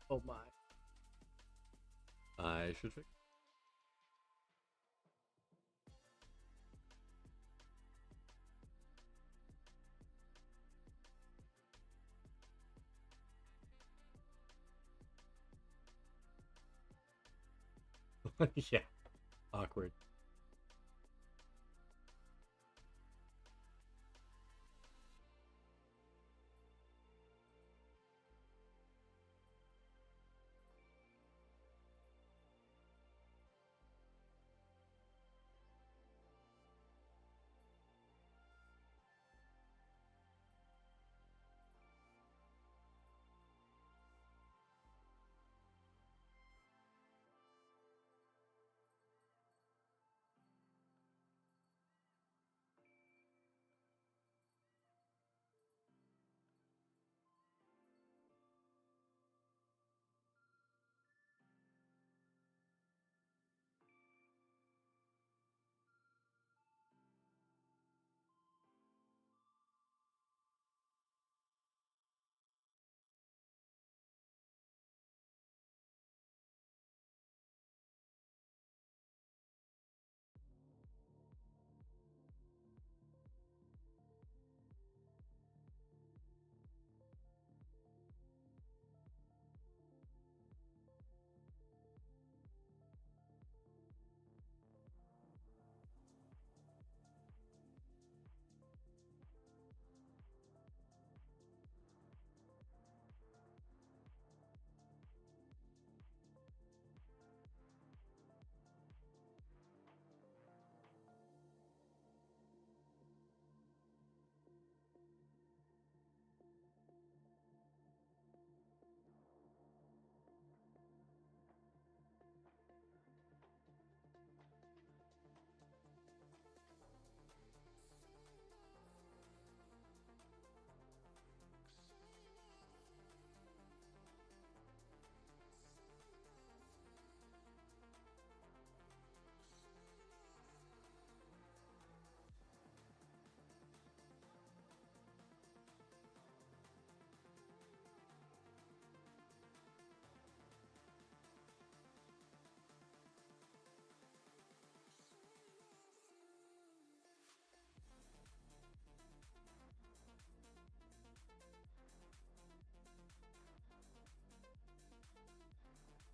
Oh my. I should fix. Yeah, awkward.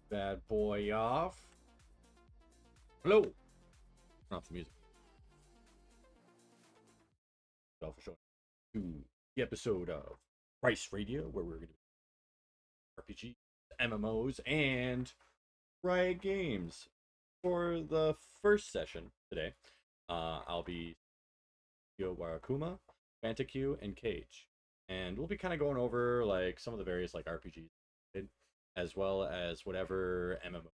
Bad boy off. Hello. Turn off the music. For sure. To the episode of Rice Radio, where we're going to do RPG, MMOs, and Riot Games. For the first session today, I'll be ChiyoWarakuma, Fantakyu, and Kaije. And we'll be kind of going over like some of the various like RPGs, as well as whatever MMO.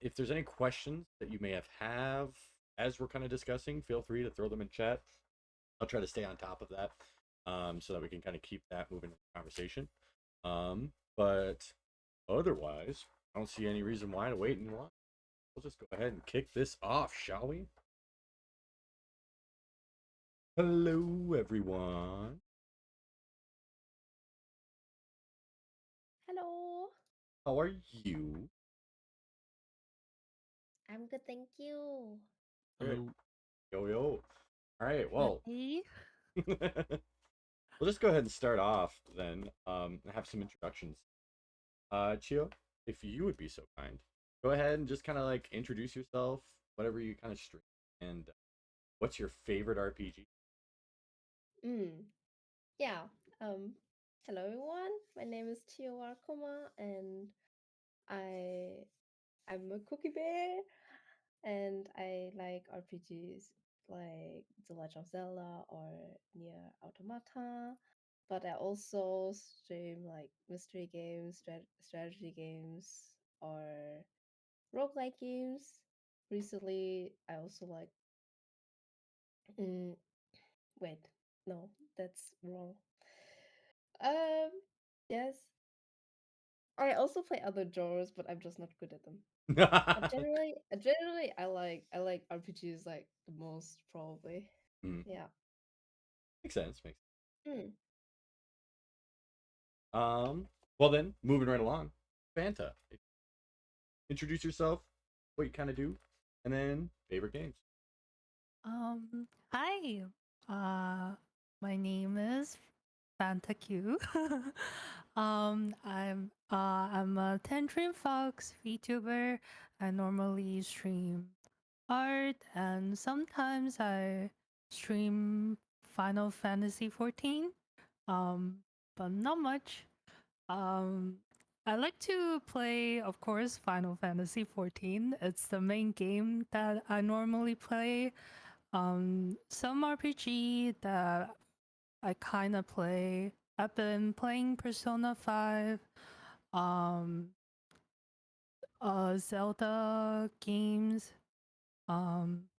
If there's any questions that you may have as we're kind of discussing, feel free to throw them in chat. I'll try to stay on top of that, so that we can kind of keep that moving in the conversation. But otherwise, I don't see any reason why to wait and watch. We'll just go ahead and kick this off, shall we? Hello, everyone. Hello. How are you? I'm good, thank you. Good. Hello. Yo, yo. All right, well, Hey. we'll just go ahead and start off then. Have some introductions. Chiyo, if you would be so kind, go ahead and just kind of like introduce yourself, whatever you kind of stream, and what's your favorite RPG? Mm. Yeah. Um. Hello, everyone. My name is ChiyoWarakuma, and I I'm a cookie bear, and I like RPGs like The Legend of Zelda or Near Automata. But I also stream like mystery games, strategy games, or roguelike games. Recently, I also like mm, wait, no, that's wrong. Um, yes. I also play other genres, but I'm just not good at them. But generally, I like RPGs like the most probably. Mm, Yeah. makes sense. Makes Mm. Um, well then, moving right along, Fanta. Introduce yourself, what you kind of do, and then favorite games. Hi. Uh, my name is Fantakyu. I'm a Tantrum Fox VTuber. I normally stream art and sometimes I stream Final Fantasy 14. Um, but not much. Um, I like to play, of course, Final Fantasy 14. It's the main game that I normally play. Some RPG that I kind of play. I've been playing Persona 5, um, Zelda games. Um,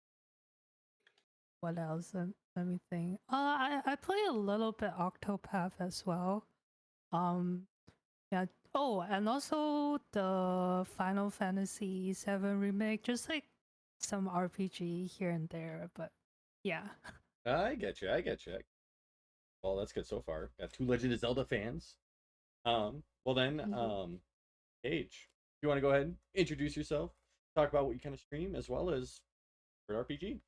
what else? Let me think. I play a little bit Octopath as well. Um, yeah. Oh, and also the Final Fantasy 7 remake. Just like some RPG here and there, but yeah. I get you. I get you. Well, that's good so far. Got two Legend of Zelda fans. Well then, Mhm. Gage, you want to go ahead and introduce yourself, talk about what you kind of stream, as well as for RPG.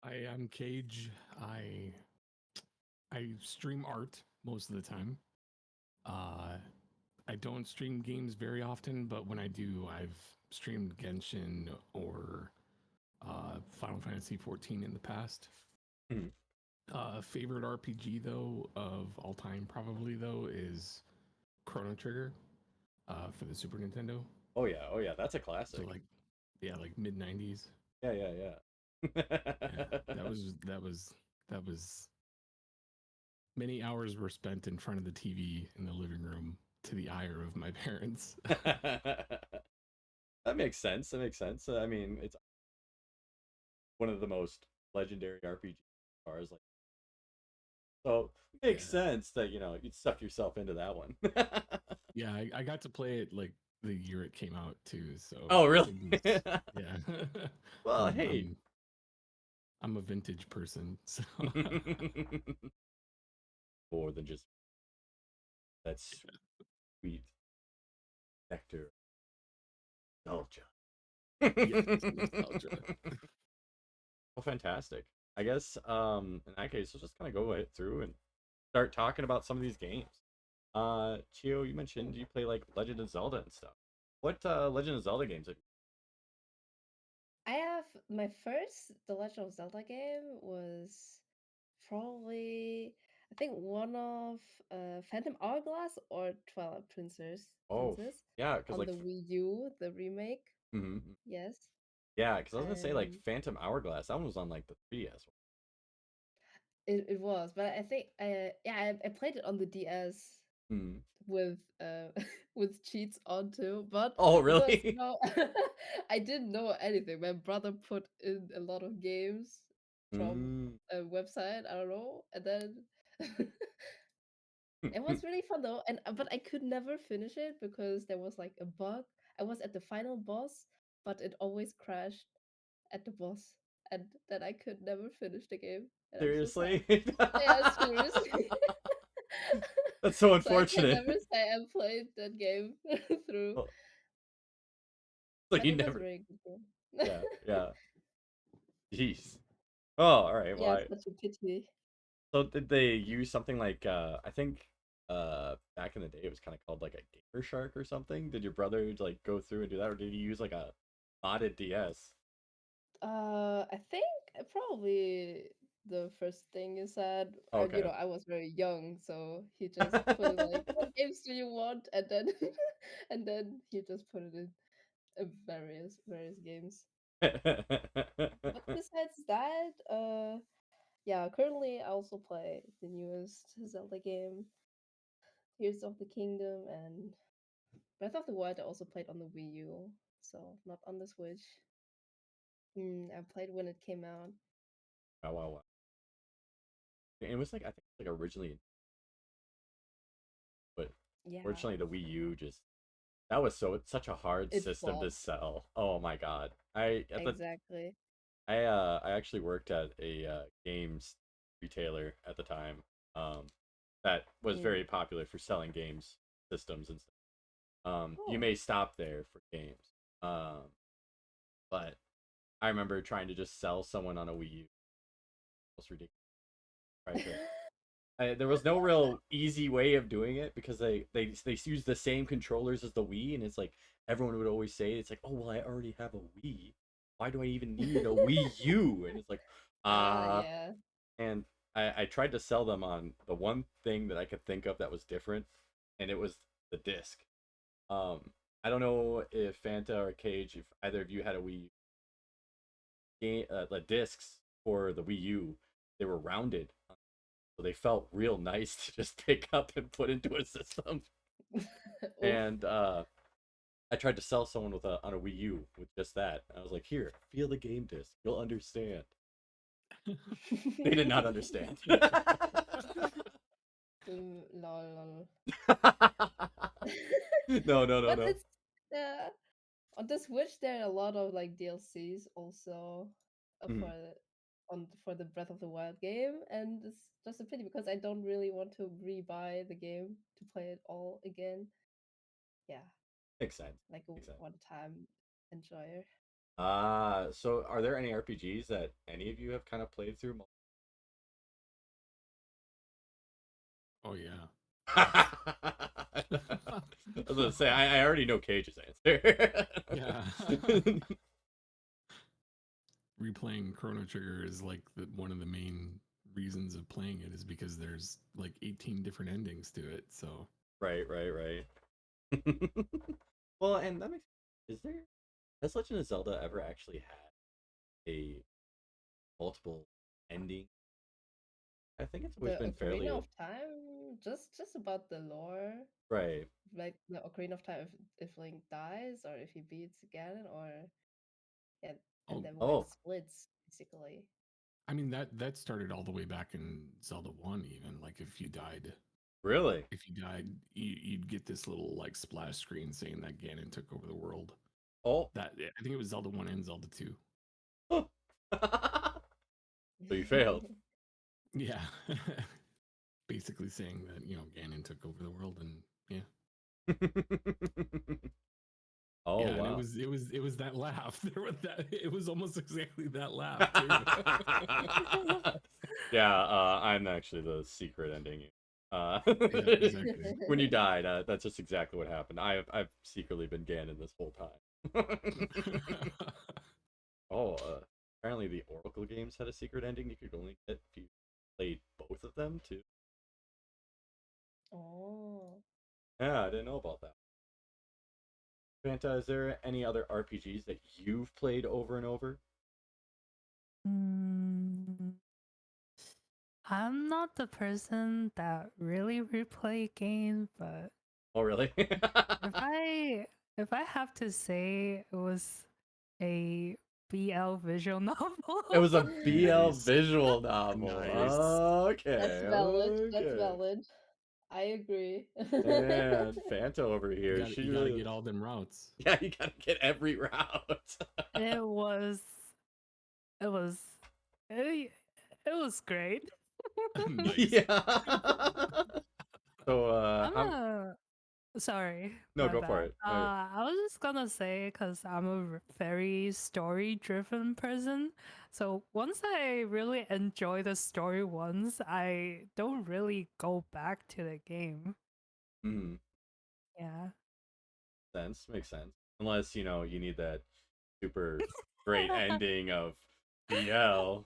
I am Cage. I I stream art most of the time. Uh, I don't stream games very often, but when I do, I've streamed Genshin or Final Fantasy 14 in the past. Mhm. Favorite RPG though of all time probably though is Chrono Trigger for the Super Nintendo. Oh yeah, that's a So classic. like yeah, like mid 90s. Yeah, yeah, Yeah, yeah. that was many hours were spent in front of the TV in the living room to the ire of my parents. That makes sense. That makes sense. I mean, it's one of the most legendary RPGs as far as like, so it makes Yeah. sense that you'd suck yourself into that one. Yeah, I got to play it like the year it came out too, so Oh, really? it was yeah. Well, I'm hey. I'm I'm a vintage person, so More than just that sweet nectar nostalgia. yes, nostalgia. Well, fantastic. I guess in that case, let's just kind of go right through and start talking about some of these games. Chiyo, you mentioned you play like Legend of Zelda and stuff. What Legend of Zelda games have you? I have my first The Legend of Zelda game was probably, I think, one of Phantom Hourglass or Twilight Oh, Princess yeah, because on like, the Wii U, the remake. Yes. yeah, because I was gonna say like And Phantom Hourglass. That one was on like the 3DS. it was, but I think yeah, I played it on the DS Mm. with with cheats on too, but Oh, because really? I didn't know anything. My brother put in a lot of games from Mm. a website, I don't know, and then it was really fun though. And but I could never finish it because there was like a bug. I was at the final boss, but it always crashed at the boss, and then I could never finish the game, and I'm so sad. Seriously? Yeah, seriously. That's so So I can unfortunate. never say I played that game through, Oh, so but you it was never. very good game. Yeah, yeah. Jeez. Oh, all right. Well, Yeah, such a pity. so did they use something like I think back in the day it was kind of called like a Gamer Shark or something? Did your brother like go through and do that, or did he use like a modded DS? I think probably the first thing you said, Okay. I was very young, so he just put it like, "What games do you want?" And then, and then he just put it in various games. But besides that, yeah, currently I also play the newest Zelda game, Tears of the Kingdom, and Breath of the Wild. I also played on the Wii U, so not on the Switch. I played when it came out. Wow, wow, wow. It was like I think like originally, but Yeah, fortunately the Wii U just that was such a hard it system to flopped. sell. Oh my god. Exactly. I actually worked at a games retailer at the time. that was Mm. very popular for selling games systems and stuff. You Oh. may stop there for games, but I remember trying to just sell someone on a Wii U. It was ridiculous. Right there. There was no real easy way of doing it because they use the same controllers as the Wii, and it's like everyone would always say it's like, oh well, I already have a Wii. Why do I even need a Wii U? And it's like, uh, Yeah. and I tried to sell them on the one thing that I could think of that was different, and it was the disc. I don't know if Fanta or Cage, if either of you had a Wii game, the discs for the Wii U, they were rounded, so they felt real nice to just pick up and put into a system. Oof. And I tried to sell someone with on a Wii U with just that. I was like, "Here, feel the game disc. You'll understand." They did not understand. Lol. No, no, no, But no. it's on the Switch there are a lot of like DLCs also Mhm. for the Breath of the Wild game, and it's just a pity because I don't really want to rebuy the game to play it all again. Yeah, Makes sense. like a Makes sense. one-time enjoyer. So are there any RPGs that any of you have kind of played through? Oh yeah. I was gonna say I already know Cage's answer. Yeah. Replaying Chrono Trigger is like one of the main reasons of playing it is because there's like 18 different endings to it. So Right, right, right. Well, and that makes is there has Legend of Zelda ever actually had a multiple ending? I think it's always The been Ocarina fairly of Time, just about the lore, right. like the Ocarina of Time, if Link dies or if he beats Ganon, or yeah, and oh, then when it Oh, splits, basically. I mean that started all the way back in Zelda 1 even. Like really? if you died, you'd get this little like splash screen saying that Ganon took over the world. Oh. That I think it was Zelda 1 and Zelda 2. So you failed. Yeah. Basically saying that, Ganon took over the world and yeah. Oh Yeah, and it wow. was it was it was that laugh. It was almost exactly that laugh too. Yeah, I'm actually the secret ending. Yeah, exactly. When you died, that's just exactly what happened. I've secretly been Ganon this whole time. Oh, apparently the Oracle games had a secret ending you could only get if you played both of them too. Oh. Yeah, I didn't know about that. Fanta, is there any other RPGs that you've played over and over? Mm, I'm not the person that really replay games, but Oh, really? if I if I have to say it was a BL visual novel. It was a BL Nice. visual novel. Nice. That's Okay, valid. That's okay. valid. I agree. And Fanta over You here, got she you got to really, get all them routes. yeah, you gotta get every route. it was it was it was great. Nice. Yeah. So, I'm a sorry, no, my go for bad. it. I was just gonna say because I'm a very story-driven person. So once I really enjoy the story once, I don't really go back to the game. Mm, Yeah. makes sense. Unless, you need that super great ending of BL.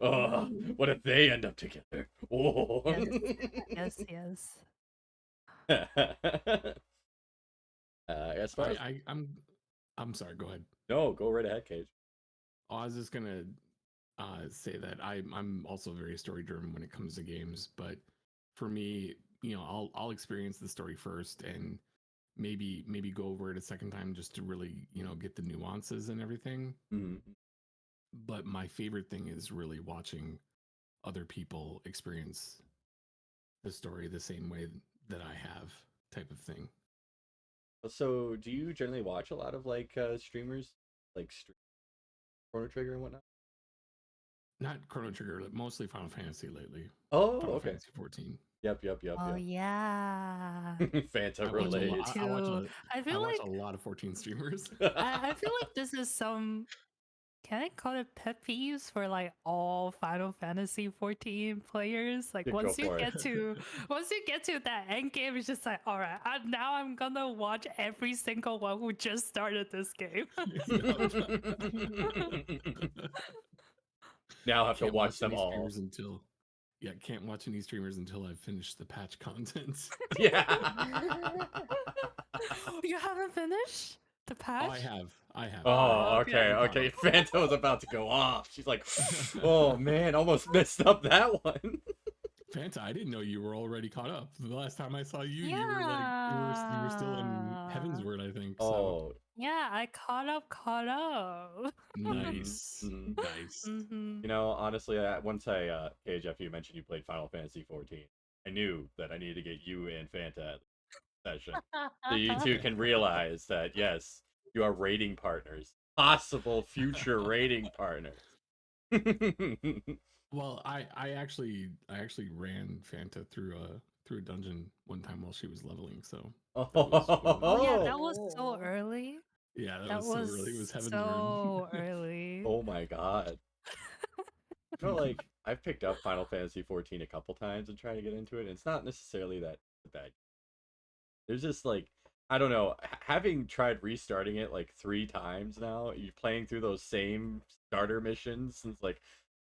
Oh, what if they end up together? Oh. Yes. Yes. Yes. As far as I'm sorry, go ahead. no, go right ahead, Cage. Oh, I was just gonna say that I'm also very story driven when it comes to games, but for me, I'll experience the story first and maybe go over it a second time just to really get the nuances and everything. Mm-hmm. But my favorite thing is really watching other people experience the story the same way that I have, type of thing. So, do you generally watch a lot of like streamers, like Chrono Trigger and whatnot? Not Chrono Trigger, mostly Final Fantasy lately. Oh, Final okay. Fantasy 14. Yep. Oh yeah. Fanta I watch a Me relates. lot. I watch too. a. I I feel watch a like lot of 14 streamers. I feel like this is some, can I call it pet peeves for like all Final Fantasy 14 players? Like Yeah, go for it. once you get to that end game, it's just like, all right, now I'm gonna watch every single one who just started this game. Now I have to Can't watch watch them any all. streamers until. Yeah, can't watch any streamers until I've finished the patch content. Yeah. You haven't finished the Oh, patch? I have. Oh, Okay. okay. Fanta was about to go off. She's like, oh man, almost messed up that one. Fanta, I didn't know you were already caught up. The last time I saw you, you were like you were still in Yeah. Heavensward, I think. So Oh, Yeah, I caught up. nice, mhm. nice. Mm-hmm. You know, honestly, once Cage, after you mentioned you played Final Fantasy 14, I knew that I needed to get you and Fanta at the session. So you two can realize that, yes, you are rating partners. Possible future rating partners. Well, I actually ran Fanta through a dungeon one time while she was leveling. So that was Oh yeah, that was so Oh. early. yeah, that That was so early. It was was Heavensward. so early. Oh my god. You know, like, I've picked up Final Fantasy 14 a couple times and tried to get into it, and it's not necessarily that bad. There's just like, I don't know, having tried restarting it like 3 times now, you're playing through those same starter missions, and it's like,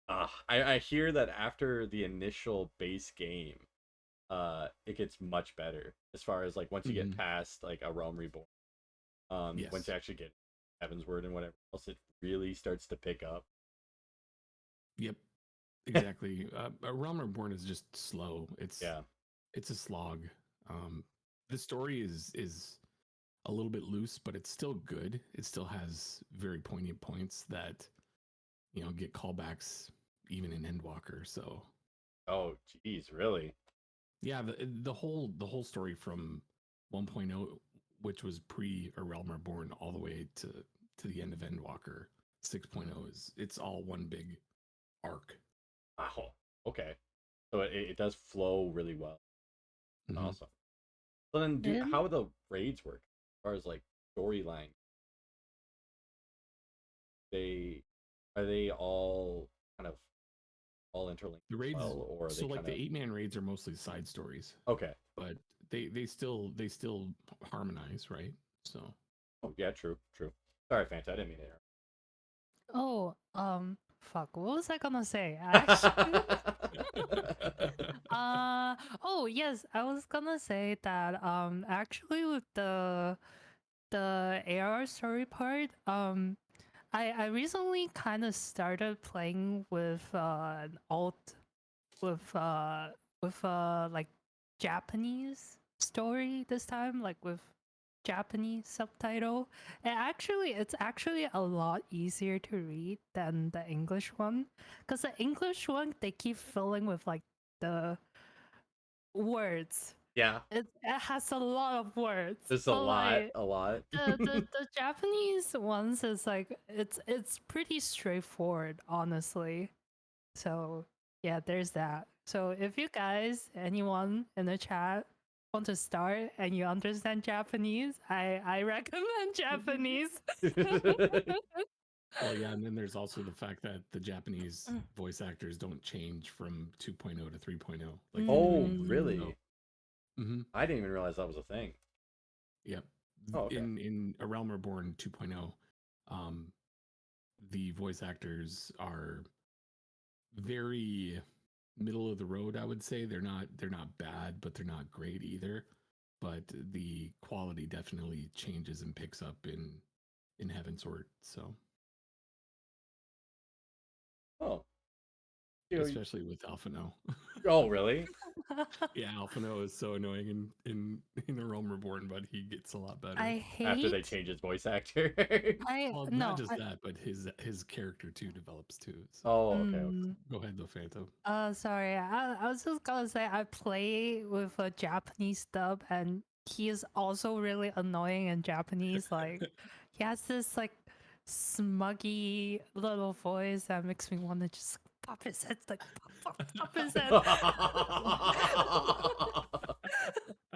I hear that after the initial base game, it gets much better as far as like once you get Mhm. past like a Realm Reborn, once Yes. you actually get Heavensward and whatever else, it really starts to pick up. Yep. Exactly. Realm Reborn is just slow. Yeah. It's a slog. Um, the story is a little bit loose, but it's still good. It still has very poignant points that get callbacks even in Endwalker. So Oh, geez, really? yeah, the whole story from 1.0, which was pre A Realm Reborn, all the way to the end of Endwalker 6.0 it's all one big arc. Wow. Okay. So it does flow really well. Mhm. Awesome. So then, Then how the raids work as far as like storyline? They are they all kind of all interlinked The as raids, well, or are they so like kind the of 8-man raids are mostly side stories, okay? but they still harmonize, right? So Oh yeah, true. Sorry, Fanta, I didn't mean to oh fuck, what was I gonna say? Actually, interrupt. oh yes, I was gonna say that actually with the AR story part, I recently kind of started playing with an alt with like Japanese story this time, like with Japanese subtitle. It's actually a lot easier to read than the English one, because the English one they keep filling with like the words. Yeah, It has a lot of words, there's but like a lot. the Japanese ones is like it's pretty straightforward, honestly. So yeah, there's that. So if you guys, anyone in the chat, want to start and you understand Japanese, I recommend Japanese. well, yeah, and then there's also the fact that the Japanese voice actors don't change from 2.0 to 3.0 like they do in Oh, English. Mm. So, really? hmm I didn't even realize that was a thing. yep. Oh, okay. In A Realm Reborn 2.0, um, the voice actors are very middle of the road. I would say they're not bad, but they're not great either. But the quality definitely changes and picks up in Heavensward. So Oh, you know, especially with Alphino. oh, really? Yeah, Alphino is so annoying in The Realm Reborn, but he gets a lot better. I After they hate. change his voice actor. I Well, not no. just that, but his character too develops too. So Oh, okay. Mm, go ahead though, Phantom. sorry. I was just gonna say I play with a Japanese dub, and he is also really annoying in Japanese. Like he has this like smuggy little voice that makes me want to just pop his head, like pop his head.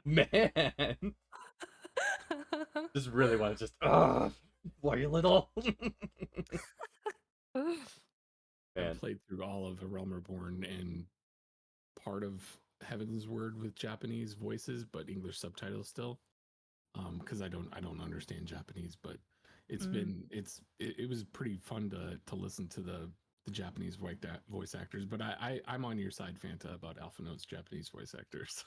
Man, just really want to just why you little I man. played through all of A Realm Reborn and part of Heaven's Word with Japanese voices, but English subtitles still. Because I don't understand Japanese, but it was pretty fun to listen to the Japanese voice actors. But I'm on your side, Fanta, about Alpha Note's Japanese voice actors.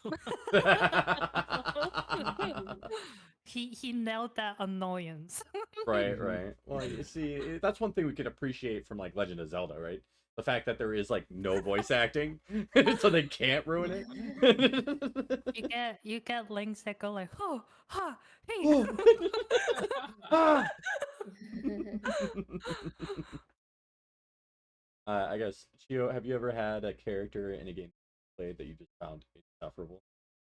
He nailed that annoyance. Right, right. Well, you see, that's one thing we can appreciate from like Legend of Zelda, right? The fact that there is like no voice acting, so they can't ruin it. You get links that go like, oh, ha, hey. Oh. Ah! I guess Chiyo, have you ever had a character in a game you played that you just found insufferable,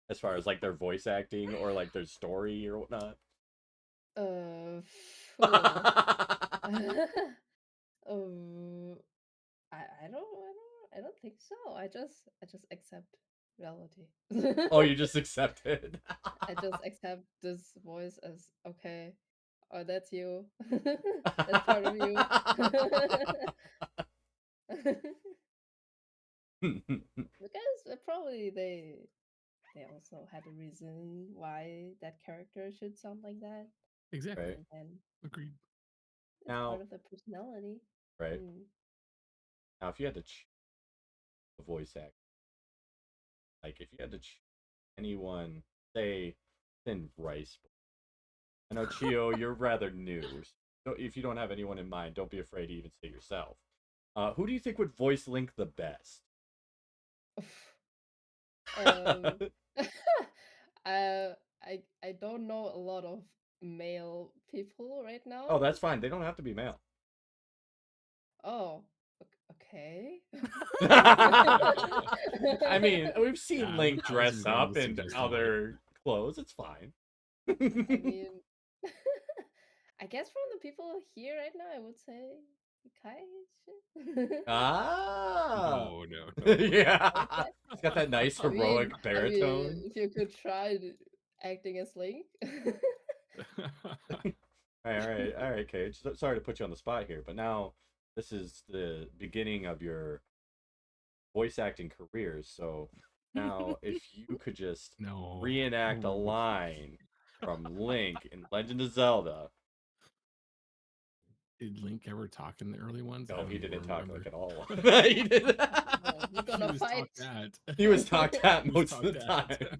as far as like their voice acting or like their story or whatnot? phew. um, I don't think so. I just accept reality. Oh, you just accept it. I just accept this voice as okay. Oh, that's you. That's part of you. Because probably they also had a reason why that character should sound like that, Exactly. Right. and then Agreed. it's part Now, of the personality. right. Mm. Now, if you had to choose a voice actor, like if you had to choose anyone, say, in Rice. I know Chiyo, you're rather new. So if you don't have anyone in mind, don't be afraid to even say yourself. Who do you think would voice Link the best? Um, I don't know a lot of male people right now. Oh, that's fine. They don't have to be male. Oh, okay. I mean, we've seen Yeah, Link I wasn't dress going up to in suggest a boy. other clothes. It's fine. I mean, I guess from the people here right now, I would say Kaije. Ah, No, no, yeah. Okay. It's got that nice heroic I mean, baritone. if you could try acting as Link. no. All right, Cage. Sorry to put you on the spot here, but now this is the beginning of your voice acting careers. So now, if you could just No. reenact a Ooh. line from Link in Legend of Zelda. Did Link ever talk in the early ones? I No, don't he even didn't talk like remember. at all. He did. Well, we're He gonna was fight. talked at. He was talked at He was most of the talked time.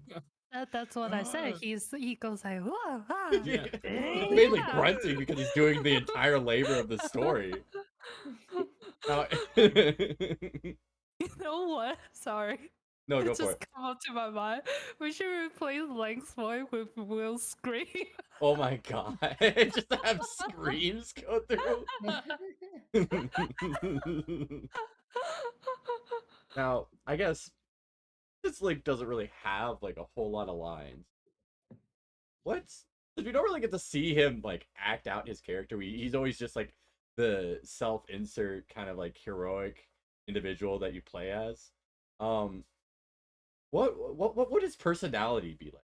at. That's what I said. Ah, He goes like, whoa, ah, yeah. He's mainly yeah. grunting because he's doing the entire labor of the story. Now, You know what? Sorry. no, It go for just it. come up to my mind. We should replace Link's voice with Will's scream. Oh my god. Just to have screams go through. Now, I guess this Link doesn't really have like a whole lot of lines. What's we don't really get to see him like act out his character. He's always just like the self-insert kind of like heroic individual that you play as. Um, what would his personality be like?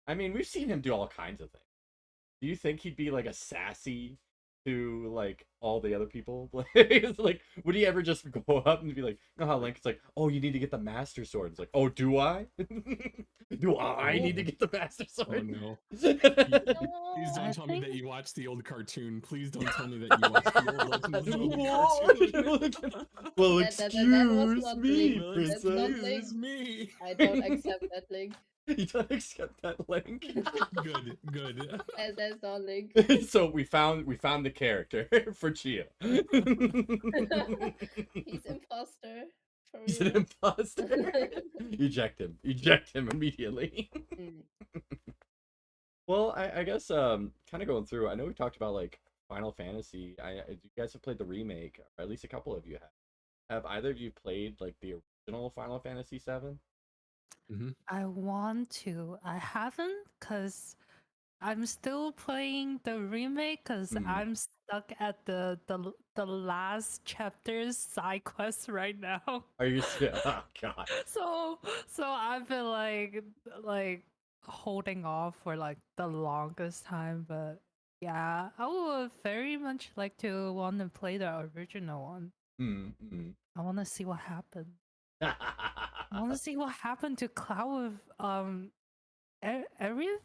I mean, we've seen him do all kinds of things. Do you think he'd be like a sassy to like all the other people? Like, would he ever just go up and be like, "No, how Link?" It's like, "Oh, you need to get the Master Sword." It's like, "Oh, do I? Do I need to get the Master Oh Sword?" no. Please No. don't I tell me think that you watched the old cartoon. Please don't tell me that you watched the old Legend of Zelda cartoon. Well, That was excuse not me, Link. Well, That's not princess. Link. excuse me. I don't accept that Link. You don't accept that Link. Good, good. That's not Link. So we found the character for Chiyo. He's imposter. For He's an real. imposter. Eject him. Eject him immediately. Mm. Well, I guess kind of going through. I know we talked about like Final Fantasy. You guys have played the remake, or at least a couple of you have. Have either of you played like the original Final Fantasy 7? Mm-hmm. I want to. I haven't because I'm still playing the remake because Hmm. I'm stuck at the last chapter's side quest right now. Are you still? Oh God. So I've been like holding off for like the longest time, but yeah, I would very much like to want to play the original one. Mm-hmm. I want to see what happened. I want to see what happened to Cloud with Aerith. Aerith?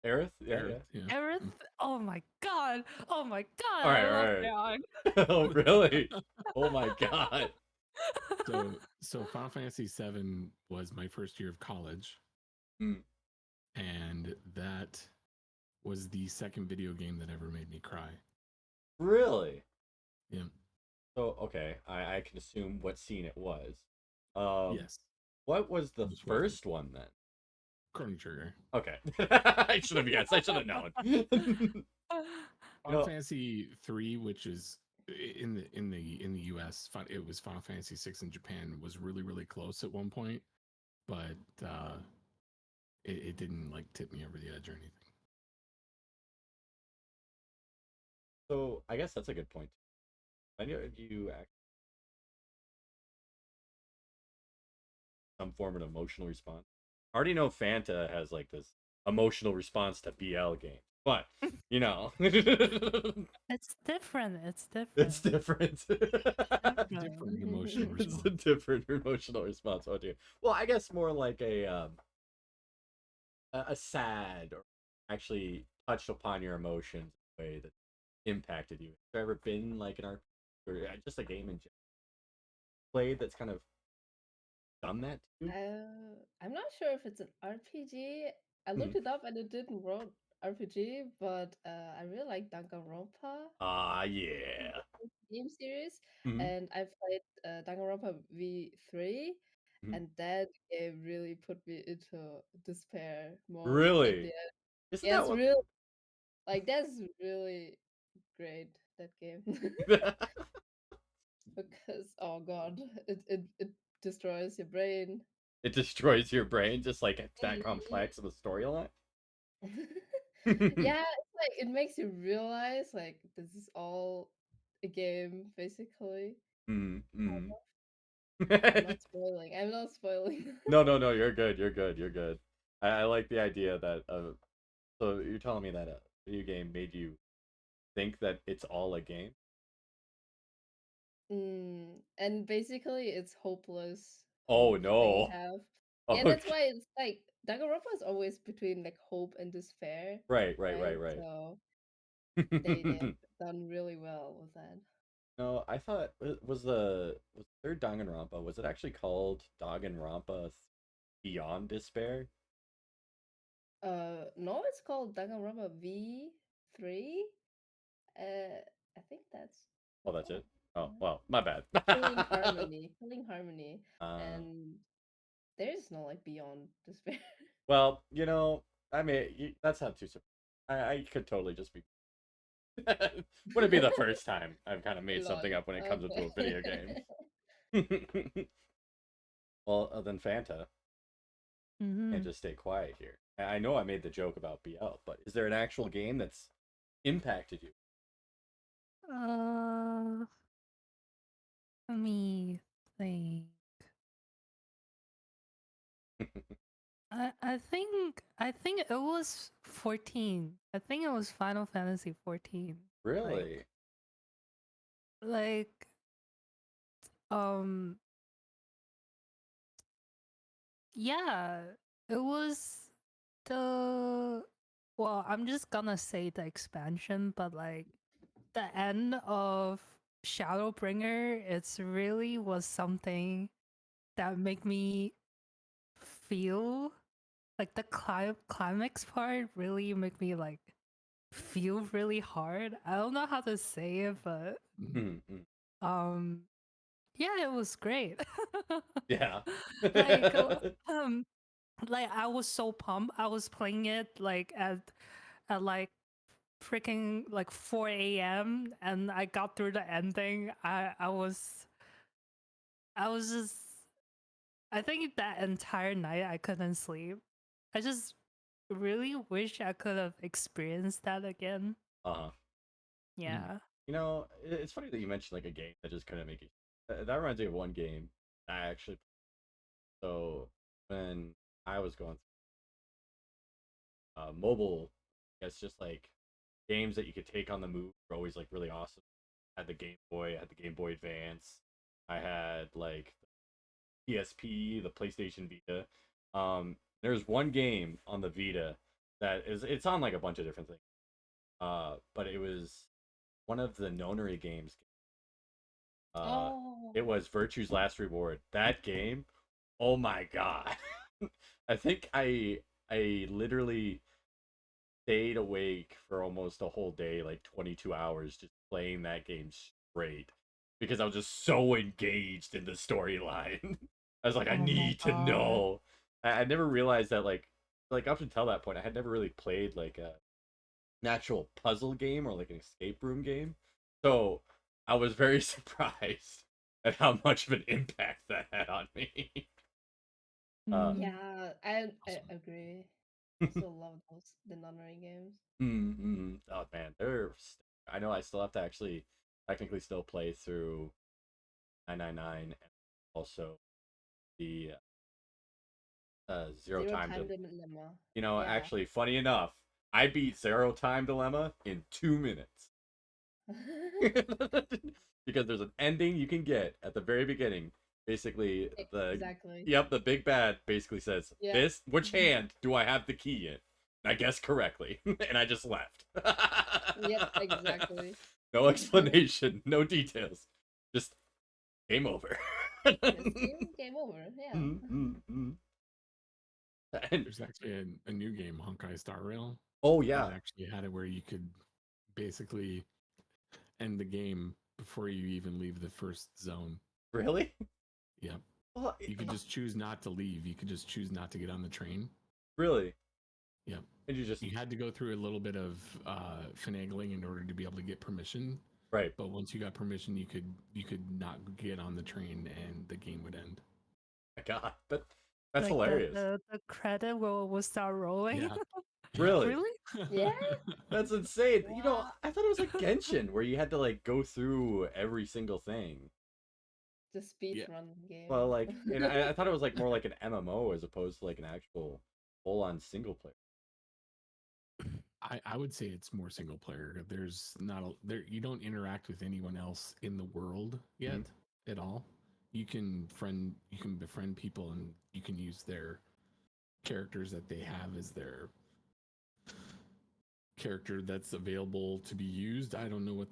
Yeah, yeah. Aerith, yeah. Aerith. Oh my god! Oh my god! All right, I love all Aeon. right. Oh, really? Oh my God. So Final Fantasy VII was my first year of college, Mm. and that was the second video game that ever made me cry. Really? Yeah. So okay, I can assume what scene it was. Um, Yes. what was the Most welcome. first one then? Chrono Trigger. Okay, I should have guessed. I should have known. you Final know, Fantasy 3, which is in the US, it was Final Fantasy 6 in Japan, was really close at one point, but it didn't like tip me over the edge or anything. so I guess that's a good point. I know you act some form of emotional response. I already know Fanta has like this emotional response to BL games, but you know, It's different. It's it's different. different. Different emotional It's response. a different emotional response. Oh dear. Well, I guess more like a sad or actually touched upon your emotions in a way that impacted you. Has there ever been like an RPG or just a game in general played that's kind of done that to you? I'm not sure if it's an RPG. I Mhm. looked it up and it didn't wrote RPG, but I really like Danganronpa Ah, yeah. game series, Hmm. and I played Danganronpa V3, Hmm. and that game really put me into despair mode at the Really? end. Isn't Yeah, that it's what? real. Like that's really great that game because oh god, it destroys your brain. It destroys your brain just like it's that Mhm. complex of a storyline? Yeah, it's like it makes you realize like this is all a game basically. Mm. I'm not spoiling. I'm not spoiling. No, no, no, you're good. You're good. You're good. I like the idea that so you're telling me that a video game made you think that it's all a game? And basically it's hopeless Oh hope that you no. have. Yeah, that's Okay. why it's like Danganronpa is always between like hope and despair, Right, right, right? right, right. So they have done really well with that. No, I thought was the third Danganronpa, was it actually called Danganronpa Beyond Despair? No, it's called Danganronpa V3. I think Oh, that's that's all. it. Oh, Yeah. well, my bad. Healing harmony, uh, and there's no like beyond despair. well, I mean, that's not too surprising. I could totally just be. Wouldn't be the first time I've kind of made Lol. something up when it comes into a video Okay. game. Well, then Fanta can't Hmm. just stay quiet here. I know I made the joke about BL, but is there an actual game that's impacted you? Uh, Let me think. I think it was 14. I think it was Final Fantasy 14. Like Really? like um yeah, it was the well, I'm just gonna say the expansion, but like the end of Shadowbringer, it's really was something that make me feel like the climax part really make me like feel really hard. I don't know how to say it, but Mhm. Mm-hmm. um yeah, it was great. Yeah. like um like I was so pumped. I was playing it like at like freaking like 4 a.m. and I got through the ending. I was just I think that entire night I couldn't sleep. I just really wish I could have experienced that again. Uh-huh. Yeah. You know, it's funny that you mentioned like a game that just couldn't make it. That reminds me of one game I actually. So when I was going through mobile, it's just like games that you could take on the move were always like really awesome. I had the Game Boy, I had the Game Boy Advance, I had like the PSP, the PlayStation Vita. There's one game on the Vita that it's on like a bunch of different things. But it was one of the Nonary games. Uh, Oh. it was Virtue's Last Reward. That game, oh my god! I think I literally stayed awake for almost a whole day, like 22 hours, just playing that game straight because I was just so engaged in the storyline. I was like, I Oh my need to god. know. I never realized that like up until that point, I had never really played like an actual puzzle game or like an escape room game. So I was very surprised at how much of an impact that had on me. uh, Mm. Yeah, I Awesome. agree. Also love those the nunnery games. Oh man, I know I still have to actually technically still play through 999 and also the zero Zero time. time dilemma. You know, Yeah. actually, funny enough, I beat Zero Time Dilemma in 2 minutes. Because there's an ending you can get at the very beginning. Basically, Exactly. the big bad basically says, Yeah. "This which hand do I have the key in?" And I guess correctly, and I just left. Yep, exactly. No explanation, no details, just game over. Yes, game over. Yeah. Mm, mm, mm. And There's actually a new game, Honkai Star Rail, oh that yeah, actually had it where you could basically end the game before you even leave the first zone. really? Yep. Well, You could just choose not to leave. You could just choose not to get on the train. really? Yep. And you just You had to go through a little bit of finagling in order to be able to get permission. right? But once you got permission, you could not get on the train and the game would end. My God, that's Like hilarious. the credit will start rolling. Yeah. Yep. Really? Really? Yeah. That's insane. You know, Wow. I thought it was like Genshin where you had to like go through every single thing. The speed Yeah. run game. Well, like, and I thought it was like more like an MMO as opposed to like an actual full-on single player. I would say it's more single player. There's not a there you don't interact with anyone else in the world yet Mhm. at all. You can befriend people and you can use their characters that they have as their character that's available to be used. I don't know what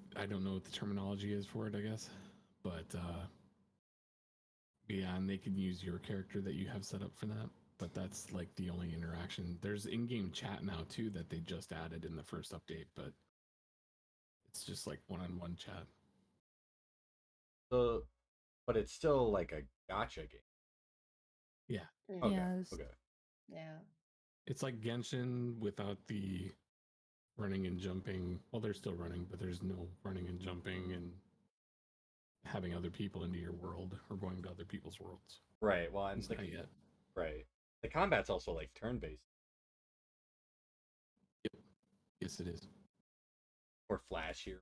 the terminology is for it, I guess. But yeah, and they can use your character that you have set up for that. But that's like the only interaction. There's in-game chat now too that they just added in the first update, but it's just like one-on-one chat. So, but it's still like a gotcha game. Yeah. Mm, Okay, Yes. okay. yeah. It's like Genshin without the running and jumping. Well, they're still running, but there's no running and jumping and having other people into your world or going to other people's worlds. Right. Well, It's not yet. right. The combat's also like turn-based Yep. Yes, it is. or flashier.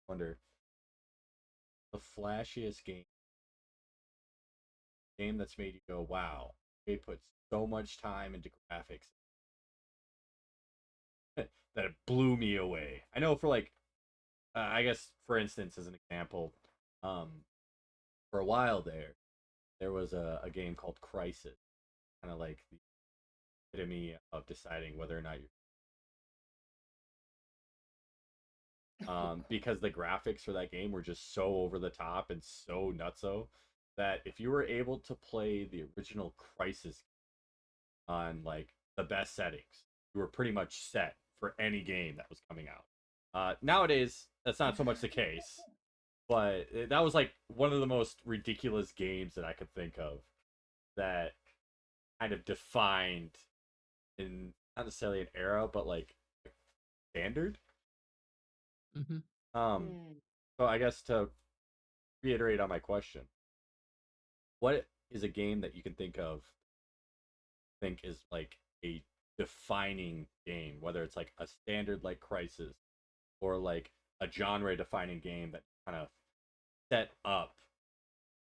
Wonder the flashiest game that's made you go, "Wow, they put so much time into graphics that it blew me away." I know for like, I guess for instance, as an example, um, for a while there was a game called Crisis, kind of like the epitome of deciding whether or not you're because the graphics for that game were just so over the top and so nutso that if you were able to play the original Crisis on like the best settings, you were pretty much set for any game that was coming out. Nowadays, that's not so much the case, but that was like one of the most ridiculous games that I could think of that kind of defined in not necessarily an era, but like standard. Mm-hmm. Um, Mm. so I guess to reiterate on my question, what is a game that you can think is like a defining game, whether it's like a standard like Crisis or like a genre defining game that kind of set up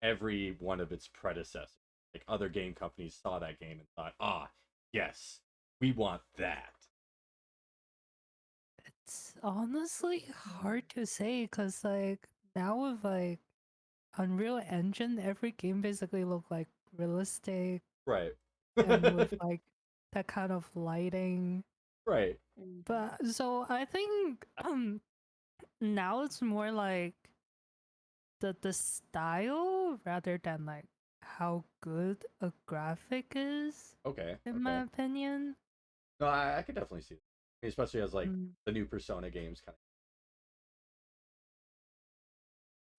every one of its predecessors. Like other game companies saw that game and thought, ah, yes, we want that. It's honestly hard to say because like now with like Unreal Engine, every game basically look like realistic Right. and with like that kind of lighting. Right. But so I think now it's more like the style rather than like how good a graphic is, Okay. in Okay. my opinion. No, I could definitely see that. Especially as like Mm. the new Persona games kind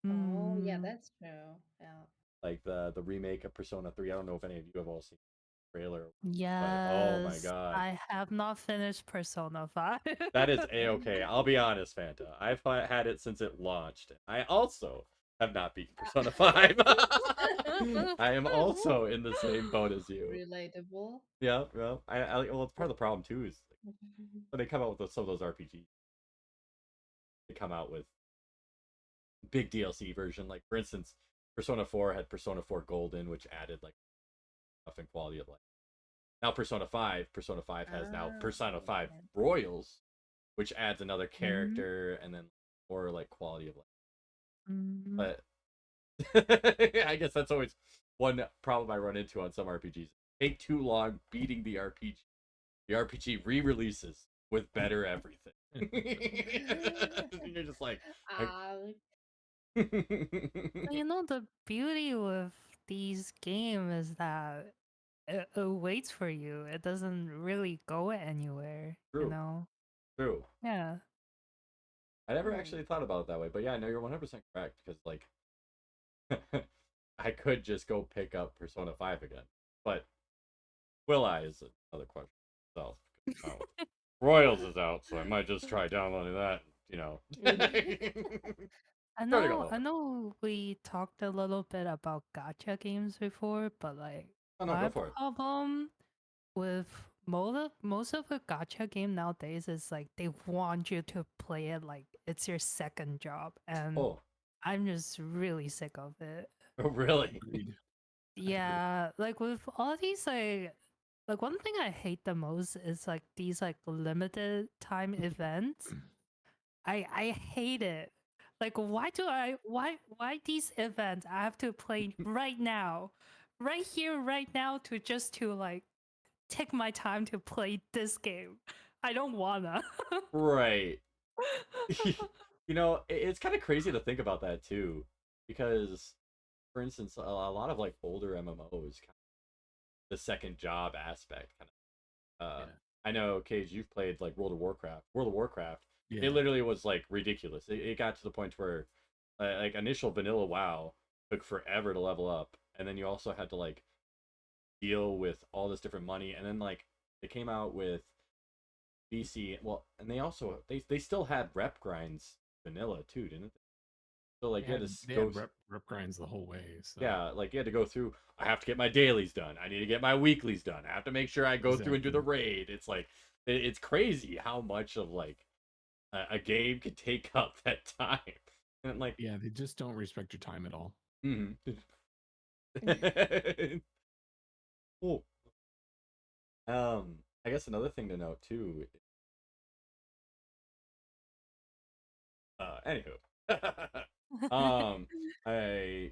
Oh, yeah, Mm. that's true. Yeah. of like the remake of Persona 3. I don't know if any of you have all seen the trailer, but oh my Yes, god. I have not finished Persona 5. That is a-okay. I'll be honest, Fanta. I've had it since it launched. I also have not beaten Persona 5. I am also in the same boat as you. Relatable. Yeah, yeah. Well, it's part of the problem too is like, when they come out with some of those RPGs, they come out with big DLC version. Like for instance, Persona 4 had Persona 4 Golden, which added like stuff and quality of life. Now Persona 5 has now Ah, Persona 5 okay. Royals, which adds another Mhm, character and then more like quality of life. mhm. But I guess that's always one problem I run into on some RPGs. Take too long beating the RPG. The RPG re-releases with better everything. You're just like, I... Ah, You know, the beauty with these games is that it waits for you. It doesn't really go anywhere, you true, know? true. Yeah. I never hmm. actually thought about it that way, but yeah, no, you're 100% correct because like I could just go pick up Persona 5 again, but will I is another question. So, Royals is out, so I might just try downloading that. You know, I starting all know I over. know we talked a little bit about gacha games before, but like Oh no, my go for it. problem with most of the gacha game nowadays is like they want you to play it like it's your second job, and Oh, I'm just really sick of it. oh really? Agreed. I agree. Yeah, like with all these like one thing I hate the most is like these like limited time events. I hate it. Like why these events I have to play right now, right here, right now to like take my time to play this game. I don't wanna. Right. It's kind of crazy to think about that too, because, for instance, a lot of like older MMOs, kind of the second job aspect, kind of. Yeah. I know, Cage, you've played like World of Warcraft. World of Warcraft, it Yeah. literally was like ridiculous. It got to the point where, like, initial vanilla WoW took forever to level up, and then you also had to like deal with all this different money, and then like they came out with BC. Well, and they still had rep grinds vanilla too, didn't they? So like They you had had to they go, had rep grinds the whole way. So yeah, like you had to go through. I have to get my dailies done. I need to get my weeklies done. I have to make sure I go through and do the exactly. raid. It's like it's crazy how much of like a game can take up that time. And like, Yeah, they just don't respect your time at all. mm. Cool. I guess another thing to note too. Anywho, I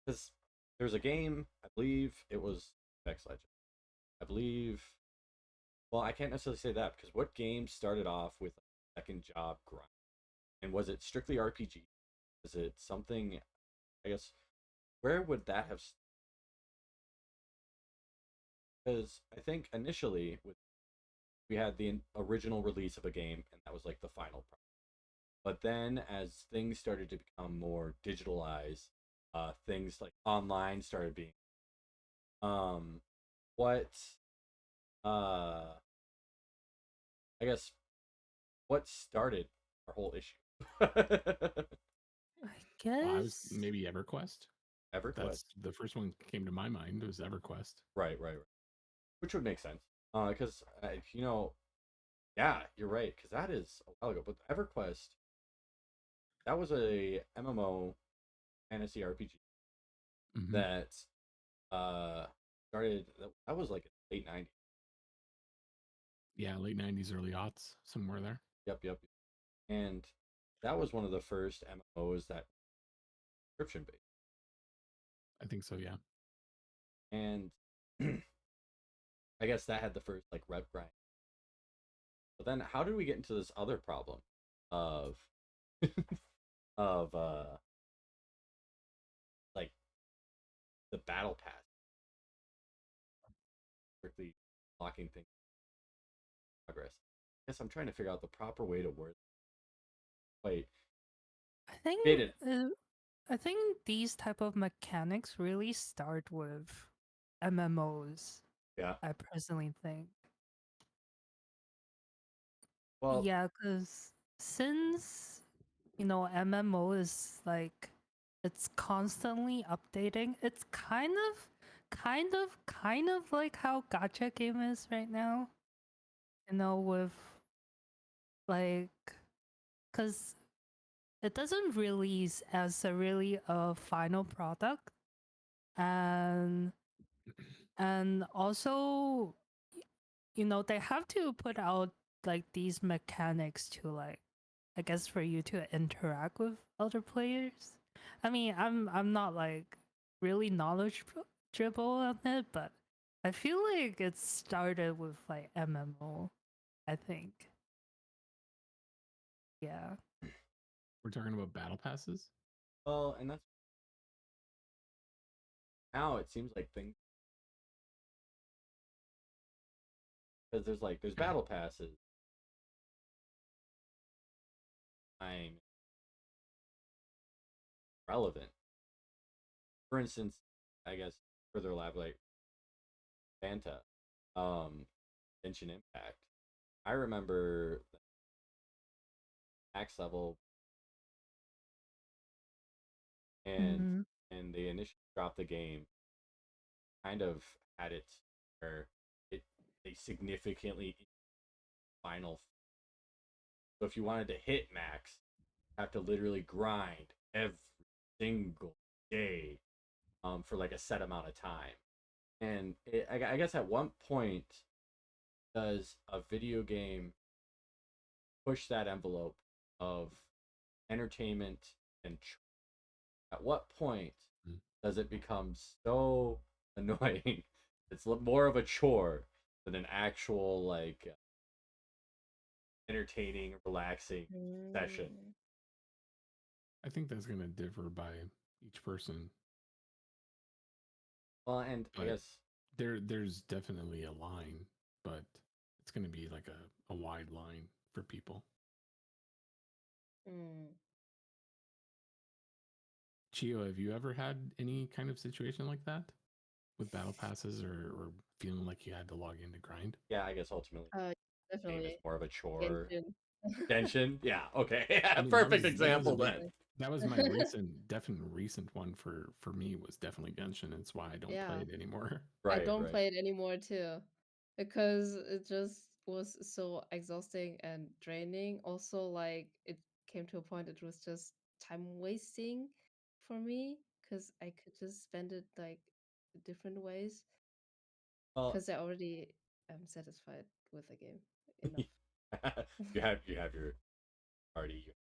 because there's a game. I believe it was X Legend. I believe. Well, I can't necessarily say that because what game started off with a second job grind? And was it strictly RPG? Is it something? I guess where would that have? Because I think initially we had the original release of a game, and that was like the final product. But then as things started to become more digitalized, things like online started being um what uh I guess what started our whole issue. I I was guess maybe EverQuest. EverQuest. That's the first one came to my mind was EverQuest. Right, right, right. Which would make sense. Because you know, yeah, you're right. Because that is a while ago. But EverQuest, that was a MMO fantasy RPG Mm-hmm. that uh started. That was like late '90s. Yeah, late '90s, early aughts, somewhere there. Yep, yep. And that was one of the first MMOs that subscription based. I think so. Yeah. And I guess that had the first like rev grind. But then how did we get into this other problem of of like the battle pass strictly locking things in progress? I guess I'm trying to figure out the proper way to word. Wait, I think Jaden. I think these type of mechanics really start with MMOs. Yeah. I personally think. Well, Yeah, because since MMO is like it's constantly updating. It's kind of like how gacha game is right now. With like, because it doesn't release as a really a final product, and also they have to put out like these mechanics to like, I guess, for you to interact with other players. I mean, I'm not like really knowledgeable on it, but I feel like it started with like MMO, I think. Yeah. We're talking about battle passes. well, and that's now it seems like things because there's battle passes. I'm relevant. For instance, I guess further elaborate, Fanta, Genshin Impact. I remember the max level and Hmm. they initially dropped the game, kind of had it where it they significantly final. So if you wanted to hit max, you have to literally grind every single day, for like a set amount of time. And I guess at one point, does a video game push that envelope of entertainment and at what point Mm. does it become so annoying? It's more of a chore than an actual like entertaining, relaxing session. Mm. I think that's going to differ by each person, Well, and I but guess there's definitely a line, but it's going to be like a wide line for people. Mm. Chiyo, have you ever had any kind of situation like that with battle passes or feeling like you had to log in to grind? yeah, I guess ultimately the game is Definitely more of a chore. Genshin. Genshin, yeah, okay, yeah, I mean, perfect that was a example big then. that was my definite recent one for me was definitely Genshin. It's why I don't play Yeah, it anymore. I Right, don't right. play it anymore too, because it just was so exhausting and draining. Also, like it came to a point it was just time wasting for me because I could just spend it like different ways Well, because I already am satisfied with the game enough. you have your party.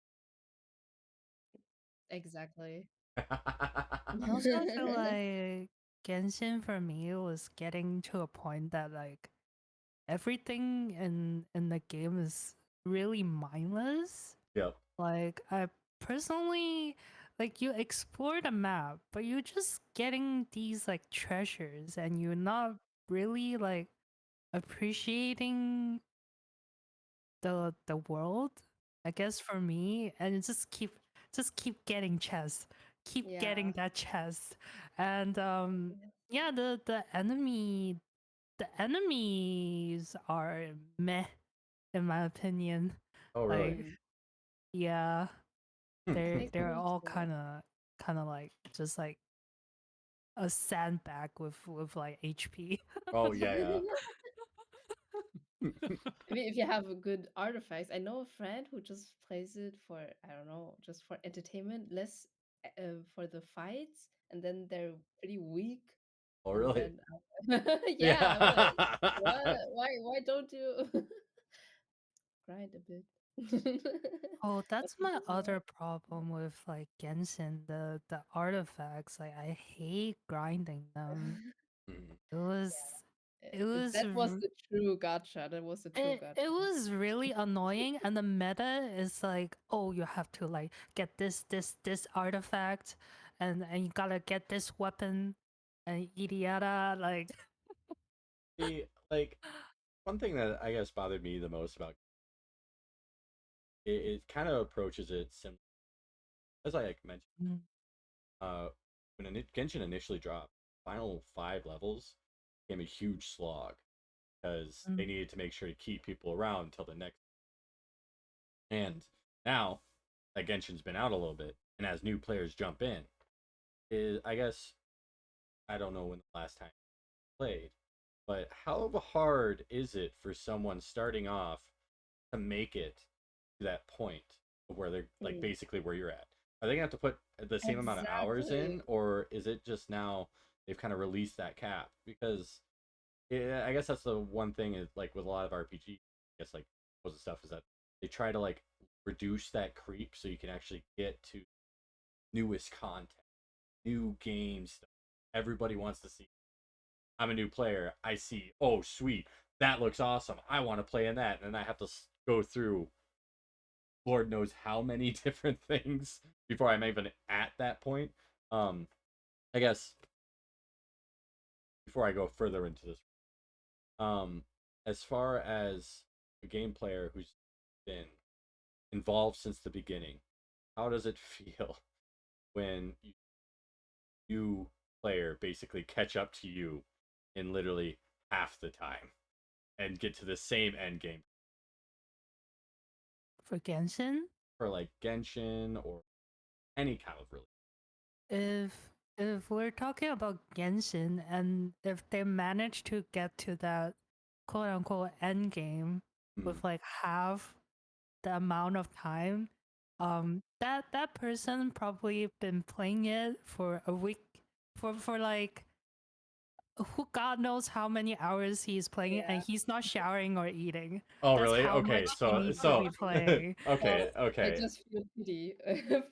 Exactly. I also feel like Genshin for me was getting to a point that like everything in the game is really mindless. Yep. Like I personally, like, you explore the map, but you're just getting these like treasures and you're not really like appreciating the world. I guess for me, and it just keep getting chest, keep getting Yeah. that chest. And Yeah. yeah, the enemies are meh in my opinion. Oh, really? Like, Mm. yeah, Hmm. I they're think they're me all too. kind of like just like a sandbag with like HP. Oh yeah, I mean, if you have a good artifacts, I know a friend who just plays it for, I don't know, just for entertainment, less for the fights, and then they're pretty weak. Oh And really? then, yeah, I'm like, what? Yeah. Why don't you grind a bit? Oh, What that's do you my do now? other problem with like Genshin, the artifacts. Like I hate grinding them. Mm. It was it was That was the true gacha. That was the true it gacha. was really annoying, and the meta is like, oh, you have to like get this artifact, and you gotta get this weapon, and yada yada. Like, See, like one thing that I guess bothered me the most about it kind of approaches it similar as I like mentioned. mm, Uh, when Genshin initially dropped, final 5 levels became a huge slog because they mm, needed to make sure to keep people around until the next. And now that Genshin's been out a little bit, and as new players jump in, is I guess I don't know when the last time I played, but how hard is it for someone starting off to make it to that point where they're like Mm. basically where you're at? Are they gonna have to put the same amount of hours Exactly. in, or is it just now they've kind of released that cap? Because I guess that's the one thing is like with a lot of RPG, I guess like most of the stuff is that they try to like reduce that creep so you can actually get to newest content, new games. Stuff. Everybody wants to see. I'm a new player. I see. Oh, sweet. That looks awesome. I want to play in that, and I have to go through Lord knows how many different things before I'm even at that point. Um, I guess before I go further into this, um, as far as a game player who's been involved since the beginning, how does it feel when you player basically catch up to you in literally half the time and get to the same end game for Genshin. for like Genshin or any kind of really? If if we're talking about Genshin, and if they manage to get to that quote unquote end game Mm. with like half the amount of time, that person probably been playing it for a week, for like who God knows how many hours he's playing, and Yeah. he's not showering or eating. Oh, That's really? how Okay, much he so needs to be playing. okay, Well, I okay. just feel pity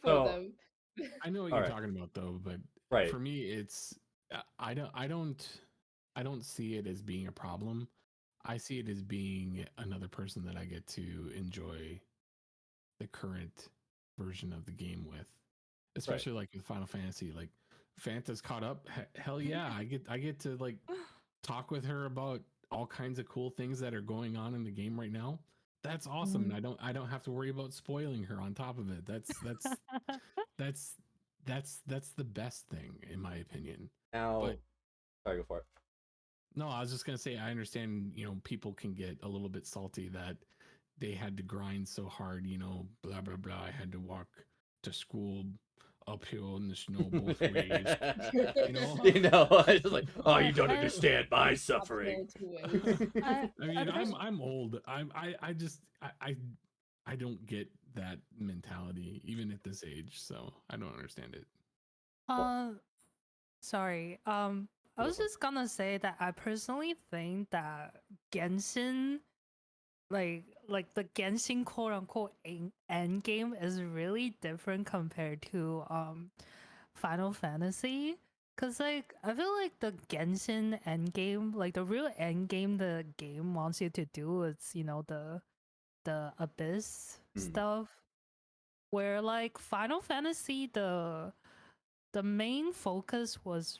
for So, them. I know what all you're right, talking about though, but right, for me, it's I don't see it as being a problem. I see it as being another person that I get to enjoy the current version of the game with, right. especially like with Final Fantasy. Like Fanta's caught up. Hell yeah, I get to like talk with her about all kinds of cool things that are going on in the game right now. That's awesome, and Mm. I don't have to worry about spoiling her on top of it. That's that's the best thing in my opinion. Now, But sorry, go for it. no, I was just gonna say I understand, you know, people can get a little bit salty that they had to grind so hard, you know, blah blah blah. I had to walk to school uphill in the snow both ways, you know. You know, I was like, oh, you don't I, understand my suffering. Uphill two ways. I, I I mean, pers- I'm old. I just I don't get that mentality even at this age, so I don't understand it. Well, uh, sorry. I go was for it. just gonna say that I personally think that Genshin, like the Genshin quote unquote end game, is really different compared to Final Fantasy. Cause like I feel like the Genshin end game, like the real end game the game wants you to do, is the abyss Mm, stuff. Where like Final Fantasy, the main focus was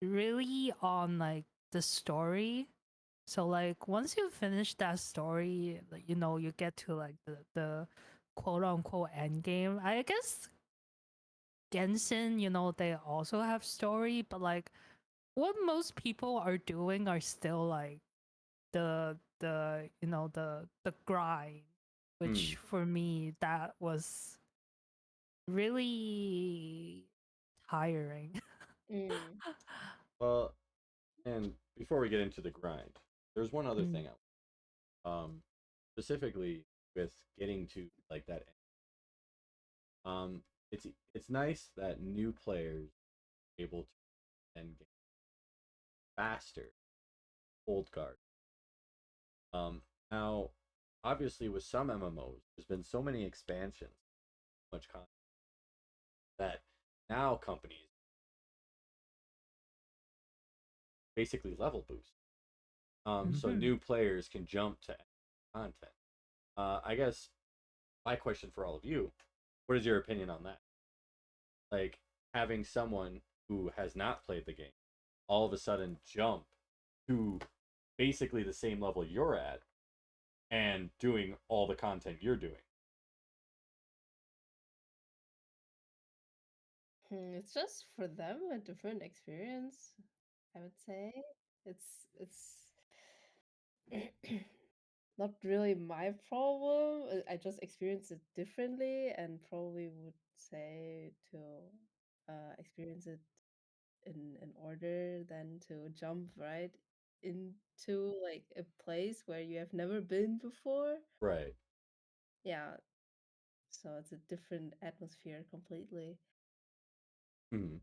really on like the story. So like once you finish that story, like you get to like the quote unquote end game. I guess Genshin, they also have story, but like what most people are doing are still like the grind, which mm. for me that was really tiring. Mm. Well, and before we get into the grind, there's one other thing specifically with getting to like that. Um, it's nice that new players are able to end game faster, old guard. Now, obviously, with some MMOs, there's been so many expansions, so much content that now companies basically level boost. So Mhm. new players can jump to content. I guess my question for all of you: what is your opinion on that? Like having someone who has not played the game all of a sudden jump to basically the same level you're at and doing all the content you're doing. It's just for them a different experience, I would say. It's not really my problem. I just experience it differently and probably would say to experience it in order than to jump right into like a place where you have never been before. Right. Yeah, so it's a different atmosphere completely. Hmm.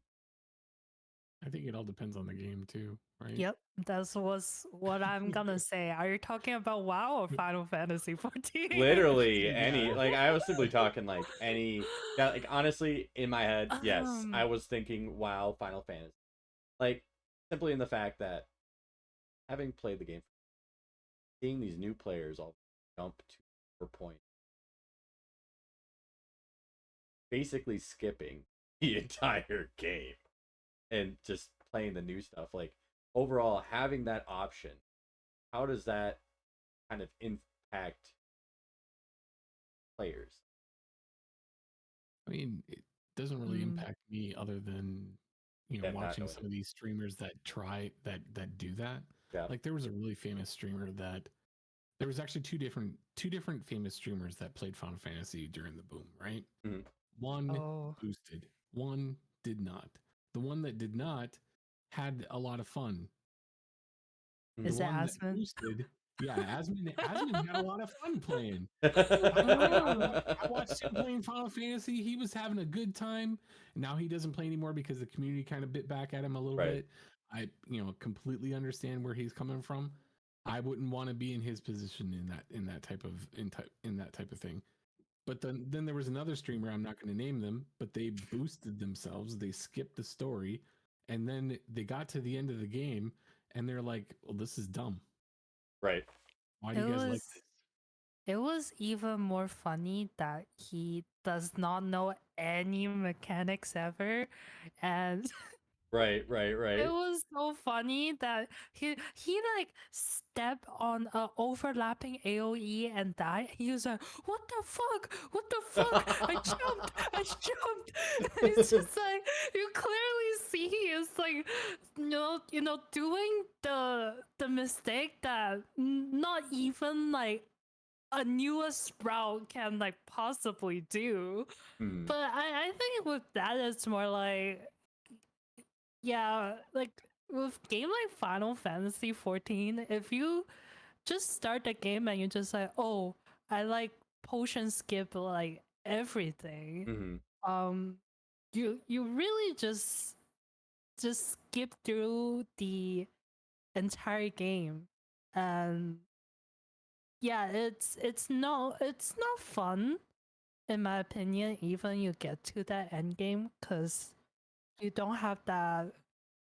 I think it all depends on the game too, right? Yep, that's what I'm gonna say. Are you talking about WoW or Final Fantasy 14? Literally any, Yeah. like I was simply talking like any, yeah, like honestly in my head, yes, I um, was thinking wow, Final Fantasy. Like simply in the fact that having played the game, seeing these new players all jump to per point, basically skipping the entire game and just playing the new stuff. Like overall, having that option, how does that kind of impact players? I mean, it doesn't really mm, impact me other than, Them not watching knowing some the of these streamers that try that do that. yeah. Like there was a really famous streamer that there was actually two different famous streamers that played Final Fantasy during the boom, right? Mhm. One oh, boosted, one did not. The one that did not had a lot of fun. The is Mhm. it one that Asmon? boosted, yeah, Asmon had a lot of fun playing. Oh, I watched him playing Final Fantasy. He was having a good time. Now he doesn't play anymore because the community kind of bit back at him a little Right. bit. I, completely understand where he's coming from. I wouldn't want to be in his position in that type of thing. But then there was another streamer. I'm not going to name them, but they boosted themselves. They skipped the story, and then they got to the end of the game, and they're like, "Well, this is dumb. Right. Why do it you guys like was this?" it was even more funny that he does not know any mechanics ever, and Right. Right. it Right. was so funny that he like stepped on a overlapping AoE and died. He was like, "What the fuck? What the fuck? I jumped! I jumped!" It's just like you clearly see he is like, doing the mistake that not even like a newest sprout can like possibly do. Hmm. But I think with that it's more like, yeah, like with game like Final Fantasy 14, if you just start the game and you just like, oh, I like potion skip like everything. Hmm. Um you really just skip through the entire game. And yeah, it's not fun in my opinion, even you get to that end game, because you don't have that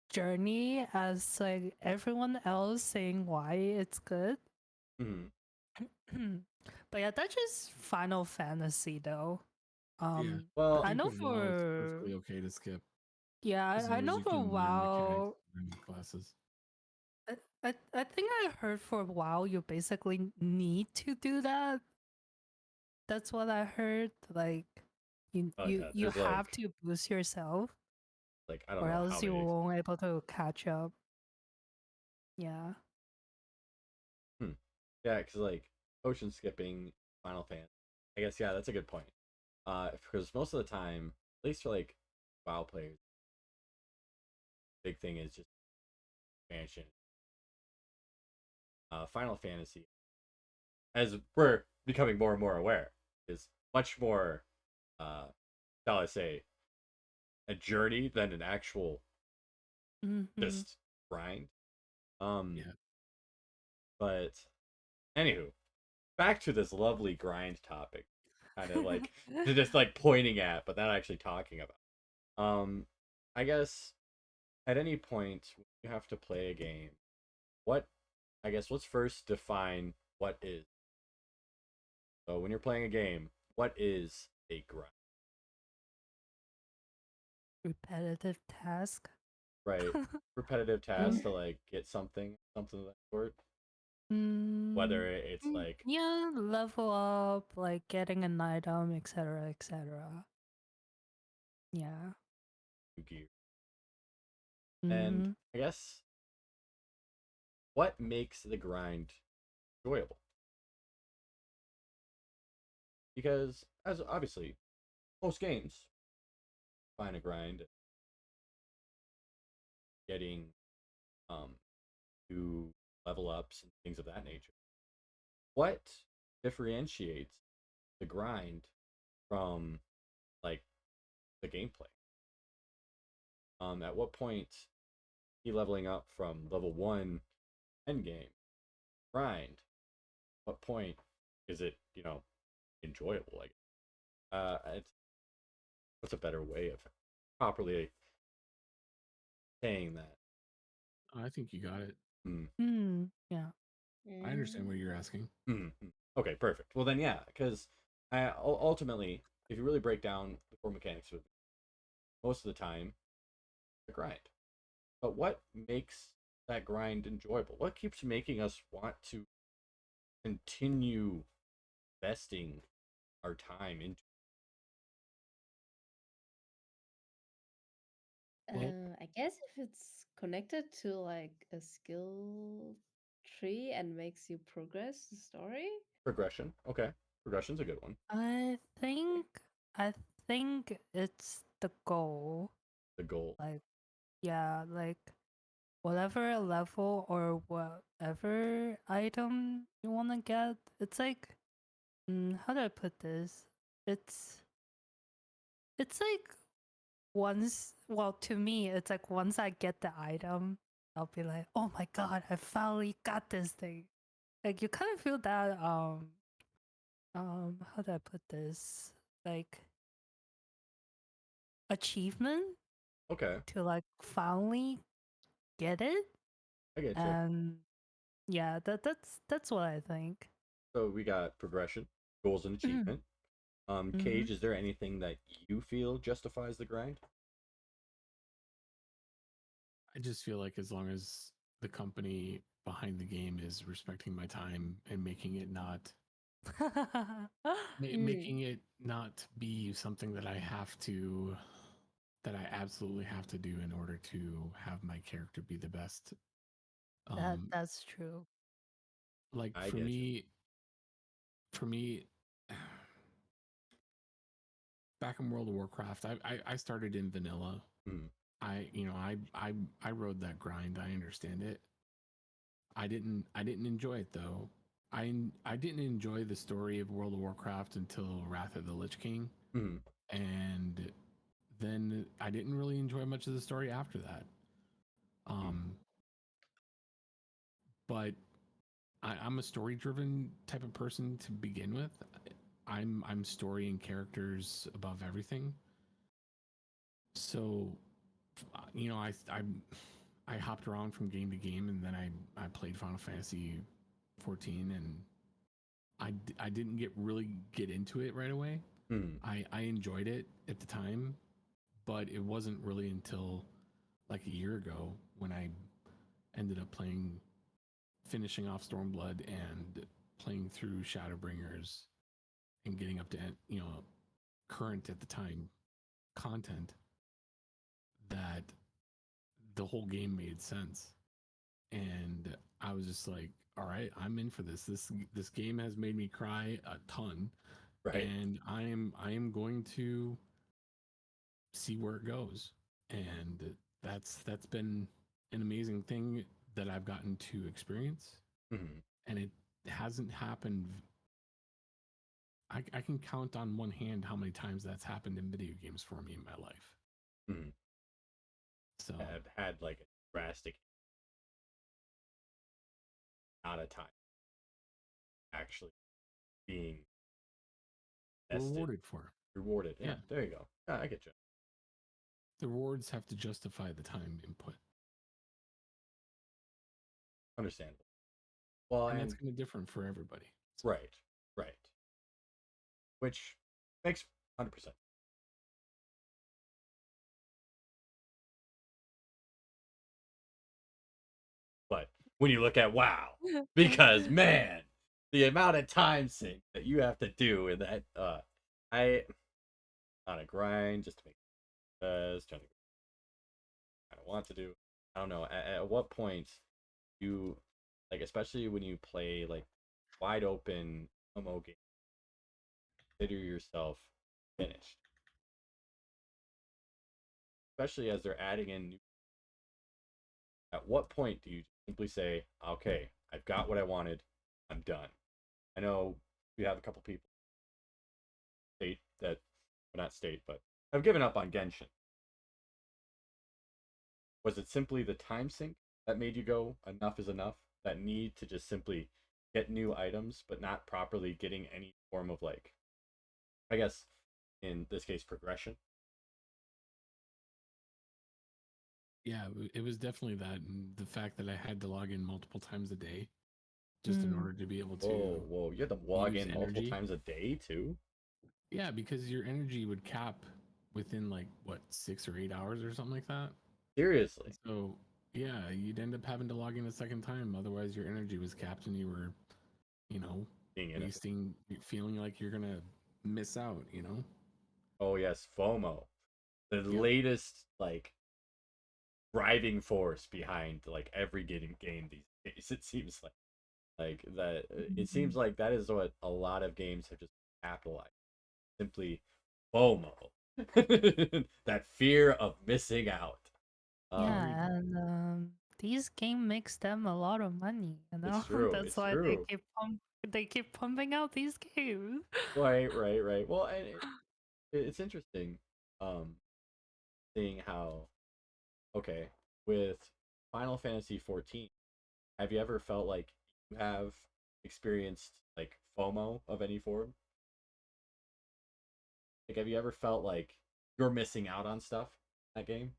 journey as like everyone else saying why it's good. Hmm. But yeah, that's just Final Fantasy though. Yeah, I I Well, think know with WoW, it's for perfectly okay to skip yeah, as I long as know you for can learn mechanics WoW. and classes. I think I heard for WoW you basically need to do that. That's what I heard. Like you oh you yeah, you there's have to boost yourself, like I don't or know how else you many. won't able to catch up. Yeah. Hmm. Yeah, because like ocean skipping, Final Fantasy. I guess yeah, that's a good point. Because most of the time, at least for like WoW players, big thing is just expansion. Final Fantasy, as we're becoming more and more aware, is much more, shall I say, a journey than an actual Mm-hmm. just grind. Um, Yeah. but anywho, back to this lovely grind topic, kind of like just like pointing at, but not actually talking about. I guess at any point you have to play a game. What I guess let's first define what is. So when you're playing a game, what is a grind? Repetitive task. Right? Repetitive tasks Mm. to like get something of that sort. Mm, Whether it's like yeah, level up, like getting an item, etc., etc. Yeah. gear. And Mm-hmm. I guess what makes the grind enjoyable? Because as obviously most games find a grind getting um to level ups and things of that nature. What differentiates the grind from like the gameplay? At what point he leveling up from level one end game grind? What point is it enjoyable? Like, it's what's a better way of properly saying that? I think you got it. Mm. Yeah. I understand Mm. what you're asking. Mm. Okay, perfect. Well then, yeah, because ultimately, if you really break down the core mechanics of it, most of the time, the grind. But what makes that grind enjoyable? What keeps making us want to continue investing our time into? Well, I guess if it's connected to like a skill tree and makes you progress the story. Progression? Okay, progression's a good one. I think I think it's the goal. The goal. Like yeah, like whatever level or whatever item you want to get, it's like how do I put this? It's it's like once well to me it's like once I get the item, I'll be like, "Oh my god, I finally got this thing." Like you kind of feel that how do I put this? Like achievement Okay, to like finally get it. I get you. And yeah, that's what I think. So we got progression, goals, and Mm-hmm. achievement. Mm-hmm. Cage, is there anything that you feel justifies the grind? I just feel like as long as the company behind the game is respecting my time and Mm. making it not be something that I absolutely have to do in order to have my character be the best. Um, that's true. like I get you. for me, back in World of Warcraft, I started in vanilla. Mm. I rode that grind. I understand it. I didn't enjoy it though. I didn't enjoy the story of World of Warcraft until Wrath of the Lich King, Mm. and then I didn't really enjoy much of the story after that. Mm. Um, but I'm a story driven type of person to begin with. I'm story and characters above everything. So I hopped around from game to game, and then I played Final Fantasy 14, and I didn't really get into it right away. Mm. I enjoyed it at the time, but it wasn't really until like a year ago when I ended up finishing off Stormblood and playing through Shadowbringers and getting up to current at the time content that the whole game made sense. And I was just like, all right, I'm in for this. This game has made me cry a ton, Right. and I am going to see where it goes. And that's been an amazing thing that I've gotten to experience, Mhm. and it hasn't happened. I can count on one hand how many times that's happened in video games for me in my life. Mhm. So I've had like a drastic amount of time actually being invested, rewarded for. rewarded. Yeah, Yeah, there you go. Yeah, I get you. the rewards have to justify the time input, Understandable. Well, and that's and going to be different for everybody. So right, right, which makes 100%. But when you look at WoW, because man, the amount of time sink that you have to do in that, I on a grind just to make trying to I don't want to do. I don't know. At what point you like, especially when you play like wide open MMO games, consider yourself finished. Especially as they're adding in new. At what point do you simply say, "Okay, I've got what I wanted. I'm done." I know we have a couple people state that, well, not state, but have given up on Genshin. Was it simply the time sink that made you go, enough is enough? That need to just simply get new items, but not properly getting any form of like, I guess, in this case, progression? yeah, it was definitely that, and the fact that I had to log in multiple times a day just in Mm. order to be able Whoa, to whoa! You have to log use in multiple energy. times a day too? Yeah, because your energy would cap within like what 6 or 8 hours or something like that. Seriously, So yeah, you'd end up having to log in a second time. Otherwise, your energy was capped, and you were, you know, being inefficient. wasting, feeling like you're gonna miss out. Oh yes, FOMO, the Yep. latest like driving force behind like every game these days. It seems like that. It seems Mhm. like that is what a lot of games have just capitalized. Simply FOMO, that fear of missing out. Um, Agreed. Yeah, and these game makes them a lot of money, you it's know. true. That's It's why true. they keep pumping out these games. Right, right, right. Well, and it's interesting, um, seeing how okay with Final Fantasy 14. Have you ever felt like you have experienced like FOMO of any form? Like, have you ever felt like you're missing out on stuff in that game?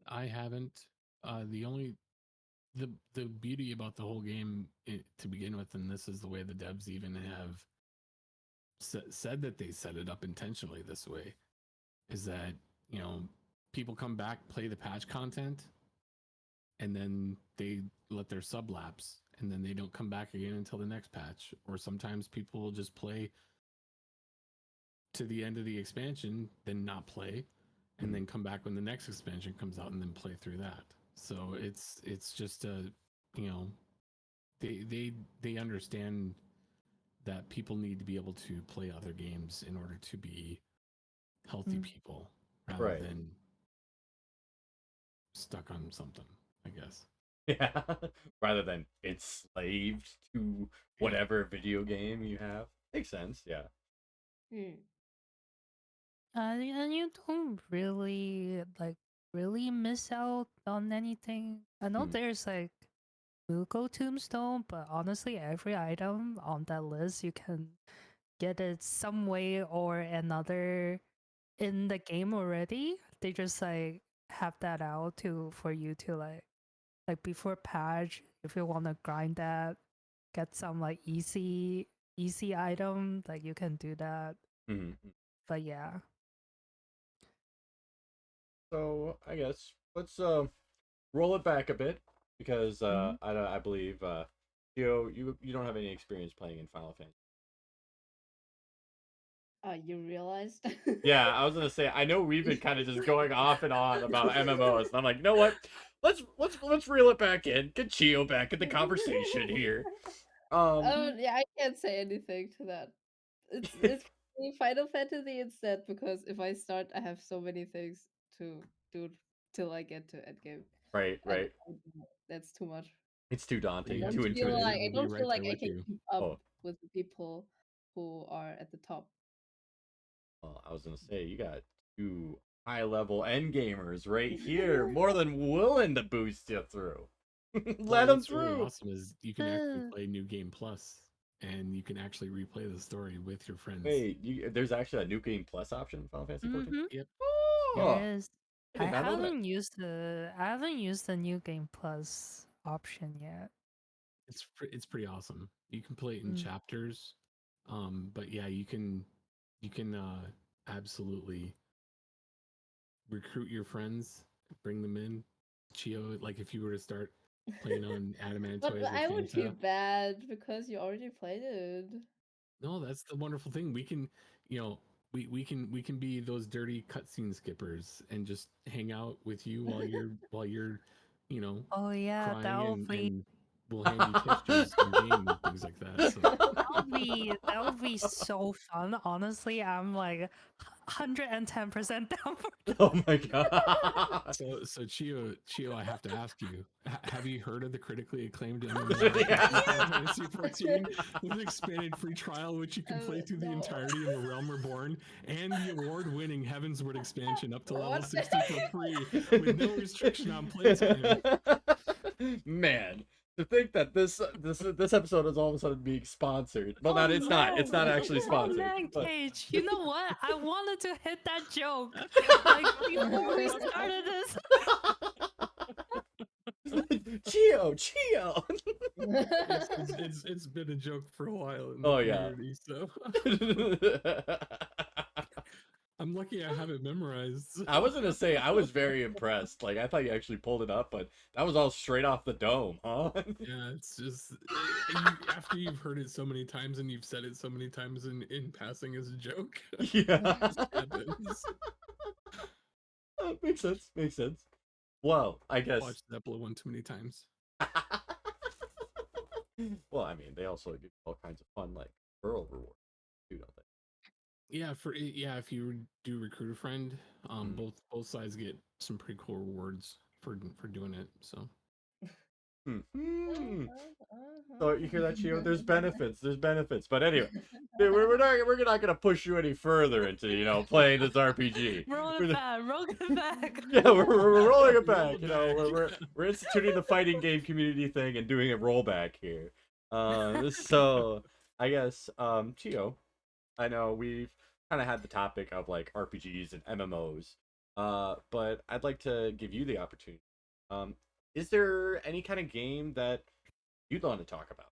I haven't. The only the beauty about the whole game to begin with, and this is the way the devs even have said that they set it up intentionally this way, is that you know people come back, play the patch content, and then they let their sub lapse, and then they don't come back again until the next patch. Or sometimes people will just play to the end of the expansion, then not play, and Mhm. then come back when the next expansion comes out and then play through that. So it's just a, you know, they understand that people need to be able to play other games in order to be healthy Mm. people rather Right. than stuck on something, I guess. Yeah. Rather than enslaved to Yeah. whatever video game you have. Makes sense. Yeah. Hmm. And you don't really miss out on anything. I know Hmm. there's like Muko Tombstone, but honestly, every item on that list you can get it some way or another in the game already. They just like have that out to for you to like before patch if you want to grind that, get some like easy item, like you can do that. Hmm. But yeah. So I guess let's roll it back a bit because Mm-hmm. I believe you don't have any experience playing in Final Fantasy. You realized? Yeah, I was gonna say I know we've been kind of just going off and on about MMOs, and I'm like, you know what? Let's reel it back in. Get Chiyo back in the conversation here. Um, Yeah, I can't say anything to that. It's Final Fantasy instead because if I start, I have so many things to do till I get to endgame. Right, And right. that's too much. It's too I daunting, Yeah, too don't feel intimidating. like we'll I be don't right feel there like I with can you. keep up Oh, with the people who are at the top. I was gonna say you got two high level end gamers right here, more than willing to boost you through. Well, Let them what's really through. awesome is you can actually play New Game Plus, and you can actually replay the story with your friends. Wait, there's actually a new game plus option in Final Fantasy 14. Mm-hmm. Yep. There Oh, is. I I did not know that. haven't used the new game plus option yet. It's pretty awesome. You can play it in Mm. chapters, but yeah, you can absolutely recruit your friends, bring them in. Chiyo, like if you were to start playing on Adamant But Toys or I would feel Fanta, bad because you already played it. no, that's the wonderful thing. We can, you know, we can be those dirty cutscene skippers and just hang out with you while you're, you know, Oh yeah, crying and be and we'll hand you tissues in game and things like that. So that would be so fun. Honestly, I'm like 110% down for that. Oh my god. so Chiyo, I have to ask you: have you heard of the critically acclaimed MMORPG Yeah. Final Fantasy 14 with an expanded free trial, which you can play through the No. entirety of A Realm Reborn, and the award-winning Heavensward expansion up to level What? 60 for free with no restriction on playtime? Man, to think that this episode is all of a sudden being sponsored. Well, Oh, not it's not. It's not man. actually Oh sponsored. man, But... Cage, you know what? I wanted to hit that joke like before we started this. Chiyo, Chiyo. It's been a joke for a while in the Oh yeah. community, so I'm lucky I have it memorized. I was gonna say I was very impressed. Like I thought you actually pulled it up, but that was all straight off the dome, huh? Yeah, it's just after you've heard it so many times and you've said it so many times in passing as a joke, Yeah. it just happens. Makes sense. Makes sense. Well, I guess. Watched Zeppelin one too many times. Well, I mean, they also give all kinds of fun, like referral rewards too, don't they? Yeah, if you do recruit a friend, Mm. both sides get some pretty cool rewards for doing it. So So you hear that, Chiyo? There's benefits. There's benefits. But anyway, dude, we're not gonna push you any further into playing this RPG. Roll it back, roll it back. Yeah, we're rolling it Roll back. it You know, back. we're instituting the fighting game community thing and doing a rollback here. So I guess Chiyo, I know we've kind of had the topic of like RPGs and MMOs, but I'd like to give you the opportunity. Is there any kind of game that you'd want to talk about?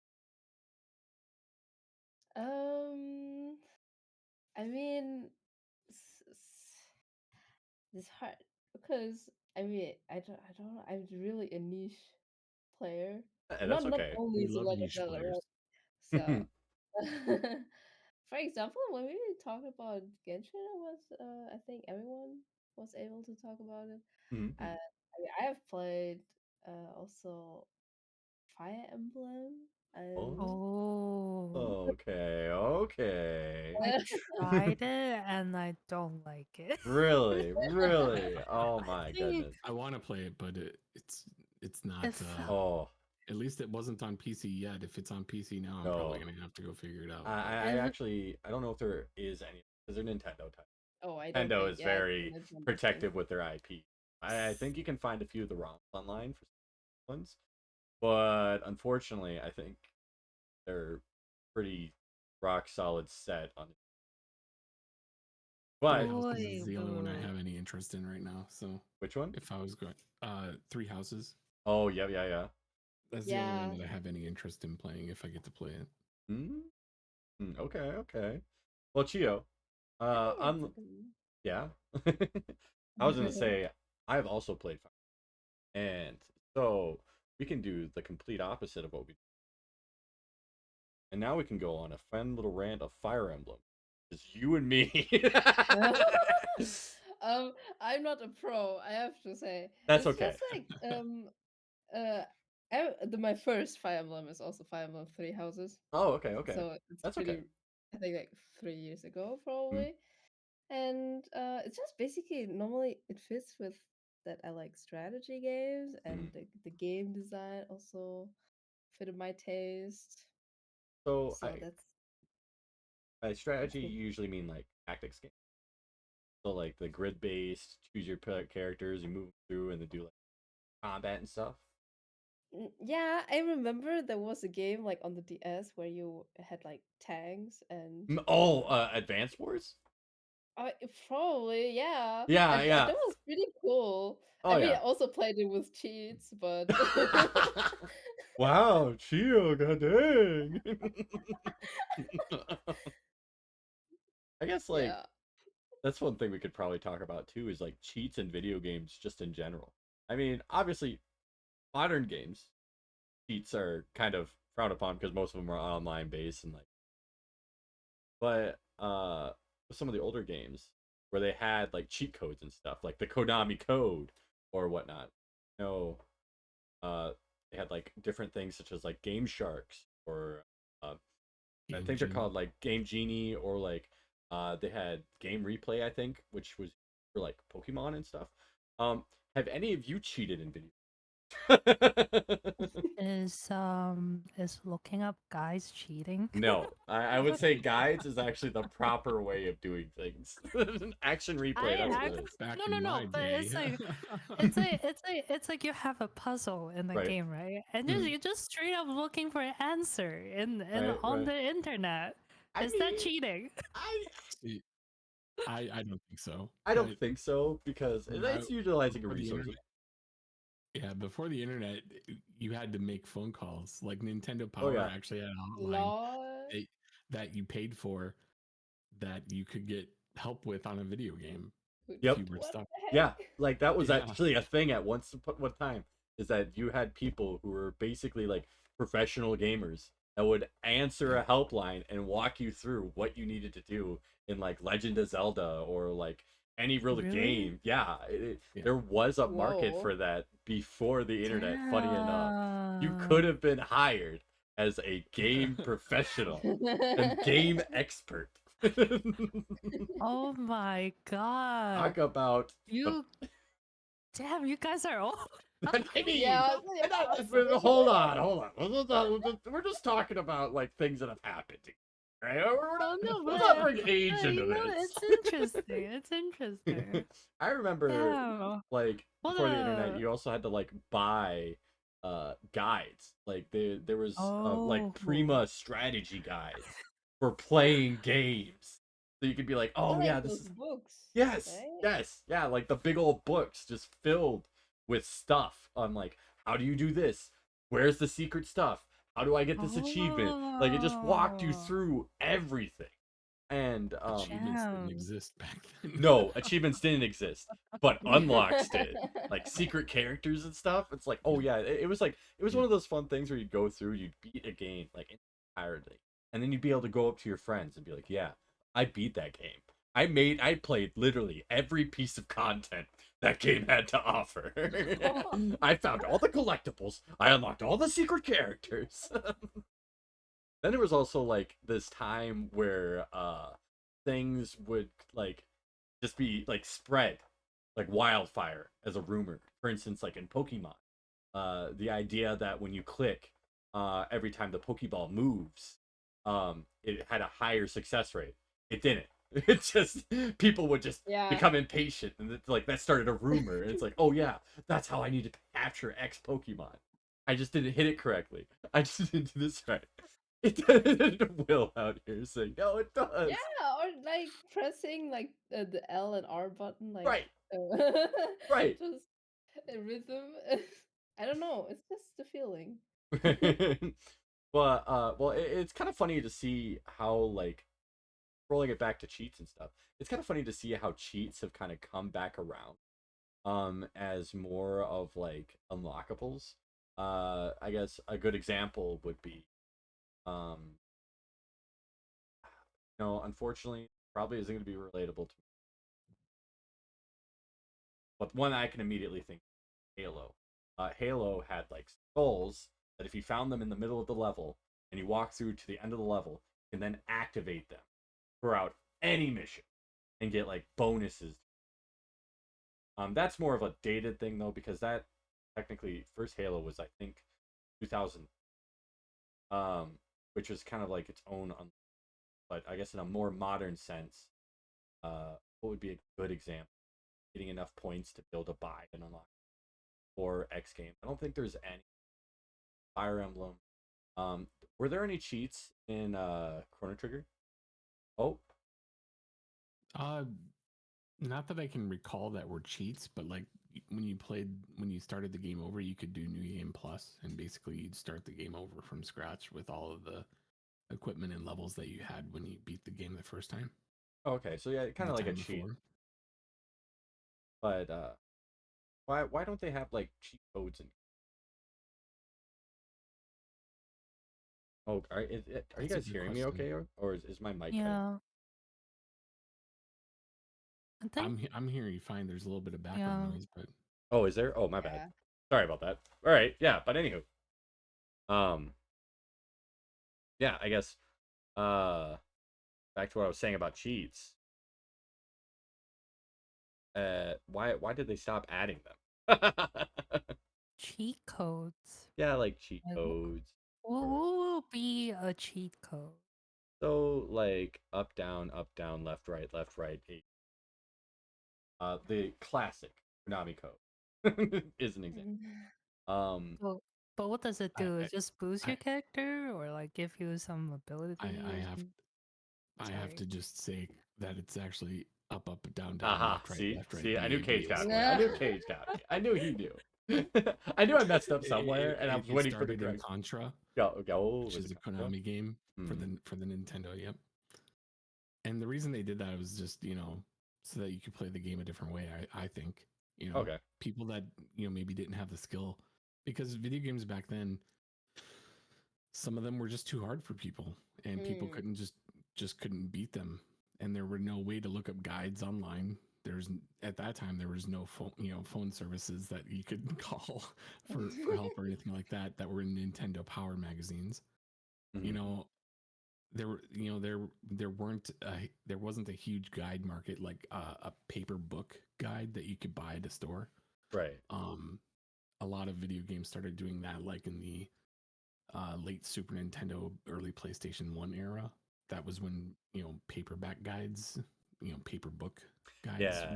I mean, it's hard because I don't know. I'm really a niche player. That's Not okay. only We the love Legend of niche Zelda, players. right? So, for example, when we talked about Genshin, I think everyone was able to talk about it. Mhm. I have played also Fire Emblem and Oh, Okay, okay. I tried it and I don't like it. Really, really. Oh I my think goodness. I want to play it, but it's not. if Oh At least it wasn't on PC yet. If it's on PC now, I'm no. probably gonna have to go figure it out. I if actually I don't know if there is any because they're Nintendo type. oh, I don't Nintendo think is yeah, it's very Legend of protective with their IP. I think you can find a few of the ROMs online for some ones, but unfortunately, I think they're pretty rock solid set on. Three But Houses boy, is the only one I boo. have any interest in right now. So which one? if I was going, Three Houses. Oh yeah, yeah, yeah. That's the only Yeah. one that I have any interest in playing if I get to play it. Okay, okay. Well, Chiyo, I think it's a I'm good one. yeah. I was gonna say I've also played Fire, and so we can do the complete opposite of what we. And now we can go on a fun little rant of Fire Emblem. It's you and me. I'm not a pro, I have to say. That's It's okay. just like my first Fire Emblem is also Fire Emblem Three Houses. Oh, okay, okay. So it's That's pretty, okay. I think like 3 years ago Mm. probably. And it's just basically normally it fits with that I like strategy games, and Mhm. the game design also fitted my taste. So So that's by strategy, me. you usually mean like tactics game. So like the grid based, choose your characters, you move through, and then do like combat and stuff. Yeah, I remember there was a game like on the DS where you had like tanks and Oh, Advance Wars. probably yeah, Yeah, and that yeah. was pretty cool. Oh I mean, I yeah. also played it with cheats, but Wow, Chiyo, god dang. I guess like yeah. that's one thing we could probably talk about too is like cheats in video games just in general. I mean, obviously modern games cheats are kind of frowned upon because most of them are online based and like but with some of the older games where they had like cheat codes and stuff, like the Konami code or whatnot. You know, uh they had like different things such as like Game Sharks or uh, I Game think they're Genie. called like Game Genie or like they had Game Replay, I think, which was for like Pokemon and stuff. Um, have any of you cheated in video? Is looking up guys cheating? No, I would say guides is actually the proper way of doing things. Action replay, I that's what it actually is. Back no in no my no, but day. it's like you have a puzzle in the Right. game, right? And Mhm. you're just straight up looking for an answer in Right, on right. the internet. I Is that mean, cheating? I See, I don't think so. I don't But think so because when I it's utilizing a before the resource. internet, yeah, before the internet, you had to make phone calls. Like Nintendo Oh Power yeah. actually had a hotline Lol. that, that you paid for that you could get help with on a video game if Yep. you were What stuck. the Yeah, heck? like that was Yeah. actually a thing at one time is that you had people who were basically like professional gamers that would answer Yeah. a helpline and walk you through what you needed to do in like Legend of Zelda or like any real Really? game. Yeah, Yeah. there was a market Whoa. for that before the internet. Funny enough, you could Damn. have been hired as a game professional and game expert. Oh my god. Talk about the You damn, you guys are old. I mean, Yeah, hold on, hold on. We're just talking about like things that have happened, right? Oh no, Let's not bring age but into you know, this. it's interesting. It's interesting. I remember, Damn. like What before the internet, a you also had to like buy guides. Like there was like oh Prima strategy guides for playing games. So you could be like, I oh like yeah, this those is books, yes, right? yes, yeah, like the big old books just filled with stuff on like how do you do this? Where's the secret stuff? How do I get this achievement? Like it just walked you oh through everything. And Achievements didn't damn. exist back then. no, achievements didn't exist, but unlocks did. Like secret characters and stuff. It's like, oh Yeah. yeah, it was like it was Yeah. one of those fun things where you'd go through, you'd beat a game like entirely, and then you'd be able to go up to your friends and be like, yeah, I beat that game. I played literally every piece of content that game had to offer. I found all the collectibles. I unlocked all the secret characters. Then there was also like this time where things would like just be like spread like wildfire as a rumor. For instance, like in Pokemon, the idea that when you click every time the Pokeball moves, it had a higher success rate. It didn't. It just people would just Yeah. become impatient, and it's like that started a rumor. And it's like, oh yeah, that's how I need to capture X Pokemon. I just didn't hit it correctly. I just didn't do this right. It doesn't Will out here saying, no, it does. Yeah, or like pressing like the L and R button, like Right, uh, right. just a rhythm. I don't know. It's just the feeling. But well, it's kind of funny to see how like rolling it back to cheats and stuff. It's kind of funny to see how cheats have kind of come back around as more of like unlockables. I guess a good example would be um no, unfortunately probably isn't going to be relatable to me. But one I can immediately think Halo. Halo had like skulls that if you found them in the middle of the level and you walk through to the end of the level, you can then activate them throughout any mission and get like bonuses. That's more of a dated thing though, because that technically first Halo was I think 2000, which was kind of like its own, but I guess in a more modern sense, what would be a good example? Getting enough points to build a buy and unlock or X game. I don't think there's any Fire Emblem. Were there any cheats in Chrono Trigger? Oh, Uh, Not that I can recall that were cheats, but like when you started the game over, you could do New Game Plus, and basically you'd start the game over from scratch with all of the equipment and levels that you had when you beat the game the first time, okay. So yeah, kind the of like a time cheat, before. but why don't they have like cheat codes and oh, are you That's a guys good hearing me question. okay, or is my mic cutting? Yeah, I think. I'm hearing you fine. There's a little bit of background Yeah, noise, but Oh, is there? Oh, my bad. Yeah. Sorry about that. All right, yeah, but anywho, um, yeah, I guess back to what I was saying about cheats. Why did they stop adding them? cheat codes. Yeah, like cheat Like, codes what or will be a cheat code? so like up down, left right. The classic Konami code is an example. Um, Well, but what does it I do? It just boost I your character or like give you some I abilities? have I have Sorry. to just say that it's actually up down down, aha, left right, see, I B knew A B Cage A got C. me. I knew Cage got me. I knew he knew. I knew I messed up somewhere, and I was It waiting for the started in correct. Contra, Go. which Was is it a Contra? Konami game Hmm. for the Nintendo. Yep. And the reason they did that was just so that you could play the game a different way. I think Okay. people that maybe didn't have the skill, because video games back then, some of them were just too hard for people, and people Mm. couldn't just couldn't beat them, and there were no way to look up guides online. There's At that time there was no phone services that you could call for help or anything like that were in Nintendo Power magazines. You Hmm. know, there were there wasn't a huge guide market like a paper book guide that you could buy at a store. Right. Um, a lot of video games started doing that, like in the late Super Nintendo, early PlayStation 1 era. That was when, paperback guides, paper book guides Yeah.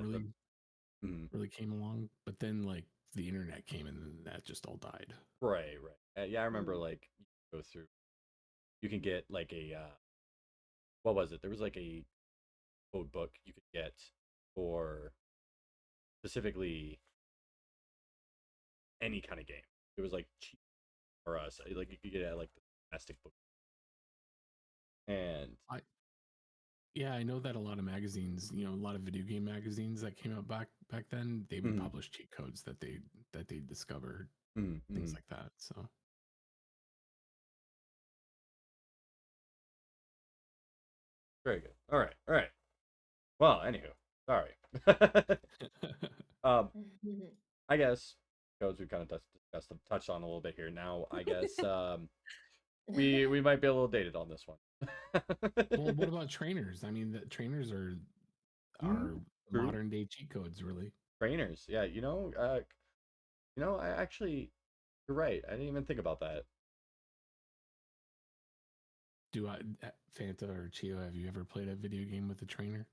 Mhm. really came along. But then, like, the internet came and then that just all died. Right. Right. Yeah, I remember Mm. like you go through. You can get like a what was it? There was like a code book you could get for specifically any kind of game. It was like cheap for us. Like you could get it at like the domestic book. And I Yeah, I know that a lot of magazines, a lot of video game magazines that came out back then, they would mhm, publish cheat codes that they discovered, mhm, things mhm. like that. So Very good. All right. All right. Well, anywho, sorry. um, I guess codes we kind of discussed touched on a little bit here. Now, I guess we might be a little dated on this one. well, what about trainers? I mean, the trainers Mm, are true. modern day cheat codes, really. Trainers, yeah. I actually, you're right. I didn't even think about that. Do I, Fanta or Chiyo, have you ever played a video game with a trainer?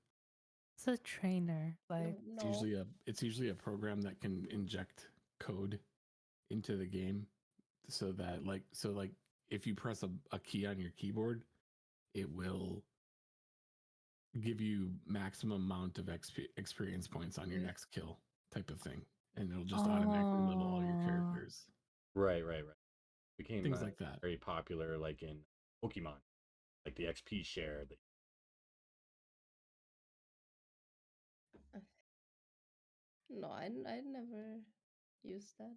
It's a trainer. Like, No, no. It's usually a program that can inject code into the game so that like if you press a key on your keyboard, it will give you maximum amount of experience points on your Mm. next kill type of thing, and it'll just automatically level all your oh, characters, Right, right, right. Became things like that. very popular, like in Pokemon, like the XP share. Uh, No, I never used that.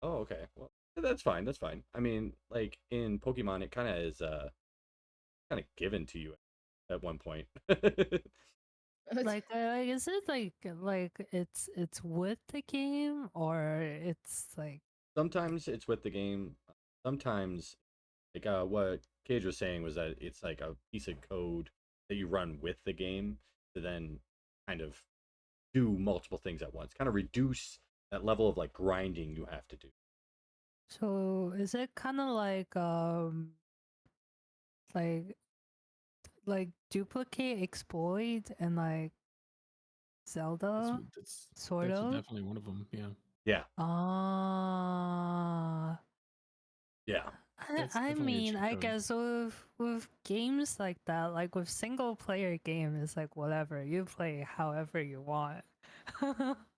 Oh, okay. Well, that's fine. That's fine. I mean, like in Pokemon, it kind of is kind of given to you at one point. like, is it like it's with the game or it's like Sometimes it's with the game. Sometimes, like what Cage was saying was that it's like a piece of code that you run with the game to then kind of do multiple things at once. Kind of reduce that level of like grinding you have to do. So is it kind of like like duplicate, exploit, and like Zelda, sort That's of? definitely one of them. Yeah. Yeah. Ah. Yeah. That's I definitely a mean, cheat I code. guess with games like that, like with single player game, it's like whatever you play, however you want.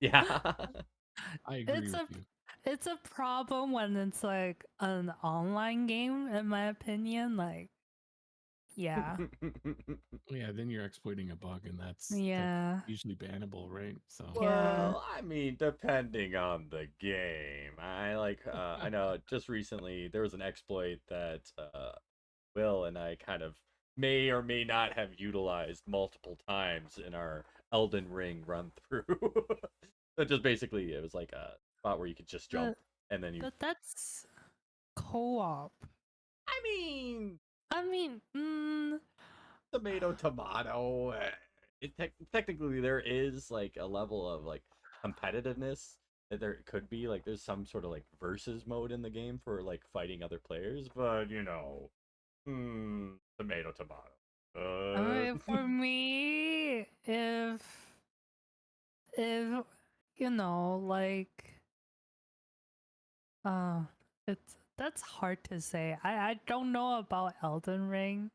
Yeah. I agree it's with a you. it's a problem when it's like an online game, in my opinion. Like, yeah, Yeah, then you're exploiting a bug, and that's yeah, usually bannable, right? So yeah. Well, I mean, depending on the game. I know just recently there was an exploit that Will and I kind of may or may not have utilized multiple times in our Elden Ring run through. So just basically it was like a spot where you could just jump But and then you but that's co-op. I mean, I mean, tomato. Technically there is like a level of like competitiveness that there could be like there's some sort of like versus mode in the game for like fighting other players, but tomato. I mean, for me, if like uh it's that's hard to say. I don't know about Elden Ring,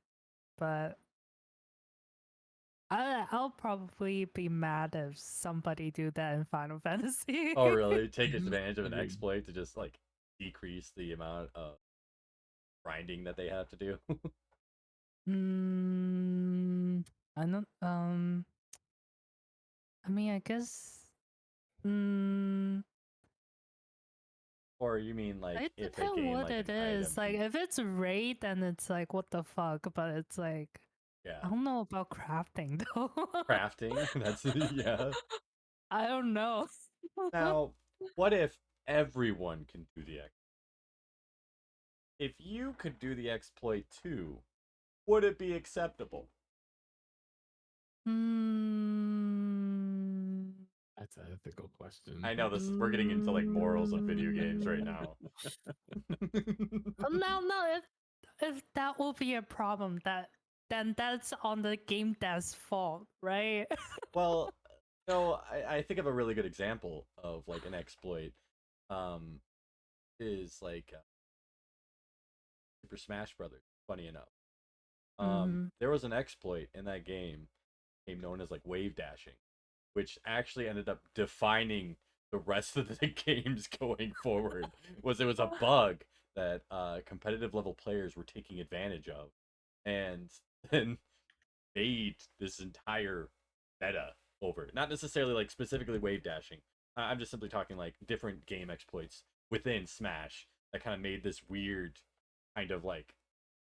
but I'll probably be mad if somebody do that in Final Fantasy. Oh, really? Take advantage of an agreed. exploit to just like decrease the amount of grinding that they have to do. mm, I don't I mean, I guess mm, Or you mean like it if they depends gain what like it an item is. Like each? if it's raid, then it's like what the fuck. But it's like I Yeah. don't know about crafting though. Crafting? That's yeah. I don't know. Now, what if everyone can do the exploit? If you could do the exploit too, would it be acceptable? Hmm. That's an ethical question. I know we're getting into like morals of video games right now. No. If that will be a problem, then that's on the game dev's fault, right? Well, no, I think of a really good example of like an exploit. Um, is like Super Smash Brothers. Funny enough, Mm-hmm. there was an exploit in that game known as like wave dashing, which actually ended up defining the rest of the games going forward. It was a bug that competitive level players were taking advantage of, and then made this entire meta over. Not necessarily like specifically wave dashing. I'm just simply talking like different game exploits within Smash that kind of made this weird kind of like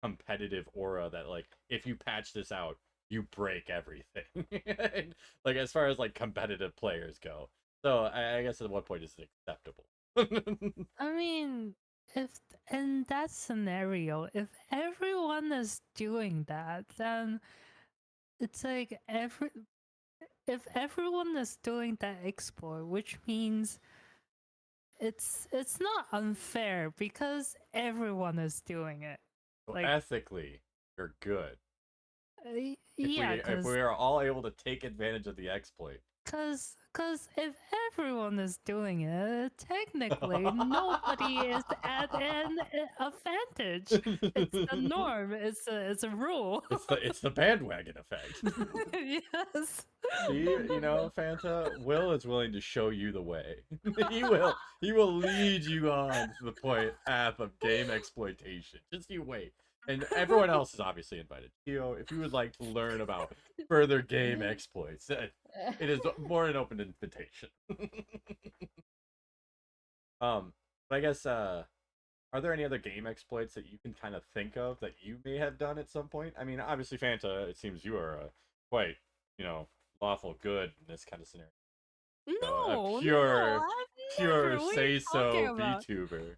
competitive aura that like if you patch this out, you break everything. Like as far as like competitive players go. So I guess at what point is it acceptable? I mean, if in that scenario, if everyone is doing that, then it's like if everyone is doing that exploit, which means it's not unfair because everyone is doing it. So Like, ethically, you're good. yeah, If we are all able to take advantage of the exploit. cause if everyone is doing it, technically nobody is at an advantage. It's the norm. It's a rule. It's the bandwagon effect. Yes. See, Fanta, Will is willing to show you the way. He will lead you on to the path of game exploitation. Just you wait. And everyone else is obviously invited. If you would like to learn about further game exploits, it is more an open invitation. But I guess are there any other game exploits that you can kind of think of that you may have done at some point? I mean, obviously, Fanta, it seems you are quite, lawful good in this kind of scenario. A No, pure, I've pure never. What are you say talking so about? VTuber.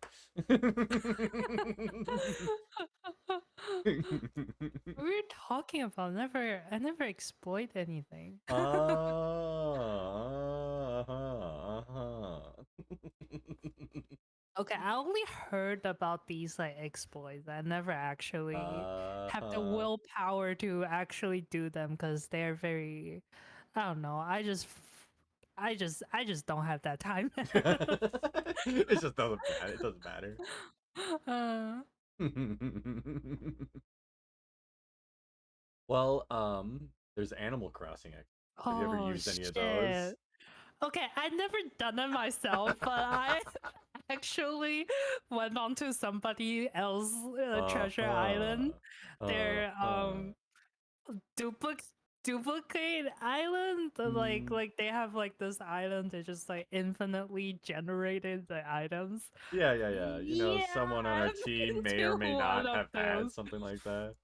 What are you talking about? I never exploit anything. Oh, Okay, I only heard about these like exploits. I never actually have the Uh-huh. willpower to actually do them because they're very. I don't know. I just don't have that time. It just doesn't matter. It doesn't matter. uh, Well, there's Animal Crossing. Have you ever oh used any of those? shit. Okay, I never done it myself, but I actually went on to somebody else treasure island. Uh-huh. Their Uh-huh. duplic duplicate island. Mm. Like they have like this island that just like infinitely generated the items. Yeah, yeah, yeah. You know, Yeah, someone on our I've team been may or to may one not of have had those. something like that.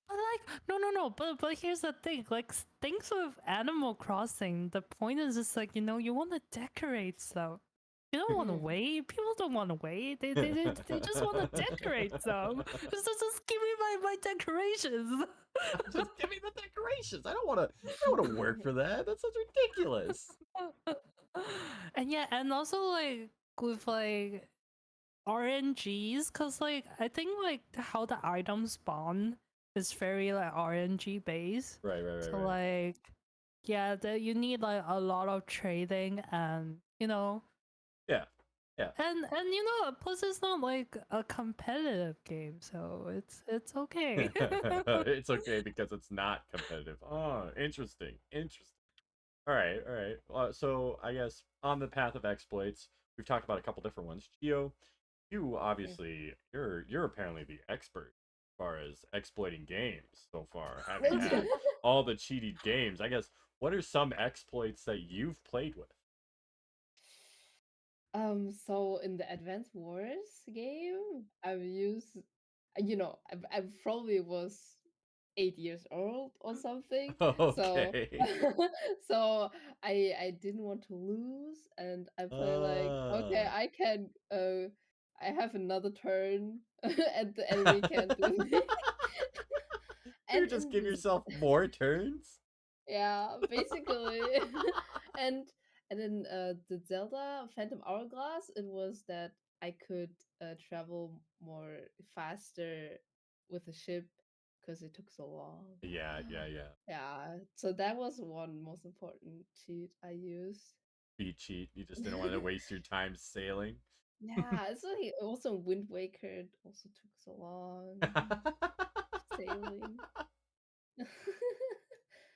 But like, no. But here's the thing. Like things with Animal Crossing, the point is just like you want to decorate stuff. You don't want to Mm. wait. People don't want to wait. They just want to decorate stuff. Just give me my decorations. Just give me the decorations. I don't want to work for that. That sounds ridiculous. And yeah, and also like with like RNGs, cause like I think like how the items spawn is very like RNG based. Right, right, right, So right. like yeah, you need like a lot of trading and Yeah. Yeah. and plus it's not like a competitive game, so it's okay. It's okay because it's not competitive. Oh, interesting. Interesting. All right, all right. So I guess on the path of exploits, we've talked about a couple different ones. Chiyo, you Mm. obviously you're apparently the expert as far as exploiting games so far, having had all the cheated games. I guess what are some exploits that you've played with? So in the Advance Wars game, I've used, I probably was 8 years old or something. So, Okay. so I didn't want to lose, and I play like, okay, Uh, I have another turn, and the enemy can't do anything. you And just in give this, yourself more turns? yeah, basically. and and then the Zelda Phantom Hourglass, it was that I could travel more faster with a ship because it took so long. Yeah, yeah, yeah. Yeah, so that was one most important cheat I used. Beat cheat. You just didn't want to waste your time sailing. Yeah, it's like also Wind Waker it also took so long sailing.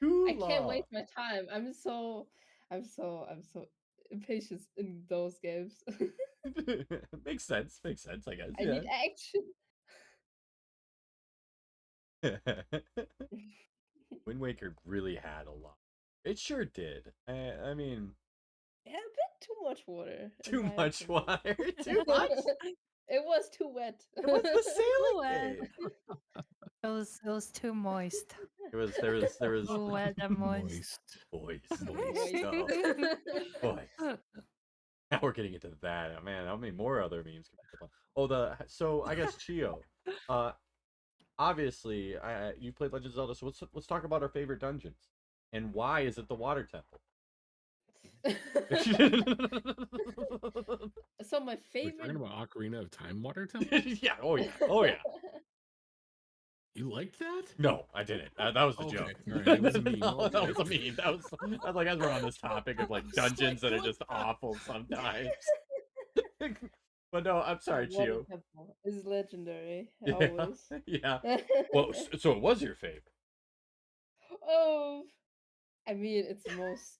Too I can't long. waste my time. I'm so impatient in those games. Makes sense. Makes sense, I guess. I Yeah. need action. Wind Waker really had a lot. It sure did. I mean, Yeah, a bit too much water, in too my much opinion. water. Too much. It was too wet. It was the Too sailing wet. game. It was too moist. There was Too wet and moist. Moist. voice. Moist. Oh, voice. Now we're getting into that. Oh, man, how many more other memes can we pick up on? So I guess Chiyo. Uh, obviously, you played Legend of Zelda, so let's talk about our favorite dungeons and why is it the Water Temple? So my We're talking favorite. about Ocarina of Time Water Temple? Yeah. Oh yeah. Oh yeah. You liked that? No, I didn't. That was the Okay, joke. all right, it was a meme, No, that was a okay. meme. I was like, as we're on this topic of like dungeons that are just awful sometimes. But no, I'm Yeah, sorry, Water Chiyo. Temple is legendary, Yeah, always. yeah. Well, so it was your favorite. Oh, I mean, it's most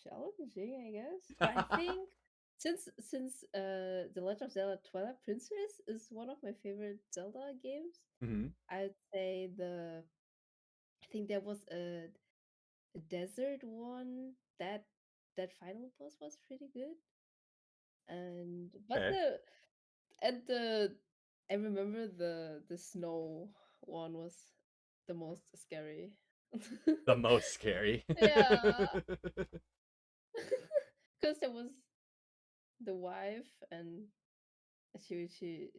challenging, I guess. But I think since The Legend of Zelda Twilight Princess is one of my favorite Zelda games, Hmm. I'd say I think there was a desert one that final boss was pretty good. And but Okay. the I remember the snow one was the most scary. The most scary. Yeah, because there was the wife and she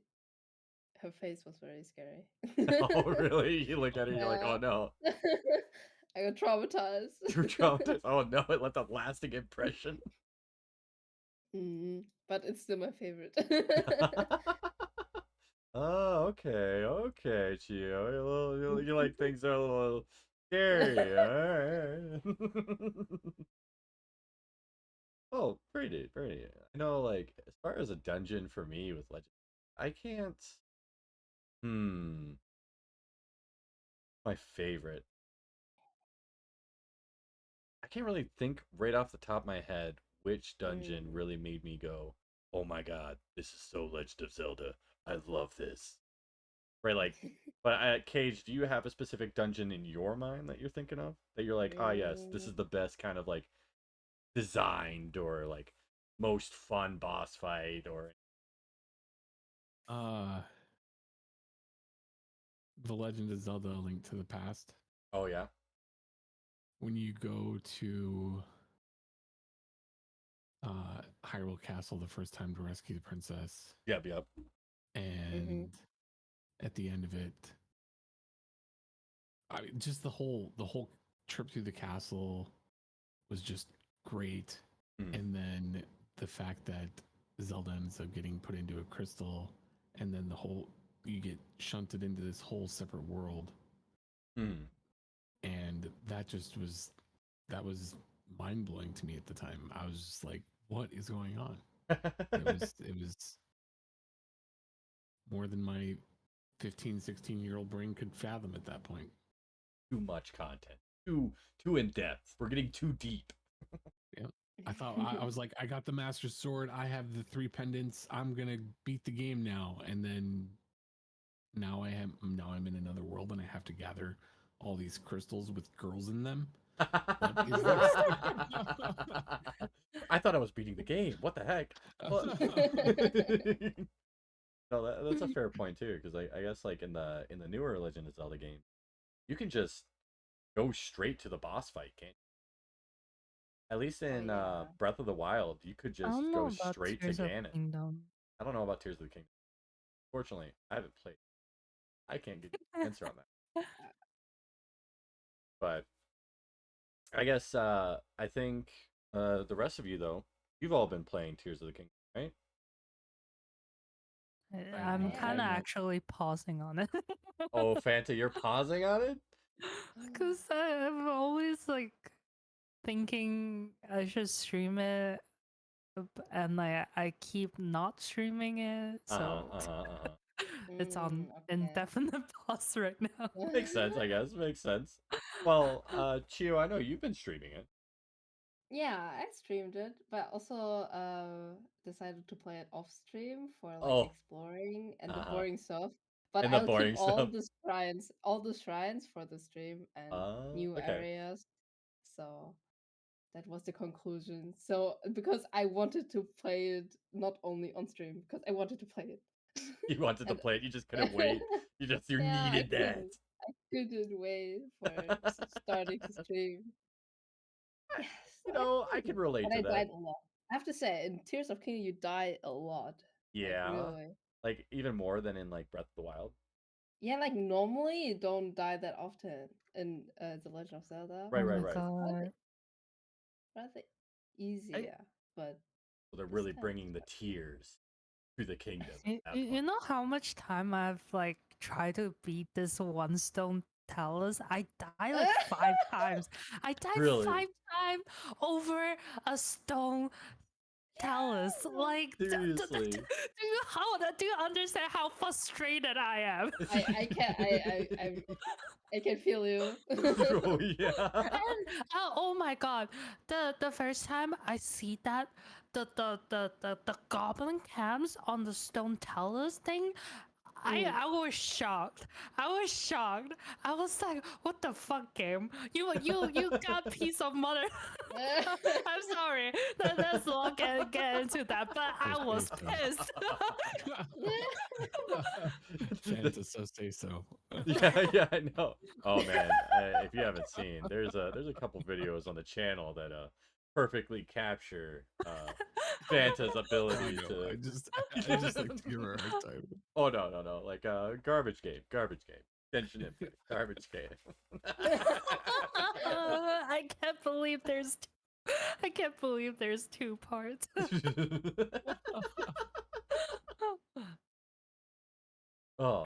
her face was very scary. Oh, really? You look at her, you're like, oh Yeah. no. I got traumatized. Too traumatized. Oh no, it left a lasting impression. But it's still my favorite. Oh, okay, Chiyo. You like things that are a little scary. All right. Oh, pretty, pretty. I know, like, as far as a dungeon for me with Legend, I can't. Hmm, my favorite. I can't really think right off the top of my head which dungeon Mm. really made me go, "Oh my God, this is so Legend of Zelda. I love this." Right, like, but Cage, do you have a specific dungeon in your mind that you're thinking of that you're like, "Ah, yes, this Mm. is the best kind of like designed or like most fun boss fight or Uh, The Legend of Zelda: A Link to the Past. oh yeah, When you go to Hyrule Castle the first time to rescue the princess, yep. and at the end of it, I mean, just the whole trip through the castle was just great. Mm, And then the fact that Zelda ends up getting put into a crystal, and then you get shunted into this whole separate world, mm. and that was mind blowing to me at the time. I was just like, what is going on? It was more than my 15, 16-year-old brain could fathom at that point. Too much content. Too in depth. We're getting too deep. Yeah. I was like, I got the master sword. I have the 3 pendants. I'm gonna beat the game now. And then now I'm in another world and I have to gather all these crystals with girls in them. What is this? I thought I was beating the game. What the heck? Well, no, that's a fair point too, because I guess like in the newer Legend of Zelda game, you can just go straight to the boss fight, can't you? At least Oh in yeah. Breath of the Wild, you could I just don't know go about straight to Tears of Ganon. Kingdom. I don't know about Tears of the Kingdom. Fortunately, I haven't played. I can't give you an answer on that. But I guess I think the rest of you though, you've all been playing Tears of the Kingdom, right? I'm I kind am. of No. actually pausing on it. Oh, Fanta, you're pausing on it? Because I'm always like thinking I should stream it, and I keep not streaming it, Uh-huh, so uh-huh, uh-huh. it's on Okay. indefinite pause right now. Makes sense, I guess. Makes sense. Well, Chiyo, I know you've been streaming it. Yeah, I streamed it, but also decided to play it off stream for like Oh, exploring and the uh-huh. boring stuff. But And the I'll keep boring stuff. all the shrines for the stream and new Okay. areas. So that was the conclusion. So because I wanted to play it not only on stream, because I wanted to play it. You wanted to And play it, you just couldn't wait. You yeah, needed that. I couldn't wait for starting to stream. Yes, You I know, I played can it, relate but to I that. died a lot. I have to say, in Tears of Kingdom, you die a lot. Like Yeah. really. Like even more than in like Breath of the Wild. Yeah, like normally you don't die that often in The Legend of Zelda. Right, Oh right, my right. It's god. rather I, easier, but so they're this really time bringing the tears to the kingdom You, at you that you point. know how much time I've like tried to beat this one stone talus? I die like it's 5 times. I died Really? 5 times over a stone talus. yeah. Like, Seriously. do you understand how frustrated I am? I can I can feel you. Oh yeah. And oh my god, the first time I see that the goblin camps on the stone tellers thing, Mm. I was shocked. I was shocked. I was like, what the fuck, game? You got piece of mother. I'm sorry. Let's not get into that, but I Say was so. pissed. Fanta, so say so. Yeah, I know. Oh man, if you haven't seen, there's a couple videos on the channel that perfectly capture Fanta's I ability know. to. I just like to give her a hard time. Oh no, like garbage game, Genshin Impact, garbage game. I can't believe there's I can't believe there's 2 parts. Oh,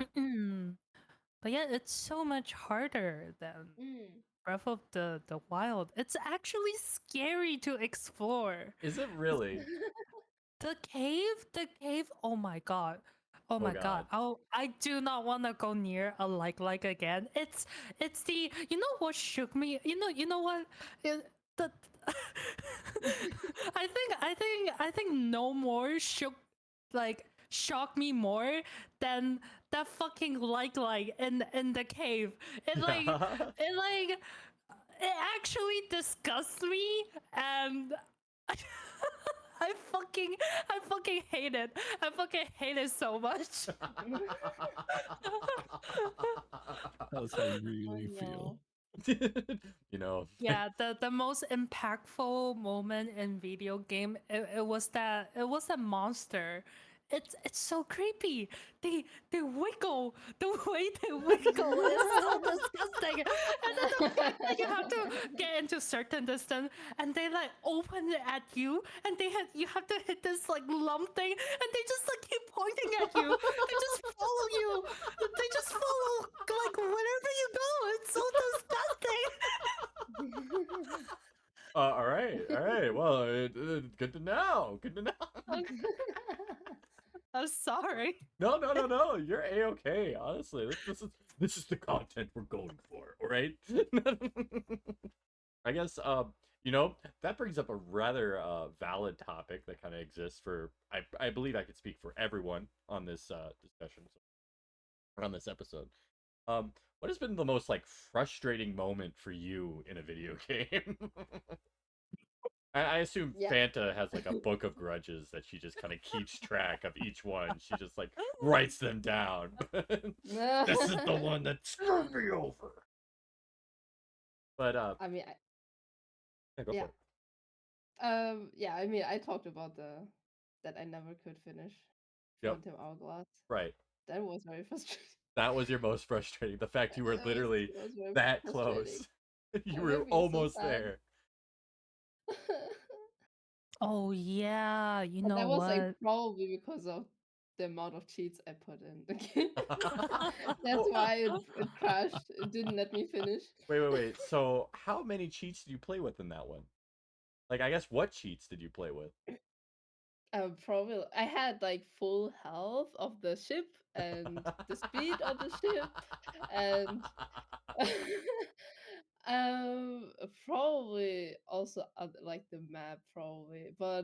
But yeah, it's so much harder than Mm. Breath of the Wild. It's actually scary to explore. is it really? The cave. Oh my god. Oh Oh my god. God. I do not want to go near a like again. It's the you know what shook me. You know what. The I think no more shock me more than that fucking like in the cave. It actually disgusts me and I fucking hate it. I fucking hate it so much. That's how you Oh really feel. no. You know. Yeah, the most impactful moment in video game it was that monster. It's so creepy. They wiggle. The way they wiggle is so disgusting. And then the fact that you have to get into certain distance and they like open it at you and you have to hit this like lump thing and they just like keep pointing at you. They just follow you. They just follow like wherever you go. It's so disgusting. All right, all right. Well, good to know. Good to know. I'm sorry. No. You're a-okay. Honestly, this is the content we're going for. All right. I guess you know, that brings up a rather valid topic that kind of exists for I believe I could speak for everyone on this discussion on this episode. What has been the most like frustrating moment for you in a video game? I assume Yeah. Fanta has like a book of grudges that she just kind of keeps track of each one. She just like writes them down. This is the one that screwed me over. But I mean, yeah, go yeah. for it. Yeah, I mean, I talked about that I never could finish Yep, Phantom Hourglass. right. That was very frustrating. That was your most frustrating. The fact you were literally That was very that frustrating. close. You That were made me so almost sad. there. Oh yeah, you And know that was like what? probably because of the amount of cheats I put in the game. That's Well, why it crashed. It didn't let me finish. wait. So, how many cheats did you play with in that one? Like, I guess what cheats did you play with? Probably I had like full health of the ship and the speed of the ship and um probably also like the map probably, but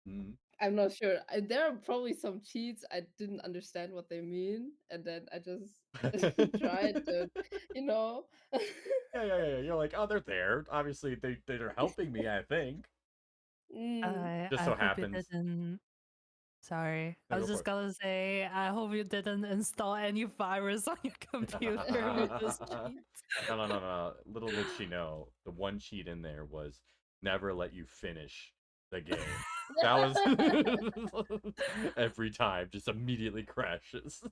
Mm. I'm not sure. There are probably some cheats I didn't understand what they mean, and then I just tried to, you know. Yeah. You're like, oh, they're there. Obviously, they're helping me. I think. Mm. Just I so hope you happens. didn't. Sorry, I No, was go for just it. gonna say I hope you didn't install any virus on your computer with this cheat. No. Little did she know, the one cheat in there was never let you finish the game. That was every time, just immediately crashes.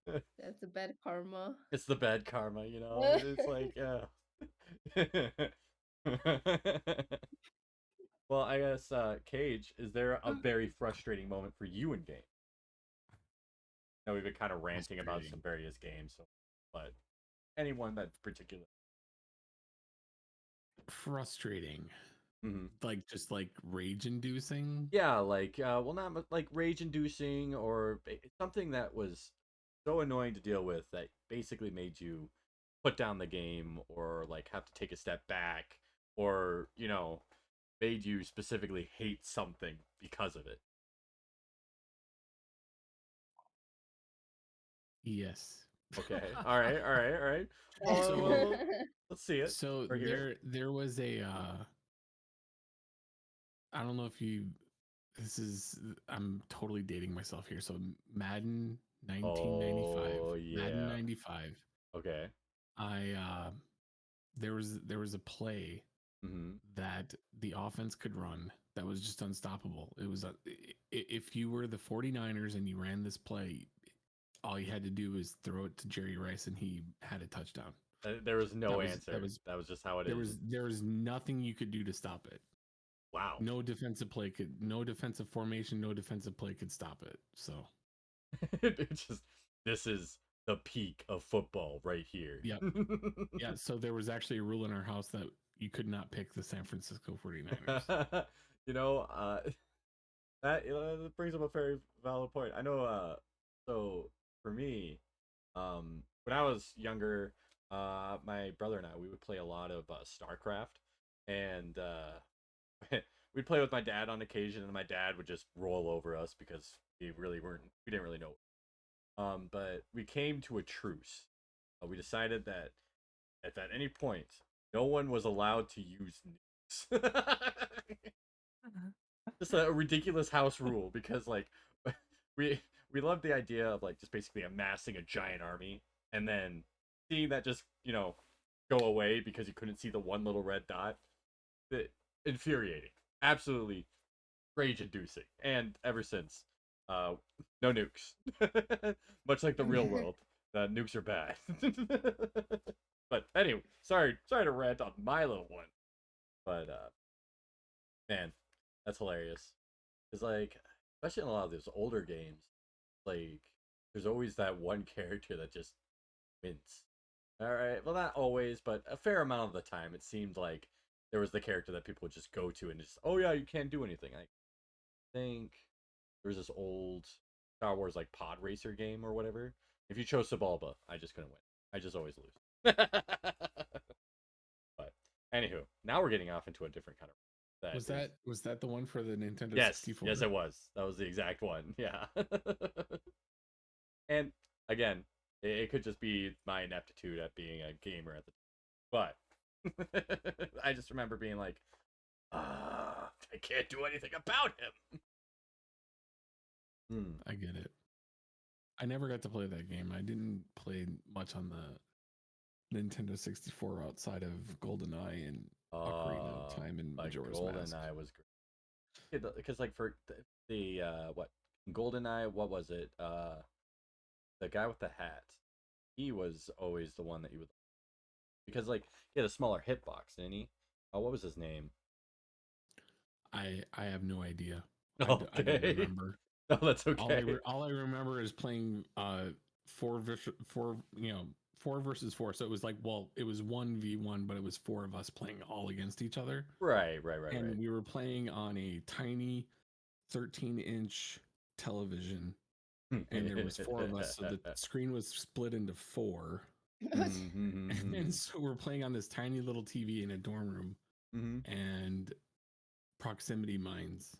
That's a bad karma. It's the bad karma, you know? It's like, yeah. Well, I guess, Cage, is there a very frustrating moment for you in game? Now we've been kind of ranting about some Frustrating. various games, so, but anyone that particular. Frustrating. Mhm. Like just like rage inducing. Yeah, like, well, not like rage-inducing or something that was so annoying to deal with that basically made you put down the game or like have to take a step back or made you specifically hate something because of it. Yes. Okay, all right. So Let's see it. so We're here. there was a I don't know if you this is I'm totally dating myself here. So Madden 1995. Oh Madden yeah. 95. Okay. I there was a play Mm-hmm. that the offense could run that was just unstoppable. It was if you were the 49ers and you ran this play, all you had to do was throw it to Jerry Rice and he had a touchdown. There was no answer. That was just how it there is. there was nothing you could do to stop it. Wow. No defensive formation, no defensive play could stop it. So It's just, this is the peak of football right here. Yep. Yeah, so there was actually a rule in our house that you could not pick the San Francisco 49ers. You know, that brings up a very valid point. I know. So for me, when I was younger, my brother and I, we would play a lot of StarCraft, and we'd play with my dad on occasion, and my dad would just roll over us because we didn't really know. But we came to a truce. We decided that if at any point no one was allowed to use nukes. Just a ridiculous house rule because like we we loved the idea of like just basically amassing a giant army and then seeing that just go away because you couldn't see the one little red dot. Infuriating, absolutely rage inducing, and ever since, no nukes. Much like the real world, nukes are bad. But anyway, sorry to rant on my little one, but man, that's hilarious. Because like, especially in a lot of those older games, like there's always that one character that just wins. All right, well not always, but a fair amount of the time, it seemed like there was the character that people would just go to and just, oh yeah, you can't do anything. I think there was this old Star Wars like pod racer game or whatever. If you chose Sebulba, I just couldn't win. I just always lose. But anywho, now we're getting off into a different kind of. Was that the one for the Nintendo Yes, 64? yes, it was. That was the exact one. Yeah. And again, it could just be my ineptitude at being a gamer at the time, but I just remember being like, I can't do anything about him. I get it. I never got to play that game. I didn't play much on the Nintendo 64 outside of GoldenEye and Ocarina of Time and Majora's Mask. GoldenEye was great. Because like for the what GoldenEye, what was it? The guy with the hat, he was always the one that you would, because like he had a smaller hitbox, didn't he? Oh, what was his name? I have no idea. Okay. I don't remember. No, that's okay. All I remember is playing 4 versus 4. So it was like, well, it was 1v1, but it was 4 of us playing all against each other. Right. And we were playing on a tiny 13-inch television, and there was 4 of us, so the screen was split into 4. And so we're playing on this tiny little TV in a dorm room, and proximity mines.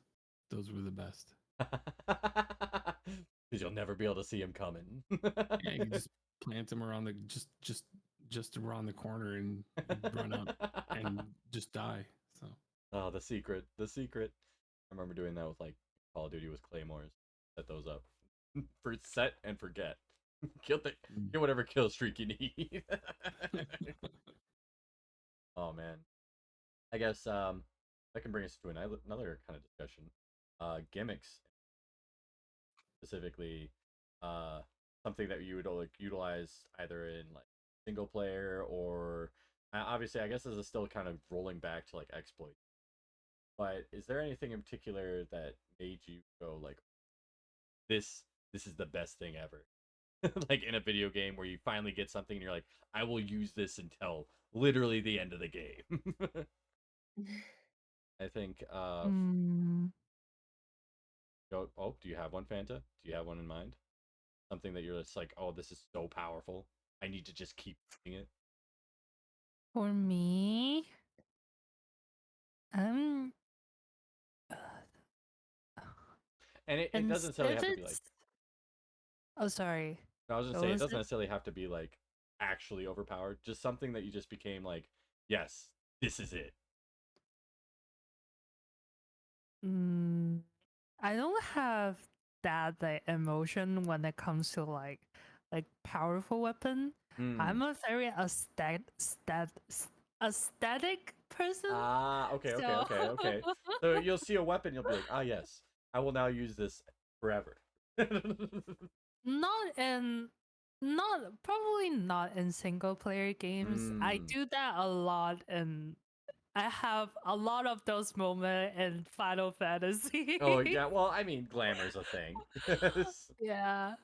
Those were the best. Because you'll never be able to see him coming. Yeah, you just plant him around the just around the corner and run up and just die. So. Oh, the secret. I remember doing that with like Call of Duty with claymores. Set those up for set and forget. Get whatever kill streak you need. Oh man, I guess that can bring us to another kind of discussion. Gimmicks, specifically, something that you would like utilize either in like single player or obviously I guess this is still kind of rolling back to like exploit. But is there anything in particular that made you go like, this is the best thing ever? Like in a video game where you finally get something and you're like, I will use this until literally the end of the game. I think do you have one, Fanta? Do you have one in mind? Something that you're just like, oh, this is so powerful, I need to just keep doing it. For me, I'm and it doesn't necessarily have to be like, oh sorry. I was gonna say it doesn't necessarily have to be like actually overpowered, just something that you just became like, yes, this is it. I don't have that like emotion when it comes to like powerful weapon. I'm a very aesthetic person. Okay. So you'll see a weapon, you'll be like, ah, yes, I will now use this forever. Not in Probably not in single player games. I Mm. do that a lot, and I have a lot of those moments in Final Fantasy. Oh yeah, well, I mean, glamour's a thing. Yeah.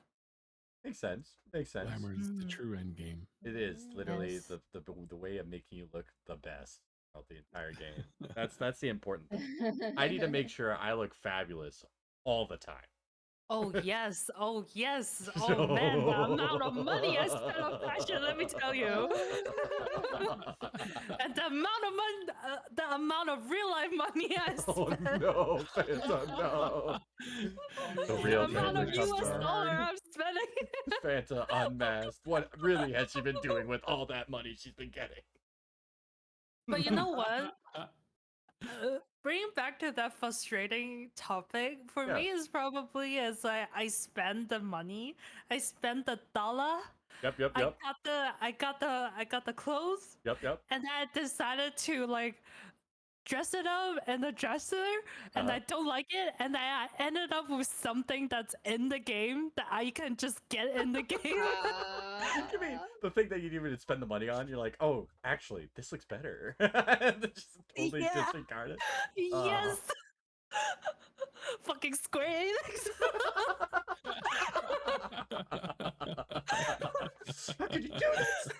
Makes sense. Makes sense. Glamour is the Mm, true end game. It is literally yes. the way of making you look the best throughout the entire game. That's the important thing. I need to make sure I look fabulous all the time. Oh yes. Oh yes. Oh man, the amount of money I spent on fashion, let me tell you. And the amount of the amount of real life money I Oh spent. no, Fanta, no. The The real amount Fanta of comes US out. dollar I'm spending. Fanta unmasked. What really has she been doing with all that money she's been getting? But you know what? Bringing back to that frustrating topic for Yeah. me is probably as I spend the money, I spend the dollar, Yep, yep, I yep. got the clothes, Yep, yep. and then I decided to like dress it up in the dresser, and I don't like it, and I ended up with something that's in the game that I can just get in the game. You mean the thing that you didn't even spend the money on? You're like, oh, actually, this looks better. And then just totally Yeah. disregard it. Yes. Fucking Square Enix. How could you do this?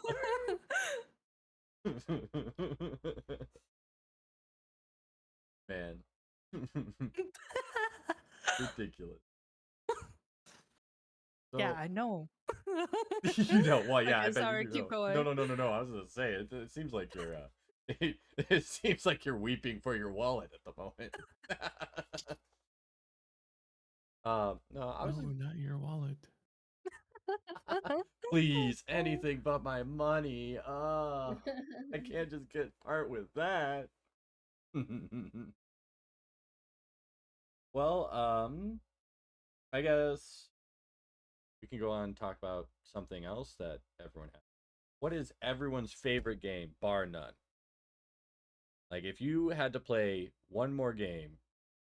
Man. Ridiculous. Yeah, So, I know. you know, well, yeah, I Okay, bet sorry, you keep know. No, going. no, no, no, no. I was gonna say it seems like you're it seems like you're weeping for your wallet at the moment. No, I was No, not your wallet. please anything but my money. I can't just get part with that. Well, I guess we can go on and talk about something else that everyone has. What is everyone's favorite game, bar none? Like, if you had to play one more game,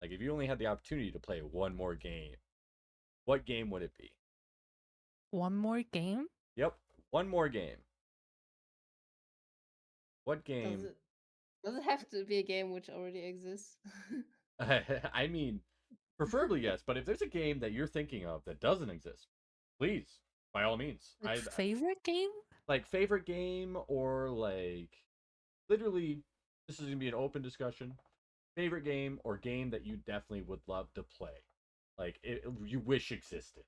like, if you only had the opportunity to play one more game, what game would it be? One more game? Yep, one more game. What Does game? it does it have to be a game which already exists? I mean, preferably yes, but if there's a game that you're thinking of that doesn't exist, please, by all means. Like favorite game? Like favorite game or like literally this is gonna be an open discussion. Favorite game or game that you definitely would love to play, like you wish existed.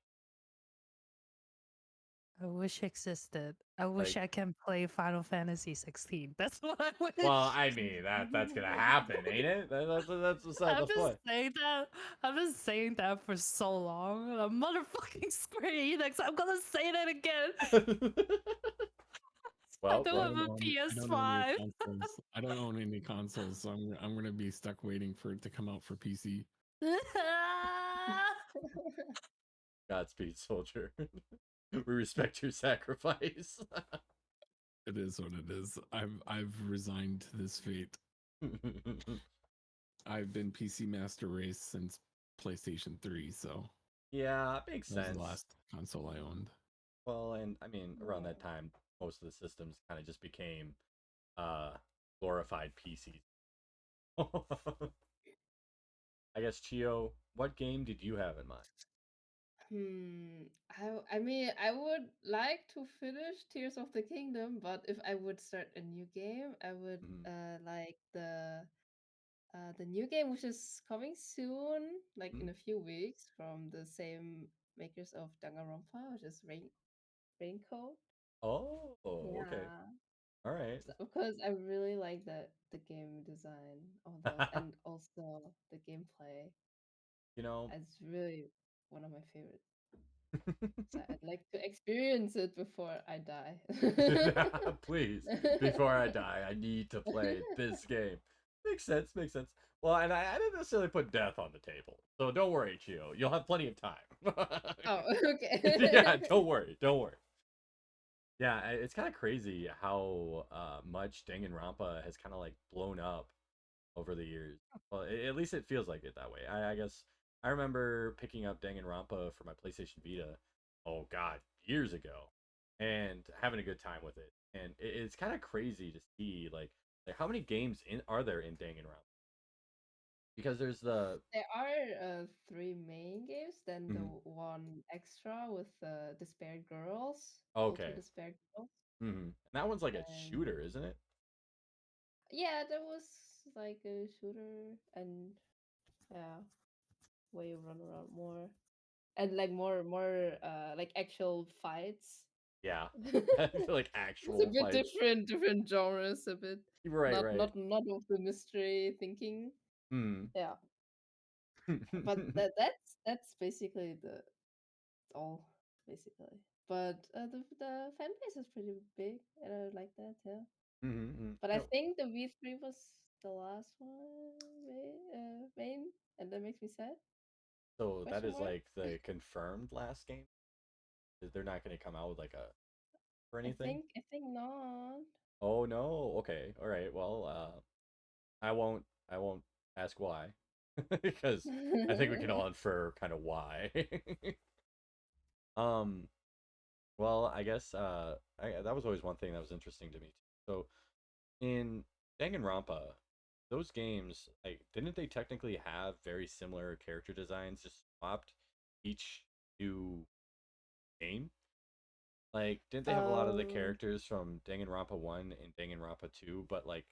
I wish existed. I wish Like, I can play Final Fantasy 16. That's what I wish. well, I mean that's gonna happen, ain't it? That's beside the I've been point. saying that. I've been saying that for so long. The motherfucking Square Enix. I'm gonna say that again. I Well, don't well, have a I don't own any PS5. consoles. I don't own any consoles, so I'm gonna be stuck waiting for it to come out for PC. Godspeed, soldier. We respect your sacrifice. It is what it is. I've resigned to this fate. I've been PC Master Race since PlayStation 3, so Yeah, it makes that was the sense. last console I owned. Well, and I mean, around that time, most of the systems kind of just became uh glorified PCs. I guess Chiyo, what game did you have in mind? I mean, I would like to finish Tears of the Kingdom, but if I would start a new game, I would Mhm. like the new game which is coming soon, like Mhm. in a few weeks, from the same makers of Danganronpa, which is Raincoat. Oh, okay. Yeah, All right. because I really like the game design of those, and also the gameplay. You know, It's really one of my favorite. So I'd like to experience it before I die. please, before I die, I need to play this game. Makes sense, makes sense. Well, and I didn't necessarily put death on the table. So don't worry, Chiyo. You'll have plenty of time. Oh, okay. Yeah, don't worry, don't worry. Yeah, it's kind of crazy how much Danganronpa has kind of like blown up over the years. Well, at least it feels like it that way. I guess I remember picking up Danganronpa for my PlayStation Vita. Oh God, years ago. and having a good time with it. And it's kind of crazy to see like how many games are there in Danganronpa? Because there's the There are three main games, then the Mhm. one extra with the Despair Girls, all two Okay. Despair Girls. And that one's like a And shooter, isn't it? yeah, there was like a shooter and yeah, where you run around more and like more like actual fights. Yeah. Like It's a actual bit fights. different genres, a bit Right, not right. not not of the mystery thinking. Hmm. Yeah, but that's basically the all basically. But the fan base is pretty big, and I like that. Yeah, but I No. think the V3 was the last one main, and that makes me sad. So that Question is mark? like the confirmed last game. They're not going to come out with like a or anything. I think not. Oh no. Okay. All right. Well, I won't ask why because I think we can all infer kind of why. um. Well, I guess that was always one thing that was interesting to me too. So in Danganronpa, those games, like, didn't they technically have very similar character designs, just swapped each new game? Like, didn't they have a lot of the um, characters from Danganronpa 1 and Danganronpa 2, but like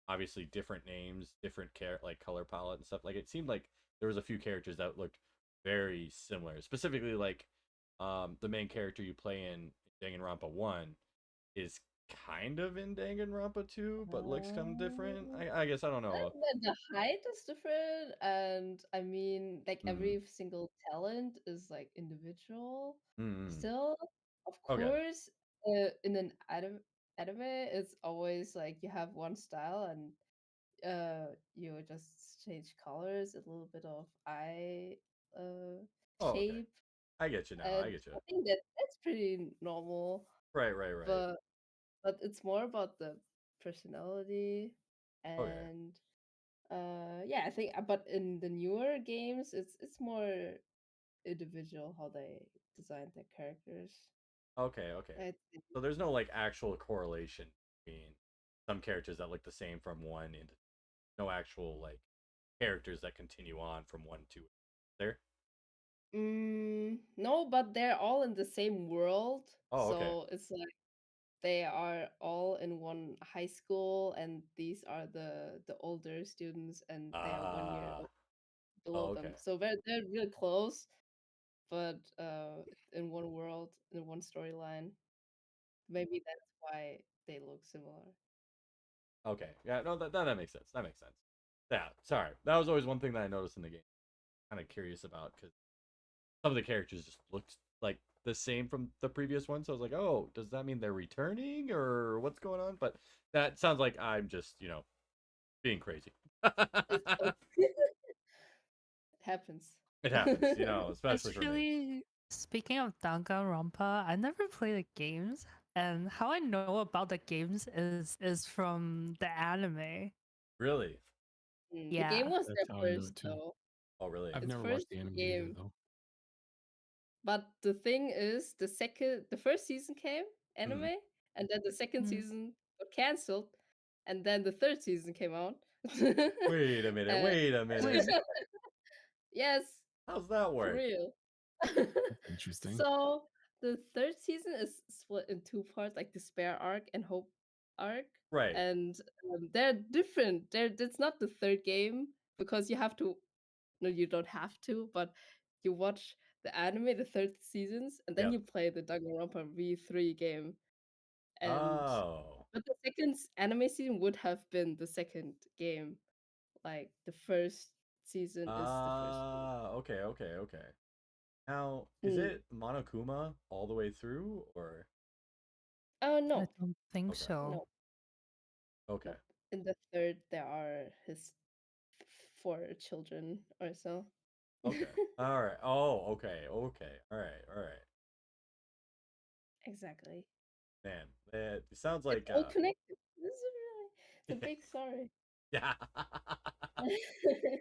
obviously different names, different like color palette and stuff. Like it seemed like there was a few characters that looked very similar. Specifically like the main character you play in Danganronpa 1 is kind of in Danganronpa 2, but looks kind of different. um, I guess I don't know. the height is different, and I mean, like Mm, every single talent is like individual. mm. Still, of Okay. course, in an anime, it's always like you have one style, and you just change colors, a little bit of eye Oh, okay. shape, I get you now. I and get you. I think that's pretty normal. Right, right, right. But it's more about the personality Okay. and yeah, I think but in the newer games it's more individual how they design their characters. Okay, okay. I think. So there's no like actual correlation between some characters that look the same from one into no actual like characters that continue on from one to there. No, but they're all in the same world, Oh, okay. so it's like they are all in one high school, and these are the older students, and they are 1 year Ah, below oh, them, okay. so they're really close, but in one world, in one storyline. Maybe that's why they look similar. Okay. Yeah, no, that makes sense. That makes sense. Yeah, sorry. That was always one thing that I noticed in the game. Kind of curious about because some of the characters just looked like the same from the previous one. So I was like, oh, does that mean they're returning or what's going on? But that sounds like I'm just, being crazy. It's it happens. It happens, especially for me. Actually, speaking of Danganronpa, I never played the games, and how I know about the games is from the anime. Really? The game Yeah. was That's there how I know first, it too. though. Oh, really? I've It's never first watched the anime either, game. though. But the thing is, the first season came Hmm. anime, and then the second Mm. season got canceled, and then the third season came out. Wait a minute. And Wait a minute. Wait, yes, How's that for work? real. That's interesting. So the third season is split in two parts, like Despair arc and Hope arc, Right. and they're different. It's not the third game because you have to. No, you don't have to, but you watch the anime, the third seasons, and then Yep. you play the Danganronpa V3 game. And Oh. but the second anime season would have been the second game. Like the first season is the first game. Okay, okay, okay. Now, is Mm. it Monokuma all the way through or Oh I no, don't think okay. so. no, Okay. no. In the third, there are his four children or so. Okay. All right. Oh, okay. Okay. All right. All right. Exactly. Man, it sounds It's like all connected. This is really it's a yeah. big story. Yeah.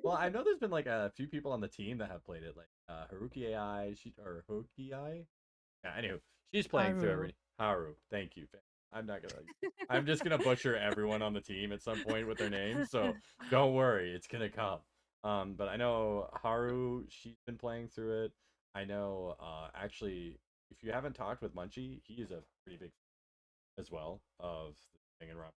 Well, I know there's been like a few people on the team that have played it, like Haruki AI, or Hoki AI. Yeah, anywho, she's playing through Haru. every. Haru. Thank you. I'm not gonna. I'm just gonna butcher everyone on the team at some point with their names, so don't worry, it's gonna come. But I know Haru. She's been playing through it. I know. Actually, if you haven't talked with Munchi, he is a pretty big as well of the Danganronpa.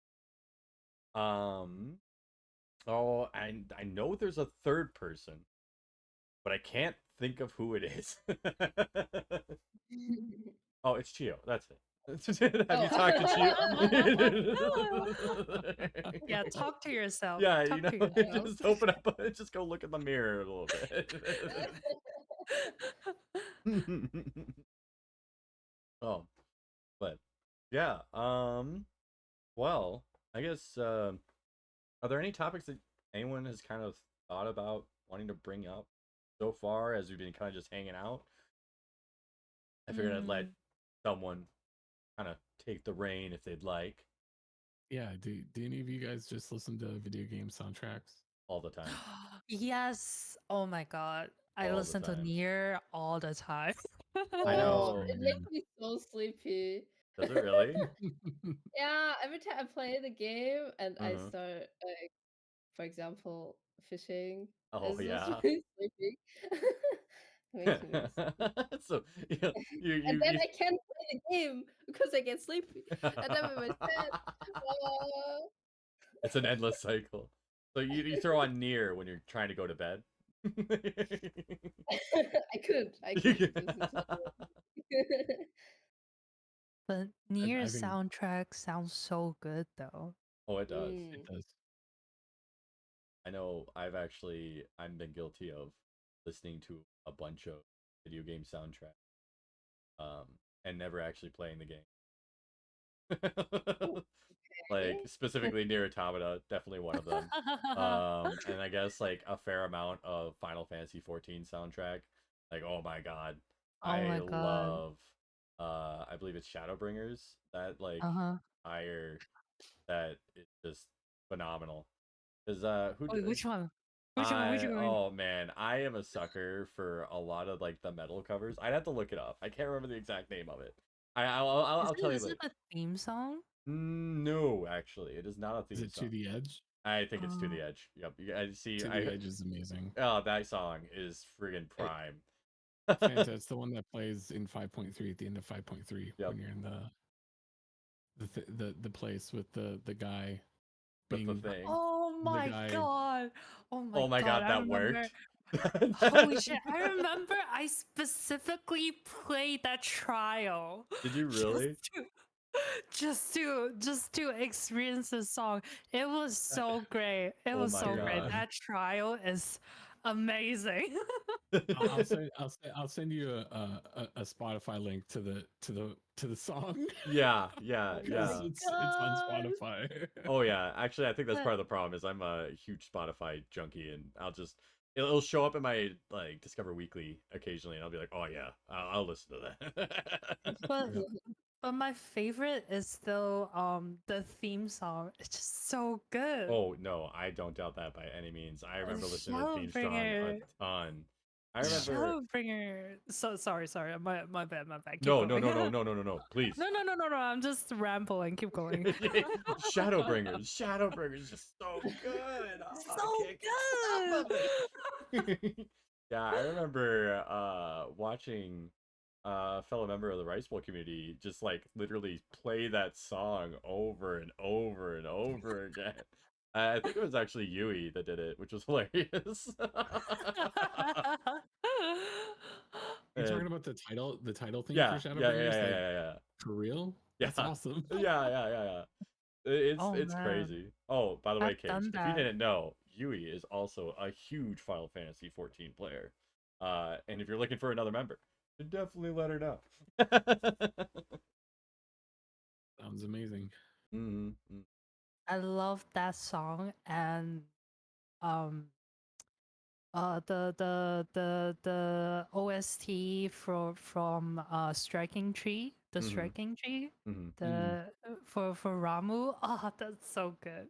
Oh, I know there's a third person, but I can't think of who it is. Oh, it's Chiyo. That's it. Have you Oh. talked to Chiyo? Yeah, talk to yourself. Yeah, Talk to yourself. just open up, just go look in the mirror a little bit. Oh, but yeah. Well, I guess. Are there any topics that anyone has kind of thought about wanting to bring up so far as we've been kind of just hanging out? I figured I'd let Mm. someone kind of take the reign if they'd like. Yeah, do any of you guys just listen to video game soundtracks? All the time. Yes. Oh my god. I All the listen to time. Nier all the time. I Oh, know. it makes me so sleepy. Does it really? Yeah, every time I play the game and I Uh-huh. start, like, for example, fishing, Oh it's just yeah. really sleepy. Makes me really sleepy. So yeah, And then I can't play the game because I get sleepy. And then when I said, uh, It's an endless cycle. So you throw on Near when you're trying to go to bed. I couldn't listen to it. But Nier's I think soundtrack sounds so good though. Oh, it does. it Mm. does. I know I'm been guilty of listening to a bunch of video game soundtracks, and never actually playing the game. Oh, Like okay. specifically Near Automata, definitely one of them. And I guess like a fair amount of Final Fantasy 14 soundtrack. Like, oh my god, Oh I my god. love. I believe it's Shadowbringers. That like Uh-huh. higher that is just phenomenal. Cause Wait, which one? Which one? Which one? oh man, I am a sucker for a lot of like the metal covers. I'd have to look it up. I can't remember the exact name of it. Is I'll it tell you is it later. a theme song? No, actually, it is not a Is theme it To song. the Edge? I think it's To Uh, the Edge. Yep. I see. To the Edge is amazing. Oh, that song is friggin' It, prime. Fanta, it's the one that plays in 5.3 at the end of 5.3 Yep. when you're in the place with the guy With the being thing. oh the my guy. god. Oh my Oh my god. god, I that remember. worked. Holy shit. I remember I specifically played that trial. Did you really? Just to experience the song. It was so great. It Oh was my so great. god. That trial is amazing. I'll send you a Spotify link to the song. Yeah, Oh Because my yeah. it's on god. Spotify. Oh yeah. Actually, I think that's But part of the problem is I'm a huge Spotify junkie, and it'll show up in my like Discover Weekly occasionally, and I'll be like, oh yeah, I'll listen to that. but Yeah. but my favorite is still the theme song. It's just so good. Oh no, I don't doubt that by any means. I remember listening to the theme song a Shadowbringer. ton. I Yeah. remember. Shadowbringer. So sorry. My bad. Keep No, no, going. no, no, no, no, no, no. Please. No. I'm just rambling. Keep going. Shadowbringers. Shadowbringers is just so good. Oh, I So can't get enough of good. it. Yeah, I remember watching a fellow member of the Rice Bowl community just like literally play that song over and over and over again. I think it was actually Yui that did it, which was hilarious. You're And talking about the title theme for yeah, yeah, yeah, Shadowbringers? yeah, Like yeah, yeah, for real? yeah, That's awesome. yeah. It's Oh it's man, crazy. Oh, by the way, I've Cage, done if you that. didn't know, Yui is also a huge Final Fantasy 14 player. And if you're looking for another member, definitely let her know. Sounds amazing. Mm-hmm. I love that song and um the OST from Striking Tree, the Mm-hmm. Striking Tree, Mm-hmm. the for Ramu. Oh, that's so good.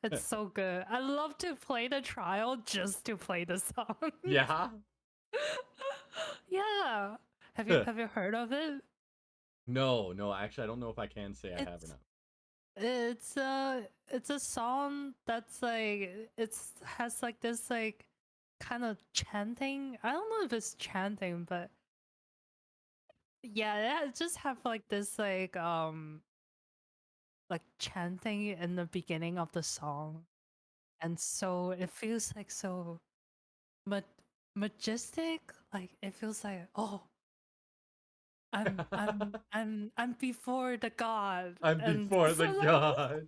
It's so good. I love to play the trial just to play the song. Yeah. Yeah. Have you heard of it? No, actually, I don't know if I can say I have or It's not. it's a song that's like has like this like kind of chanting. I don't know if it's chanting, but yeah, it just have like chanting in the beginning of the song, and so it feels like so ma- majestic. Like it feels like, oh, I'm before the god, I'm and before so the god.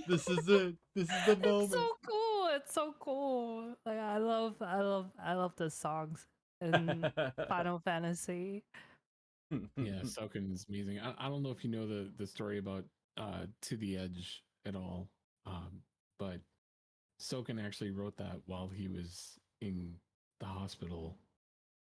This is it. This is the it's moment. so cool. It's so cool. Like I love the songs in Final Fantasy. Yeah, Soken is amazing. I don't know if you know the story about To the Edge at all, but Soken actually wrote that while he was in the hospital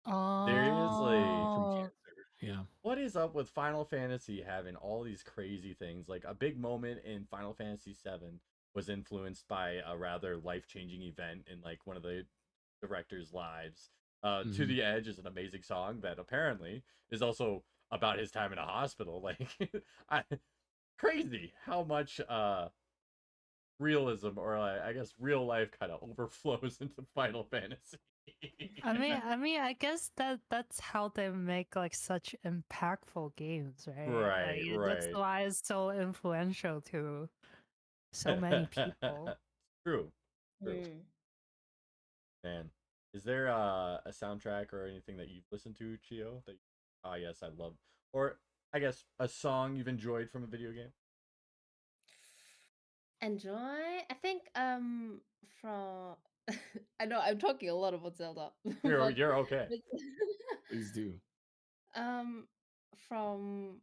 recovering Seriously. from Oh, cancer. Yeah. What is up with Final Fantasy having all these crazy things? Like a big moment in Final Fantasy VII was influenced by a rather life-changing event in like one of the director's lives. To Hmm. the Edge is an amazing song that apparently is also about his time in a hospital. Like, I, crazy how much realism or I guess real life kind of overflows into Final Fantasy. I guess that's how they make like such impactful games, right? Right, Like that's right. why it's so influential to so many people. True, true. Mm. Man, is there a soundtrack or anything that you've listened to, Chiyo? That yes, I love, or I guess a song you've enjoyed from a video game. Enjoy. I think from I know I'm talking a lot about Zelda, You're okay. but Please do. um from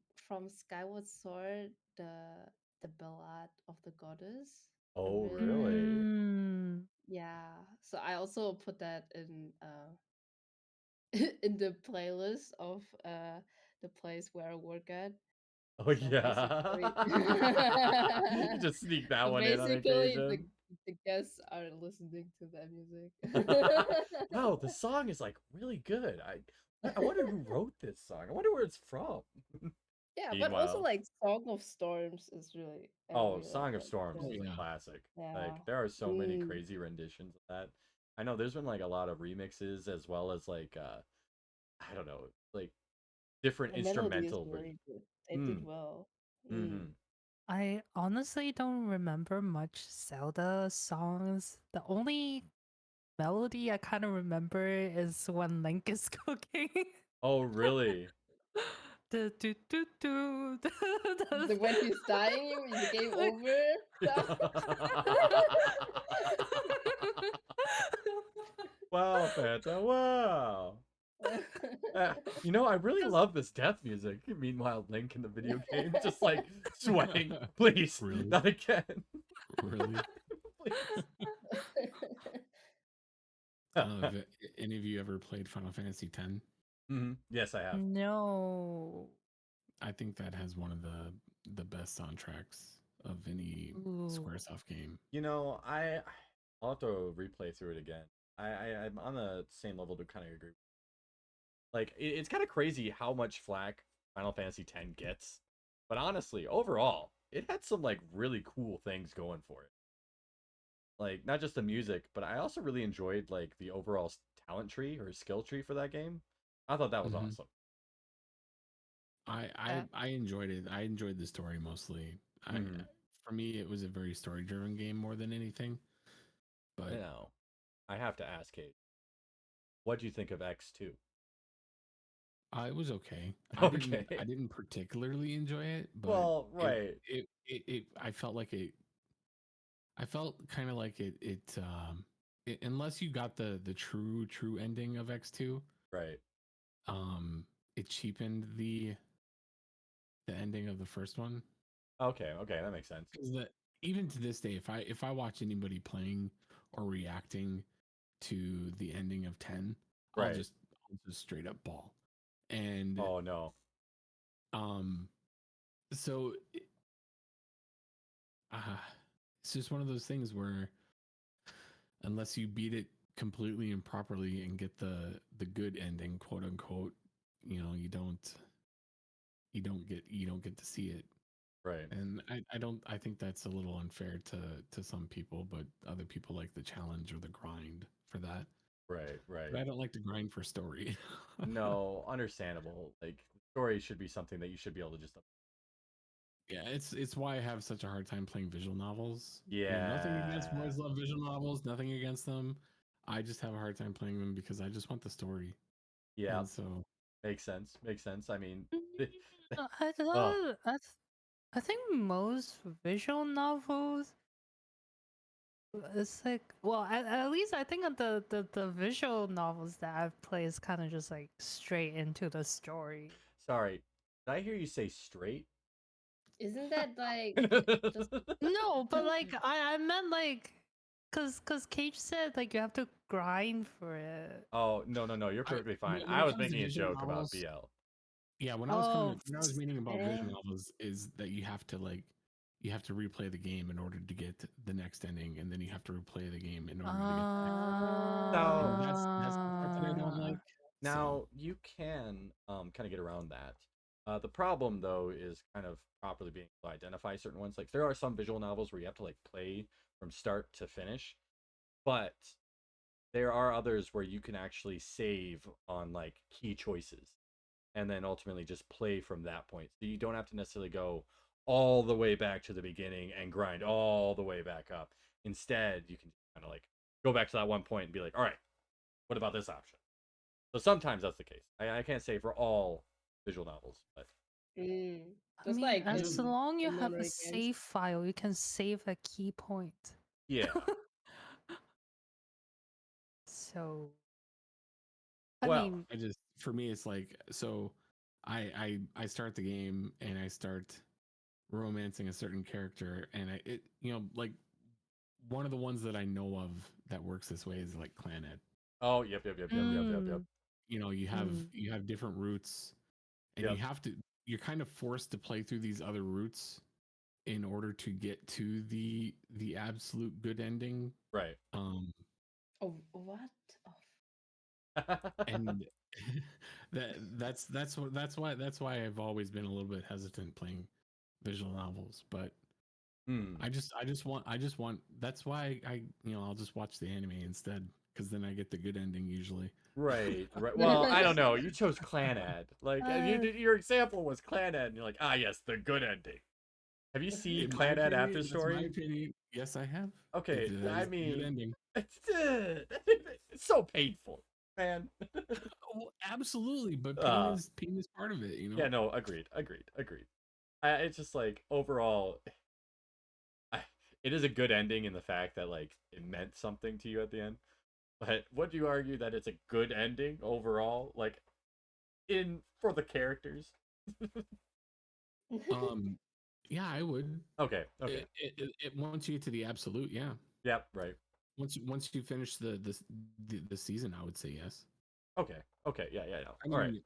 Skyward Sword, the Ballad of the Goddess. I Oh, really like really? it. Mm. Yeah. So I also put that in in the playlist of the place where I work at. Oh So basically, yeah. You just sneak that so one in on basically, occasion. the guests are listening to that music. Wow, the song is like really good. I wonder who wrote this song. I wonder where it's from. Yeah, but also Meanwhile, like Song of Storms is really I oh, really like Song of that Storms Oh too. is a yeah. classic. Yeah. Like there are so many Mm. crazy renditions of that. I know there's been like a lot of remixes as well as like I don't know, like different The melody is instrumental versions. really good. They did Mm. well. Mm. Mm-hmm. I honestly don't remember much Zelda songs. The only melody I kind of remember is when Link is cooking. Oh, really? The do do do. The when he's dying, is the game over? Wow, Fanta! Wow. I really Just love this death music. Meanwhile, Link in the video game just like sweating. Please, Really? not again. Really? Please. I don't know if any of you ever played Final Fantasy X. Yes, I have. no. I think that has one of the best soundtracks of any Ooh. SquareSoft game. I'll have to replay through it again. I'm on the same level to kind of agree. Like it's kind of crazy how much flack Final Fantasy X gets, but honestly, overall, it had some like really cool things going for it. Like not just the music, but I also really enjoyed like the overall talent tree or skill tree for that game. I thought that was Hmm. awesome. I enjoyed it. I enjoyed the story mostly. Hmm. For me, it was a very story driven game more than anything. But Now, I have to ask Kate, what do you think of X2? it was okay. I Okay. didn't particularly enjoy it, but Well, right, I felt like it. I felt kind of like unless you got the true ending of X2, right. um, it cheapened the ending of the first one. Okay, that makes sense. Because that even to this day, if I watch anybody playing or reacting to the ending of 10, Right. I'll just straight up ball. And Oh no. um, so uh, it's just one of those things where unless you beat it completely and properly and get the good ending, quote unquote, you don't you don't get to see it. Right. And I think that's a little unfair to some people, but other people like the challenge or the grind for that. Right. Right. But I don't like to grind for story. No, understandable. Like story should be something that you should be able to just. Yeah, it's why I have such a hard time playing visual novels. Nothing against Yeah. boys love visual novels, nothing against them. I just have a hard time playing them because I just want the story. Yeah. And so Makes sense. Makes sense. I mean, I oh, thought I think most visual novels, it's like, well, at least I think of the visual novels that I've played is kind of just like straight into the story. sorry. Did I hear you say straight? Isn't that like just No, but like I meant like, cause Cage said like you have to grind for it. Oh, no. You're perfectly fine. when I it was comes to making a visual joke about novels, BL. yeah, when Oh, I was meaning about eh? visual novels is that you have to replay the game in order to get the next ending, and then you have to replay the game in order to get the next ending. So And that's the part that I don't like. now you can kind of get around that. The problem though is kind of properly being able to identify certain ones. Like there are some visual novels where you have to like play from start to finish, but there are others where you can actually save on like key choices and then ultimately just play from that point. So you don't have to necessarily go all the way back to the beginning and grind all the way back up. Instead, you can kind of like go back to that one point and be like, all right, what about this option? So sometimes that's the case. I can't say for all visual novels, but Mm, I just mean, like as in long you have a modern games. save file, you can save a key point. yeah. So, I Well, mean, For me it's like, so I start the game and I start romancing a certain character, and like one of the ones that I know of that works this way is like Clan Ed. oh, yep. mm, You have different routes, and Yep. you're kind of forced to play through these other routes in order to get to the absolute good ending. Right. Oh, what? Oh, And that's why I've always been a little bit hesitant playing visual novels. But Hmm. I just want that's why I'll just watch the anime instead, because then I get the good ending usually. Right. Well, I don't know. You chose Clan Ad. Like uh, your example was Clan Ad, and you're like, ah, yes, the good ending. Have you seen In my Clan Ad After opinion, that's my Story? opinion. Yes, I have. Okay, That I is the good mean, ending. it's so painful, man. Oh, absolutely, but uh, pain is part of it. yeah, no, agreed. It's just like overall, I, it is a good ending in the fact that like it meant something to you at the end. But would you argue that it's a good ending overall, like in for the characters? Um, yeah, I would. Okay. Once you get to the absolute, yeah. Yep. Right. Once you finish the season, I would say yes. Okay. Yeah. No. I All right. mean,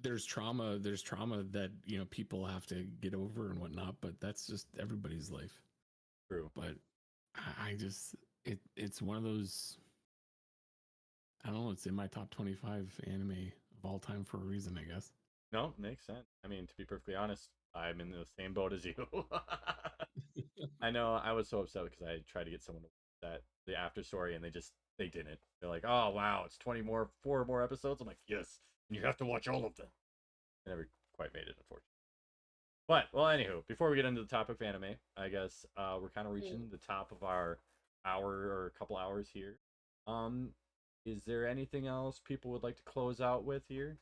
there's trauma that people have to get over and whatnot, but that's just everybody's life. True. But I just it's one of those. I don't know. It's in my top 25 anime of all time for a reason, I guess. No, makes sense. I mean, to be perfectly honest, I'm in the same boat as you. I know I was so upset because I tried to get someone to watch that the after story and they didn't. They're like, "Oh wow, it's 4 more episodes." I'm like, "Yes, and you have to watch all of them." I never quite made it, unfortunately. But well, anywho, before we get into the topic of anime, I guess we're kind of reaching the top of our hour or a couple hours here. Um, is there anything else people would like to close out with here?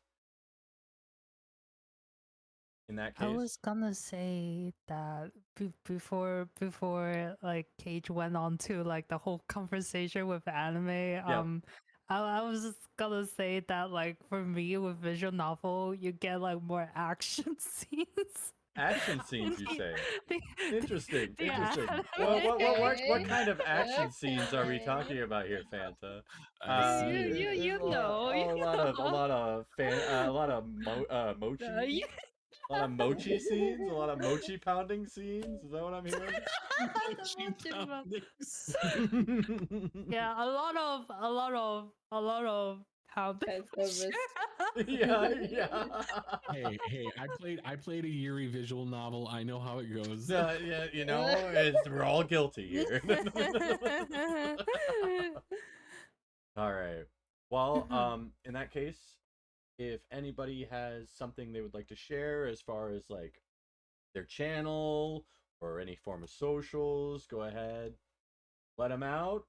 In that I case, was gonna say that before like Cage went on to like the whole conversation with anime. yep. I was just gonna say that like for me with visual novel, you get like more action scenes. Action scenes, you the, say? the, Interesting, the interesting. anime. What okay. kind of action scenes are we Okay. talking about here, Fanta? I see it. You know, you A know. lot of a lot of mochi, Yeah. a lot of mochi scenes, a lot of mochi pounding scenes. Is that what I'm hearing? Mochi poundings. Yeah, a lot of How big Fan was service. Yeah, yeah. Hey, I played a Yuri visual novel. I know how it goes. Yeah, you know, we're all guilty here. All right. Well, in that case, if anybody has something they would like to share as far as like their channel or any form of socials, go ahead, let them out.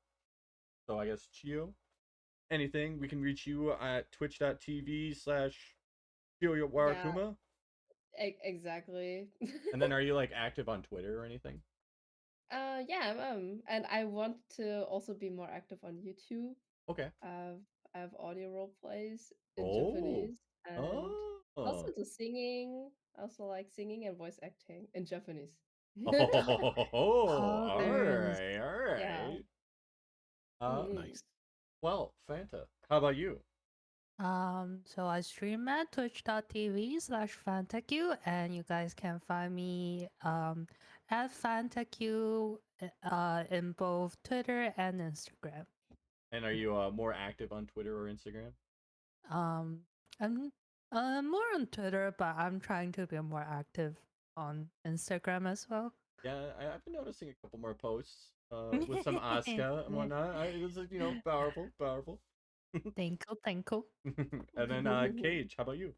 So I guess Chiyo, anything, we can reach you at twitch.tv/ Yeah, ChiyoWarakuma. exactly. And then are you like active on Twitter or anything? Yeah, and I want to also be more active on YouTube. Okay. I've I have audio role plays in Oh. Japanese and also Oh. the singing. I also like singing and voice acting in Japanese. Oh, Oh, all there's right, all Yeah. right. Uh, Mm-mm. Nice. well, Fanta, how about you? so I stream at twitch.tv/Fantakyu, and you guys can find me at Fantakyu in both Twitter and Instagram. And are you more active on Twitter or Instagram? Um, I'm more on Twitter, but I'm trying to be more active on Instagram as well. Yeah, I've been noticing a couple more posts with some Asuka and whatnot. It was like, powerful, powerful. Thank you, thank you. And then Cage, how about you?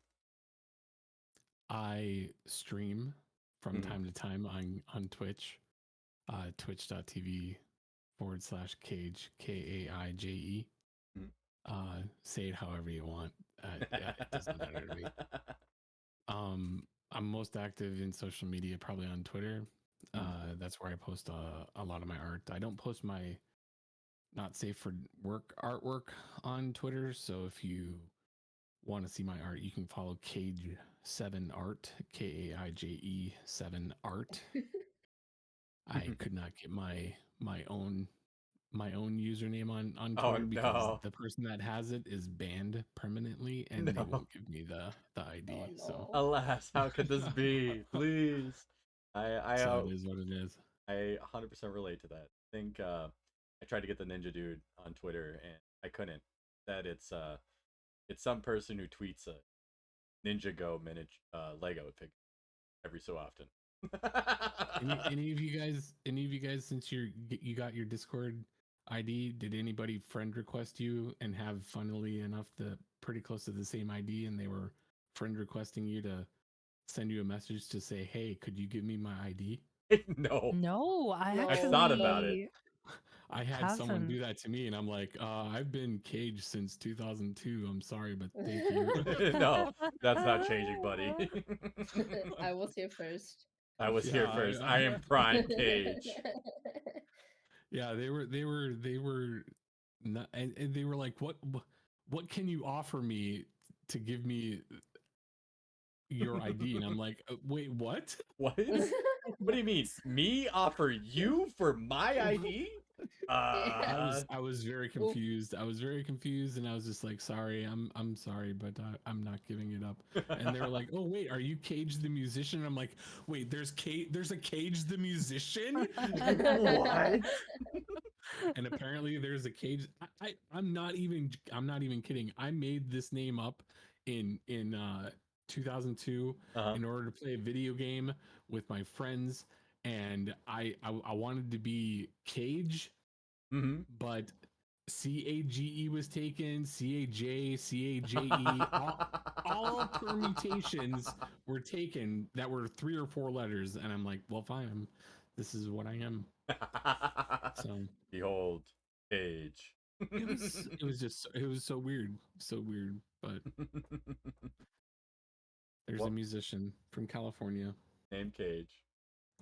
I stream from Mhm. time to time on Twitch, twitch.tv/Kaije, Kaije. Mhm. Say it however you want. Yeah, it doesn't matter to me. I'm most active in social media, probably on Twitter. That's where I post a lot of my art. I don't post my not safe for work artwork on Twitter. So if you want to see my art, you can follow Kaije7art, Kaije7art. I could not get my own username on Oh Twitter because no. the person that has it is banned permanently and they No. won't give me the Oh ID. So no. Alas, how could this be? Please. so it is what it is. I 100% relate to that. I think I tried to get the Ninja Dude on Twitter and I couldn't. That it's some person who tweets a Ninja Go miniature Lego figure every so often. Any of you guys, since you got your Discord ID, did anybody friend request you and have, funnily enough, the pretty close to the same ID, and they were friend requesting you to send you a message to say, hey, could you give me my ID? No, No, I No. I thought about it. actually I had someone haven't. do that to me, and I'm like, I've been caged since 2002. I'm sorry, but thank you. No, that's not changing, buddy. I was here first. I was Yeah, here first. I am Prime Cage. yeah, they were not, and they were like, what can you offer me to give me your ID? And I'm like, wait, what? What? What do you mean? Me offer you for my ID? Yeah. I was very Oop. confused. I was very confused, and I was just like, sorry, I'm sorry, but I'm not giving it up. And they were like, oh wait, are you Cage the musician? And I'm like, wait, there's a Cage the musician, What? and apparently there's a Cage. I'm not even kidding. I made this name up in 2002 Uh-huh. in order to play a video game with my friends, and I wanted to be Cage, Mm-hmm. but CAGE was taken, CAJ, all permutations were taken that were 3 or 4 letters, and I'm like, well, fine, this is what I am. So Behold, Cage. it was so weird. But there's a Well, musician from California name Cage.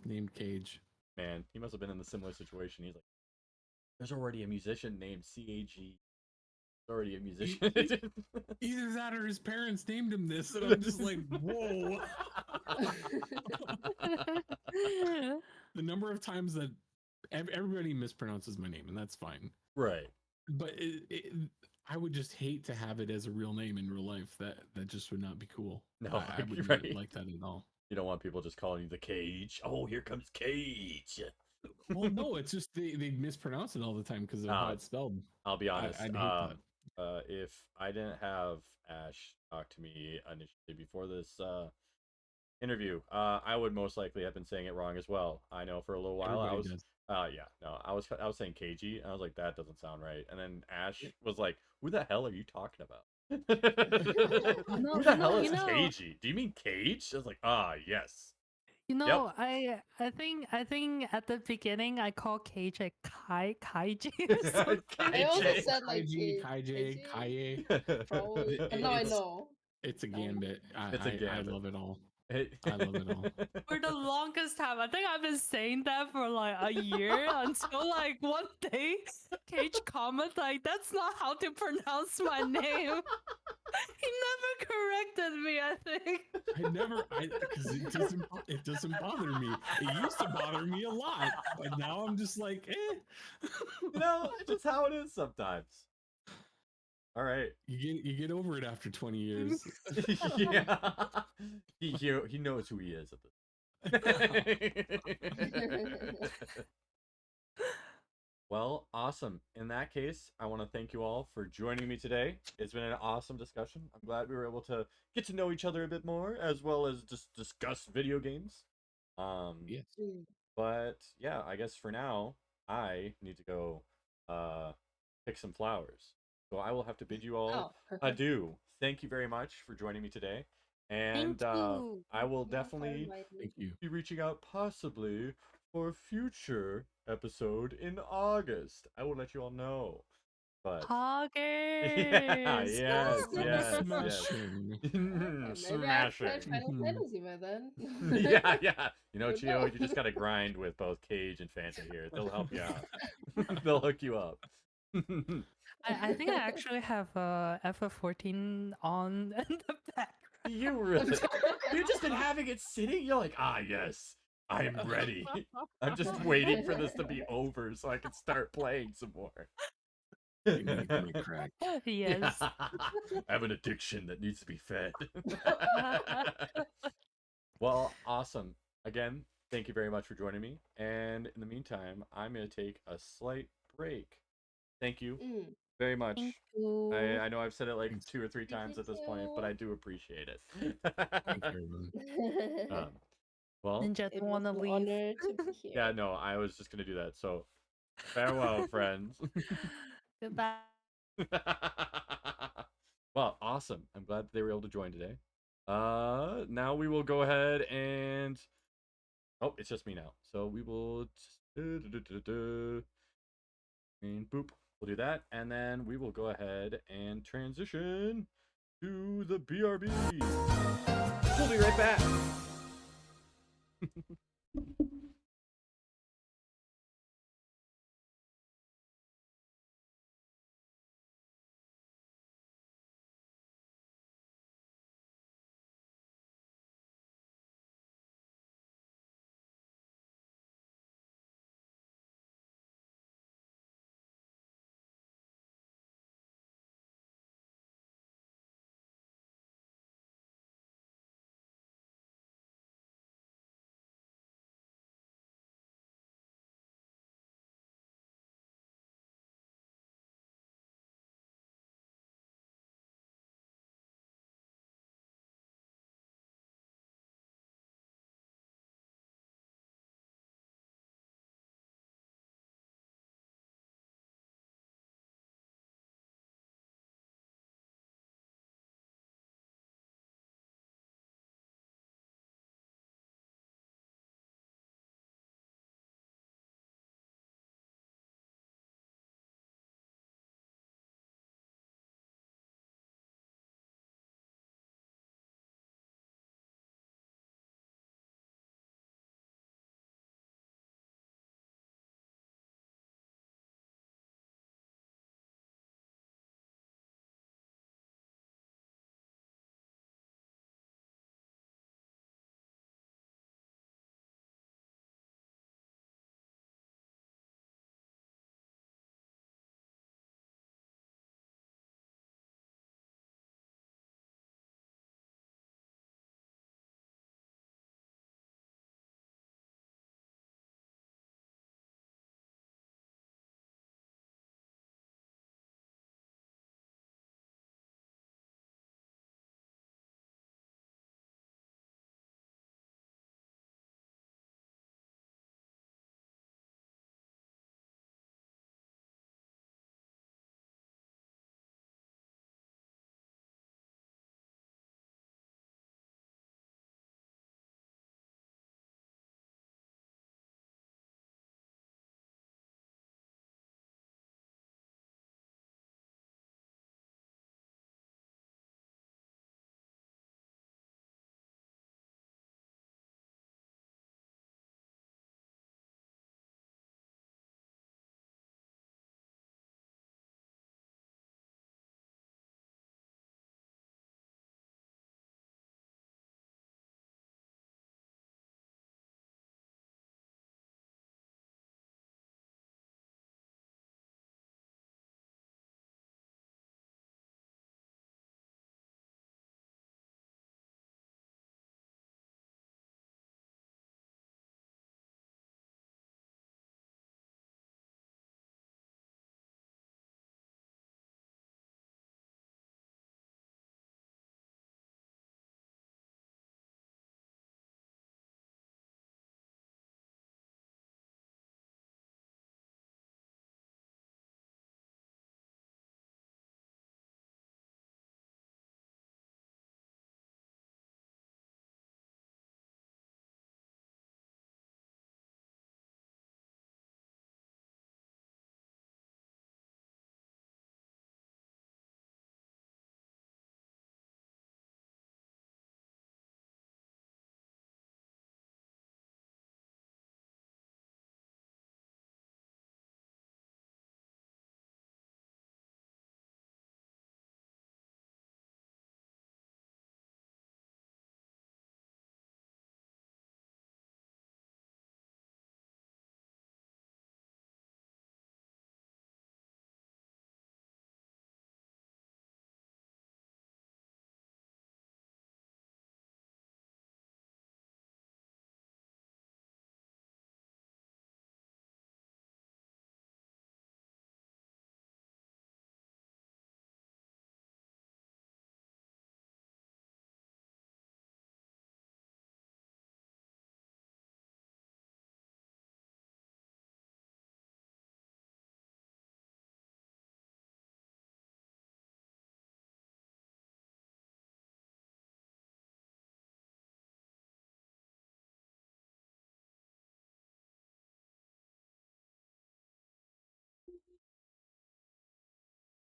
named Cage. Man, he must have been in a similar situation. He's like, there's already a musician named CAG. There's already a musician. Either that or his parents named him this, and I'm just like, whoa. The number of times that everybody mispronounces my name, and that's fine. Right. But I would just hate to have it as a real name in real life. That just would not be cool. No, I would not right. like that at all. You don't want people just calling you the Cage. Oh, here comes Cage. Well, no, it's just they mispronounce it all the time because of how it's spelled. I'll be honest. I'd hate that. if I didn't have Ash talk to me initially before this interview, I would most likely have been saying it wrong as well. I know for a little while I Everybody was, does. yeah, no, I was saying Kaiji, and I was like, that doesn't sound right. And then Ash Yeah. was like, who the hell are you talking about? No, Who the hell is Kaiji? Do you mean Cage? I was like, ah, yes. Yep. I think at the beginning I called Cage a Kaiji or something. I also Kaije. said like Kaije, Kaije. probably, It- but now I it's know. it's a Now I know. gambit. It's a I gambit. love it all. Hey. I love it all. For the longest time, I think I've been saying that for like a year until like one day, Cage commented like, "That's not how to pronounce my name." He never corrected me. I think. Because it doesn't bother me. It used to bother me a lot, but now I'm just like, eh. You know, it's just how it is sometimes. All right. You get over it after 20 years. Yeah. He knows who he is at this. Well, awesome. In that case, I want to thank you all for joining me today. It's been an awesome discussion. I'm glad we were able to get to know each other a bit more, as well as just discuss video games. Yes. But yeah, I guess for now, I need to go pick some flowers. So I will have to bid you all Oh. adieu. Thank you very much for joining me today. And Thank you. I will Yeah, for definitely inviting me. Thank you. be reaching out possibly for a future episode in August. I will let you all know. But Poggers. yeah, yes, yes, yes. Smashing. Okay, maybe I Smashing. play Final Fantasy by then. Yeah, yeah. You know, Don't Chiyo, know. you just gotta grind with both Cage and Fanta here. They'll help you out. They'll hook you up. I think I actually have FF14 on in the background. You really? You've just been having it sitting. You're like, ah, yes, I'm ready. I'm just waiting for this to be over so I can start playing some more. You need to give me a crack. Yes. Yeah. I have an addiction that needs to be fed. Well, awesome. Again, thank you very much for joining me. And in the meantime, I'm going to take a slight break. Thank you very much. Thank you. I know I've said it like Thanks. 2 or 3 times at this point, but I do appreciate it. Thank you, everyone. Well, Ninja It don't was want to an leave. honor to be here. yeah, no, I was just going to do that. So, farewell, friends. Goodbye. Well, awesome. I'm glad that they were able to join today. Now we will go ahead and it's just me now. So we will and boop. We'll do that, and then we will go ahead and transition to the BRB. We'll be right back.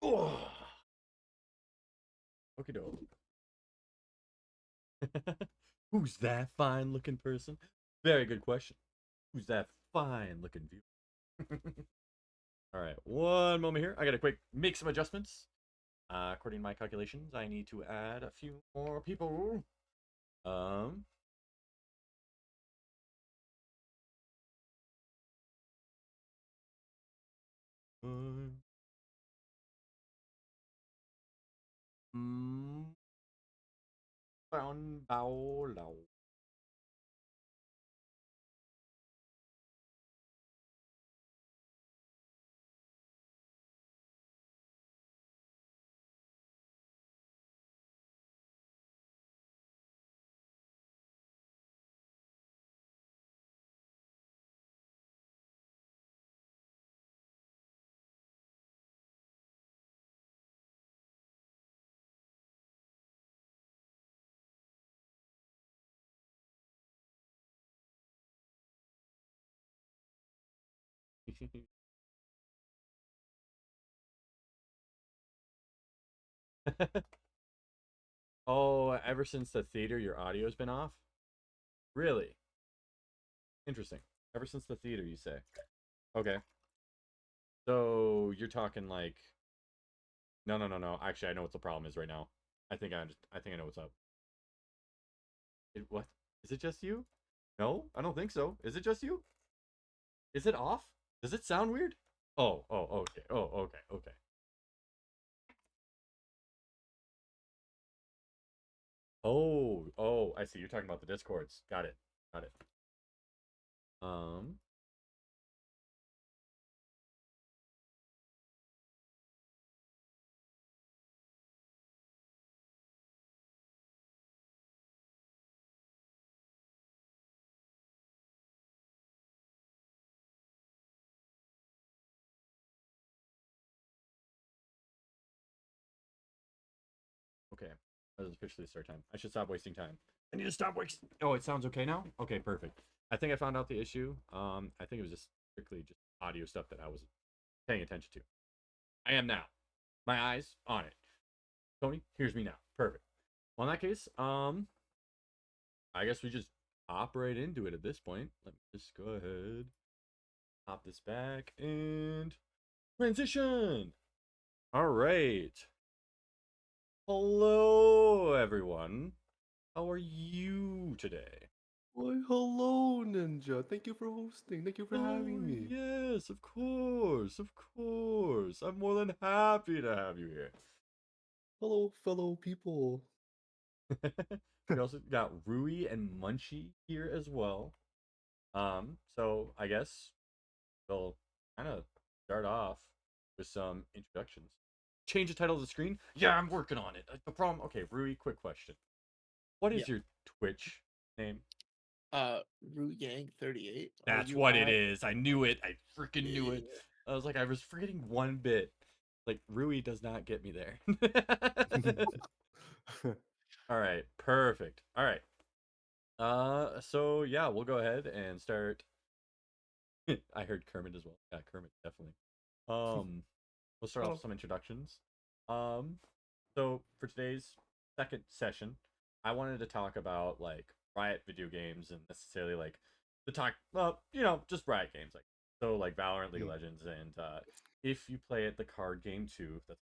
Oh. Okie doke. Who's that fine looking person? Very good question. Who's that fine looking viewer? All right, one moment here. I gotta quick make some adjustments. According to my calculations, I need to add a few more people. Um, Bao Lao. Oh, ever since the theater, your audio's been off? Really? Interesting. Ever since the theater, you say? Okay. So you're talking like no, no, no, no. Actually, I know what the problem is right now. I think I know what's up. What? Is it just you? No, I don't think so. Is it just you? Is it off? Does it sound weird? Oh, okay. Oh, okay, okay. Oh, I see. You're talking about the discords. Got it. Got it. Um, okay. That is officially start time. I should stop wasting time. I need to stop wasting. Oh, it sounds okay now? Okay, perfect. I think I found out the issue. I think it was just strictly just audio stuff that I was paying attention to. I am now. My eyes on it. Tony, here's me now. Perfect. Well, in that case, I guess we just hop right into it at this point. Let me just go ahead, hop this back, and transition. All right. Hello, everyone. How are you today? Why, hello, Ninja. Thank you for hosting. Thank you for having Oh, me. yes, of course, of course. I'm more than happy to have you here. Hello, fellow people. We also got Rui and Munchi here as well. So I guess we'll kind of start off with some introductions. Change the title of the screen? Yeah, I'm working on it. The problem. Okay, Rui, quick question. What Yeah. is your Twitch name? Ru Yang 38. That's what it is. I knew it. I freaking knew it. I was like, I was forgetting one bit. Like, Rui does not get me there. All right, perfect. All right. So yeah, we'll go ahead and start. I heard Kermit as well. Yeah, Kermit definitely. We'll start off Hello. with some introductions. Um, so for today's second session, I wanted to talk about like Riot video games and necessarily like the talk. Well, just Riot games like so like Valorant, League of Legends, and if you play it, the card game too. That's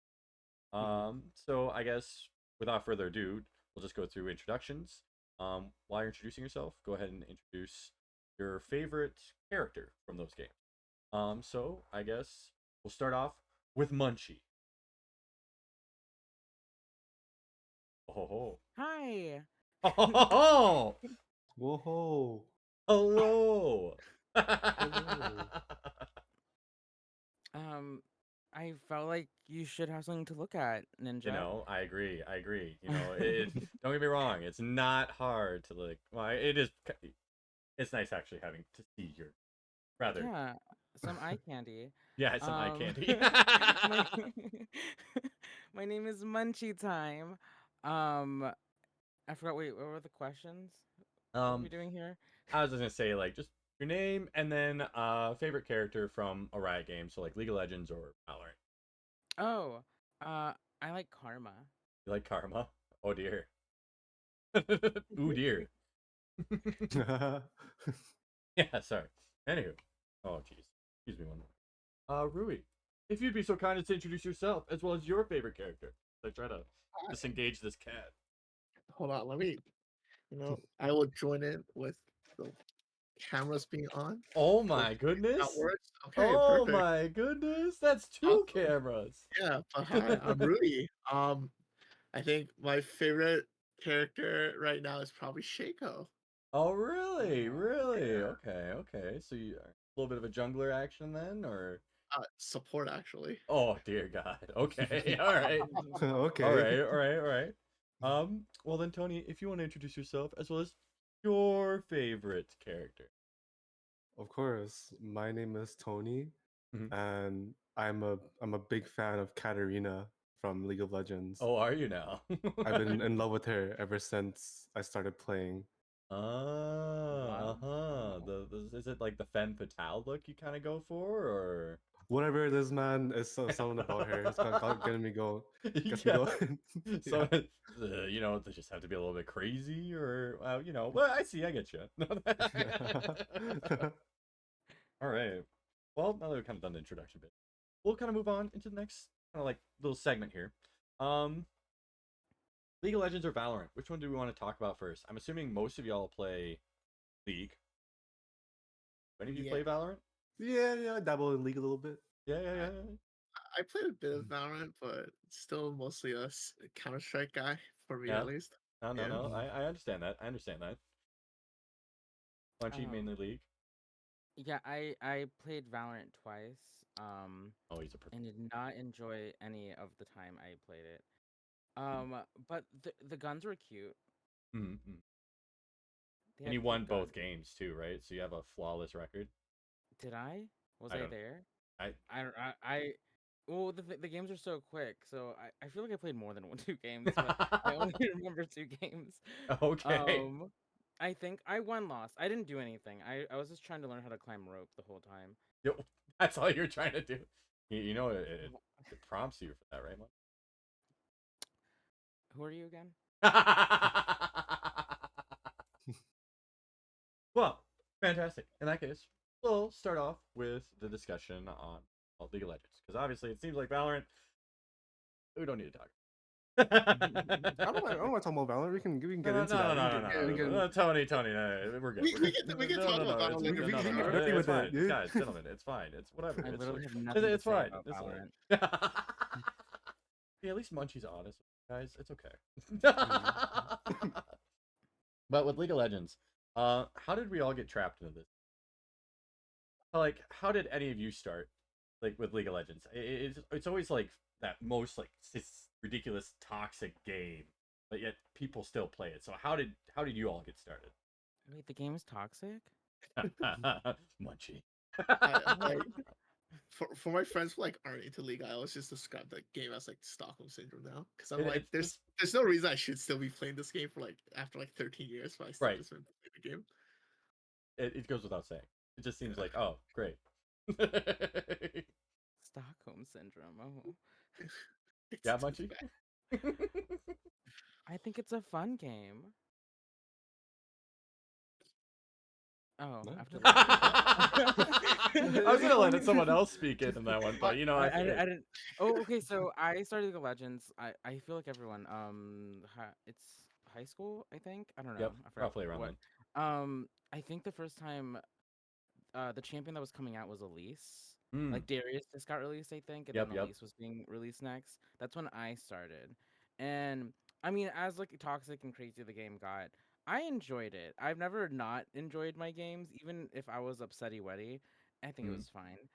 So I guess without further ado, we'll just go through introductions. While you're introducing yourself, go ahead and introduce your favorite character from those games. So I guess we'll start off with Munchie. Oh, Hi. ho, ho, ho, ho. Whoa. Hello. Hello. Um, I felt like you should have something to look at, Ninja. I agree. I agree. Don't get me wrong. It's not hard to like. Well, it is. It's nice actually having to see your rather. Yeah, some eye candy. Yeah, some eye candy. My my name is MunchiTime. I forgot. Wait, what were the questions? What are we um, doing here? I was just gonna say like just your name and then favorite character from a Riot game, so like League of Legends or Valorant. Oh, I like Karma. You like Karma? Oh dear. Ooh dear. Yeah, sorry. Anywho. Oh jeez. Excuse me one more. Rui, if you'd be so kind as to introduce yourself as well as your favorite character. I try to disengage this cat. Hold on, let me. I will join in with the cameras being on. Oh Cool. my That goodness. works. Okay, Oh perfect. my goodness. That's two Awesome. cameras. Yeah, but hi, I'm Rudy. I think my favorite character right now is probably Shaco. Oh really? Really? Yeah. Okay. So you are a little bit of a jungler action then, or Support actually. oh dear God. Okay. All right. Okay. All right. Well then, Tony, if you want to introduce yourself as well as your favorite character. Of course. My name is Tony, Mhm. and I'm a big fan of Katarina from League of Legends. Oh, are you now? I've been in love with her ever since I started playing. Ah, uh-huh. Is it like the femme fatale look you kind of go for, or Whatever it is, man, it's something about her. It's getting me go, gets me yeah? going. So, Yeah. they just have to be a little bit crazy, or well, I see, I get you. All right. Well, now that we've kind of done the introduction bit, we'll kind of move on into the next kind of like little segment here. Um, League of Legends or Valorant? Which one do we want to talk about first? I'm assuming most of y'all play League. Any of you Yeah. play Valorant? Yeah, I dabble in League a little bit. Yeah. I played a bit of Valorant, but still mostly a Counter-Strike guy for me Yeah. at least. No. Yeah. I understand that. Munchie Um, mainly League. yeah, I played Valorant twice. Oh, he's a perfect. And did not enjoy any of the time I played it. Mm. But the guns were cute. Mm-hmm. They And had you won cute both guns. games too, right? So you have a flawless record. Did I? Was I I don't. there? I. I well, the games are so quick, so I feel like I played more than two games, but I only remember two games. Okay. Um, I think I won lost. I didn't do anything. I was just trying to learn how to climb rope the whole time. Yo, that's all you're trying to do. You know it prompts you for that, right, Who are you again? Well, fantastic. In that case, we'll start off with the discussion on League of Legends because obviously it seems like Valorant. We don't need to talk. I don't want to talk about Valorant. We can get No, into that. Tony, we're good. We can talk about It's, Valorant. no, we no, can no, get no, dirty it's with fine, it, dude. guys, gentlemen, it's fine. It's whatever. I It's literally have nothing to it's say fine. about It's Valorant. fine. Yeah, at least Munchie's honest, guys. It's okay. But with League of Legends, how did we all get trapped into this? Like, how did any of you start, like with League of Legends? It's always like that most like this ridiculous toxic game, but yet people still play it. So how did you all get started? Wait, the game is toxic? Munchie. I for my friends who like aren't into League, I always just describe the game as like Stockholm syndrome now. Because I'm like, there's no reason I should still be playing this game for like after like 13 years, but I still Right. just been playing the game. It goes without saying. It just seems Yeah. like, oh, great. Stockholm syndrome. Oh, Yeah, It's Munchie. bad. I think it's a fun game. Oh, No. after I was gonna let someone else speak in that one, but I I figured. didn't. Oh, okay. So I started League of Legends. I feel like everyone. It's high school. I think. I don't know. Yep, I forgot roughly around what. then. I think the first time the champion that was coming out was Elise. Mm, Like Darius just got released, I think, and yep. then Elise was being released next. That's when I started. And I mean, as like toxic and crazy the game got, I enjoyed it. I've never not enjoyed my games, even if I was upsetty wetty. I think it Mm, was fine.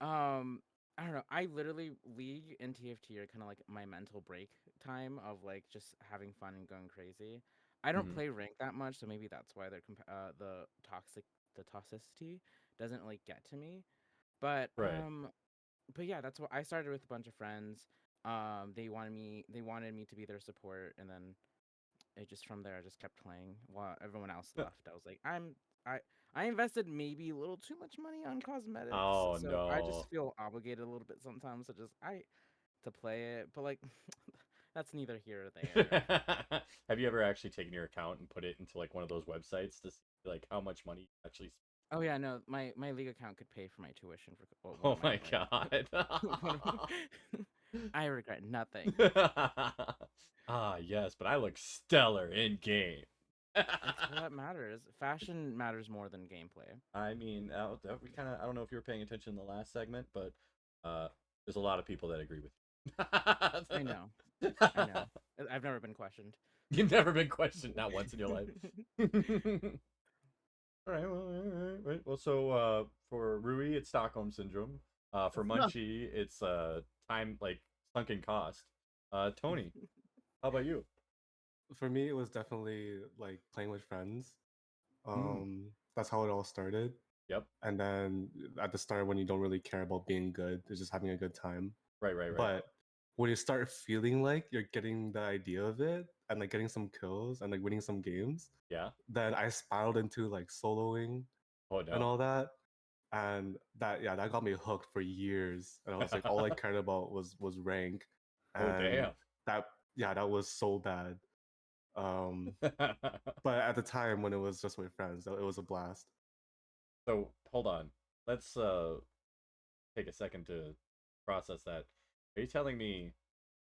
Um, I don't know. I literally League and TFT are kind of like my mental break time of like just having fun and going crazy. I don't mhm. play rank that much, so maybe that's why they're the toxicity doesn't really get to me. But Right. yeah, that's what I started with a bunch of friends. They wanted me to be their support, and then it just from there I just kept playing while everyone else left. I was like, I I invested maybe a little too much money on cosmetics, Oh so I just no. feel obligated a little bit sometimes to just I to play it, but like that's neither here or there. Have you ever actually taken your account and put it into like one of those websites to see like how much money you actually Oh yeah, no, my league account could pay for my tuition for one Oh of my my god. one of I regret nothing. Ah, yes, but I look stellar in game. That's what matters. Fashion matters more than gameplay. I mean, we kind of, I don't know if you were paying attention in the last segment, but there's a lot of people that agree with I know. you. I know. I've never been questioned. You've never been questioned, not once in your life. All right, well, all right. Well, so for Rui, it's Stockholm syndrome. For Munchi, it's time like sunken cost. Tony, how about you? For me, it was definitely like playing with friends. Mm. That's how it all started. Yep. And then at the start, when you don't really care about being good, it's just having a good time. Right. But when you start feeling like you're getting the idea of it and like getting some kills and like winning some games, Yeah. then I spiraled into like soloing Oh and no. all that. And that got me hooked for years. And I was like, all I cared about was rank. Oh And damn. that was so bad. But at the time when it was just with friends, it was a blast. So hold on. Let's take a second to process that. Are you telling me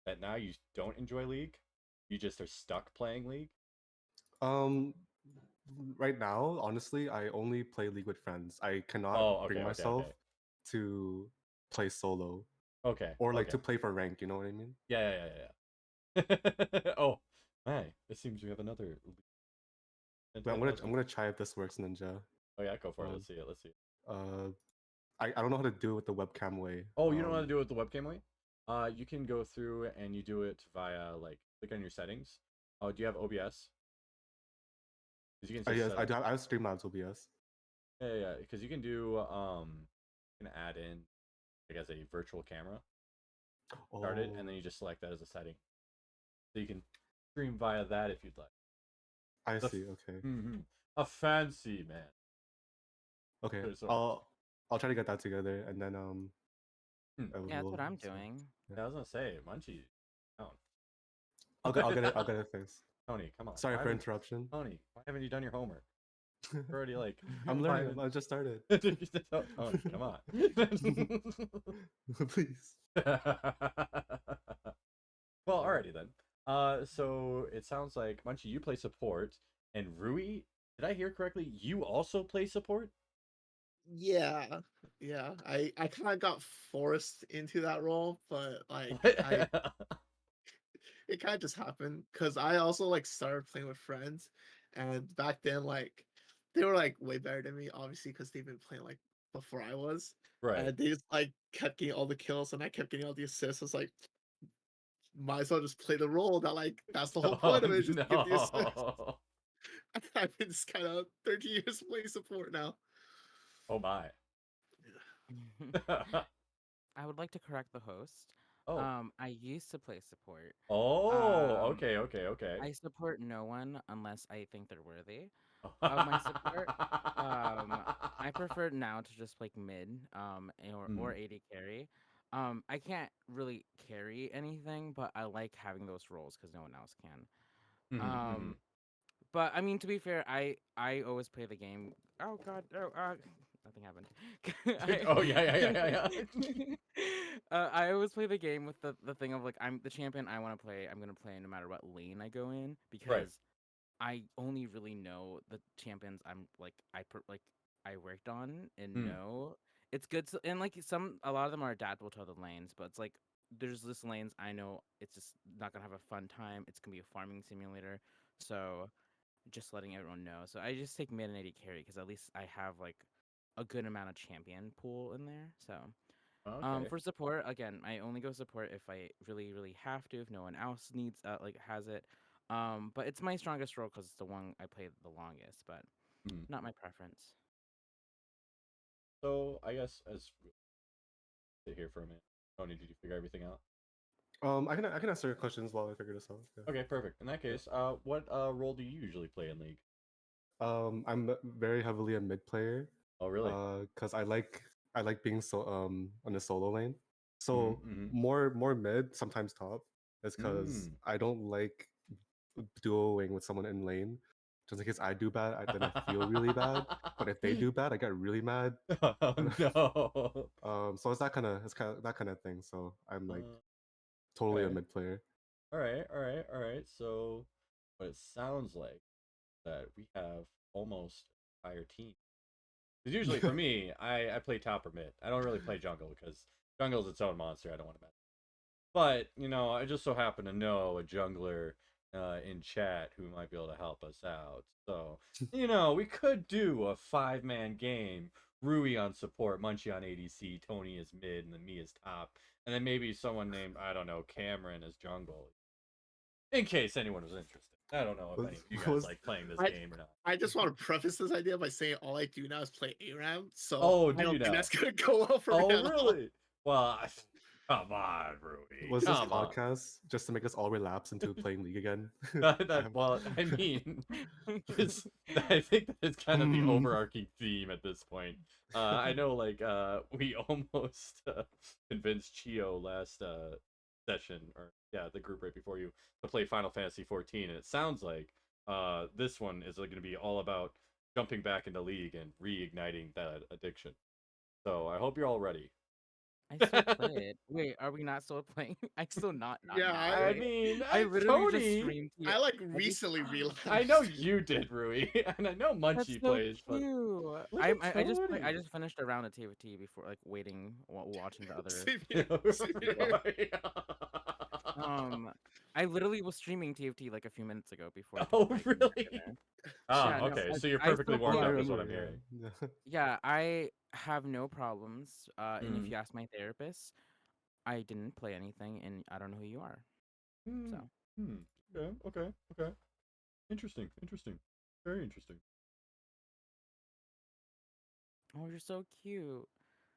that now you don't enjoy League? You just are stuck playing League? Um, right now, honestly, I only play League with friends. I cannot Oh, bring okay. myself to play solo Okay. or like Okay. to play for rank. You know what I mean? Yeah. Oh, my. It seems we have another. But I'm gonna try if this works, Ninja. Oh yeah, go for it. Um, Let's see it. Let's see it. I don't know how to do it with the webcam way. Oh, you don't know how to do it with the webcam way? You can go through and you do it via like click on your settings. Oh, do you have OBS? Because you can just Yes, set up. I have Streamlabs OBS. Yeah. Because you can do you can add in like as a virtual camera. Start it, and then Oh, you just select that as a setting, so you can stream via that if you'd like. I The see. Okay. A fancy man. Okay. There's so I'll try to get that together, and then Yeah, that's what I'm so, doing. yeah. Yeah, I was gonna say, Munchie. Oh. I'll get it. I'll get it fixed. Tony, come on. Sorry for interruption. Tony, why haven't you done your homework? You're already like. I'm learning. I just started. Tony, come on. Please. Well, alrighty then. So it sounds like Munchie, you play support, and Rui, did I hear correctly? You also play support? Yeah, I kind of got forced into that role, but like I What? it kind of just happened because I also like started playing with friends, and back then like they were like way better than me, obviously because they've been playing like before I was, Right. and they just like kept getting all the kills, and I kept getting all the assists. I was like, might as well just play the role that like that's the whole Oh point of it, just to get the assists. no. I've been just kind of 30 years playing support now. Oh my. I would like to correct the host. Oh. I used to play support. Oh, Um, okay. I support no one unless I think they're worthy of my support. I prefer now to just like mid, or AD carry. I can't really carry anything, but I like having those roles because no one else can. But I mean, to be fair, I always play the game. Oh God, nothing happened. Oh yeah. I always play the game with the thing of like I'm the champion I want to play. I'm gonna play no matter what lane I go in Right. because I only really know the champions like I worked on and know it's good. And like a lot of them are adaptable to other lanes, but it's like there's this lanes I know it's just not gonna have a fun time. It's gonna be a farming simulator, so just letting everyone know. So I just take mid and AD carry because at least I have like a good amount of champion pool in there. So Okay. for support, again, I only go support if I really have to. If no one else needs has it. But it's my strongest role because it's the one I play the longest, but not my preference. So I guess as sit here for a minute. Tony, did you figure everything out? I can answer your questions while I figure this out. Yeah. Okay, perfect. In that case, what role do you usually play in League? I'm very heavily a mid player. Oh, really? Because I like being on the solo lane. So Mm-hmm. more mid, sometimes top. Is because I don't like duoing with someone in lane. Just in case I do bad, then I feel really bad. But if they do bad, I get really mad. Oh no. So it's that kind of thing. So I'm like totally a Okay. mid player. All right, all right, all right. So, what it sounds like that we have almost an entire team. Because usually for me, I play top or mid. I don't really play jungle because jungle is its own monster. I don't want to mess. But I just so happen to know a jungler in chat who might be able to help us out. So, we could do a 5-man game. Rui on support, Munchie on ADC, Tony is mid, and then me is top. And then maybe someone named, I don't know, Cameron as jungle. In case anyone was interested. I don't know if any of you guys like playing this game or not. I just want to preface this idea by saying all I do now is play ARAM, so Oh, I do don't you think now? that's gonna go well for me Oh, at all. really? Well, come on, Rui. Was this Come on. podcast just to make us all relapse into playing League again? Well, I mean, I think that it's kind of the overarching theme at this point. I know, like, we almost convinced Chiyo last session, or yeah, the group right before you, to play Final Fantasy 14, and it sounds like this one is going to be all about jumping back into League and reigniting that addiction. So I hope you're all ready. I still play it. Wait, are we not still playing? I still not Yeah, I playing it. mean, I literally just Tony. streamed I here. like I just recently realized. I know you did, Rui, and I know That's Munchie so plays, but cute. look I at I just Tony. I just finished a round of TFT before like waiting watching the other. Same here, same here. Um, I literally was streaming TFT like a few minutes ago before I took a Oh, break and got really? dinner. Ah, Yeah, no, okay. So you're I perfectly still Oh, warmed I play. up, is what I'm remember. hearing. Yeah. Yeah, I have no problems. And if Mm. you ask my therapist, I didn't play anything, and I don't know who you are. So, Hmm. Hmm. Okay. Okay. Okay. Interesting. Interesting. Very interesting. oh, you're so cute.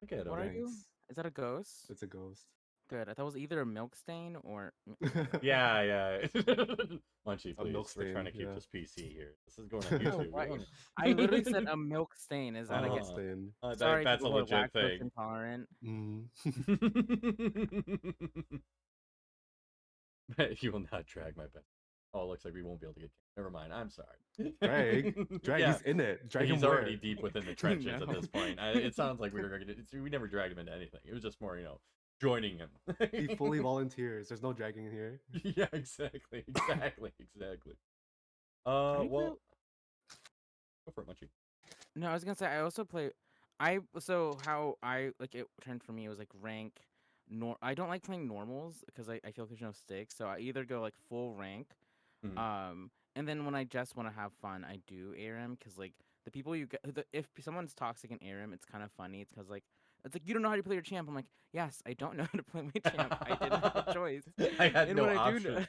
I get What him. are you? Thanks. Is that a ghost? It's a ghost. Good. I thought it was either a milk stain or. Yeah, yeah. Munchie, A milk please. We're trying stain. to keep Yeah. this PC here. This is going on Oh, YouTube. We what? don't. I literally said a milk stain. Is A that milk again? stain. Sorry, That's a people who are legit lactose thing. intolerant. Mm. You will not drag my best. Oh, it looks like we won't be able to get. Never mind. I'm sorry. Drag. Yeah, He's in it. Drag him he's already where? deep within the trenches at No. this point. It sounds like we never dragged him into anything. It was just more, joining him. He fully volunteers. There's no dragging in here. Yeah, exactly, exactly. I play. Well, go for it, Munchie. No, I was gonna say I also play. So how I like it turned for me was like rank. I don't like playing normals because I feel like there's no stakes. So I either go like full rank, Mhm. and then when I just want to have fun, I do ARM because like the people you get, if someone's toxic in ARM, it's kind of funny. It's like you don't know how to play your champ. I'm like, yes, I don't know how to play my champ. I didn't have a choice. I had And no when I do, option.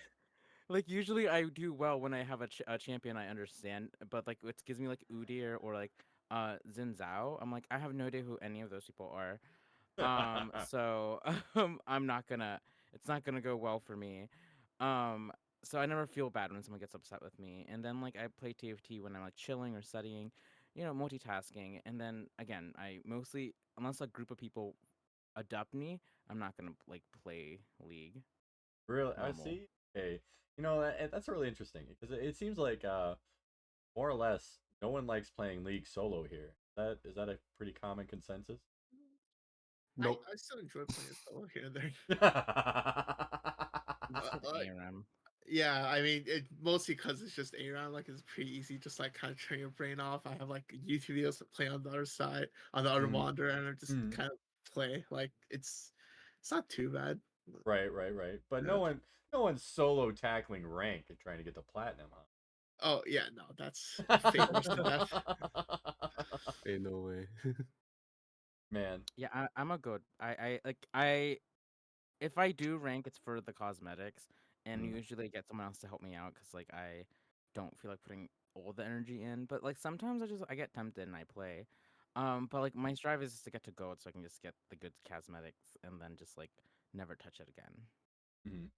like usually I do well when I have a champion I understand, but like it gives me like Udyr or like Xin Zhao. I'm like I have no idea who any of those people are. So I'm not gonna. It's not gonna go well for me. Um, so I never feel bad when someone gets upset with me. And then like I play TFT when I'm like chilling or studying, multitasking. And then again, I mostly unless a group of people adopt me, I'm not gonna like play League Really, I normal. see. Okay, that's really interesting because it seems like more or less no one likes playing League solo here. Is that a pretty common consensus? Nope. I still enjoy playing solo here and there. You said ARM. Yeah, I mean, mostly because it's just ARAM. Like, it's pretty easy, just like kind of turn your brain off. I have like YouTube videos that play on the other side, on the other Mhm. monitor, and I just Mhm. kind of play. Like, it's not too bad. Right, right, right. But Yeah. no one's solo tackling rank and trying to get the platinum, Oh yeah, no, that's huh? fate worse than death. Ain't no way. Man, Yeah, I'm a good. I if I do rank, it's for the cosmetics, and Mhm. usually get someone else to help me out because like I don't feel like putting all the energy in. But like sometimes I get tempted and I play. But like my strive is just to get to gold so I can just get the good cosmetics and then just like never touch it again. Mhm.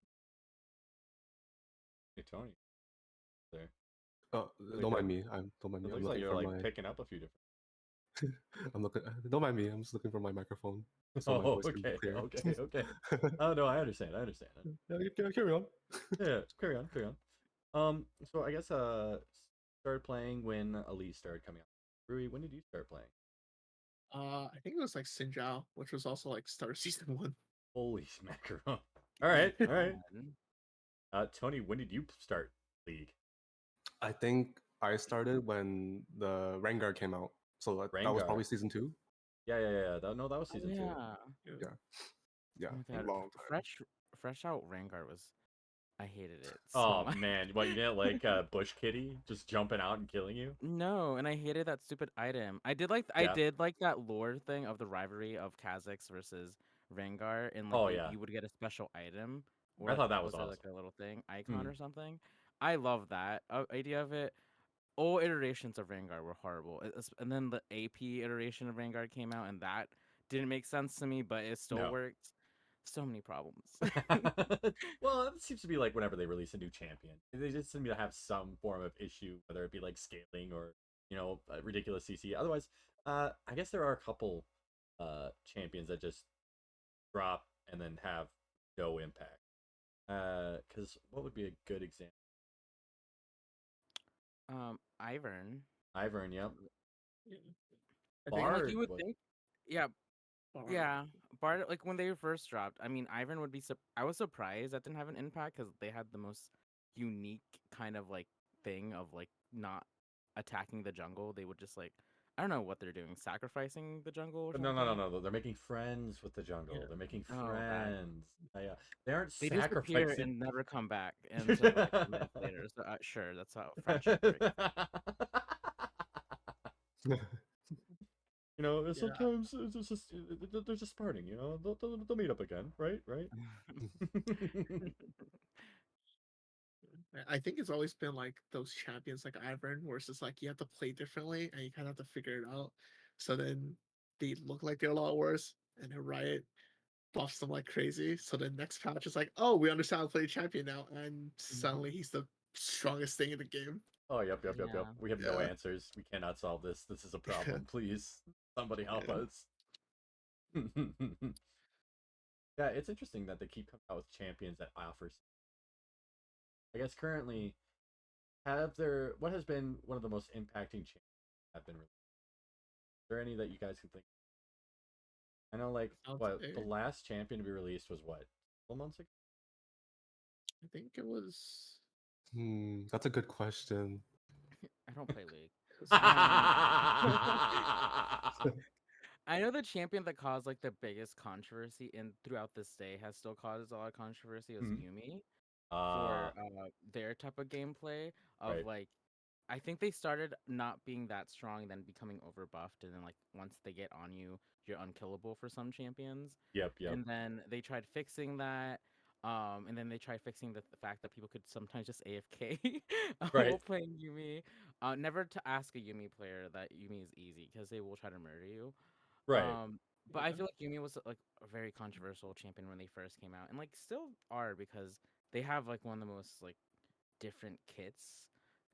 Hey Tony, there. Oh, Like don't you're, mind me. Don't mind it me. I'm looks like looking you're for like my. picking up a few different. I'm looking. Don't mind me. I'm just looking for my microphone so my Oh, voice can be okay, clear. okay. Oh no, I understand. Yeah, carry on. Yeah, carry on. So I guess started playing when Elite started coming out. Rui, when did you start playing? I think it was like Sinjao, which was also like start of season 1. Holy mackerel! All right. Fun. Tony, when did you start League? I think I started when the Rengar came out, so that was probably Rengar. season 2. Yeah. That was Oh, season 2. yeah. Yeah, Oh my god. long time. Fresh out Rengar was. I hated it so Oh much. man, what you didn't like Bush Kitty just jumping out and killing you? No, and I hated that stupid item. I Yeah. did like that lore thing of the rivalry of Kazakhs versus Rengar, and like Oh yeah. you would get a special item, or I like thought that was was there awesome. like a little thing icon Mhm. or something? I love that idea of it. All iterations of Rengar were horrible, and then the AP iteration of Rengar came out, and that didn't make sense to me, but it still No. worked. So many problems. Well, it seems to be like whenever they release a new champion, they just seem to have some form of issue, whether it be like scaling or ridiculous CC. Otherwise, I guess there are a couple champions that just drop and then have no impact. Because what would be a good example? Ivern. Ivern, yep. Yeah. I think And like Bard you would was think, yeah, Bard. yeah, Bard, like when they first dropped, I mean, Ivan would be. I was surprised that didn't have an impact because they had the most unique kind of like thing of like not attacking the jungle. They would just like, I don't know what they're doing, sacrificing the jungle or something. no. They're making friends with the jungle. Yeah. They're making Oh, that friends. Yeah. They aren't they disappear sacrificing. and never come back until like a month later. So sure, that's how friendship breaks. Yeah. Sometimes it's just they're just parting. They'll meet up again, right? I think it's always been like those champions like Ivern, where it's just like you have to play differently and you kind of have to figure it out. So then they look like they're a lot worse, and then Riot buffs them like crazy. So the next patch is like, oh, we understand how to play champion now, and suddenly he's the strongest thing in the game. Oh, yep. Yeah. We have no Yeah. answers. We cannot solve this. This is a problem. Please, somebody help Yeah. us. Yeah, it's interesting that they keep coming out with champions that offer. I guess currently, what has been one of the most impacting champions have been released? Is there any that you guys can think? I know, like, I'll what say, the last champion to be released was what, 12 months ago? I think it was. That's a good question. I don't play League. It was I know the champion that caused like the biggest controversy and throughout this day has still caused a lot of controversy is Mhm. Yumi Uh, for their type of gameplay of right. like I think they started not being that strong and then becoming overbuffed and then like once they get on you, you're unkillable for some champions. Yep. And then they tried fixing that. And then they tried fixing the fact that people could sometimes just AFK Right. while playing Yumi. Never to ask a Yumi player that Yumi is easy because they will try to murder you. Right. Um, but I feel like Yumi was like a very controversial champion when they first came out, and like still are because they have like one of the most like different kits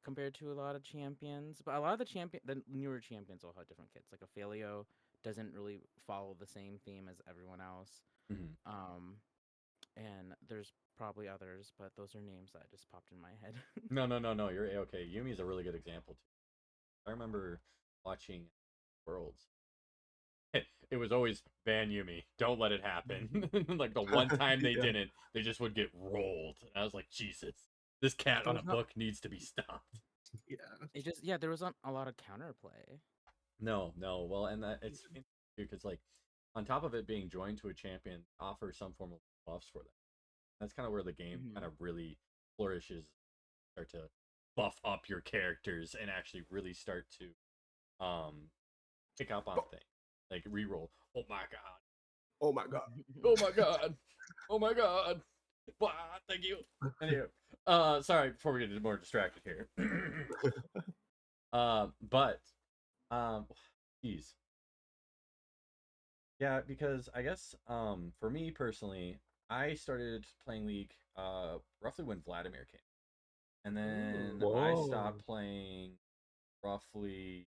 compared to a lot of champions. But a lot of the newer champions all have different kits. Like Ophelio doesn't really follow the same theme as everyone else. Mhm. Um, and there's probably others, but those are names that just popped in my head. No. You're okay. Yumi is a really good example too. I remember watching Worlds. It was always ban Yumi. Don't let it happen. Like the one time they Yeah. didn't, they just would get rolled. And I was like, Jesus, this cat on a There's not. book needs to be stopped. Yeah. It just there wasn't a lot of counterplay. No. Well, and that it's because like on top of it being joined to a champion, offers some form of buffs for them. That's kind of where the game kind of really flourishes. Start to buff up your characters and actually really start to pick up on things like reroll. Oh my god. Oh my god. Oh my god. Oh my god. Wow, thank you. Anyway, sorry, before we get more distracted here. But geez. Yeah, because I guess for me personally, I started playing League roughly when Vladimir came. And then I Whoa. stopped playing roughly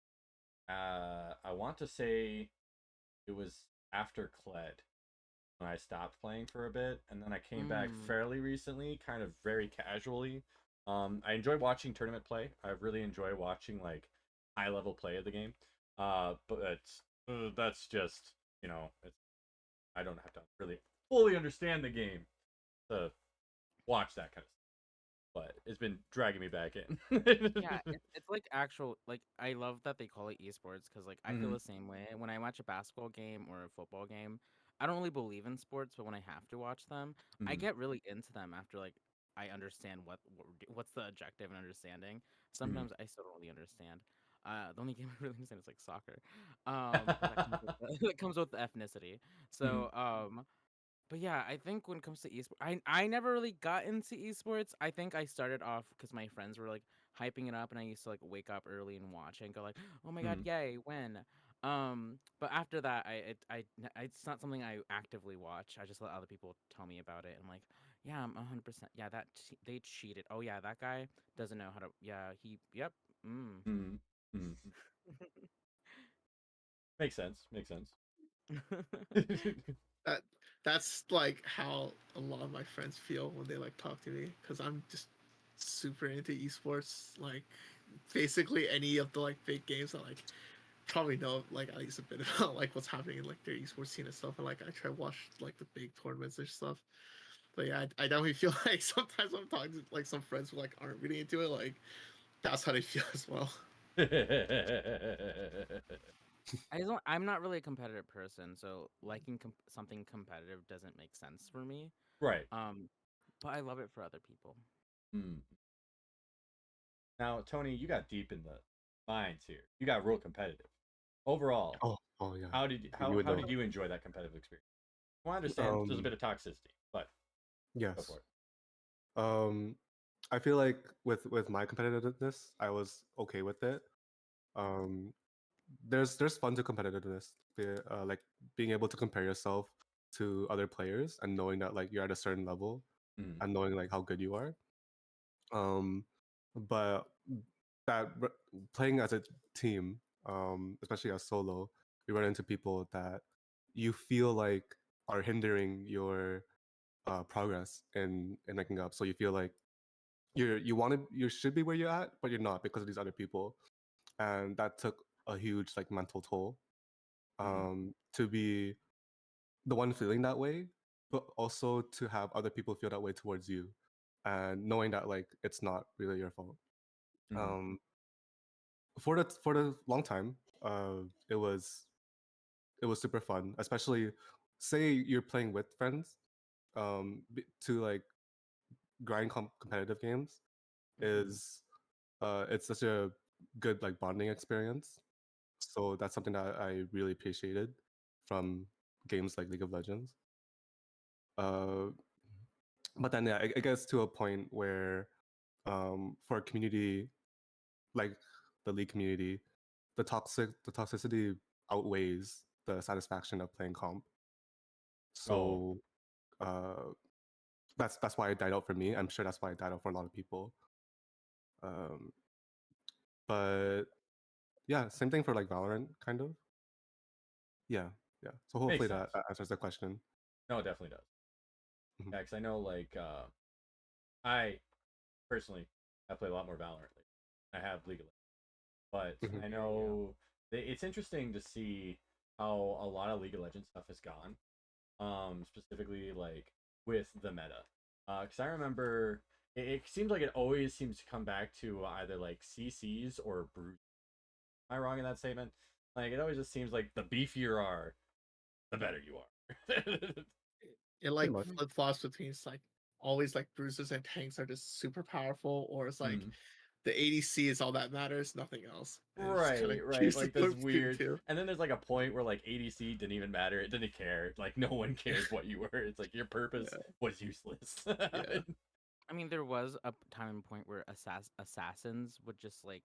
I want to say it was after Kled when I stopped playing for a bit, and then I came back fairly recently, kind of very casually. I enjoy watching tournament play. I really enjoy watching like high level play of the game. But that's just it's I don't have to really fully understand the game to watch that kind of stuff. But it's been dragging me back in. Yeah, it's like actual like I love that they call it esports because like I feel Mhm. the same way when I watch a basketball game or a football game. I don't really believe in sports, but when I have to watch them, I Mhm. get really into them after like I understand what's the objective and understanding. Mhm. Sometimes I still don't really understand. The only game I really understand is like soccer, because that comes with that comes with the ethnicity. Mhm. So but yeah, I think when it comes to esports, I never really got into esports. I think I started off because my friends were like hyping it up, and I used to like wake up early and watch it and go like, "Oh my god, Mhm. yay, when?" But after that, it's not something I actively watch. I just let other people tell me about it. I'm like, yeah, I'm 100%. Yeah, they cheated. Oh yeah, that guy doesn't know how to. Yeah, Yep. Mm. Mhm. Mhm. Makes sense. Makes sense. That that's like how a lot of my friends feel when they like talk to me because I'm just super into esports. Like basically any of the like big games I like probably know like at least a bit about like what's happening in like their esports scene and stuff. And like I try to watch like the big tournaments and stuff. But yeah, I definitely feel like sometimes when I'm talking to like some friends who like aren't really into it, like that's how they feel as well. I'm not really a competitive person, so liking something competitive doesn't make sense for me. Right. Um, but I love it for other people. Mm. Now, Tony, you got deep in the minds here. You got real competitive. Overall, Oh yeah. You how would how know. did you enjoy that competitive experience? Well, I understand there's a Um, bit of toxicity, but go for yes. it. Um, I feel like with my competitiveness, I was okay with it. Um, there's fun to competitiveness, like being able to compare yourself to other players and knowing that like you're at a certain level Mm. and knowing like how good you are. Um, but playing as a team, especially as solo, you run into people that you feel like are hindering your progress in making up. So you feel like you should be where you're at, but you're not because of these other people, and that took a huge like mental toll. Mm. To be the one feeling that way, but also to have other people feel that way towards you, and knowing that like it's not really your fault. Mm. Um, for the long time, it was super fun, especially say you're playing with friends. To like grind competitive games Hmm. is it's such a good like bonding experience. So that's something that I really appreciated from games like League of Legends. Uh, but then yeah, it gets to a point where for a community like the League community, the toxicity outweighs the satisfaction of playing comp. Oh, So uh, that's why it died out for me. I'm sure that's why it died out for a lot of people. Um, but yeah, same thing for like Valorant, kind of. Yeah, yeah. So makes hopefully sense. that answers the question. No, it definitely does. Mhm, Yeah, because I know like I personally I play a lot more Valorant. I have League of Legends, but mhm. I Yeah, yeah. know it's interesting to see how a lot of League of Legends stuff has gone. Specifically like with the meta. Because I remember it seems like it always seems to come back to either like CCs or brute. Am I wrong in that statement? Like it always just seems like the beefier you are, the better you are. It Pretty like much. flip flops between it's like always like bruisers and tanks are just super powerful, or it's like Mm. the ADC is all that matters, nothing else. And it just kind of Right, right. chooses Like this flip between the weird. two. And then there's like a point where like ADC didn't even matter. It didn't care. Like no one cares what you were. It's like your purpose Yeah, was useless. yeah. I mean, there was a time and point where assassins would just like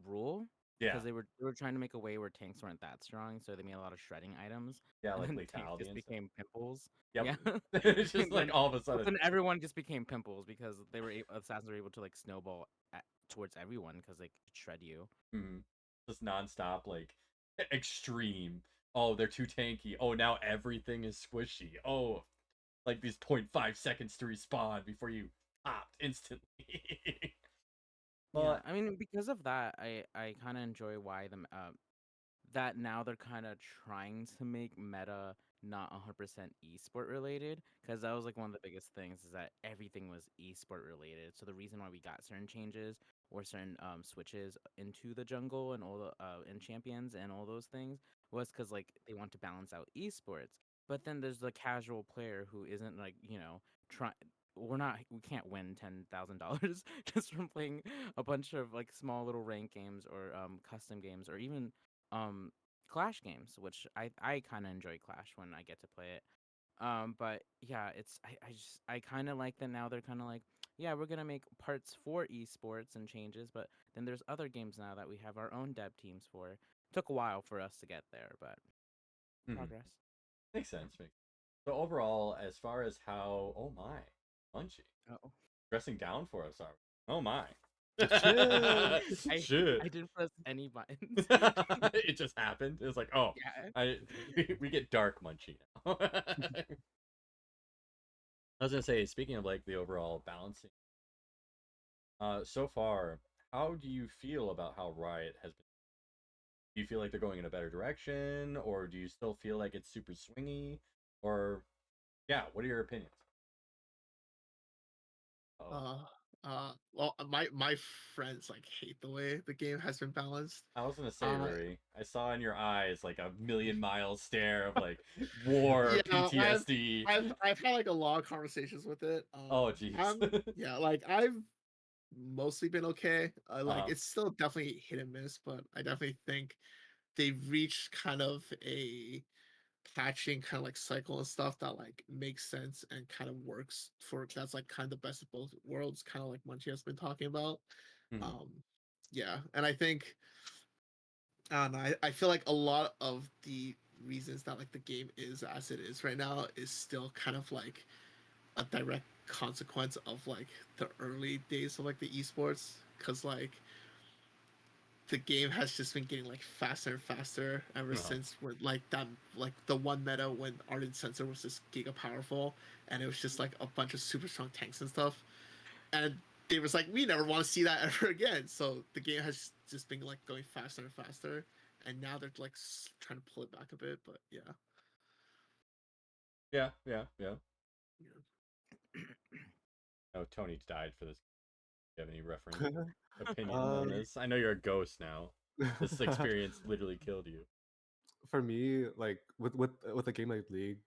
rule Yeah, because they were trying to make a way where tanks weren't that strong, so they made a lot of shredding items, yeah, and like then tanks lethality just and stuff. became pimples. Yep. Yeah, It's just and like then all of a but sudden. then everyone just became pimples because assassins were able to like snowball towards everyone because they could shred you. Mm. just nonstop like extreme. Oh, they're too tanky. Oh, now everything is squishy. Oh, like these 0.5 seconds to respawn before you popped instantly. Yeah, But I mean, because of that, I kind of enjoy why that now they're kind of trying to make meta not 100% esport related, because that was like one of the biggest things is that everything was esport related. So the reason why we got certain changes or certain switches into the jungle and all the and champions and all those things was because like they want to balance out esports. But then there's the casual player who isn't like, try we can't win $10,000 just from playing a bunch of like small little rank games or custom games or even um Clash games, which I kind of enjoy Clash when I get to play it. But yeah, I kind of like that now they're kind of like, yeah, we're gonna make parts for esports and changes, but then there's other games now that we have our own dev teams for. Took a while for us to get there, but mhm, progress. makes sense. So overall, as far as how, oh my, Munchie Oh, dressing down for us are. Oh my. Chill. I Shit. I didn't press any buttons. It just happened. It was like, oh, Yeah. I we get dark Munchie now. I was gonna say, speaking of like the overall balancing, so far, how do you feel about how Riot has been? Do you feel like they're going in a better direction, or do you still feel like it's super swingy? Or yeah, what are your opinions? Oh, Uh, well, my friends like hate the way the game has been balanced. I was gonna say, Uh, Ruri, I saw in your eyes like a million mile stare of like war yeah, PTSD. I've had like a lot of conversations with it. Oh, jeez. Yeah, like I've mostly been okay. Like Uh-huh. it's still definitely hit and miss, but I definitely think they've reached kind of a patching kind of like cycle and stuff that like makes sense and kind of works for that's like kind of the best of both worlds, kind of like Munchie has been talking about. Mhm. Um, yeah, and I think I don't know. I feel like a lot of the reasons that like the game is as it is right now is still kind of like a direct consequence of like the early days of like the esports, because like the game has just been getting like faster and faster ever Uh-huh. since when like that like the one meta when Ardent Sensor was just giga powerful and it was just like a bunch of super strong tanks and stuff. And they was like, we never want to see that ever again. So the game has just been like going faster and faster. And now they're like trying to pull it back a bit, but yeah. Yeah, yeah, yeah. Yeah. Oh, Tony died for this. Do you have any reference opinions on um, this? I know you're a ghost now. This experience literally killed you. for me, like with a game like League,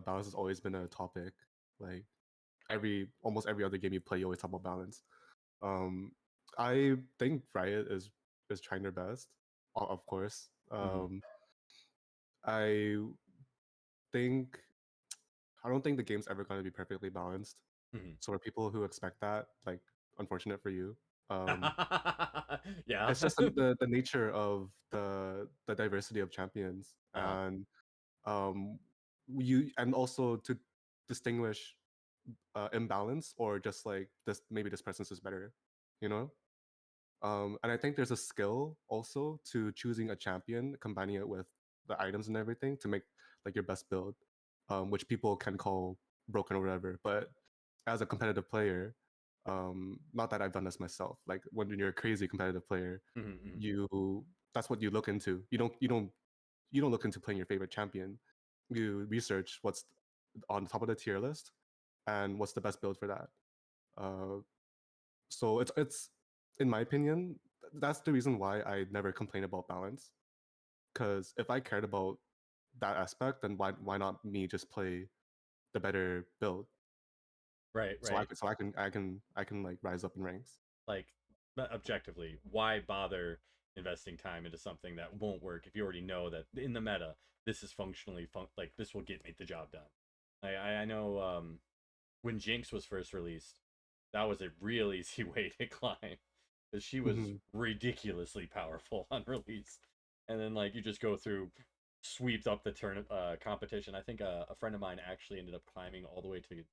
balance has always been a topic. Like almost every other game you play, you always talk about balance. Um, I think Riot is trying their best, of course. Mhm. I think I don't think the game's ever going to be perfectly balanced. Mhm. So for people who expect that, like, unfortunate for you. Um, Yeah. it's just the nature of the diversity of champions, Uh-huh. and um, you and also to distinguish imbalance or just like this maybe this person's is better, you know. And I think there's a skill also to choosing a champion, combining it with the items and everything to make like your best build, which people can call broken or whatever. But as a competitive player, not that I've done this myself. Like when you're a crazy competitive player, Mhm, mhm. you that's what you look into. You don't look into playing your favorite champion. You research what's on top of the tier list and what's the best build for that. Uh, so it's in my opinion, that's the reason why I never complain about balance. Because if I cared about that aspect, then why not me just play the better build Right, so I right. can I can like rise up in ranks. Like, objectively, why bother investing time into something that won't work if you already know that in the meta this is functionally like this will get me the job done. I know when Jinx was first released, that was a real easy way to climb because she was Hmm. ridiculously powerful on release, and then like you just go through, sweeps up the turn competition. I think a friend of mine actually ended up climbing all the way to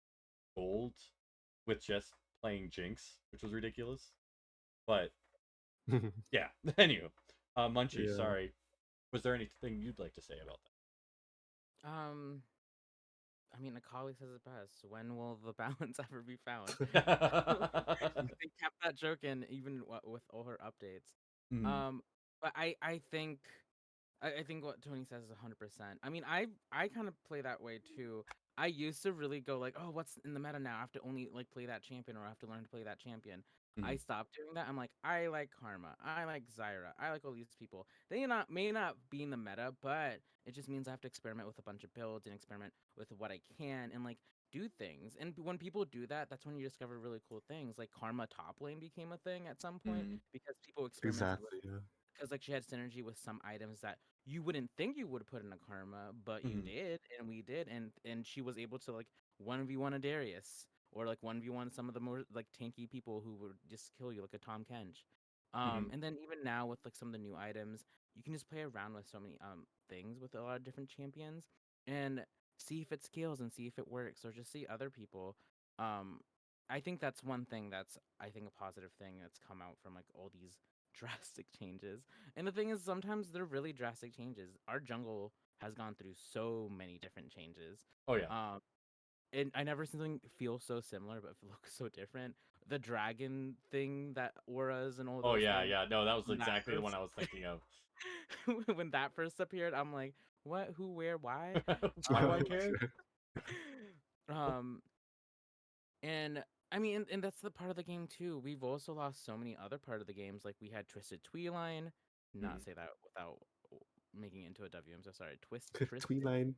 gold with just playing Jinx, which was ridiculous. But yeah, anywho, Munchie, Yeah. sorry. Was there anything you'd like to say about Um, I mean, Akali says it best. When will the balance ever be found? that? They kept that joke in even with all her updates. Mm, Um, but I think I think what Tony says is 100%. I mean, I kind of play that way too. I used to really go like, oh, what's in the meta now? I have to only like play that champion, or I have to learn to play that champion. I mm, stopped doing that. I'm like, I like Karma, I like Zyra, I like all these people. They may not be in the meta, but it just means I have to experiment with a bunch of builds and experiment with what I can and like do things. And when people do that, that's when you discover really cool things. Like Karma top lane became a thing at some point mm, because people experimented with Exactly. Yeah. because like she had synergy with some items that you wouldn't think you would put in a karma, but you mm, did, and we did, and she was able to like 1v1 a Darius or like 1v1 some of the more like tanky people who would just kill you like a Tom Kench. mm, And then even now with like some of the new items, you can just play around with so many things with a lot of different champions and see if it scales and see if it works or just see other people. Um, I think that's one thing that's I think a positive thing that's come out from like all these drastic changes. And the thing is, sometimes they're really drastic changes. Our jungle has gone through so many different changes. Oh yeah. Um, and I never seen something feel so similar, but look so different. The dragon thing, that auras and all Oh those yeah, things. yeah. No, that was When that exactly the one first, I was thinking of. when that first appeared, I'm like, what? Who? Where? Why? Why do I care? um, and I mean, and that's the part of the game too. We've also lost so many other part of the games. Like we had Twisted Tweeline. Not Mm. say that without making it into a W. I'm so sorry. Tweet line.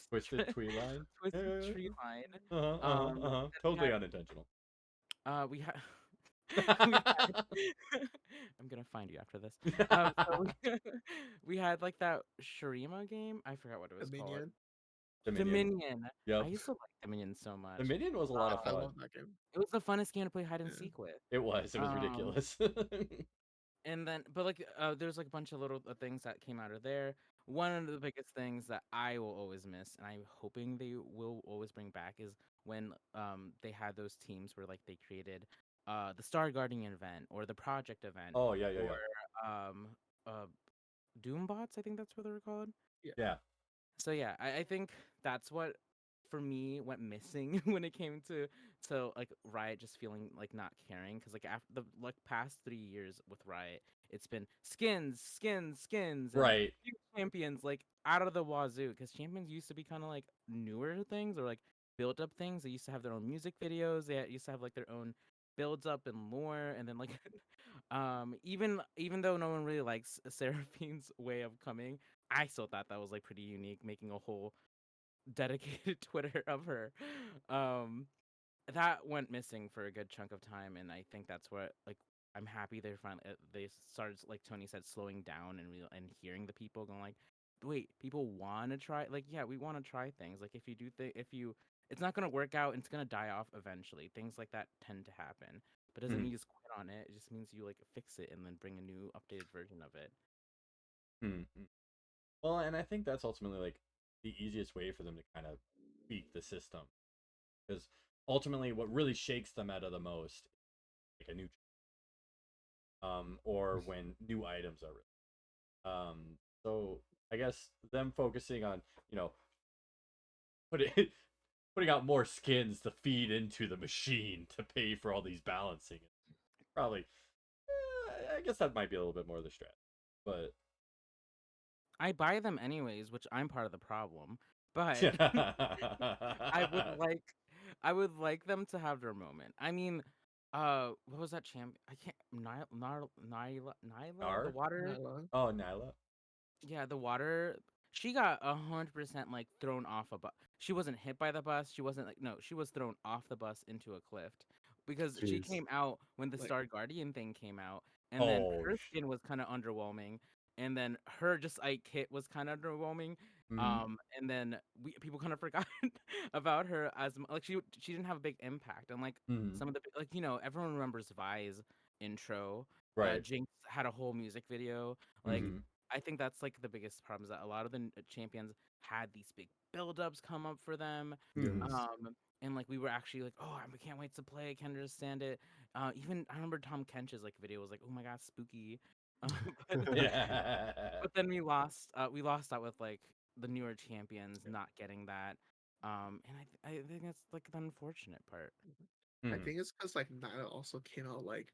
Twisted Tweeline. Twisted Yeah. Tree Line. Uh-huh, uh-huh, uh-huh. Then we Totally had unintentional. we had we had I'm gonna find you after this. So we had like that Shurima game. I forgot what it The was called. minion. Dominion. Dominion. I Yep. used to like Dominion so much. Dominion was a lot of I fun. love that game. It was the funnest game to play hide and Yeah. seek with. It was. It was Um, ridiculous. and then but like there's like a bunch of little things that came out of there. One of the biggest things that I will always miss, and I'm hoping they will always bring back, is when they had those teams where like they created the Star Guardian event or the Project event Oh yeah, yeah, or yeah. um uh Doombots, I think that's what they were called. Yeah. Yeah. So yeah, I think that's what for me went missing when it came to like Riot just feeling like not caring, because like after the like past 3 years with Riot, it's been skins, skins, skins, and Right. new champions like out of the wazoo. Because champions used to be kind of like newer things or like built up things. They used to have their own music videos. They used to have like their own builds up and lore, and then like even though no one really likes Seraphine's way of coming, I still thought that was like pretty unique, making a whole dedicated Twitter of her. Um, that went missing for a good chunk of time, and I think that's what like I'm happy they finally they started, like Tony said, slowing down and and hearing the people going like, wait, people want to try, like, yeah, we want to try things. Like if you do if you, it's not gonna work out and it's gonna die off eventually. Things like that tend to happen, but doesn't Mm-hmm. mean you just quit on it. It just means you like fix it and then bring a new updated version of it. Mm-hmm. Well, and I think that's ultimately like the easiest way for them to kind of tweak the system, because ultimately, what really shakes the meta the most, like a new, or when new items are so I guess them focusing on, you know, put it putting out more skins to feed into the machine to pay for all these balancing. Probably, I guess that might be a little bit more of the strat, but I buy them anyways, which I'm part of the problem. But I would like I would like them to have their moment. I mean, what was that champ? I can't Nyla, the Nar? water. Nyla. Oh, Nyla. Yeah, the water. She got 100% like thrown off a bus. She wasn't hit by the bus. She wasn't like, no. She was thrown off the bus into a cliff because she Jeez. came out when the Like Star Guardian thing came out, and then Oh, her skin was kind of underwhelming, and then her just like kit was kind of underwhelming. mm-hmm. And then people kind of forgot about her as like she didn't have a big impact, and like Mm-hmm. some of the like everyone remembers Vi's intro. Right. Jinx had a whole music video. Like Mm-hmm. I think that's like the biggest problem, is that a lot of the champions had these big build-ups come up for them. Mm-hmm. Yes. And like we were actually like, oh, I can't wait to play. I can't understand it. Even I remember Tom Kench's like video was like, oh my god, spooky. But, Yeah. but then we lost. We lost out with like the newer champions not getting that. And I think that's like the unfortunate part. I Hmm. think it's because like Nana also came out like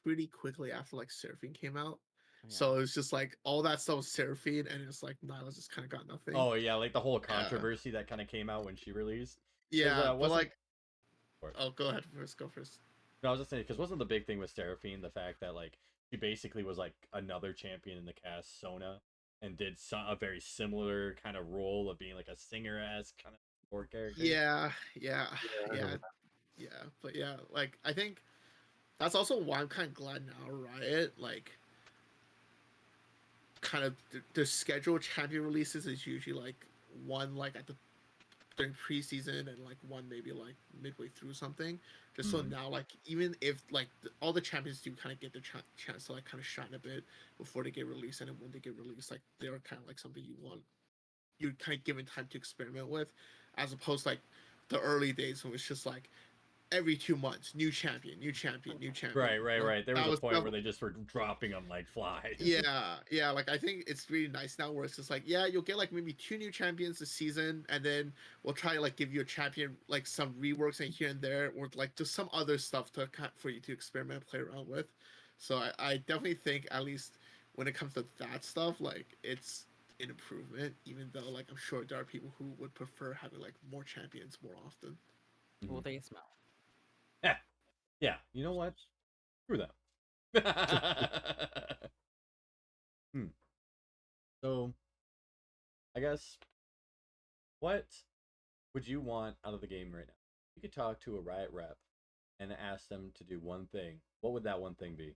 pretty quickly after like Seraphine came out. Yeah. So it's just like all that stuff was Seraphine, and it's like Nyla just kind of got nothing. Oh yeah, like the whole Yeah, controversy that kind of came out when she released. yeah, but Wasn't like, or- oh, go ahead first. Go first. no, I was just saying because wasn't the big thing with Seraphine the fact that like she basically was like another champion in the cast, Sona, and did a very similar kind of role of being like a singer as kind of support character. Yeah, I yeah, remember yeah. But yeah, like I think that's also why I'm kind of glad now Riot like kind of the scheduled champion releases is usually like one like at the during preseason and like one maybe like midway through something, just so Mhm. now like even if like all the champions do kind of get the chance to like kind of shine a bit before they get released, and then when they get released like they're kind of like something you kind of given time to experiment with, as opposed to, like the early days when it's just like every 2 months new champion, new champion, new champion. Right. There was That a was point where they just were dropping them like flies. yeah, like I think it's really nice now where it's just like, yeah, you'll get like maybe 2 new champions this season, and then we'll try to like give you a champion, like some reworks and here and there, or like just some other stuff to for you to experiment, play around with. So I definitely think at least when it comes to that stuff, like it's an improvement, even though like I'm sure there are people who would prefer having like more champions more often. Well, Mhm. they smell. Yeah, you know what? Screw them. Hmm. So, I guess what would you want out of the game right now? You could talk to a Riot rep and ask them to do one thing. What would that one thing be?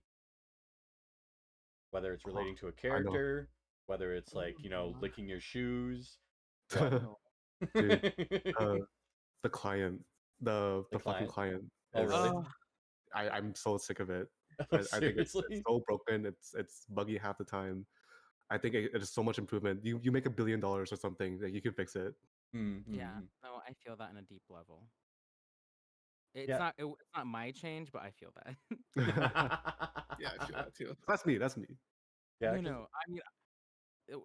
Whether it's relating to a I know. character, whether it's like, Oh, licking your shoes, what? no. Dude, uh, the client, the The fucking client? client Oh, is really? Oh, I'm so sick of it. Oh, I think it's seriously? so broken. It's buggy half the time. I think it is so much improvement. You make $1 billion or something, like you can fix it. yeah. Mm-hmm. No, I feel that on a deep level. Yeah. It's not my change, but I feel that. Yeah, I feel that too. That's me. That's me. Yeah, No, because no. I mean, it,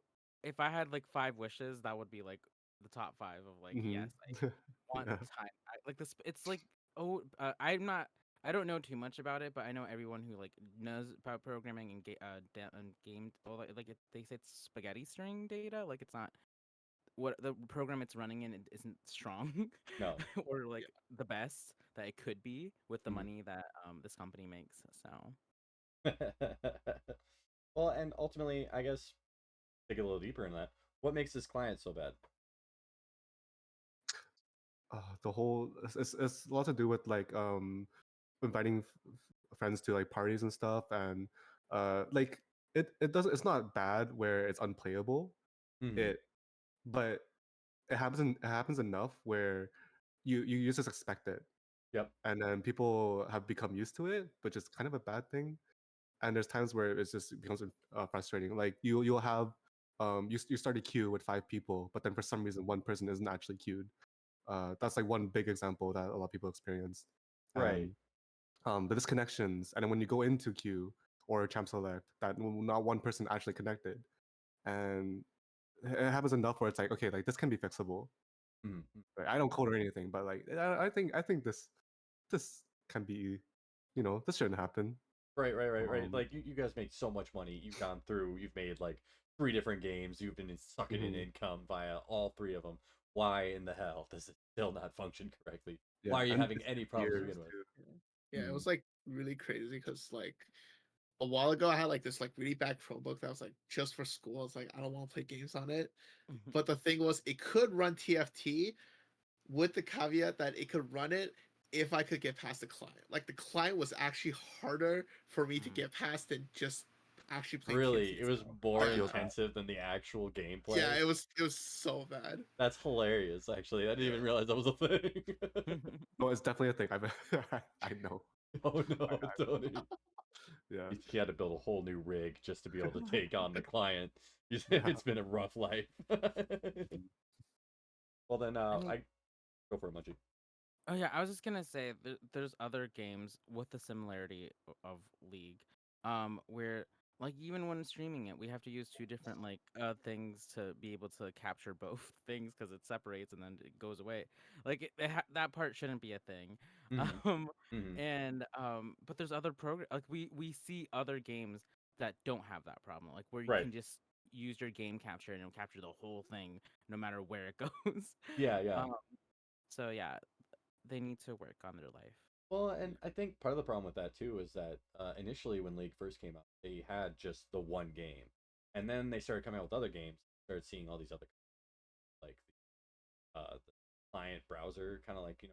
if I had like 5 wishes, that would be like the top five of like, Hmm. yes, I want Yeah. time. Like this, it's like, oh, I'm not. I don't know too much about it, but I know everyone who like knows about programming and and game. Well, like they say it's spaghetti string data. Like it's not what the program it's running in. It isn't strong no. or like Yeah. the best that it could be with the Mhm. money that this company makes. So Well, and ultimately, I guess, dig a little deeper in that. What makes this client so bad? The whole it's a lot to do with like inviting friends to like parties and stuff, and like it doesn't it's not bad where it's unplayable. Hmm. It but it happens enough where you just expect it, Yep. and then people have become used to it, which is kind of a bad thing. And there's times where it becomes frustrating. Like you'll have you start a queue with 5 people, but then for some reason one person isn't actually queued. That's like one big example that a lot of people experience. Right. And the disconnections, and then when you go into queue or champ select, that not one person actually connected, and it happens enough where it's like, okay, like this can be fixable. Mhm. Right? I don't code or anything, but like I think this can be, this shouldn't happen. Right. Um, Like you guys make so much money. You've gone through. You've made like 3 different games. You've been sucking in mhm. income via all 3 of them. Why in the hell does it still not function correctly? Yeah, Why are you and having it's any problems to years begin with? too. Yeah, it Hmm. was like really crazy because like a while ago I had like this like really bad Chromebook that was like just for school. I was like, I don't want to play games on it. But the thing was it could run TFT with the caveat that it could run it if I could get past the client. Like the client was actually harder for me to mm. get past than just actually playing Really, TFT it was itself. I more feel Yeah. that. intensive than the actual Yeah, gameplay. it was so bad. That's hilarious. Actually, I didn't even Yeah. realize that was a thing. No, it's definitely a thing. I know. Oh no, Tony. Yeah. He had to build a whole new rig just to be able to take on the client. Yeah. It's been a rough life. Well, then I mean, I go for it, Munchie. oh yeah, I was just gonna say there's other games with the similarity of League. where like even when streaming it, we have to use two different like things to be able to capture both things because it separates and then it goes away. Like that part shouldn't be a thing. Mhm. Um, Mhm. and but there's other program like we see other games that don't have that problem, like where you Right. can just use your game capture and it'll capture the whole thing no matter where it goes. Yeah, yeah. So yeah, they need to work on their life. Well, and I think part of the problem with that too is that initially when League first came out, they had just the one game, and then they started coming out with other games. Started seeing all these other like the client browser, kind of like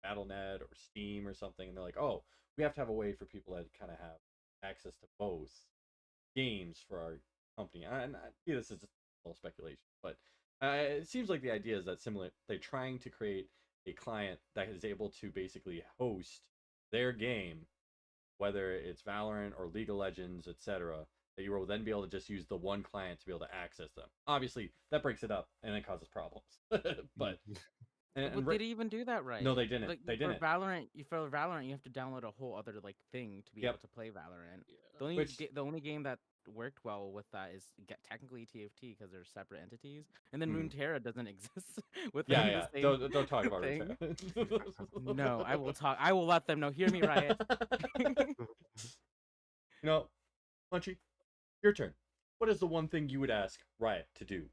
BattleNet or Steam or something, and they're like, oh, we have to have a way for people that kind of have access to both games for our company. And this is just a little speculation, but it seems like the idea is that similar. They're trying to create a client that is able to basically host their game, whether it's Valorant or League of Legends, etc. That you will then be able to just use the one client to be able to access them. Obviously, that breaks it up and it causes problems. But But they didn't even do that right. no, they didn't. Like They didn't. For Valorant, you have to download a whole other like thing to be able Yep. to play Valorant. Yeah. Which The only game that worked well with that is technically TFT because they're separate entities, and then Mhm. Runeterra doesn't exist within yeah, the yeah. same Don't talk about thing. Runeterra. No, I will talk. I will let them know. Hear me, Riot. Munchie, your turn. What is the one thing you would ask Riot to do?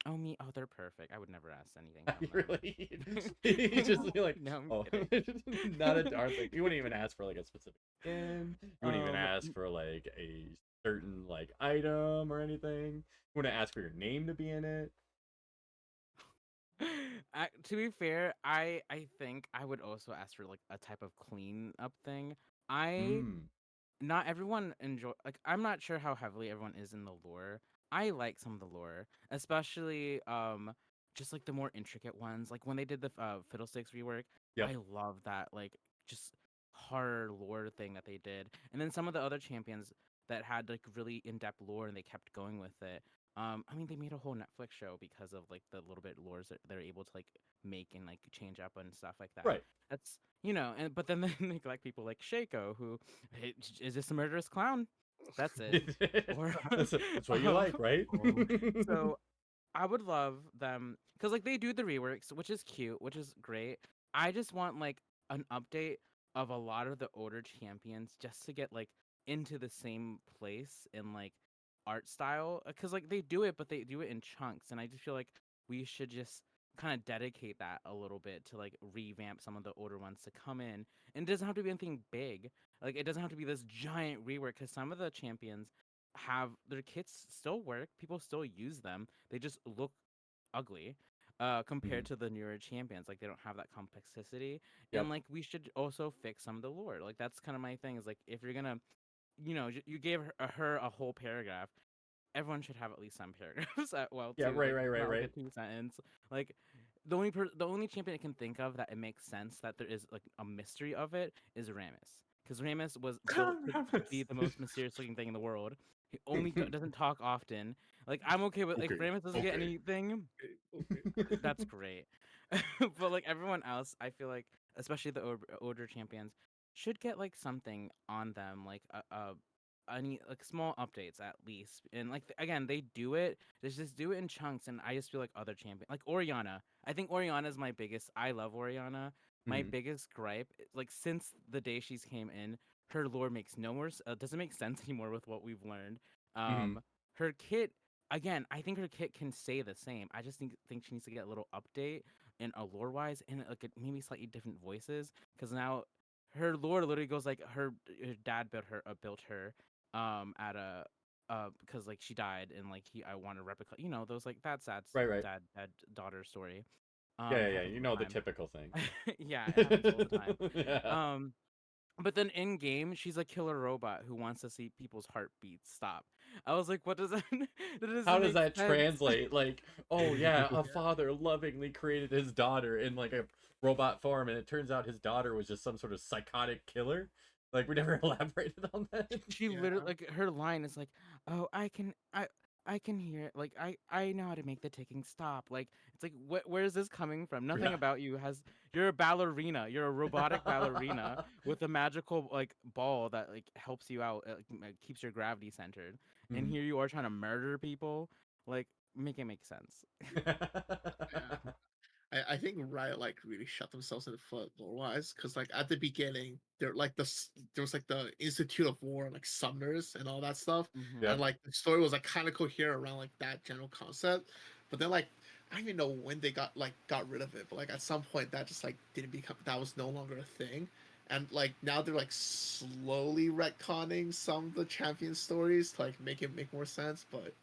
Oh me. Oh, they're perfect. I would never ask anything from them. Really? You just be like, No, I'm oh, kidding. not a darn thing. You wouldn't even ask for like a specific skin. You wouldn't even ask Um, for like a certain like item or anything. You wouldn't ask for your name to be in it. To be fair, I think I would also ask for like a type of clean up thing. I Mm. Not everyone enjoy like I'm not sure how heavily everyone is in the lore. I like some of the lore, especially just like the more intricate ones. Like when they did the Fiddlesticks rework, Yep. I love that like just horror lore thing that they did. And then some of the other champions that had like really in-depth lore and they kept going with it. I mean they made a whole Netflix show because of like the little bit lores that they're able to like make and like change up and stuff like that. Right. That's and but then they neglect people like Shaco who hey, is this a murderous clown? That's it. Or that's what you like, right? so I would love them because like they do the reworks, which is cute, which is great. I just want like an update of a lot of the older champions just to get like into the same place in like art style because like they do it, but they do it in chunks, and I just feel like we should just kind of dedicate that a little bit to like revamp some of the older ones to come in, and it doesn't have to be anything big. Like it doesn't have to be this giant rework because some of the champions have their kits still work. People still use them. They just look ugly compared Mhm. to the newer champions. Like they don't have that complexity. And Yep. like we should also fix some of the lore. Like that's kind of my thing. Is like if you're gonna, you gave her a whole paragraph. Everyone should have at least some paragraphs. Well, Yeah. two, Right. like Right. Right. not like a Right. 2 sentence. Like the only champion I can think of that it makes sense that there is like a mystery of it is Rammus, because Rammus was built to be the most mysterious looking thing in the world. He only doesn't talk often. Like I'm okay with if Okay, Rammus doesn't get okay. anything, that's great. But like everyone else, I feel like especially the older champions should get like something on them, like any like small updates at least. And like again, they do it. They just do it in chunks, and I just feel like other champions, like Oriana. I think Oriana is my biggest. I love Oriana. My Mhm. biggest gripe, like since the day she's came in, her lore makes no more. Doesn't make sense anymore with what we've learned. Mhm. Her kit again. I think her kit can stay the same. I just think she needs to get a little update in a lore wise and like maybe slightly different voices because now her lore literally goes like her dad built her at a because like she died and like I want to replica those like that Right. Right. dad daughter story Yeah. Yeah. Yeah. happens You all the know the time. typical thing. Yeah, it happens all the time. Yeah. But then in game she's a killer robot who wants to see people's heartbeats stop. I was like, what does that that How doesn't does make that sense. translate? Like, oh yeah, a Yeah. father lovingly created his daughter in like a robot form, and it turns out his daughter was just some sort of psychotic killer. Like, we never elaborated on that. She Yeah. literally like her line is like, "Oh, I can hear it. Like I know how to make the ticking stop. Like it's like where is this coming from? Nothing Yeah. about you has. You're a ballerina. You're a robotic ballerina with a magical like ball that like helps you out. Keeps your gravity centered. And Mhm. here you are trying to murder people. Like make it make sense. Yeah. I think Riot like really shot themselves in the foot lore wise because like at the beginning there like there was like the Institute of War and like Summoners and all that stuff, Hmm. and Yep. like the story was like kind of coherent around like that general concept, but then like I don't even know when they got rid of it, but like at some point that just like didn't become, that was no longer a thing, and like now they're like slowly retconning some of the champion stories to like make it make more sense, but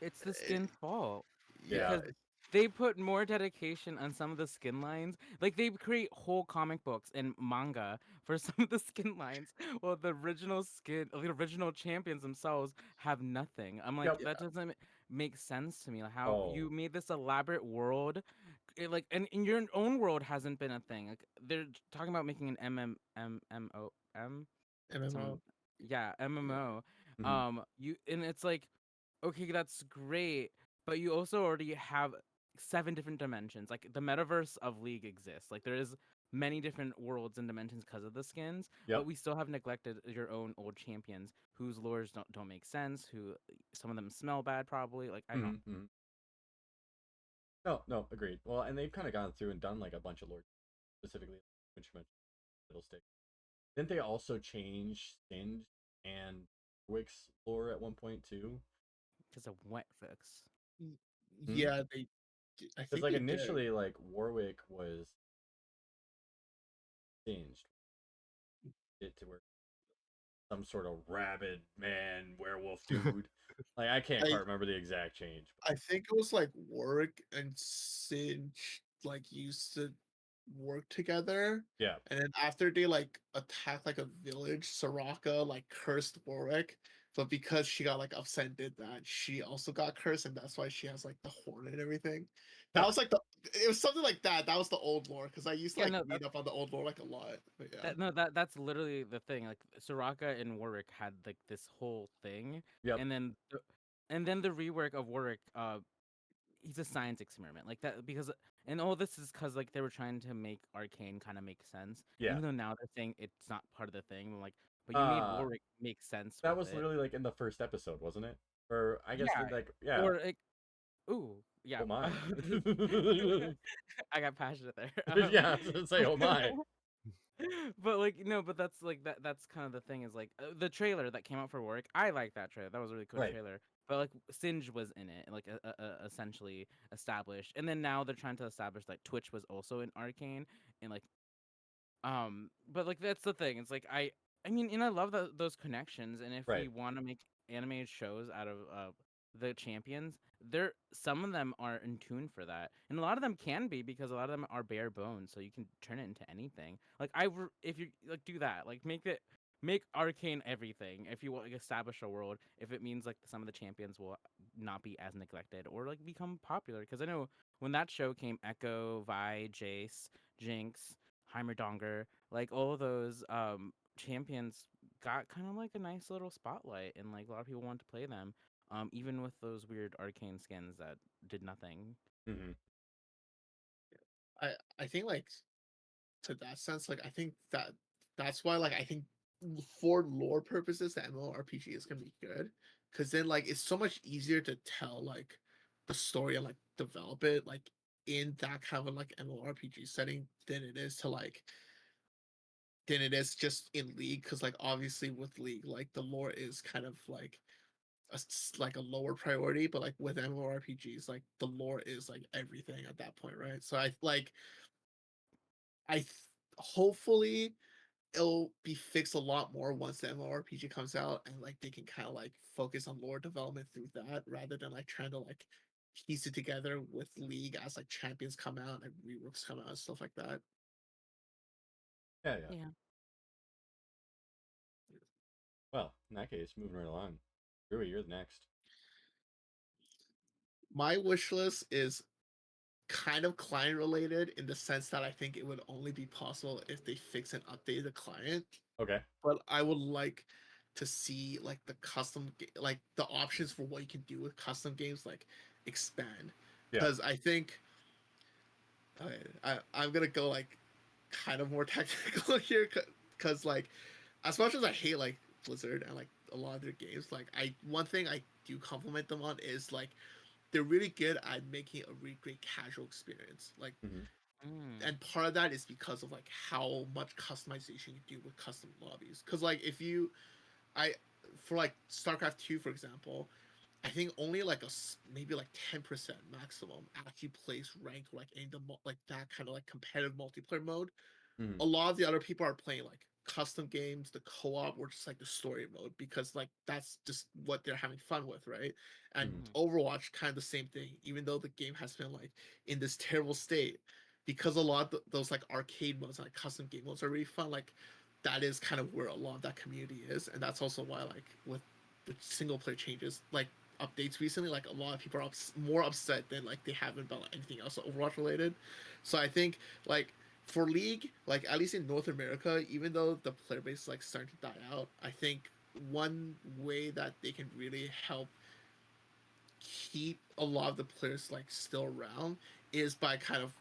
It's the it, skin's fault yeah, Yeah. because they put more dedication on some of the skin lines. Like they create whole comic books and manga for some of the skin lines. Well, the original champions themselves have nothing. I'm like, Yep. that doesn't make sense to me. Like how you Oh. made this elaborate world, like, and in your own world hasn't been a thing. Like they're talking about making an MMO. someone, yeah, Yeah. MMO. Mhm. You and it's like okay, that's great, but you also already have 7 different dimensions. Like the metaverse of League exists. Like there is many different worlds and dimensions because of the skins, but Yep. we still have neglected your own old champions whose lures don't make sense, who some of them smell bad probably. Like I don't. Mhm. Mhm. No, no, agreed. Well, and they've kind of gone through and done like a bunch of lore, specifically, which you mentioned, Fiddlestick. Didn't they also change Singed and Wick's lore at one point too? Because of wet fix. Y- Hmm? Yeah, I Because think like they did. initially, like Warwick was singed it to where some sort of rabid man werewolf dude. Like I can't I quite remember the exact change. I think it was like Warwick and Singe like used to work together, Yeah. and then after they like attacked like a village, Soraka like cursed Warwick, but because she got like upset and did that, she also got cursed, and that's why she has like the horn and everything. That was like it was something like that. That was the old lore because I used to Yeah, like no, read up on the old lore like a lot. But yeah, that's literally the thing. Like Soraka and Warwick had like this whole thing, Yep. and then the rework of Warwick. He's a science experiment like that because and all this is because like they were trying to make arcane kind of make sense Yeah. even though now they're saying it's not part of the thing. I'm like but you made Uh Warwick make sense that with was it. literally like in the first episode, wasn't it? Or I guess Yeah, like yeah. or like ooh yeah. Oh my. I got passionate there. Yeah, I was gonna say oh my. But like no, but that's like that's kind of the thing is like the trailer that came out for Warwick. I like that trailer. That was a really cool Right. trailer. But like Singe was in it, like essentially established, and then now they're trying to establish that Twitch was also in Arcane, and like but like that's the thing. It's like I mean, and I love those connections. And if we Right. want to make animated shows out of the champions, there some of them are in tune for that, and a lot of them can be because a lot of them are bare bones, so you can turn it into anything. Like if you like do that, like make Arcane everything. If you want like establish a world, if it means like some of the champions will not be as neglected or like become popular, because I know when that show came, Echo, Vi, Jace, Jinx, Heimerdonger, like all of those champions got kind of like a nice little spotlight and like a lot of people wanted to play them. Even with those weird arcane skins that did nothing. Hmm. I think like to that sense, like I think that's why like I think for lore purposes, the MMORPG is gonna be good because then like it's so much easier to tell like the story and like develop it like in that kind of like MMORPG setting than it is to like than it is just in League because like obviously with League like the lore is kind of like like a lower priority, but like with MMORPGs like the lore is like everything at that point, right? So I like hopefully it'll be fixed a lot more once the MMORPG comes out and like they can kind of like focus on lore development through that rather than like trying to like piece it together with League as like champions come out and reworks come out and stuff like that. Yeah, yeah. Yeah. Well, in that case, moving right along. Rui, you're the next. My wish list is kind of client related in the sense that I think it would only be possible if they fix and update the client. Okay. But I would like to see like the like the options for what you can do with custom games like expand. Yeah. Because I think I'm gonna go like kind of more technical here, because like as much as I hate like Blizzard and like a lot of their games, like one thing I do compliment them on is like they're really good at making a really great casual experience. Like, and part of that is because of like how much customization you do with custom lobbies. Because like if you, I for like StarCraft 2 for example, I think only like maybe like 10% maximum actually plays ranked or like any the like that kind of like competitive multiplayer mode. A lot of the other people are playing like custom games, the co-op, or just like the story mode, because like that's just what they're having fun with, right? And Overwatch kind of the same thing, even though the game has been like in this terrible state, because a lot of those like arcade modes, like custom game modes, are really fun. Like that is kind of where a lot of that community is, and that's also why like with the single player changes, like updates recently, like a lot of people are more upset than like they have about anything else Overwatch related. So I think like for League, like at least in North America, even though the player base is like starting to die out, I think one way that they can really help keep a lot of the players like still around is by kind of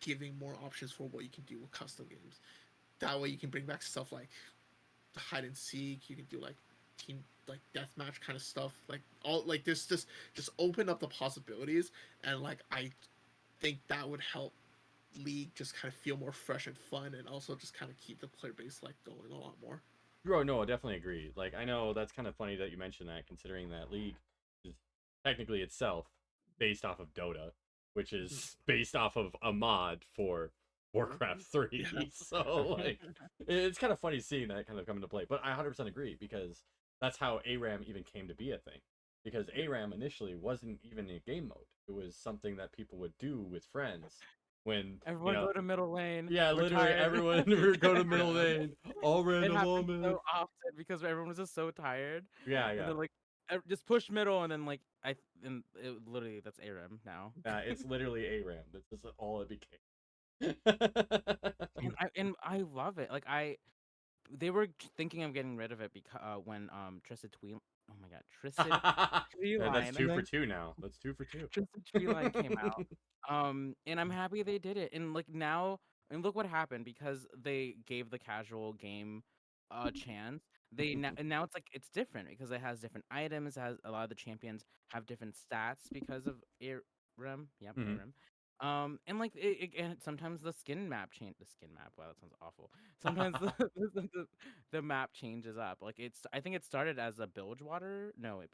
giving more options for what you can do with custom games. That way you can bring back stuff like hide and seek, you can do like team like deathmatch kind of stuff. Like all like there's just open up the possibilities, and like I think that would help League just kind of feel more fresh and fun, and also just kind of keep the player base like going a lot more. Oh no, I definitely agree. Like I know that's kind of funny that you mentioned that, considering that League is technically itself based off of Dota, which is based off of a mod for Warcraft 3. Yeah. So like it's kind of funny seeing that kind of come into play. But I 100% agree, because that's how ARAM even came to be a thing. Because ARAM initially wasn't even a game mode. It was something that people would do with friends when Everyone go to middle lane. Yeah, We're literally tired. everyone would go to middle lane. All It random happens moment. so often because everyone was just so tired. Yeah, And yeah. then like just push middle, and then like and it, literally that's ARAM now. It's literally ARAM. That's just all it became. And I love it. Like they were thinking of getting rid of it because when Tristan Tweet, oh my god, Tristan That's Treeline, 2 for 2 now. That's 2 for 2. Tristan Treeline came out. And I'm happy they did it. And like now, and look what happened, because they gave the casual game a chance. And now it's like it's different because it has different items. It has a lot of the champions have different stats because of ARAM. Yep, Mhm. ARAM. And like and sometimes the skin map change. The skin map. Wow, that sounds awful. Sometimes the map changes up. Like I think it started as a Bilgewater. No, it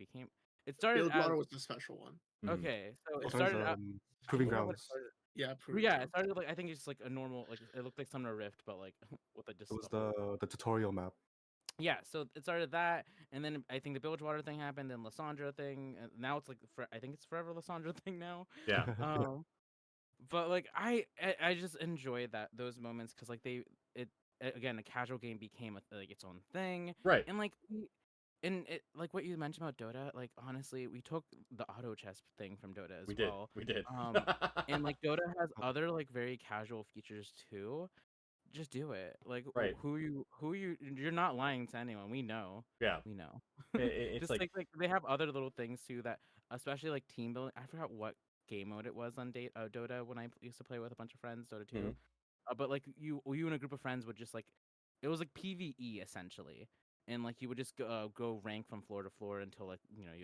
started as Bilgewater was the special one. okay. So it Sometimes started out. I proving forgot what it grounds. started. Yeah, But yeah, it started like I think it's like a normal like it looked like Summoner Rift, but like with like It just was the whole the tutorial map. yeah. So it started that, and then I think the Bilgewater thing happened, then Lysandra thing. And now it's like I think it's forever Lysandra thing now. Yeah. Um, but like I just enjoy those moments because like again a casual game became like its own thing, Right. and like and it like what you mentioned about Dota, like honestly, we took the auto chess thing from Dota as We did. well. We did. And like Dota has other like very casual features too. Just do it. Like Right. you're not lying to anyone. We know. Yeah. We know. It's Just like they have other little things too that, especially like team building. I forgot what game mode it was on Dota when I used to play with a bunch of friends, Dota 2. Mhm. But like you and a group of friends would just like it was like PVE essentially, and like you would just go rank from floor to floor until like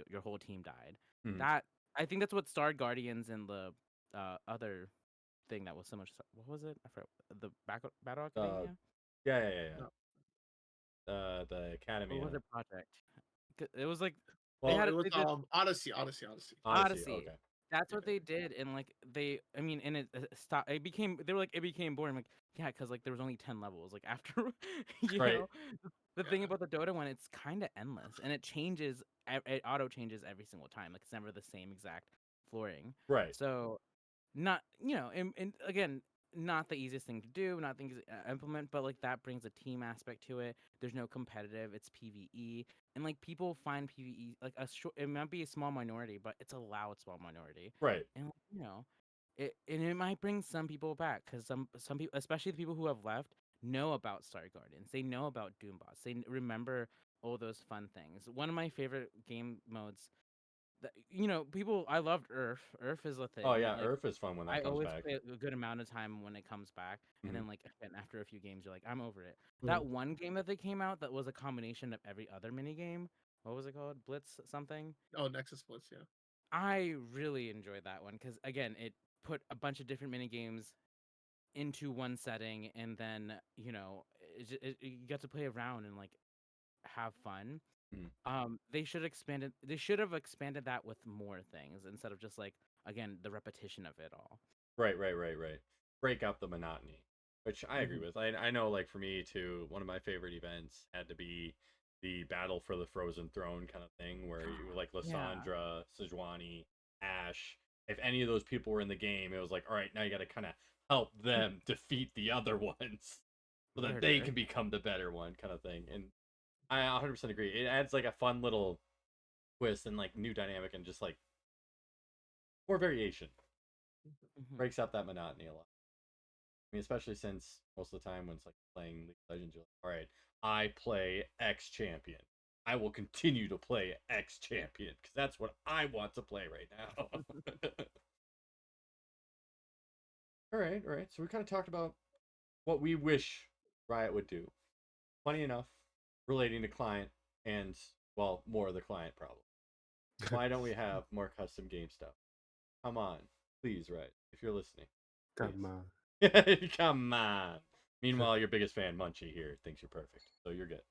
your whole team died. Mhm. That I think that's what Star Guardians and the other thing that was so much. What was it? I forgot. The Battle Academia. Yeah. The Or Academy. was it Project? It was like they Well, had It was they did Odyssey. Odyssey. Odyssey. Okay. That's what they did, and like I mean, and it stopped. It became they were like it became boring. Like yeah, because like there was only 10 levels. Like after you Right. know, the thing about the Dota one, it's kind of endless, and it changes. It auto changes every single time. Like it's never the same exact flooring. Right. So not and again, not the easiest thing to do, not things implement, but like that brings a team aspect to it. There's no competitive, it's PVE, and like people find PVE like it might be a small minority, but it's a loud small minority. Right. And it might bring some people back because some people, especially the people who have left, know about Star Guardians, they know about Doombots, they remember all those fun things. One of my favorite game modes people, I loved Earth. Earth is a Oh thing. yeah, Like Earth is fun when I that comes always back. play a good amount of time when it comes back, and Mhm. then like again after a few games, you're like, I'm over it. Mhm. That one game that they came out that was a combination of every other mini game. What was it called? Blitz something. Oh, Nexus Blitz, yeah. I really enjoyed that one because again, it put a bunch of different mini games into one setting, and then you get to play around and like have fun. Mhm. They should have expanded that with more things instead of just like again the repetition of it all. Right. Break up the monotony, which I agree with. I know, like for me too, one of my favorite events had to be the battle for the Frozen Throne kind of thing, where you like Yeah. Lysandra, Sejuani, Ash. If any of those people were in the game, it was like, all right, now you got to kind of help them defeat the other ones so that they Murder. can become the better one, kind of thing. And I 100% agree. It adds like a fun little twist and like new dynamic and just like more variation. Mhm. Breaks up that monotony a lot. I mean, especially since most of the time when it's like playing League of Legends, you're like, all right, I play X champion. I will continue to play X champion because that's what I want to play right now. All right. So we kind of talked about what we wish Riot would do. Funny enough, relating to client and, well, more of the client problem. Why don't we have more custom game stuff? Come on, please, Riot, if you're listening. Come on. Come on. Meanwhile, your biggest fan, Munchie, here, thinks you're perfect, so you're good.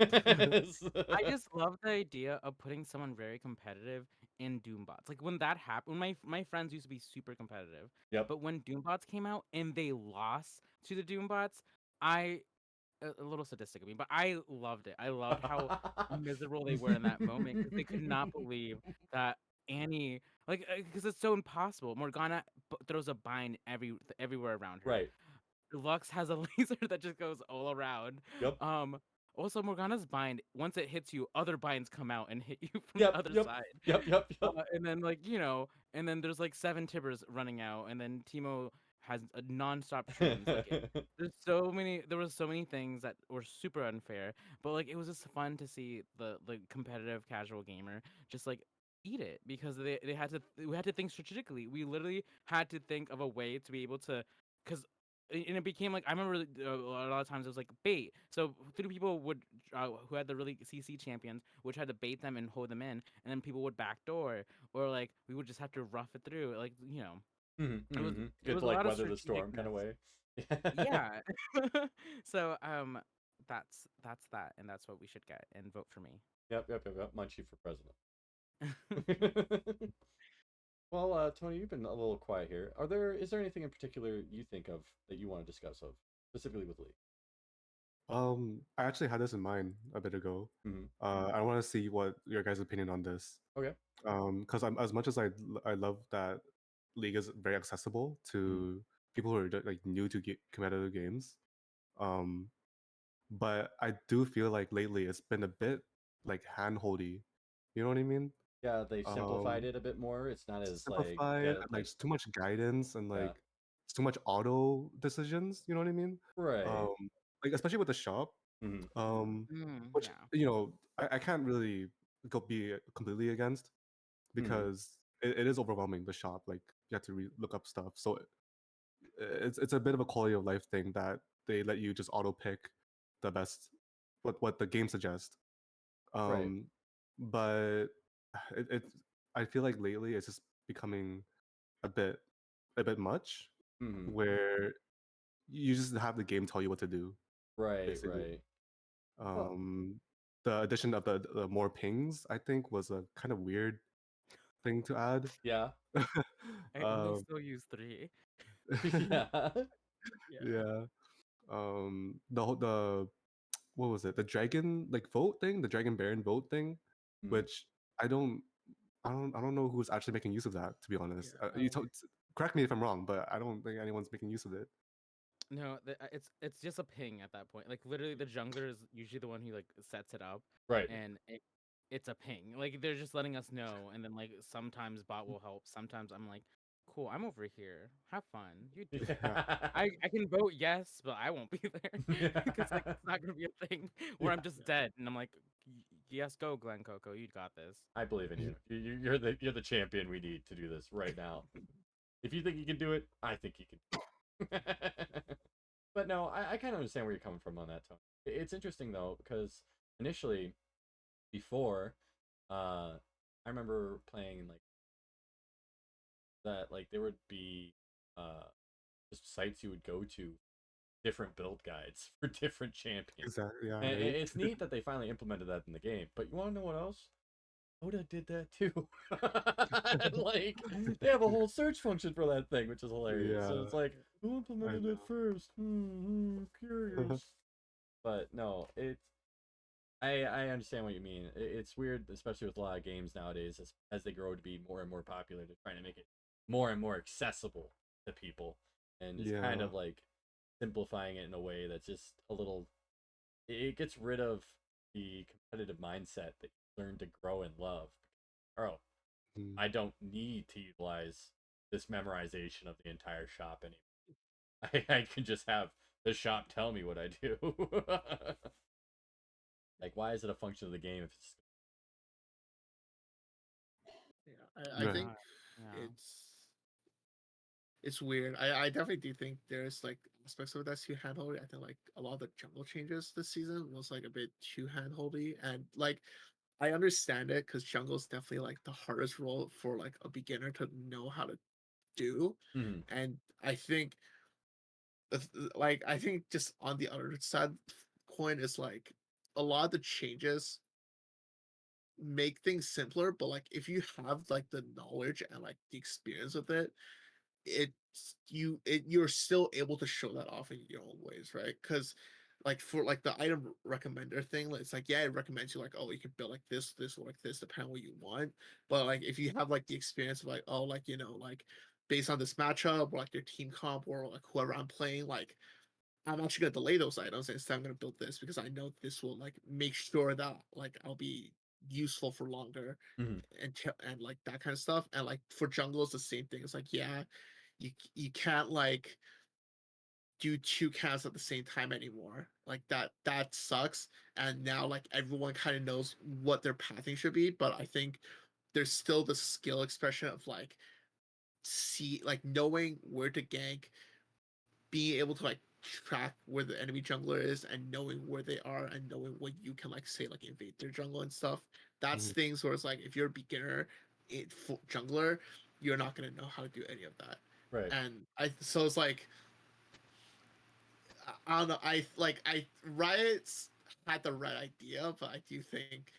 I just love the idea of putting someone very competitive in Doombots. Like when that happened, when my friends used to be super competitive, Yep. but when Doombots came out and they lost to the Doombots, I a little sadistic of me, but I loved it. I loved how miserable they were in that moment because they could not believe that Annie, like, because it's so impossible. Morgana throws a bind everywhere around her. Right. Lux has a laser that just goes all around. Yep. Also Morgana's bind, once it hits you, other binds come out and hit you from the Yep. other Yep. side. Yep. And then and then there's like 7 Tibbers running out, and then Timo has a nonstop streams. There was so many things that were super unfair, but like it was just fun to see the competitive casual gamer just like eat it because we had to think strategically. We literally had to think of a way to be able to, because and it became like I remember a lot of times it was like bait. So three people would who had the really CC champions, would try to bait them and hold them in, and then people would backdoor, or like we would just have to rough it through. Like it was it Good was to a like lot of weather the storm kind of strategicness. way. Yeah. So that's that, and that's what we should get and vote for me. Yep. Munchie for president. Well, Tony, you've been a little quiet here. Is there anything in particular you think of that you want to discuss of specifically with League? I actually had this in mind a bit ago. Mm-hmm. I want to see what your guys' opinion on this. Okay. Because I'm as much as I love that League is very accessible Mm-hmm. to people who are like new to competitive games. Um, but I do feel like lately it's been a bit like handholdy. You know what I mean? Yeah, they've simplified Um, it a bit more. It's not as like Simplified and like like it's too much guidance and yeah. like it's too much auto decisions. You know what I mean? Right. Um, like especially with the shop. Mm-hmm. Which Yeah. I can't really go be completely against Mm-hmm. because it is overwhelming, the shop. Like you have to look up stuff, so it's a bit of a quality of life thing that they let you just auto pick the best what the game suggests. Right. um but it I feel like lately it's just becoming a bit much, Mm-hmm. where you just have the game tell you what to do, basically. Right. Well, um the addition of the more pings, I think, was a kind of weird thing to add. yeah. I only um still use 3. Yeah. Yeah. yeah. The what was it, the dragon like vote thing, the dragon baron vote thing, Mm. which i don't I don't know who's actually making use of that, to be honest. Yeah. Correct me if I'm wrong, but I don't think anyone's making use of it. No, it's just a ping at that point. Like literally, the jungler is usually the one who like sets it up, Right. and it's a ping. Like they're just letting us know, and then like sometimes bot will help. Sometimes I'm like, cool. I'm over here. Have fun. You do it. Yeah. I can vote yes, but I won't be there because like it's not gonna be a thing where I'm just dead and I'm like, Yes, go, Glen Coco. You got this." I believe in you. You're the champion we need to do this right now. If you think you can do it, I think you can. But no, I kind of understand where you're coming from on that, Tony. It's interesting though because initially, before, I remember playing like that. Like there would be just sites you would go to, different build guides for different champions. Exactly. Yeah. And Right. it's neat that they finally implemented that in the game. But you want to know what else? Oda did that too. Like they have a whole search function for that thing, which is hilarious. So Yeah. it's like, who I implemented it know. first? Curious. But no, it's I understand what you mean. It's weird, especially with a lot of games nowadays, as they grow to be more and more popular. They're trying to make it more and more accessible to people, and it's kind Yeah. of like simplifying it in a way that's just a little. It gets rid of the competitive mindset that you learn to grow and love. Oh, Mm. I don't need to utilize this memorization of the entire shop anymore. I can just have the shop tell me what I do. Like, why is it a function of the game if it's Yeah, I Right. think Yeah. it's weird. I definitely do think there's like aspects of that's too handholdy. I think like a lot of the jungle changes this season was like a bit too handholdy, and like I understand it because jungle is definitely like the hardest role for like a beginner to know how to do, Mhm. and I think like I think just on the other side coin is like a lot of the changes make things simpler, but like if you have like the knowledge and like the experience with it, you're still able to show that off in your own ways, right? Because like for like the item recommender thing, it's like yeah, it recommends you like, oh, you can build like this or like this depending on what you want. But like if you have like the experience of like, oh, like like based on this matchup or like your team comp or like whoever I'm playing, like I'm actually gonna delay those items and instead I'm gonna build this because I know this will like make sure that like I'll be useful for longer Mhm. and like that kind of stuff. And like for jungle it's the same thing. It's like yeah, you can't like do two counts at the same time anymore. Like that sucks. And now like everyone kind of knows what their pathing should be, but I think there's still the skill expression of like see like knowing where to gank, being able to like track where the enemy jungler is and knowing where they are and knowing what you can like say like invade their jungle and stuff. That's Mhm. things where it's like if you're a beginner jungler, you're not gonna know how to do any of that. Right. And I so it's like I don't know. I Riot's had the right idea, but I do think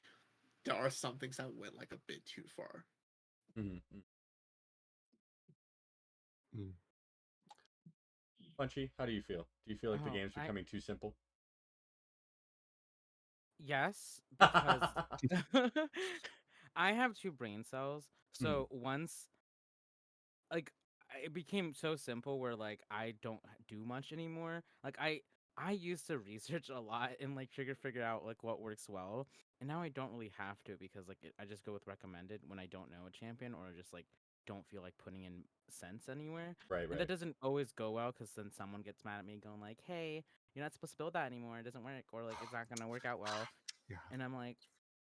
there are some things that went like a bit too far. Mm-hmm. Mm. Punchy, how do you feel? Do you feel like the Oh, game's becoming too simple? yes, because I have two brain cells. Mhm. So once like it became so simple where like I don't do much anymore. Like I used to research a lot and like figure out like what works well, and now I don't really have to because like I just go with recommended when I don't know a champion or just like don't feel like putting in sense anywhere. Right, And that right. doesn't always go well because then someone gets mad at me going like, "Hey, you're not supposed to build that anymore. It doesn't work," or like it's not gonna work out well. Yeah. And I'm like,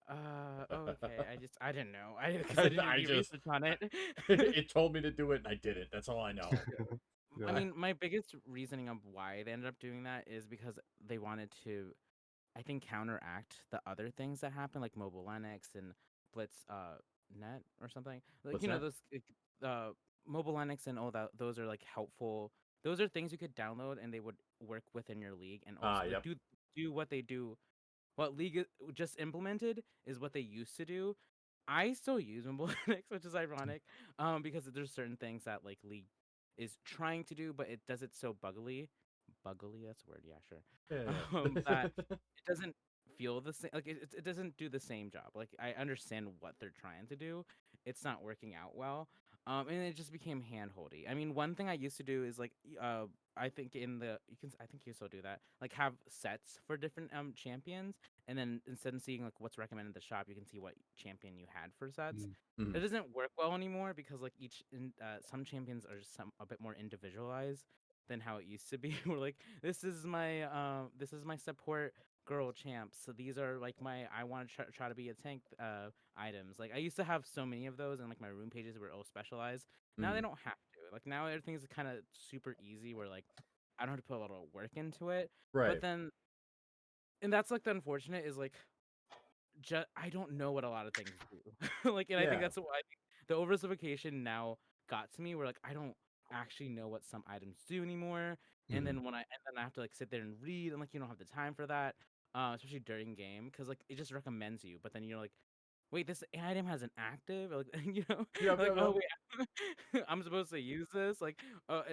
okay. I didn't know. Because I didn't do I any just research on it. it told me to do it and I did it. That's all I know. I Yeah. mean, my biggest reasoning of why they ended up doing that is because they wanted to, I think, counteract the other things that happen, like mobile Linux and Blitz net or something. Like What's that? those mobile Linux and all that. Those are like helpful. Those are things you could download and they would work within your league and also like Yep. do what they do. What League just implemented is what they used to do. I still use mobile Linux, which is ironic, because there's certain things that like League is trying to do, but it does it so buggily. Buggily, that's a word, yeah, sure. Yeah, That yeah. it doesn't feel the same. Like it doesn't do the same job. Like I understand what they're trying to do. It's not working out well. And it just became handholdy. I mean, one thing I used to do is like, I think in the I think you still do that. Like have sets for different champions, and then instead of seeing like what's recommended in the shop, you can see what champion you had for sets. Mhm. It doesn't work well anymore because like some champions are just a bit more individualized than how it used to be. We're like, this is my support girl champs. So these are like my I want to try to be a tank items. Like I used to have so many of those, and like my room pages were all specialized. Now they Mhm. don't have to. Like now everything's kind of super easy. Where like I don't have to put a lot of work into it. But Right. then, and that's like the unfortunate is like I don't know what a lot of things do. Like, and I think Yeah. that's what I think the oversimplification now got to me. Where like I don't actually know what some items do anymore. And then I have to like sit there and read, and like you don't have the time for that, especially during game, because like it just recommends you. But then you're like, wait, this item has an active, like Yep. like Yep. oh Yep. wait, I'm supposed to use this. Like oh,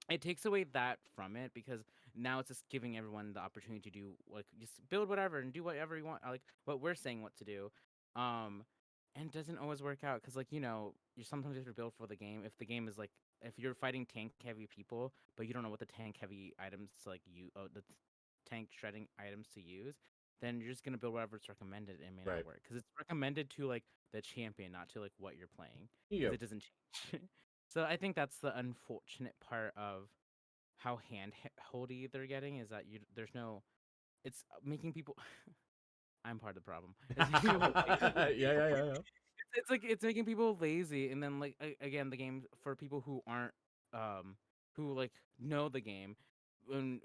it takes away that from it because now it's just giving everyone the opportunity to do like just build whatever and do whatever you want, like what we're saying what to do. um and it doesn't always work out because like you sometimes have to build for the game. If the game is like if you're fighting tank heavy people but you don't know what the tank heavy items to like you tank shredding items to use, then you're just gonna build whatever's recommended and it may not Right. work because it's recommended to like the champion, not to like what you're playing, because Yep. it doesn't change. So I think that's the unfortunate part of how handholdy they're getting, is that there's no, it's making people I'm part of the problem. It's making people Yeah. lazy. Yeah. Yeah. Yeah. It's like it's making people lazy, and then like again the game for people who aren't who like know the game, when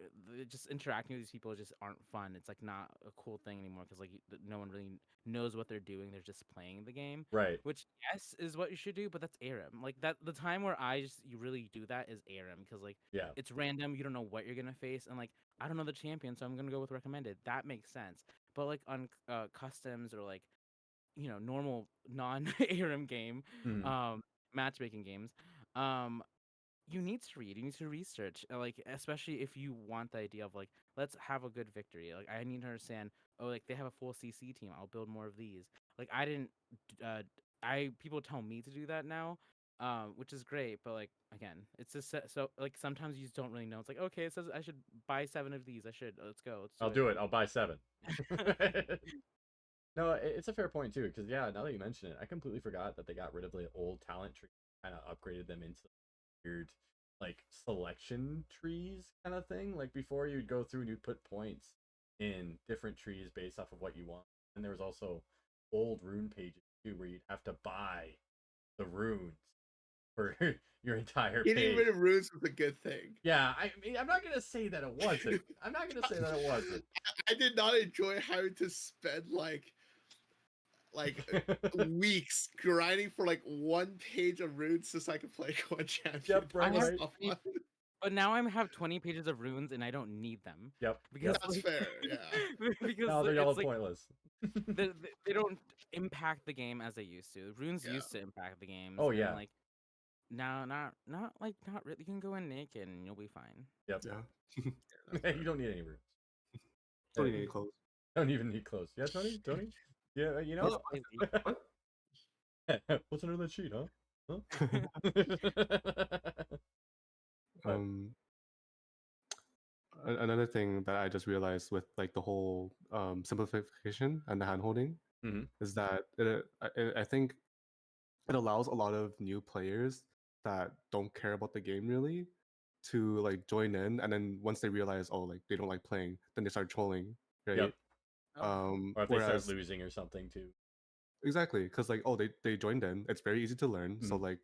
just interacting with these people just aren't fun. It's like not a cool thing anymore because like no one really knows what they're doing. They're just playing the game, Right. which yes is what you should do, but that's ARAM. Like that the time where you really do that is ARAM because like Yeah. it's random. You don't know what you're gonna face, and like I don't know the champion, so I'm gonna go with recommended. That makes sense. But like on customs or like normal non ARM game, Mhm. matchmaking games, um you need to read, you need to research, like especially if you want the idea of like let's have a good victory. Like I need to understand, oh, like they have a full CC team, I'll build more of these. Like I didn't I people tell me to do that now, which is great, but like again it's just so like sometimes you just don't really know. It's like, okay, it says I should buy 7 of these, I should, let's go, let's I'll do do it. I'll buy 7. No, it's a fair point too, because yeah, now that you mention it, I completely forgot that they got rid of the old talent tree, kind of upgraded them into weird, like selection trees kind of thing. Like before, you'd go through and you'd put points in different trees based off of what you want. And there was also old rune pages too, where you'd have to buy the runes for your entire Getting page. rid of runes was a good thing. Yeah, I mean, I'm not gonna say that it wasn't. I'm not gonna say that it wasn't. I did not enjoy having to spend like weeks grinding for like 1 page of runes just so I could play one champion. Yep, I right, have right. But now I have 20 pages of runes and I don't need them. Yep, Because yep. That's like, fair, yeah. because No, they're all it's like pointless. they don't impact the game as they used to. Runes Yeah. used to impact the games. Oh, and yeah. like now not really. You can go in naked and you'll be fine. Yep. Yeah. You don't need any runes. Don't need any clothes. Don't even need clothes. Yeah, Tony? Tony? Yeah, you know? Well, What's under that sheet, huh? um, another thing that I just realized with like the whole simplification and the handholding Mhm. is that I think it allows a lot of new players that don't care about the game really to like join in, and then once they realize, oh, like they don't like playing, then they start trolling, right? Yep. Oh. Or if they start Whereas losing or something too. exactly, because like, oh, they joined in, it's very easy to learn, so Mhm. like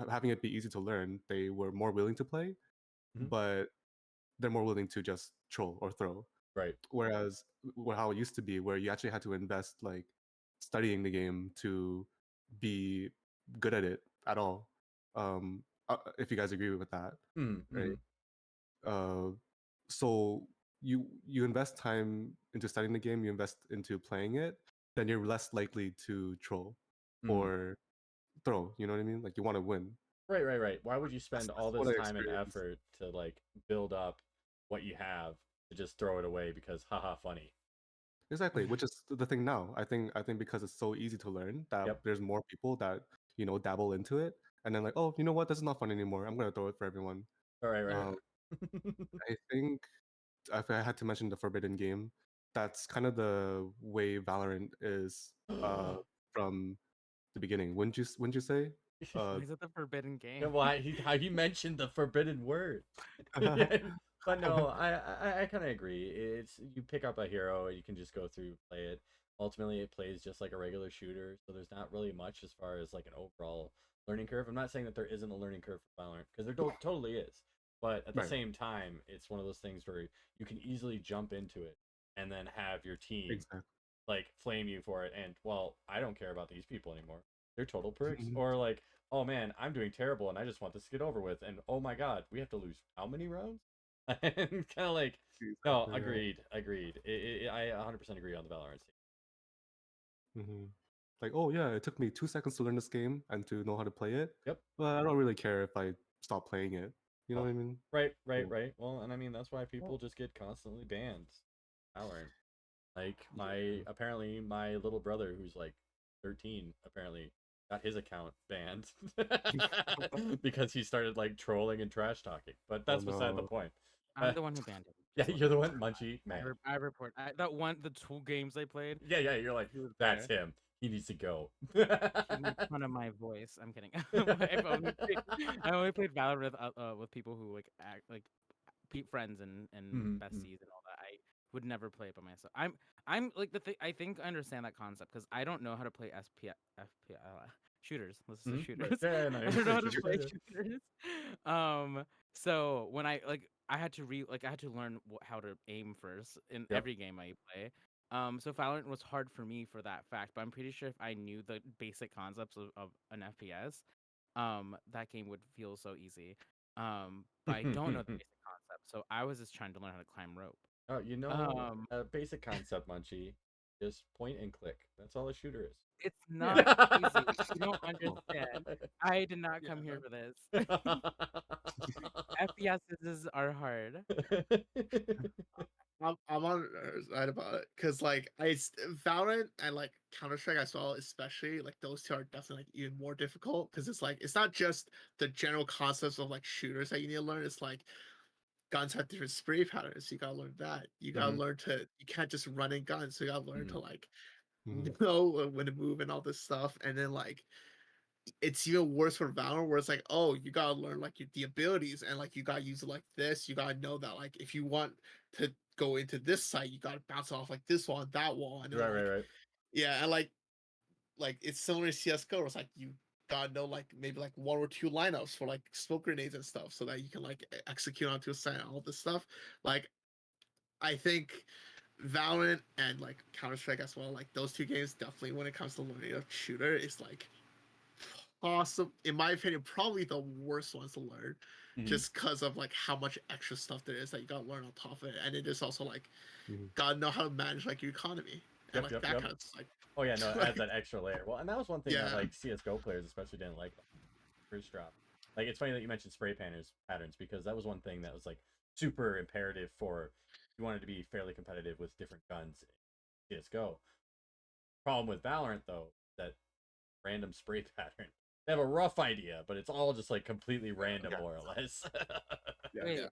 having it be easy to learn, they were more willing to play, Mhm. but they're more willing to just troll or throw. Right. Whereas how it used to be, where you actually had to invest like studying the game to be good at it at all. If you guys agree with that, right? Mhm. Uh, so you invest time into studying the game, you invest into playing it, then you're less likely to troll Mhm. or throw. You know what I mean? Like you want to win. Right. Why would you spend That's all what this I time and experienced. effort to like build up what you have to just throw it away because haha funny? Exactly, which is the thing now. I think because it's so easy to learn that Yep. there's more people that dabble into it, and then like, oh, you know what? This is not fun anymore. I'm gonna throw it for everyone. All right. I think if I had to mention the Forbidden game, that's kind of the way Valorant is from the beginning. Wouldn't you say? Why is it the forbidden Yeah, game? why he mentioned the forbidden word. Yeah, but no, I kind of agree. It's you pick up a hero and you can just go through play it. Ultimately, it plays just like a regular shooter, so there's not really much as far as like an overall learning curve. I'm not saying that there isn't a learning curve for Valorant because there totally is, but at the Right. same time, it's one of those things where you can easily jump into it and then have your team Exactly. like flame you for it, and well, I don't care about these people anymore. They're total pricks, Mhm. or like, oh man, I'm doing terrible and I just want this to get over with. And oh my god, we have to lose how many rounds? And kind of like, no, Exactly, right. agreed. I 100% agree on the Valorant Hmm. Like, oh yeah, it took me 2 seconds to learn this game and to know how to play it, Yep. but I don't really care if I stop playing it. You know Oh, what I mean? right, Yeah. right. Well, and I mean that's why people Well, just get constantly banned. Valorant. Like Yeah. apparently my little brother who's like 13 apparently got his account banned because he started like trolling and trash talking. But Oh that's beside the no. point. I'm the one who banned him. Yeah, Just let you're you the know. one, Munchie man. I report the 2 games I played. Yeah, you're like He was that's there. him. He needs to go. He made fun of my voice. I'm kidding. I only played Valorant with people who like act like friends and Mhm, mhm. besties and all that. I would never play it by myself. I'm like the thing. I think I understand that concept because I don't know how to play shooters. Let's say Mhm, right. shooters. Yeah, no, I you're don't know good. how to You're play good. shooters. So when I had to I had to learn how to aim first in Yep. every game I play. So Valorant was hard for me for that fact, but I'm pretty sure if I knew the basic concepts of an FPS, that game would feel so easy. But I don't know the basic concept, so I was just trying to learn how to climb rope. Oh, you know, Um, a basic concept, Munchie. Just point and click. That's all a shooter is. it's Yeah. not easy. You don't Oh. understand. I did not come here Yeah. for this. FPSs are hard. I'm on her side about it because like Valorant and like Counter Strike as well, especially like those two are definitely like even more difficult because it's like it's not just the general concepts of like shooters that you need to learn. It's like guns have different spray patterns. So you gotta learn that. You gotta Mhm, learn to you can't just run in guns. So you gotta learn to mhm. like Mhm. know when to move and all this stuff. And then like it's even worse for Valorant where it's like, oh, you gotta learn like the abilities and like you gotta use it like this. You gotta know that like if you want to go into this site, you gotta bounce off like this wall and that wall, and then Right, like right. yeah, and like it's similar to CS:GO, where it's like you gotta know like maybe like one or two lineups for like smoke grenades and stuff, so that you can like execute onto a site and all this stuff. Like I think Valorant and like Counter Strike as well, like those two games definitely when it comes to learning a shooter is like awesome in my opinion probably the worst ones to learn Mhm. just because of like how much extra stuff there is that you gotta learn on top of it, and it is also like Mhm. gotta know how to manage like your economy and like that Yep. kind of like Oh yeah, no, it adds like that extra layer. Well, and that was one thing that yeah like CS:GO players especially didn't like about first drop. Like it's funny that you mentioned patterns because that was one thing that was like super imperative for if you wanted to be fairly competitive with different guns in CS:GO. Problem with Valorant though, that random spray pattern. They have a rough idea, but it's all just like completely random Yeah. more or less. Yeah. yeah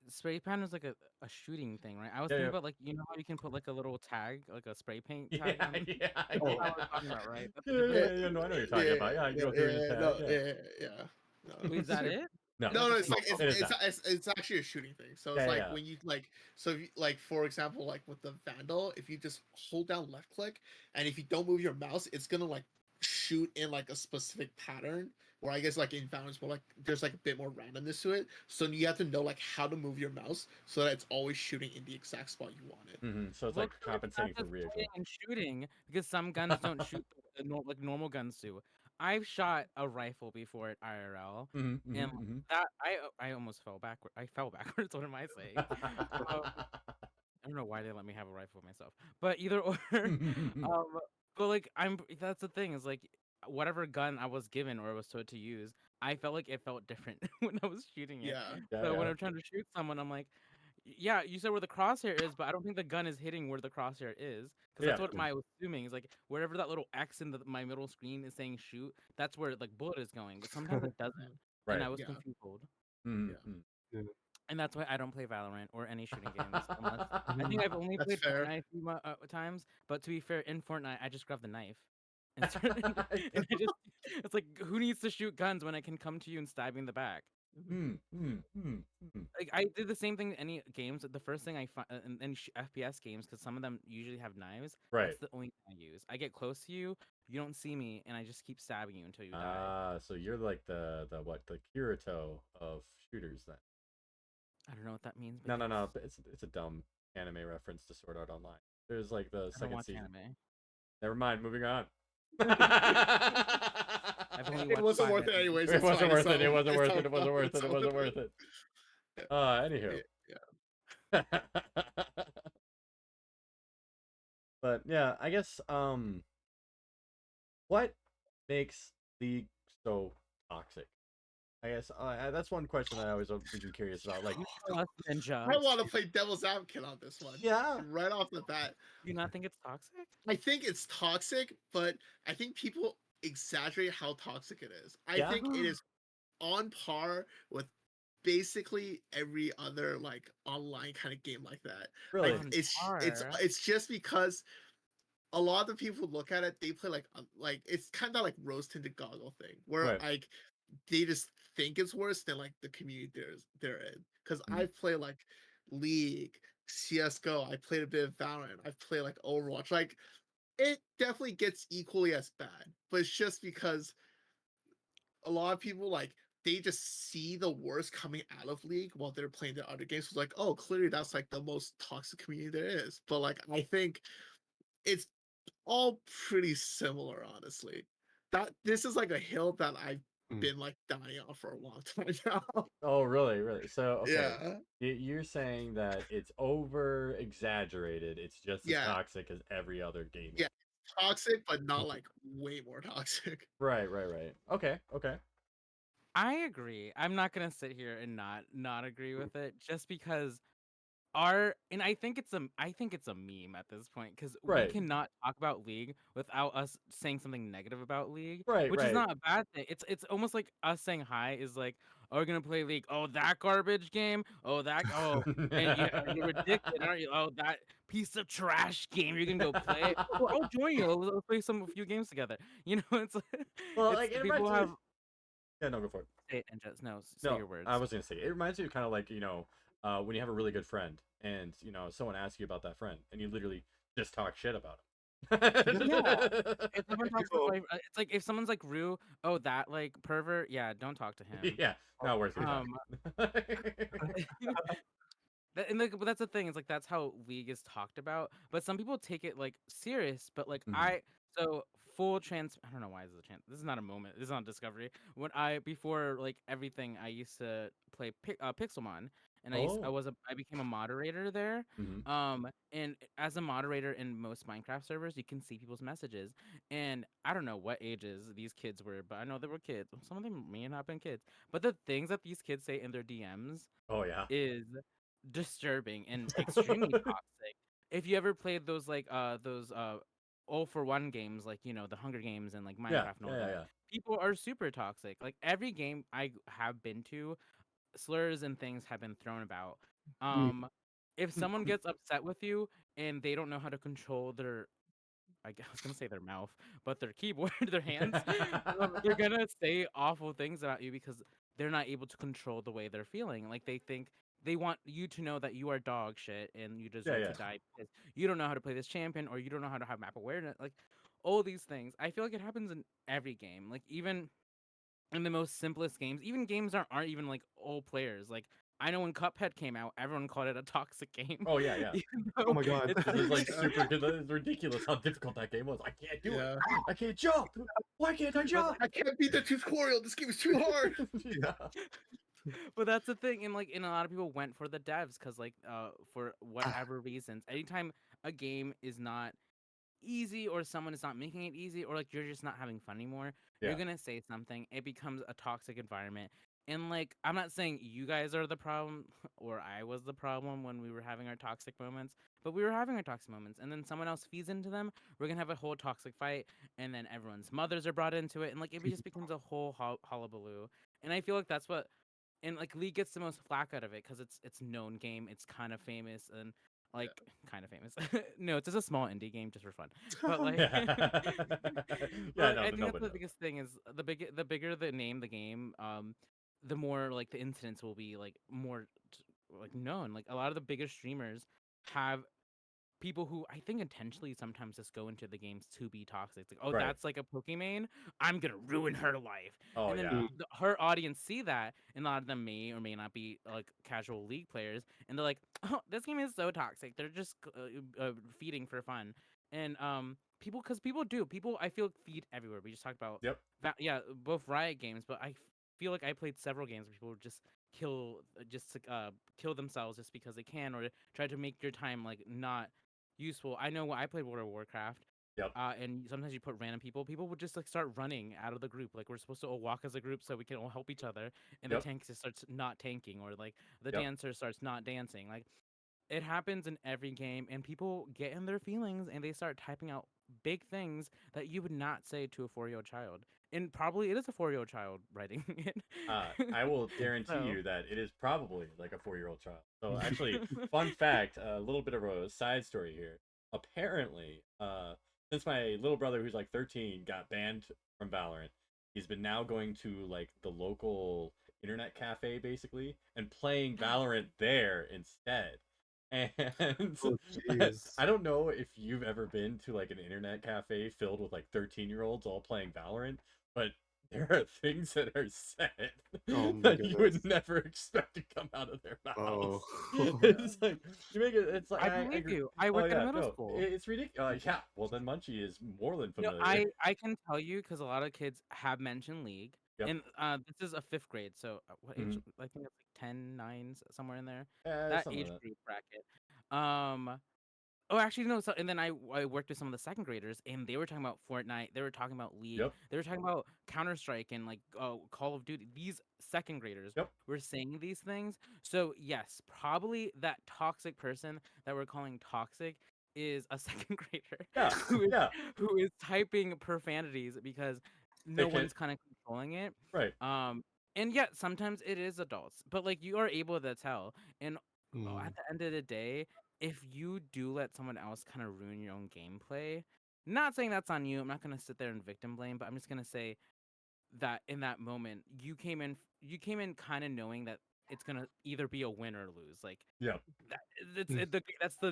Wait, spray pan is like a shooting thing, right? I was Yeah, thinking yeah. about like you know how you can put like a little tag, like a spray paint tag Yeah, on. yeah, That's Oh. not what yeah. we're talking about, right? That's a Yeah, different yeah, yeah, yeah. No, I know what you're talking yeah, about. Yeah, you yeah, go through your yeah, tag. no, Yeah. yeah, yeah. No, Wait, is that it? No, Is that no, the it's same? like it is not. it's actually a shooting thing. So it's Yeah, like yeah. when you like so if you, like for example like with the Vandal, if you just hold down left click and if you don't move your mouse, it's gonna like shoot in like a specific pattern. Or I guess like in Valorant's more like there's like a bit more randomness to it. So you have to know like how to move your mouse so that it's always shooting in the exact spot you want it. So it's What like kind of stuff compensating for is recoil. playing and shooting? Because some guns don't shoot like normal guns do. I've shot a rifle before at IRL, and that I almost fell backward. I fell backwards. What am I saying? Um, I don't know why they let me have a rifle myself, but either or. um, but like that's the thing is like whatever gun I was given or was told to use, I felt like it felt different when I was shooting it. Yeah. Yeah, So when yeah. I'm trying to shoot someone, I'm like, yeah, you said where the crosshair is, but I don't think the gun is hitting where the crosshair is because Yeah. that's what my I was assuming is like wherever that little X in my middle screen is saying shoot, that's where like bullet is going, but sometimes it doesn't, and Right. I was Yeah. confused. Yeah. Mm-hmm. Yeah. And that's why I don't play Valorant or any shooting games unless I think Mhm. I've only That's played fair. Fortnite a few times. But to be fair, in Fortnite, I just grab the knife and start, and I just it's like who needs to shoot guns when I can come to you and stab you in the back? Hmm, hmm, hmm, hmm. Like I did the same thing in any games. The first thing I find in FPS games, because some of them usually have knives. Right. That's the only thing I use. I get close to you, you don't see me, and I just keep stabbing you until you die. Ah, so you're like the Kirito of shooters then. I don't know what that means, but No, yes. but it's a dumb anime reference to Sword Art Online. There's like the I don't second watch season. anime. Never mind, moving on. I've only It watched wasn't 5 worth it episodes. anyways. It It's wasn't fine. worth it. It So wasn't it's worth all it. It wasn't worth it's it. It all wasn't good. worth it. Yeah. Anywho. Yeah. But yeah, I guess what makes League so toxic? I guess that's one question that I always been curious about. Like, You tell us, Ninja. I want to play devil's advocate on this one. yeah, Right off the bat. Do you not think it's toxic? I think it's toxic, but I think people exaggerate how toxic it is. I Yeah? think it is on par with basically every other like online kind of game like that. really? Like On it's par? it's just because a lot of the people who look at it, they play like it's kind of like rose tinted goggle thing where Right. like they just think it's worse than like the community they're in. Because Mhm. I play like League, CS:GO, I played a bit of Valorant, I've played like Overwatch. Like it definitely gets equally as bad, but it's just because a lot of people like they just see the worst coming out of League while they're playing the other games. It's like, oh, clearly that's like the most toxic community there is. But like I think it's all pretty similar, honestly. That this is like a hill that I've Mm. been like dying on for a long time now. Oh, really? Really? So, okay. Yeah. You're saying that it's over exaggerated. It's just as Yeah. toxic as every other game. Yeah. Toxic, but not like way more toxic. Right, right, right. Okay, okay. I agree. I'm not gonna sit here and not agree with it just because our and I think it's a meme at this point because we Right. cannot talk about League without us saying something negative about League, Right, which is right. not a bad thing. It's almost like us saying hi is like, oh, we're gonna play League. Oh, that garbage game. And you're addicted, aren't you? Oh, that piece of trash game. You're gonna go play it. Oh, I'll join you. Let's play a few games together. You know, Well, it's like it people reminds me. have Yeah, no, go for it. say it and just no, say No, your words. I was gonna say it reminds me of kind of like when you have a really good friend and someone asks you about that friend and you literally just talk shit about him. Yeah. If someone talks about People, it's like if someone's like Rue, oh that like pervert, yeah, don't talk to him. Yeah, not worth your time. Um, but that's the thing. It's like that's how League is talked about. But some people take it like serious. But like Mhm. so full trans. I don't know why this is a chance. This is not a moment. This is not Discovery. When I before like everything, I used to play Pixelmon, and Oh. I became a moderator there. Mhm. And as a moderator in most Minecraft servers, you can see people's messages. And I don't know what ages these kids were, but I know they were kids. Some of them may not have been kids. But the things that these kids say in their DMs Oh yeah. is disturbing and extremely toxic. If you ever played those all for one games like the Hunger Games and like Yeah. Minecraft and all Yeah. Yeah. that, Yeah. people are super toxic. Like every game I have been to, slurs and things have been thrown about. mm, Um, if someone gets upset with you and they don't know how to control their I was gonna say their mouth, but their keyboard, their hands, they're gonna say awful things about you because they're not able to control the way they're feeling. Like they think they want you to know that you are dog shit and you Yeah. deserve Yeah. to die because you don't know how to play this champion or you don't know how to have map awareness. Like all these things. I feel like it happens in every game. Like even in the most simplest games, even games aren't even like old players. Like I know when Cuphead came out, everyone called it a toxic game. Oh yeah. Yeah. Even oh though my god. it's It was like Yeah. super good. It's ridiculous how difficult that game was. I can't do it. Yeah. I can't jump. Why can't I jump? I can't beat the tutorial. This game is too hard. Yeah. but that's the thing, and a lot of people went for the devs because for whatever reasons, anytime a game is not easy or someone is not making it easy or like you're just not having fun anymore, you're Yeah. gonna say something. It becomes a toxic environment. And like I'm not saying you guys are the problem or I was the problem when we were having our toxic moments, but we were having our toxic moments and then someone else feeds into them. We're gonna have a whole toxic fight and then everyone's mothers are brought into it and like it just becomes a whole hullabaloo. And I feel like that's what and like League gets the most flack out of it because it's known game, it's kind of famous and like kind of famous. No, it's just a small indie game just for fun. But like, Yeah, but no, I think that's nobody the knows. biggest thing is the bigger the name the game, the more like the incidents will be like more like known. Like a lot of the bigger streamers have people who I think intentionally sometimes just go into the games to be toxic. It's like, oh, Right. that's like a Pokemon. I'm gonna ruin her life, Oh and then yeah. her audience see that, and a lot of them may or may not be like casual League players, and they're like, oh, this game is so toxic. They're just feeding for fun, and people because people I feel feed everywhere. We just talked about Yep. that, yeah, both Riot games, but I feel like I played several games where people just just to kill themselves just because they can or try to make your time like not useful. I know when I played World of Warcraft, Yep. and sometimes you put random people would just like start running out of the group. Like we're supposed to all walk as a group so we can all help each other, and the Yep. tank just starts not tanking, or like the Yep. dancer starts not dancing. Like it happens in every game, and people get in their feelings and they start typing out big things that you would not say to a 4-year-old child. And probably it is a 4-year-old child writing it. I will guarantee So, you that it is probably like a 4-year-old child. So actually, fun fact, a little bit of a side story here. Apparently, since my little brother who's like 13 got banned from Valorant, he's been now going to like the local internet cafe basically and playing Valorant there instead. And Oh, jeez. I don't know if you've ever been to like an internet cafe filled with like 13-year-olds all playing Valorant, but there are things that are said Oh my that you would goodness. never expect to come out of their Oh. mouths. It's like you make it. It's like I I believe agree. you. I Oh work at a yeah, middle no, school. it's ridiculous. Yeah, well then Munchie is more than No, familiar. I can tell you because a lot of kids have mentioned League, Yep. and this is a fifth grade, so what age? Mhm. I think it's like 10, 9, somewhere in there. Yeah, That something age like group bracket. Um, oh, actually no. So and then I worked with some of the second graders, and they were talking about Fortnite. They were talking about that. League. Yep. They were talking about Counter Strike and like Call of Duty. These second graders Yep. were saying these things. So yes, probably that toxic person that we're calling toxic is a second grader Yeah. who is Yeah. who is typing profanities because They no can. one's kind of controlling it. Right. And yet sometimes it is adults, but like you are able to tell. And Mm. at the end of the day, if you do let someone else kind of ruin your own gameplay, not saying that's on you. I'm not gonna sit there and victim blame, but I'm just gonna say that in that moment you came in kind of knowing that it's gonna either be a win or lose. Like Yep. that, it's Mm.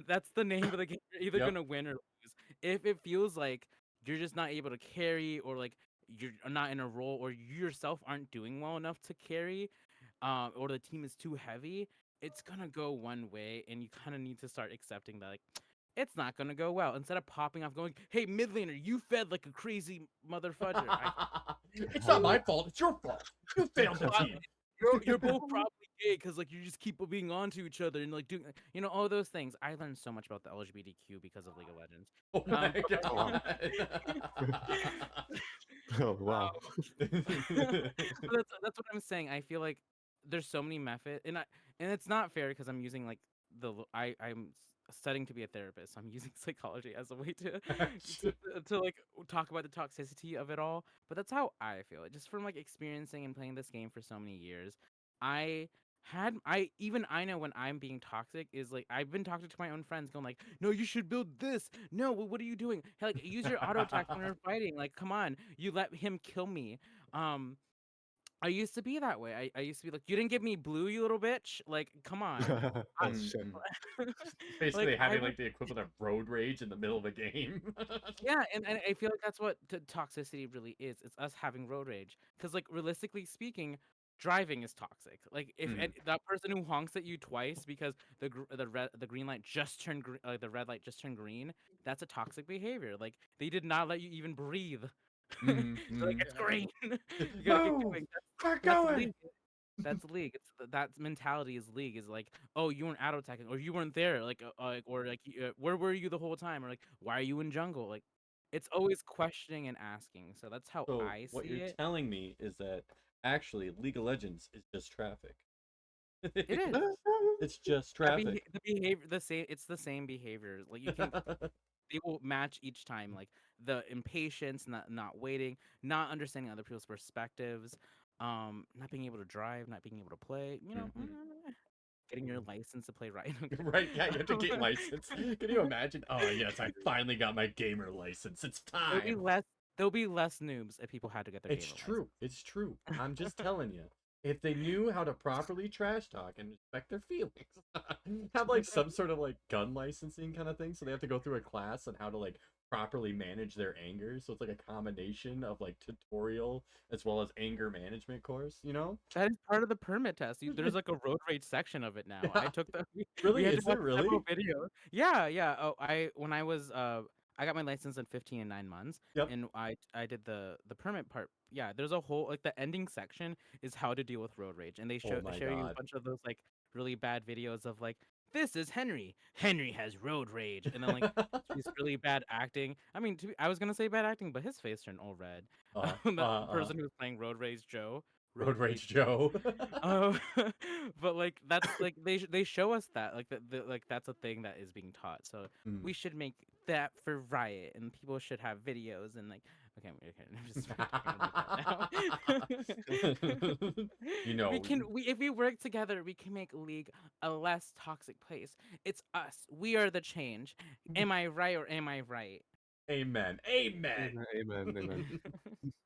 that's the name of the game. You're either Yep. gonna win or lose. If it feels like you're just not able to carry, or like you're not in a role, or you yourself aren't doing well enough to carry, or the team is too heavy, it's gonna go one way, and you kind of need to start accepting that like it's not gonna go well. Instead of popping off, going, "Hey, mid laner, you fed like a crazy mother fudger." It's not my fault. It's your fault. You failed the Well, team. you're both probably gay because like you just keep being on to each other and like doing all those things. I learned so much about the LGBTQ because of League of Legends. Oh my Oh, wow. Oh, wow. But that's what I'm saying. I feel like there's so many methods, and it's not fair because I'm using like I'm studying to be a therapist. So I'm using psychology as a way to like talk about the toxicity of it all. But that's how I feel. Just from like experiencing and playing this game for so many years, I I know when I'm being toxic is like I've been talking to my own friends going like, no, you should build this. No, what are you doing? Hey, like use your auto attack when we're fighting. Like, come on, you let him kill me. Um, I used to be that way. I used to be like, you didn't give me blue, you little bitch. Like, come on. I, Oh, Mm, shit. mm. like Basically I having would, like the equivalent of road rage in the middle of a game. yeah, and I feel like that's what toxicity really is. It's us having road rage. Because like realistically speaking, driving is toxic. Like if Mhm. that person who honks at you twice because the green light just turned the red light just turned green, that's a toxic behavior. Like they did not let you even breathe. They're Mhm, like mhm. it's green. You gotta get Move! going. We're That's going! league. That's league. That mentality is league. Is like, oh, you weren't auto attacking, or you weren't there, like, or like, where were you the whole time, or like, why are you in jungle? Like, it's always questioning and asking. So that's how So I what see you're it. telling me is that actually League of Legends is just traffic. It is It's just that traffic. the behavior, the same. It's the same behavior. Like you can, they will match each time. Like the impatience, not waiting, not understanding other people's perspectives. not being able to drive, not being able to play, Mhm. getting your license to play right. Right, yeah, you have to get licensed. Can you imagine? Oh yes, I finally got my gamer license. It's There'll be time. less there'll be less noobs if people had to get their It's gamer license. true. It's true. I'm just telling you. If they knew how to properly trash talk and respect their feelings, have like some sort of like gun licensing kind of thing, so they have to go through a class on how to like properly manage their anger. So it's like a combination of like tutorial as well as anger management course. You know? That is part of the permit test. There's like a road rage section of it now. I Yeah. took the we Really? had to Is watch there several really? videos. Yeah, yeah. Oh, I got my license in 15 and 9 months, Yep. and I did the permit part. Yeah, there's a whole like the ending section is how to deal with road rage, and they Oh my show you a god. bunch of those like really bad videos of like this is Henry. Henry has road rage, and then like he's really bad acting. I mean, I was gonna say bad acting, but his face turned all red. The person who was playing road rage Joe, Road road Rage rage Joe. Oh, but like that's like they show us that like like that's a thing that is being taught. So Mm. we should make that for Riot, and people should have videos and like okay, I'm just talking about that now. You know, we if we work together, we can make League a less toxic place. It's us. We are the change. Am I right or am I right? amen. Amen. Amen. Amen. Amen.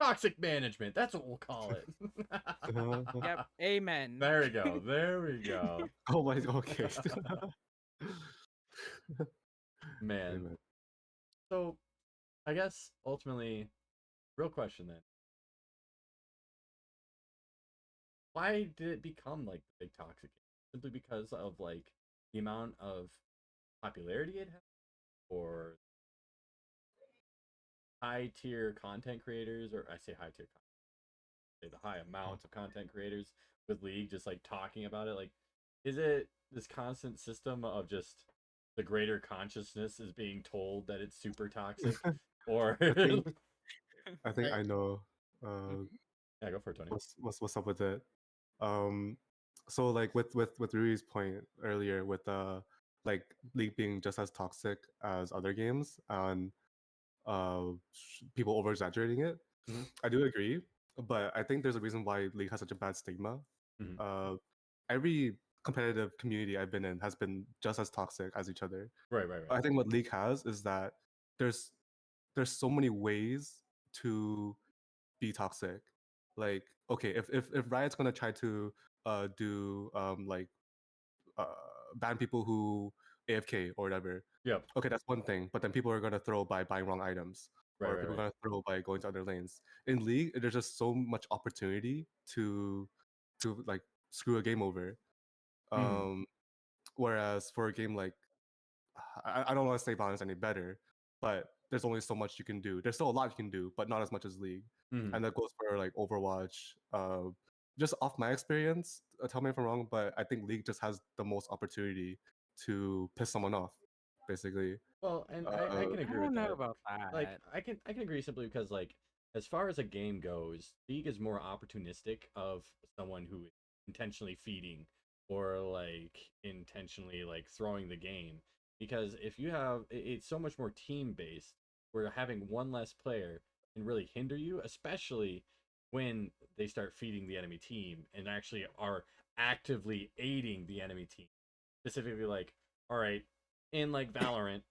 Toxic management. That's what we'll call it. Yep. Amen. There we go. There we go. Oh my. Okay. Man. Amen. So, I guess ultimately, real question then. Why did it become like the big toxic game? Simply because of like the amount of popularity it had, or high tier content creators, or I say high tier content, say the high amount of content creators with League just like talking about it. Like, is it this constant system of just the greater consciousness is being told that it's super toxic, or I think I I know yeah, go for it, Tony. what's up with it. Um so like with Rui's point earlier with like League being just as toxic as other games and people over exaggerating it. Mhm. I do agree, but I think there's a reason why League has such a bad stigma. Mhm. Uh every competitive community I've been in has been just as toxic as each other. Right, right, I right. think what League has is that there's there's so many ways to be toxic. Like, okay, if Riot's gonna try to do like uh ban people who AFK or whatever, Yep. okay, that's one thing. But then people are gonna throw by buying wrong items, Right, or right, people are right. gonna throw by going to other lanes. In League, there's just so much opportunity to like screw a game over. Mhm. Um, Whereas for a game like I don't want to say Valorant's any better, but there's only so much you can do. There's still a lot you can do, but not as much as League. Mhm. And that goes for like Overwatch. Just off my experience, tell me if I'm wrong, but I think League just has the most opportunity to piss someone off, basically. Well, and I Uh, can I agree with don't know that. about Like, that. I can agree simply because like as far as a game goes, League is more opportunistic of someone who is intentionally feeding or like intentionally like throwing the game. Because if you have it's so much more team based, where having one less player can really hinder you, especially when they start feeding the enemy team and actually are actively aiding the enemy team. Specifically like, all right, in like Valorant,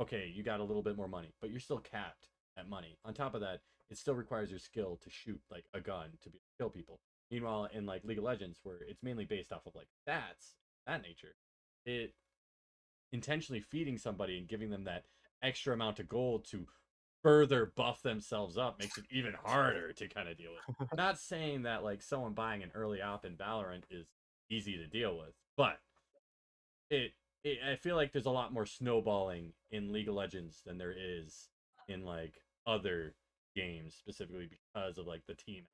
okay, you got a little bit more money, but you're still capped at money. On top of that, it still requires your skill to shoot like a gun to be kill people. Meanwhile, in like League of Legends, where it's mainly based off of like stats, that nature, it intentionally feeding somebody and giving them that extra amount of gold to further buff themselves up makes it even harder to kind of deal with. Not saying that like someone buying an early op in Valorant is easy to deal with, but it, I feel like there's a lot more snowballing in League of Legends than there is in like other games, specifically because of like the team.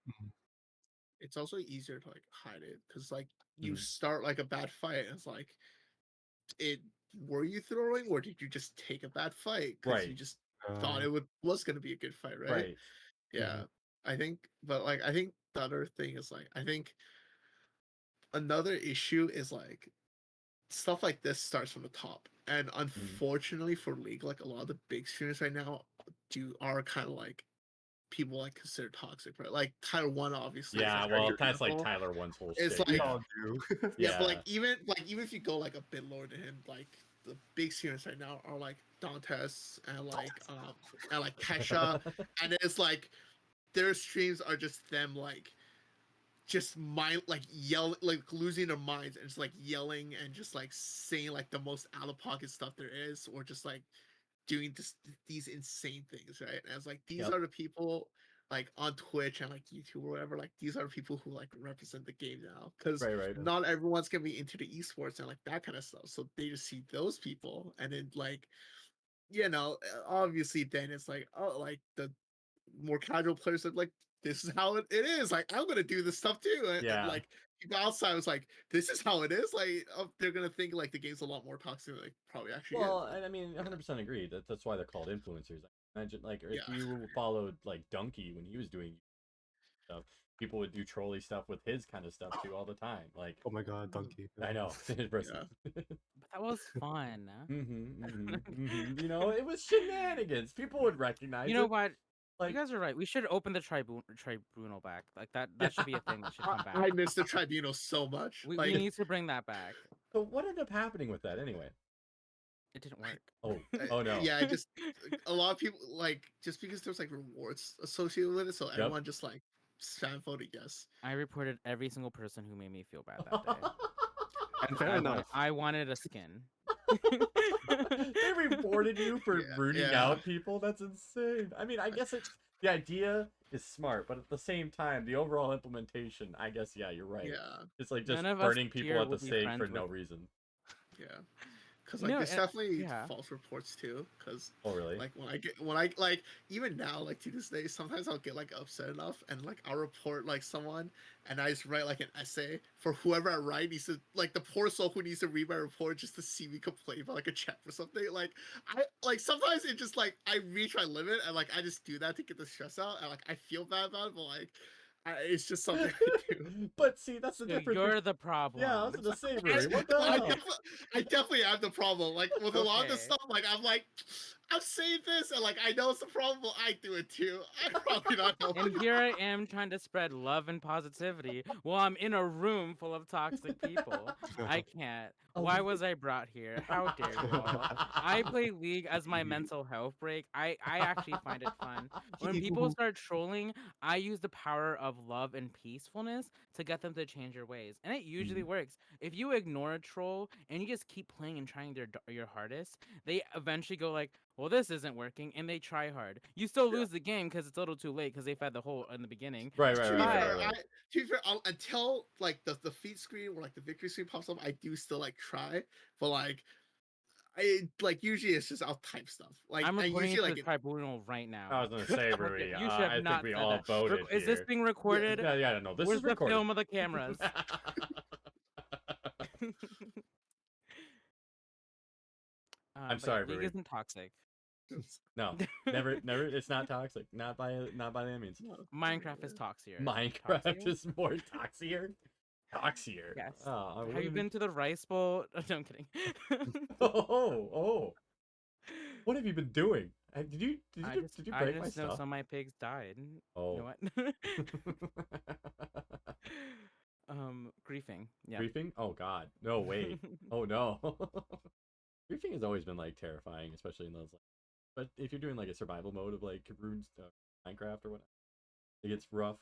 it's also easier to like hide it because like you Mhm. start like a bad fight and it's like it were you throwing or did you just take a bad fight because you Right, just thought uh, it was gonna be a good fight, right? right. Yeah. mhm, I think but like I think the other thing is like I think another issue is like stuff like this starts from the top. And Mhm. unfortunately for League, like a lot of the big streamers right now do are kind of like people like consider toxic, right? Like Tyler One obviously. Yeah, is a well, perfect that's like example. Tyler One's whole It's shtick. like- We yeah. all do. Yeah, but Yeah. even if you go like a bit lower than him, like the big seniors right now are like Dantes and like Kesha, and it's like their streams are just them like just mind like yell like losing their minds and just like yelling and just like saying like the most out of pocket stuff there is, or just like doing these insane things, right? And it's like these Yep. are the people like on Twitch and like YouTube or whatever, like these are the people who like represent the game now, because Right. not everyone's gonna be into the esports and like that kind of stuff, so they just see those people and then like, you know, obviously then it's like, oh, like the more casual players are like, this is how it is, like I'm gonna do this stuff too, and Yeah. like people outside was like, this is how it is, like they're gonna think like the game's a lot more toxic than it probably actually Well, is. I mean, 100% agree. That's why they're called influencers. Imagine, like, if Yeah. you followed like Donkey when he was doing stuff, people would do trolly stuff with his kind of stuff too all the time. Like, Oh my god, Donkey. I know, Yeah. But that was fun. You know, it was shenanigans. People would recognize You know it. what? Like, You guys are right. We should open the tribunal back. Like that. That should be a thing that should come back. I miss the tribunal so much. We Like, need to bring that back. so what ended up happening with that anyway? It didn't work. Oh no. yeah, just a lot of people like just because there's like rewards associated with it, so everyone just like spam voted yes. I reported every single person who made me feel bad that day. And fair enough. I wanted a skin. They reported you for rooting yeah. out people? That's insane. I mean, I guess it's the idea is smart, but at the same time, the overall implementation, I guess, yeah, you're right. Yeah, It's like just None of us burning people here at the would be stake friends for no with- reason. yeah. Because You like know, there's definitely yeah. false reports too. Because Oh, really? like when I like even now like to this day sometimes I'll get like upset enough and like I'll report like someone and I just write like an essay for whoever I write needs to, like the poor soul who needs to read my report just to see me complain about like a chat or something. Like I like sometimes it just like I reach my limit and like I just do that to get the stress out and like I feel bad about it, but like it's just something I do. But see, that's the So difference. you're the problem. Yeah, I was gonna say, Rui, what the hell? I definitely have the problem. Like with a lot of this Okay. stuff, like I'm like, I'm saying this, and like I know it's a problem, but I do it too. I'm probably not helping. And here I am trying to spread love and positivity while I'm in a room full of toxic people. I can't. Why was I brought here? How dare you all? I play League as my mental health break. I actually find it fun. When people start trolling, I use the power of love and peacefulness to get them to change their ways. And it usually works. If you ignore a troll and you just keep playing and trying your hardest, they eventually go like, well, this isn't working, and they try hard. You still lose the game because it's a little too late because they fed the hole in the beginning. Right. To be fair, Right. to be fair, until like the feed screen or like the victory screen pops up, I do still like try, but like I like usually it's just I'll type stuff. Like I'm I reporting usually to like the tribunal right now. I was gonna say, Rui, You should have I not think we said all that. voted Is this here. being recorded? Yeah, no, this Where's is the recorded. film of the cameras? I'm but sorry, League Rui. isn't toxic. No, never. It's not toxic. Not by any means. Minecraft is toxier. Minecraft Toxier? is more toxier. Toxier. Yes. Oh, Have you been to the rice bowl? No, I'm kidding. Oh. What have you been doing? Did you break I my just know stuff? some of my pigs died. Oh. You know what? Griefing. Yeah. Griefing? Oh God. No, wait. Oh no. Griefing has always been like terrifying, especially in those. Like, but if you're doing like a survival mode of like runes, Minecraft or whatever, it gets rough.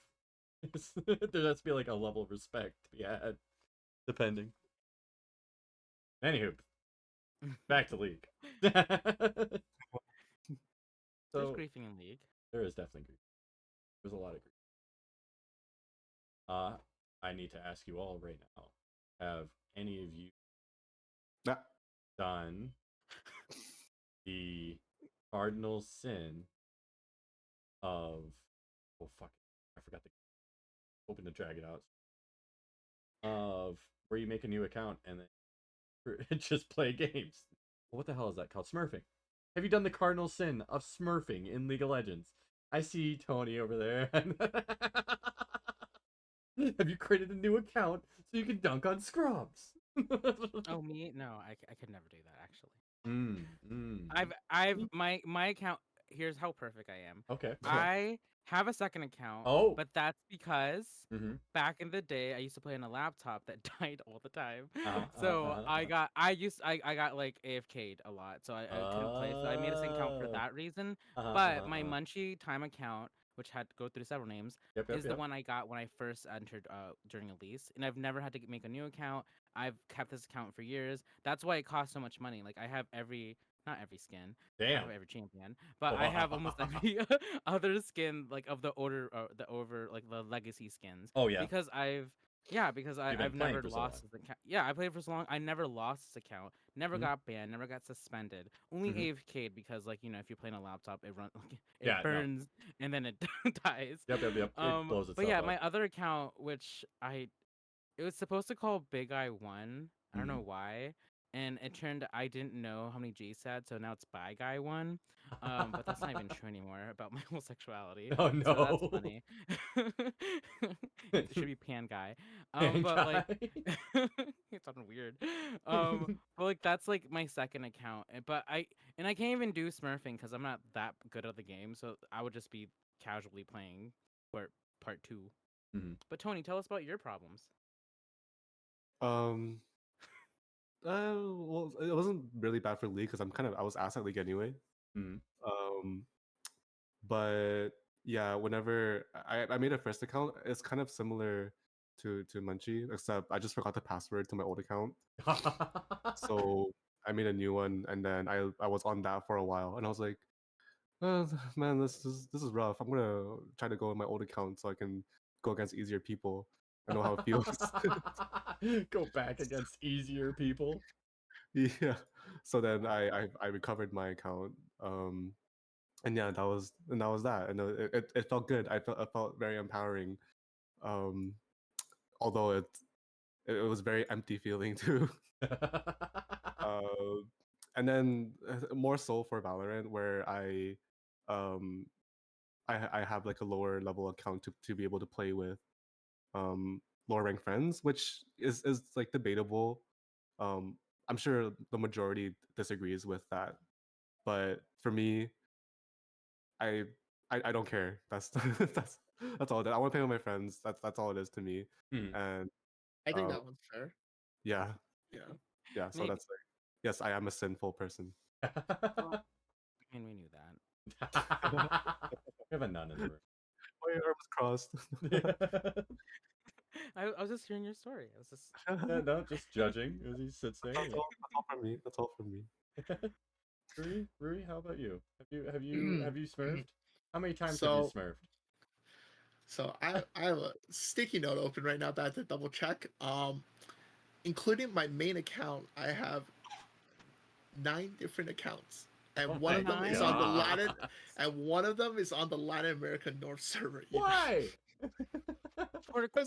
There has to be like a level of respect to be had, depending. Anywho, back to League. There's So griefing in League. there is definitely grief. There's a lot of grief. I need to ask you all right now: have any of you Nah. done the cardinal sin of I forgot the hoping to drag it out of where you make a new account and then just play games. What the hell is that called? Smurfing. Have you done the cardinal sin of smurfing in League of Legends? I see Tony over there. Have you created a new account so you can dunk on scrubs? Oh, me? No, I could never do that actually. Mm. I've my account. here's how perfect I am. Okay. I have a second account, Oh. but that's because Mm-hmm. back in the day I used to play on a laptop that died all the time. Uh-huh, So uh-huh, uh-huh. I got like AFK'd a lot, so I couldn't play. So I made a second account for Oh. that reason. Uh-huh, But uh-huh, my uh-huh. MunchiTime account, which had to go through several names, Yep, is yep, the yep. one I got when I first entered during a lease, and I've never had to make a new account. I've kept this account for years. That's why it costs so much money. Like I have not every skin. I Damn. have every champion, but I have almost every other skin like of the order the over like the legacy skins Oh yeah. because because You've been I've playing never for so long. lost this account. Yeah, I played for so long. I never lost this account. Never Mhm. got banned. Never got suspended. Only Mhm. AFK'd because like if you play on a laptop, it run like, it Yeah, no. burns and then it dies. Yep, yep, yep. It blows But itself yeah, up. my other account, which it was supposed to call Big Eye One. I don't Mhm. know why. And it turned I didn't know how many G's had, so now it's Bi Guy One. But that's not even true anymore about my homosexuality. Oh So that's no. funny. It should be Pan Guy. Pink But like guy. it's sounding weird. But like that's like my second account. But I can't even do Smurfing because I'm not that good at the game. So I would just be casually playing for part two. Mhm. But Tony, tell us about your problems. Um. Well, it wasn't really bad for League because I was ass at League anyway. Mhm. Um. But yeah, whenever I made a first account, it's kind of similar to Munchie, except I just forgot the password to my old account. So I made a new one, and then I was on that for a while, and I was like, oh, man, this is rough. I'm gonna try to go on my old account so I can go against easier people. I know how it feels. Go back against easier people. Yeah. So then I recovered my account. And yeah, that was that. And it felt good. It felt very empowering. Um, although it was very empty feeling too. Uh, and then more so for Valorant, where um I have like a lower level account to be able to play with lower ranked friends, which is like debatable. Um, I'm sure the majority disagrees with that, but for me, I I don't care. That's all. I want to play with my friends. That's all it is to me. Mhm. And I think um, that one's fair. yeah, Yeah. yeah. So Maybe. that's like, yes, I am a sinful person. Well, I mean, we knew that. We have a nun in the room. My arms crossed. I was just hearing your story. I was just. Yeah, no, just judging as he sits there. That's all from me. That's all from me. Rui, how about you? Have you smurfed? How many times have you So smurfed? I have a sticky note open right now that I have to double check. Including my main account, I have 9 different accounts, and Oh one my of them is on the Latin, god! and one of them is on the Latin American North server. Why? Pourquoi?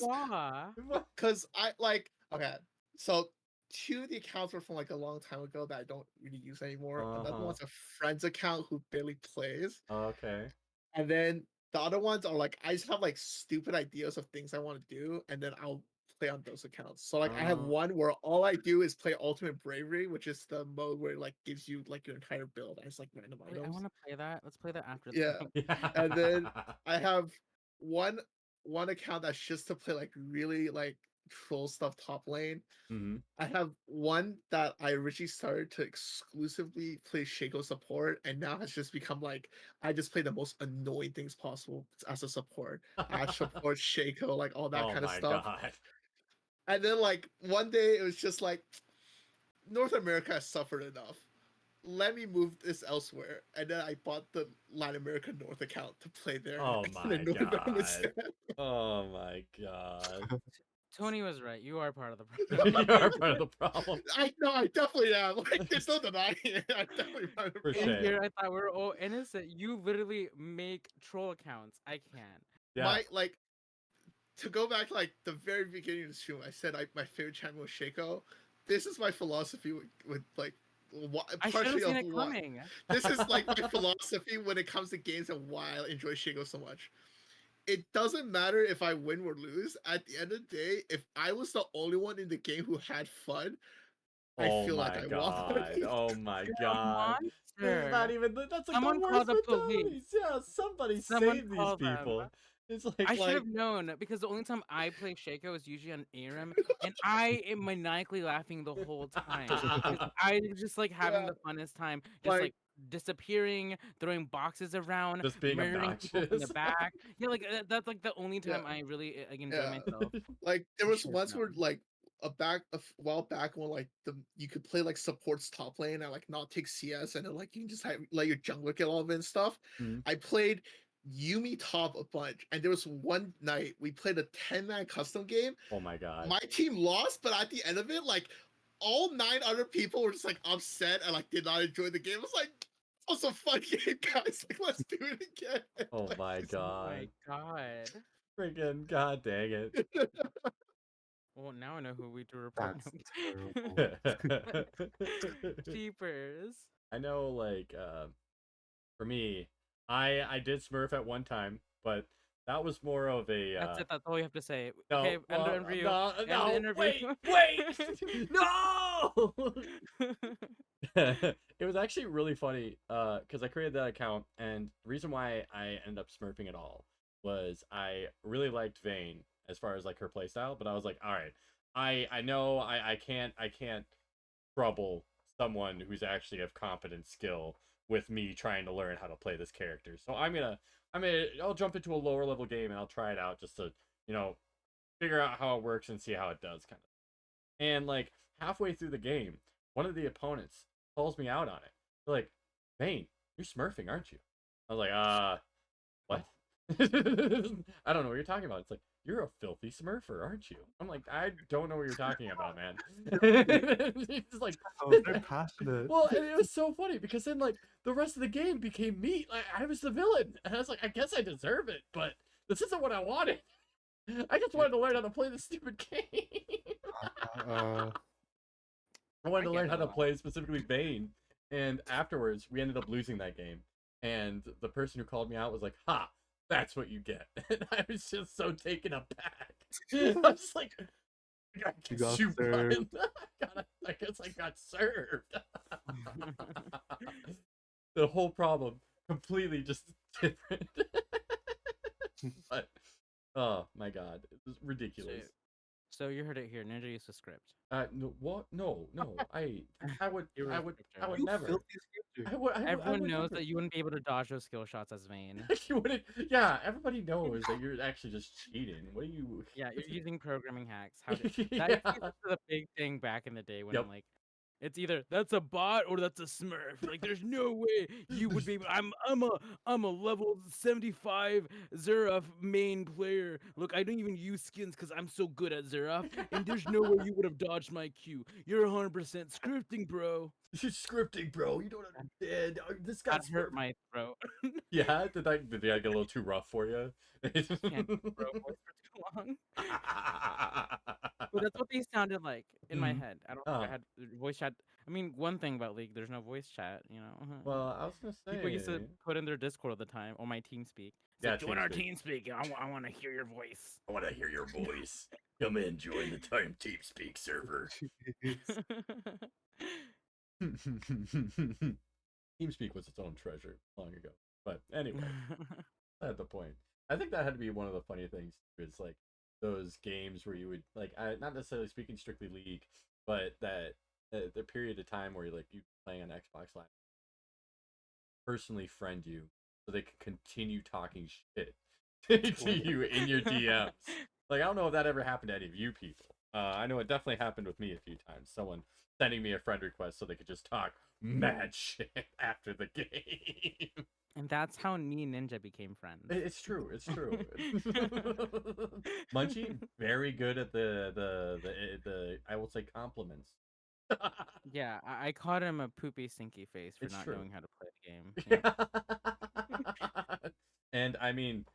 Because I like okay, so two of the accounts were from like a long time ago that I don't really use anymore. Another Uh-huh. one's a friend's account who barely plays, Okay. and then the other ones are like I just have like stupid ideas of things I want to do, and then I'll play on those accounts. So like I have one where all I do is play Ultimate Bravery, which is the mode where it like gives you like your entire build as like random Wait, I items. want to play that. Let's play that after the Yeah. room. And then I have one one account that's just to play like really like troll stuff top lane. Mm-hmm. I have one that I originally started to exclusively play Shaco support, and now has just become like I just play the most annoying things possible as a support. Ash support, Shaco, like all that Oh kind of my stuff. god. And then like one day it was just like North America has suffered enough. Let me move this elsewhere. And then I bought the Latin America North account to play there Oh and my annoy them god. instead. Oh my god. Tony was right. You are part of the You problem. are part of the problem. I know, I definitely am. Like, there's no denying it. I'm definitely part of the For In problem. shame. here, I thought we were all innocent. You literally make troll accounts. I can't. Yeah. My like to go back to like the very beginning of the stream, I said my favorite champion was Shaco. This is my philosophy with like I should have partially seen of it why. coming. This is like my philosophy when it comes to games and why I enjoy Shaco so much. It doesn't matter if I win or lose. At the end of the day, if I was the only one in the game who had fun, I Oh feel like my I god. won. Oh my You're a god. This is not monster. even that's like Someone the call worst the police. mentalities. Yeah, somebody Someone save these call them. people. It's I like should have known because the only time I play Shaco is usually on ARM, and I am maniacally laughing the whole time because I just like having Yeah, the funnest time, just like like disappearing, throwing boxes around, just being murdering people from the obnoxious. back. Yeah, like that's like the only yeah, time I really like enjoy yeah. myself. Like there You was should have once where known. like a while back when like you could play like supports top lane and like not take CS and then like you can just let your jungler get all of it and stuff. Mhm. I played Yumi top a bunch, and there was one night we played a 10-man custom game. Oh my god. My team lost, but at the end of it, like all 9 other people were just like upset and like did not enjoy the game. It was like, oh, it's a fun game, guys. Like, let's do it again. Oh Like, my Oh god. my god. Freaking god dang it. Well, now I know who we to report. That's terrible. Jeepers. I know, like, for me, I did Smurf at one time, but that was more of a That's it. That's all you have to say. no, Okay, end the well, interview. no, End the no, interview. wait, no. It was actually really funny, because I created that account, and the reason why I ended up smurfing it all was I really liked Vayne as far as like her playstyle, but I was like, all right, I know I can't trouble someone who's actually of competent skill with me trying to learn how to play this character. So I'll jump into a lower level game and I'll try it out just to, you know, figure out how it works and see how it does kind of. And like halfway through the game, one of the opponents calls me out on it. They're like, Vayne, you're smurfing, aren't you? I was like, what? I don't know what you're talking about. It's like, you're a filthy smurfer, aren't you? I'm like, I don't know what you're talking about, man. It's like, Oh, very passionate. well, and it was so funny because then like the rest of the game became me. Like I was the villain, and I was like, I guess I deserve it, but this isn't what I wanted. I just wanted to learn how to play this stupid game. Uh, I wanted to I learn get how to that. play specifically Vayne, and afterwards we ended up losing that game. And the person who called me out was like, "Ha, that's what you get." And I was just so taken aback. I was like, I You guess got you served. won. I guess I got served. The whole problem completely just different. But oh my god, it was ridiculous. So you heard it here. Ninja used a script. No, what? No, I would, You were I a would, scripter. I would You never. filthy scripter. I Everyone would knows never. that you wouldn't be able to dodge those skill shots as Vayne. You wouldn't. Yeah, everybody knows that you're actually just cheating. What are you? Yeah, you're using programming hacks. That used Yeah. to be the big thing back in the day when Yep. like it's either that's a bot or that's a Smurf. Like there's no way you would be able, I'm a level 75 Xerath main player. Look, I don't even use skins because I'm so good at Xerath, and there's no way you would have dodged my Q. You're 100% scripting, bro. You're scripting, bro. You don't understand. This That guy's hurt my throat. Yeah, did I get a little too rough for you? Can't do bro voice for too long. But that's what they sounded like in my Mhm. head. I don't think I Oh, had voice chat. I mean, one thing about League, there's no voice chat. You know, well, I was gonna people used to say, put in their Discord all the time or my TeamSpeak. It's yeah, like join our TeamSpeak. TeamSpeak. I want to hear your voice. I want to hear your voice. Come in, join the Time TeamSpeak server. TeamSpeak was its own treasure long ago. But anyway, that's the point. I think that had to be one of the funny things. Is like those games where you would like, not necessarily speaking strictly League, but that the period of time where you like you playing on Xbox Live, personally friend you so they can continue talking shit to you in your DMs. Like I don't know if that ever happened to any of you people. I know it definitely happened with me a few times. Someone sending me a friend request so they could just talk mad shit after the game. And that's how me and Ninja became friends. It's true. It's true. Munchie, very good at the I will say compliments. Yeah, I caught him a poopy stinky face for It's not true. knowing how to play the game. Yeah. And I mean,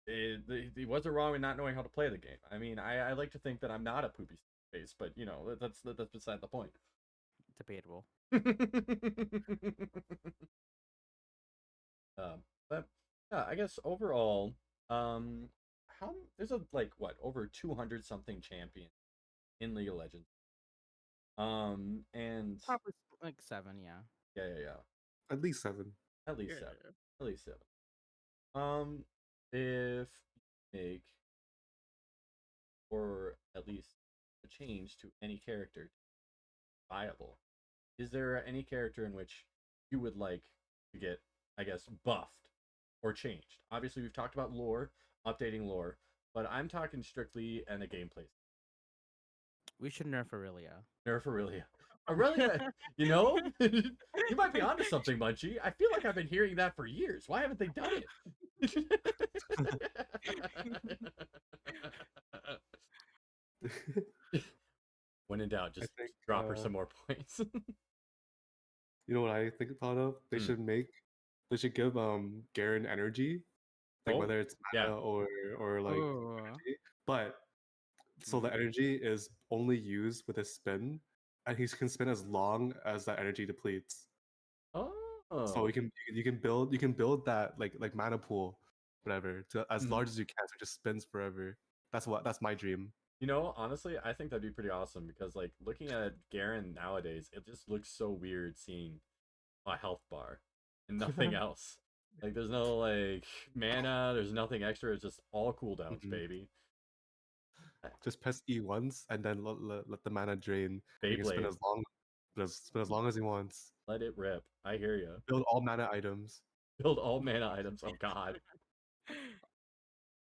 he wasn't wrong in not knowing how to play the game. I mean, I like to think that I'm not a poopy face, but you know, that's beside the point. Debatable. But yeah, I guess overall, how there's like what over 200 something champions in League of Legends. And Probably like 7, yeah. yeah. At least 7. At least Yeah. 7. At least 7. If you make or at least a change to any character viable, is there any character in which you would like to get, I guess, buffed or changed? Obviously, we've talked about lore, updating lore, but I'm talking strictly in a gameplay. We should nerf Aurelia. Nerf Aurelia. Aurelia, you know, you might be onto something, Munchie. I feel like I've been hearing that for years. Why haven't they done it? When in doubt, I just think drop her some more points. you know what I think thought of? They Hmm. should give Garen energy, like Oh, whether it's yeah. mana or like Oh. energy. But so the Mhm. energy is only used with a spin, and he can spin as long as that energy depletes. So Oh. you can build that like mana pool, whatever, to as Mhm. large as you can. So it just spins forever. That's my dream. You know, honestly, I think that'd be pretty awesome because, like, looking at Garen nowadays, it just looks so weird seeing a health bar and nothing else. Like, there's no, like, mana, there's nothing extra, it's just all cooldowns, Mhm. baby. Just press E once and then let the mana drain. You can spin Beyblade, spin as long as he wants. let it rip. I hear you. Build all mana items. Build all mana items. Oh, God.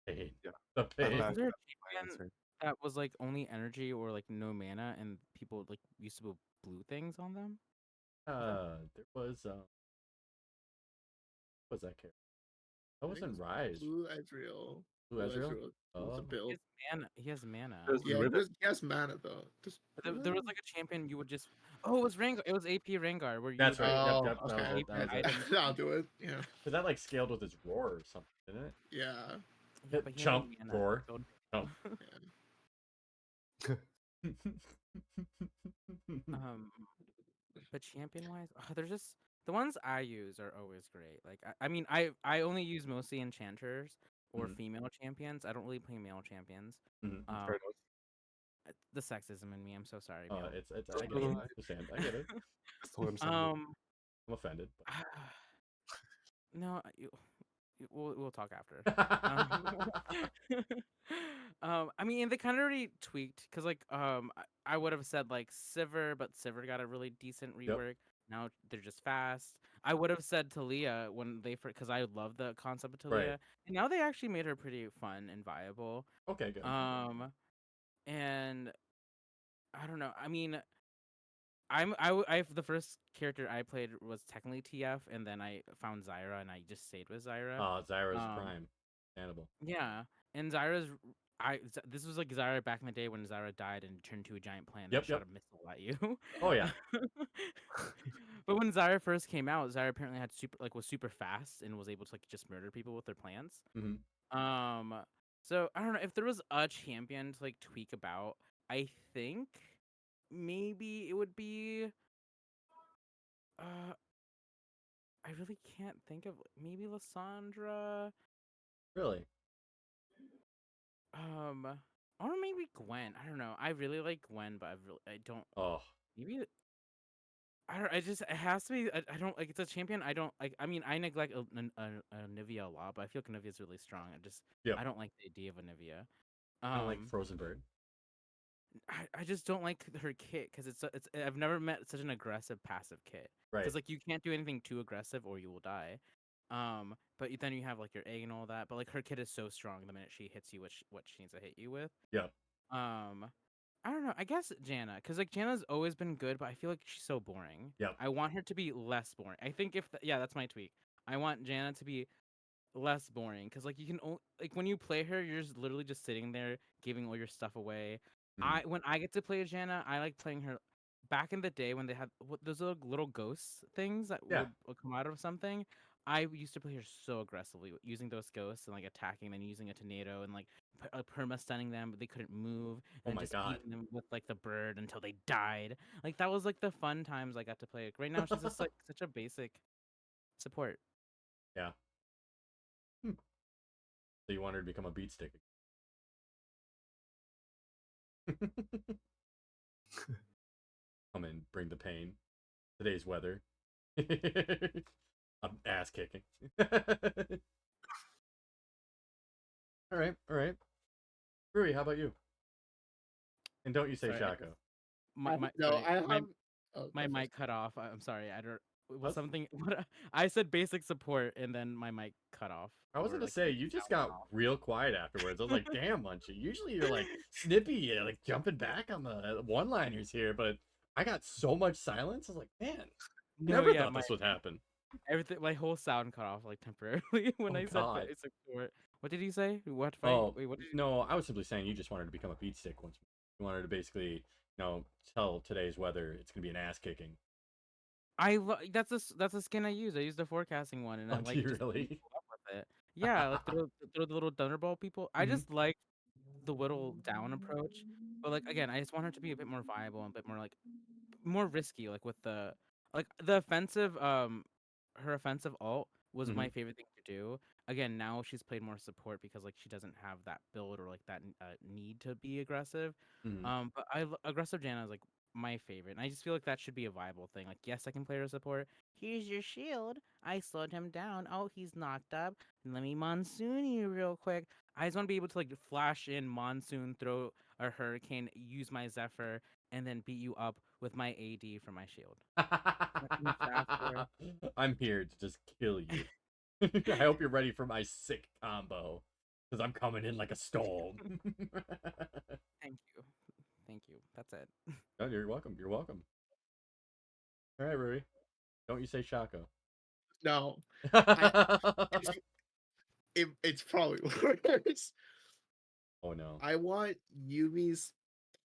Pain. Yeah, The pain. Wasn't there a that's my champion answer. that was like only energy or like no mana, and people like used to put blue things on them? There was that character? That I think wasn't it's Rise. Blue Ezreal. Blue Ezreal? Was a Oh. He build. has mana. He has mana. There's Yeah, Rivet. he has mana though. Just There was like a champion you would just. Oh, it was Rengar. It was AP Rengar where you That's would right. just Yep, oh, yep. That was okay. it. That was it. items. I'll do it. Yeah. Because that, like, scaled with his roar or something, didn't it? Yeah. Yeah, but he had no Chump, mana. roar. So- Oh. Yeah. but champion wise, they're just the ones I use are always great. Like I mean, I only use mostly enchanters or Mhm. female champions. I don't really play male champions. Mhm. Um, Fair enough. the sexism in me. I'm so sorry, male. It's I get it. I understand. I get it. Just told him something. I'm offended. no, we'll talk after. But... I mean, they kind of already tweaked because, like, I would have said like Sivir, but Sivir got a really decent Yep. rework. Now they're just fast. I would have said Talia when they because I love the concept of Talia, Right. and now they actually made her pretty fun and viable. Okay, good. And I don't know. I mean, the first character I played was technically TF, and then I found Zyra, and I just stayed with Zyra. Zyra's Um, prime. Hannibal. Yeah, and this was like Zyra back in the day when Zyra died and turned into a giant plant Yep, that shot yep. a missile at you. Oh, yeah. But when Zyra first came out, Zyra apparently was super fast and was able to like just murder people with their plants. Mhm. So I don't know if there was a champion to like tweak about. I think maybe it would be. I really can't think of maybe Lysandra. Really? Or maybe Gwen. I don't know. I really like Gwen, but I don't. Oh. Maybe I don't. I just it has to be. I don't like. It's a champion. I don't like. I mean, I neglect a Nivea a lot, but I feel like Nivea's really strong. Yep. I don't like the idea of a Nivea. I don't like Frozen Bird. I just don't like her kit because it's. I've never met such an aggressive passive kit. Right. Because like you can't do anything too aggressive or you will die. But then you have like your egg and all that. But like her kit is so strong the minute she hits you, what she needs to hit you with. Yeah. I don't know. I guess Janna, because like Janna's always been good, but I feel like she's so boring. Yep. I want her to be less boring. I think yeah, that's my tweak. I want Janna to be less boring because like you can like when you play her, you're just literally just sitting there giving all your stuff away. Mhm. When I get to play Janna, I like playing her. Back in the day when they had those little ghosts things that Yeah. would come out of something, I used to play her so aggressively using those ghosts and like attacking, then using a tornado and like perma stunning them, but they couldn't move, Oh and my just God. beating them with like the bird until they died. Like that was like the fun times I got to play. Right now she's just like such a basic support. Yeah. So you want her to become a beat stick. and bring the pain. Today's weather. I'm ass kicking. All right, all right. Rui, how about you? And don't you say Sorry, Shaco. No, sorry, I have. Oh, my go mic first. cut off. I'm sorry. I don't. It was What? something. I said basic support, and then my mic cut off. I was or, gonna like, say the you just sound went got off. real quiet afterwards. I was like, "Damn, Munchie. Usually you're like snippy, like jumping back on the one-liners here, but I got so much silence. I was like, man, No, never yeah, thought this would happen." everything, my whole sound cut off like temporarily when Oh I said God. basic support. What did he say? What fight? Oh Wait, what did no, I was simply saying you just wanted to become a beat stick once. You wanted to basically, tell today's weather it's gonna be an ass kicking. that's a skin I use. I use the forecasting one, and I Oh, do like you just beating really? people up with it. Yeah, like throw the little thunderball people. I Mhm. just like the whittle down approach, but like again, I just want her to be a bit more viable and a bit more like more risky, like with the offensive her offensive ult was my Mhm. favorite thing to do. Again, now she's played more support because like she doesn't have that build or like that need to be aggressive. Mhm. But aggressive Janna is like my favorite, and I just feel like that should be a viable thing. Like, yes, I can play her support. Here's your shield. I slowed him down. Oh, he's knocked up. Let me monsoon you real quick. I just want to be able to like flash in monsoon, throw a hurricane, use my Zephyr, and then beat you up with my AD for my shield. Nothing much to ask for. I'm here to just kill you. I hope you're ready for my sick combo, because I'm coming in like a storm. Thank you. Thank you. That's it. Oh, you're welcome. You're welcome. All right, Rui. Don't you say Shaco. No, it's, it's probably worse. Oh no. I want Yumi's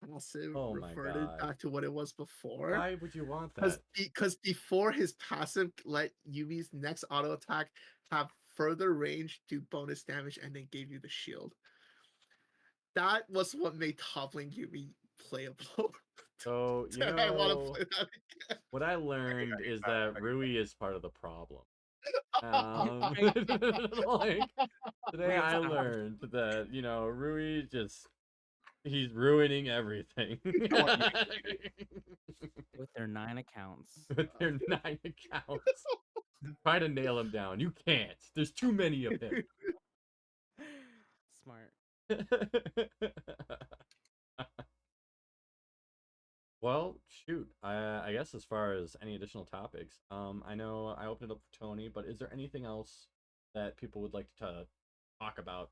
passive Oh my reverted God. back to what it was before. Why would you want that? Because before his passive let Yumi's next auto attack have further range, do bonus damage, and then gave you the shield. That was what made toppling Yumi playable. So, I want to play that again. what I learned is that Rui is part of the problem. Like, today I learned that, Rui he's ruining everything. With their 9 accounts. With their 9 accounts. Try to nail him down. You can't. There's too many of him. Smart. Well, shoot. I guess as far as any additional topics, I know I opened it up for Tony, but is there anything else that people would like to talk about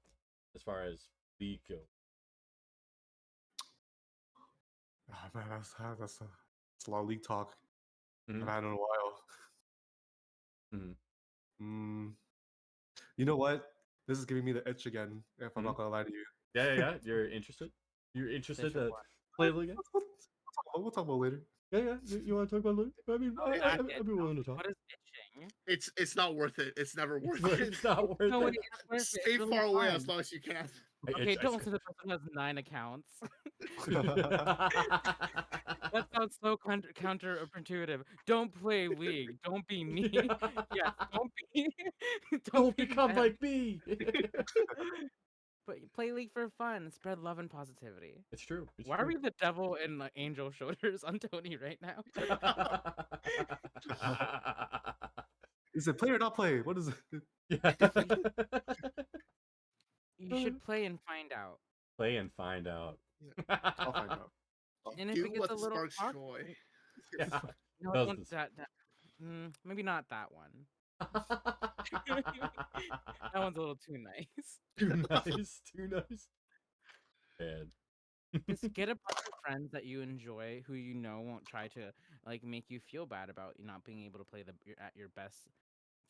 as far as League goes? Ah, man, that's a lot of league talk Mhm. I've had in a while. Mhm. Mm, you know what? This is giving me the itch again. If I'm not gonna lie to you. Yeah. You're interested? You're interested Official to one. play the game? We'll talk about it later. Yeah. You want to talk about it? I mean, I'd be willing to talk. What is itching? It's not worth it. It's never worth it. It's not worth No, it. it's worth it. Stay It's really far away fun. as long as you can. Okay, don't listen to the person who has 9 accounts. That sounds so counterintuitive. Don't play League. Don't be me. Yes, don't be. Don't be become them. like me. But play League for fun. Spread love and positivity. It's true. It's Why are true. we the devil and angel shoulders on Tony right now? Is it play or not play? What is it? Yeah. You should play and find out. Play and find out. I'll find out. And if Do it gets what a little sparks hard, joy. Yeah. no, Does it won't, this. maybe not that one. That one's a little too nice. Too nice. Too nice. Man. Just get a bunch of friends that you enjoy, who you know won't try to like make you feel bad about you not being able to play at your best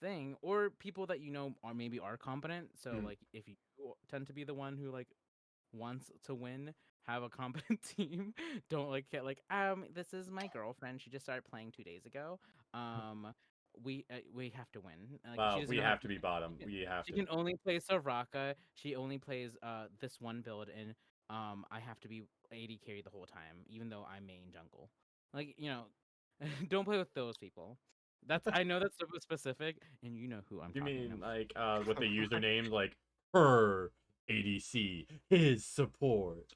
thing, or people that you know are competent. So Mm. like if you tend to be the one who like wants to win, have a competent team. Don't like get like this is my girlfriend. She just started playing 2 days ago. We have to win. Like she Well, doesn't we know how have to to be bottom. We have she to. can only play Soraka. She only plays this one build, and I have to be AD carry the whole time, even though I'm main jungle. Like don't play with those people. I know that's super specific, and you know who I'm You talking mean about. like with the username like her ADC, his support.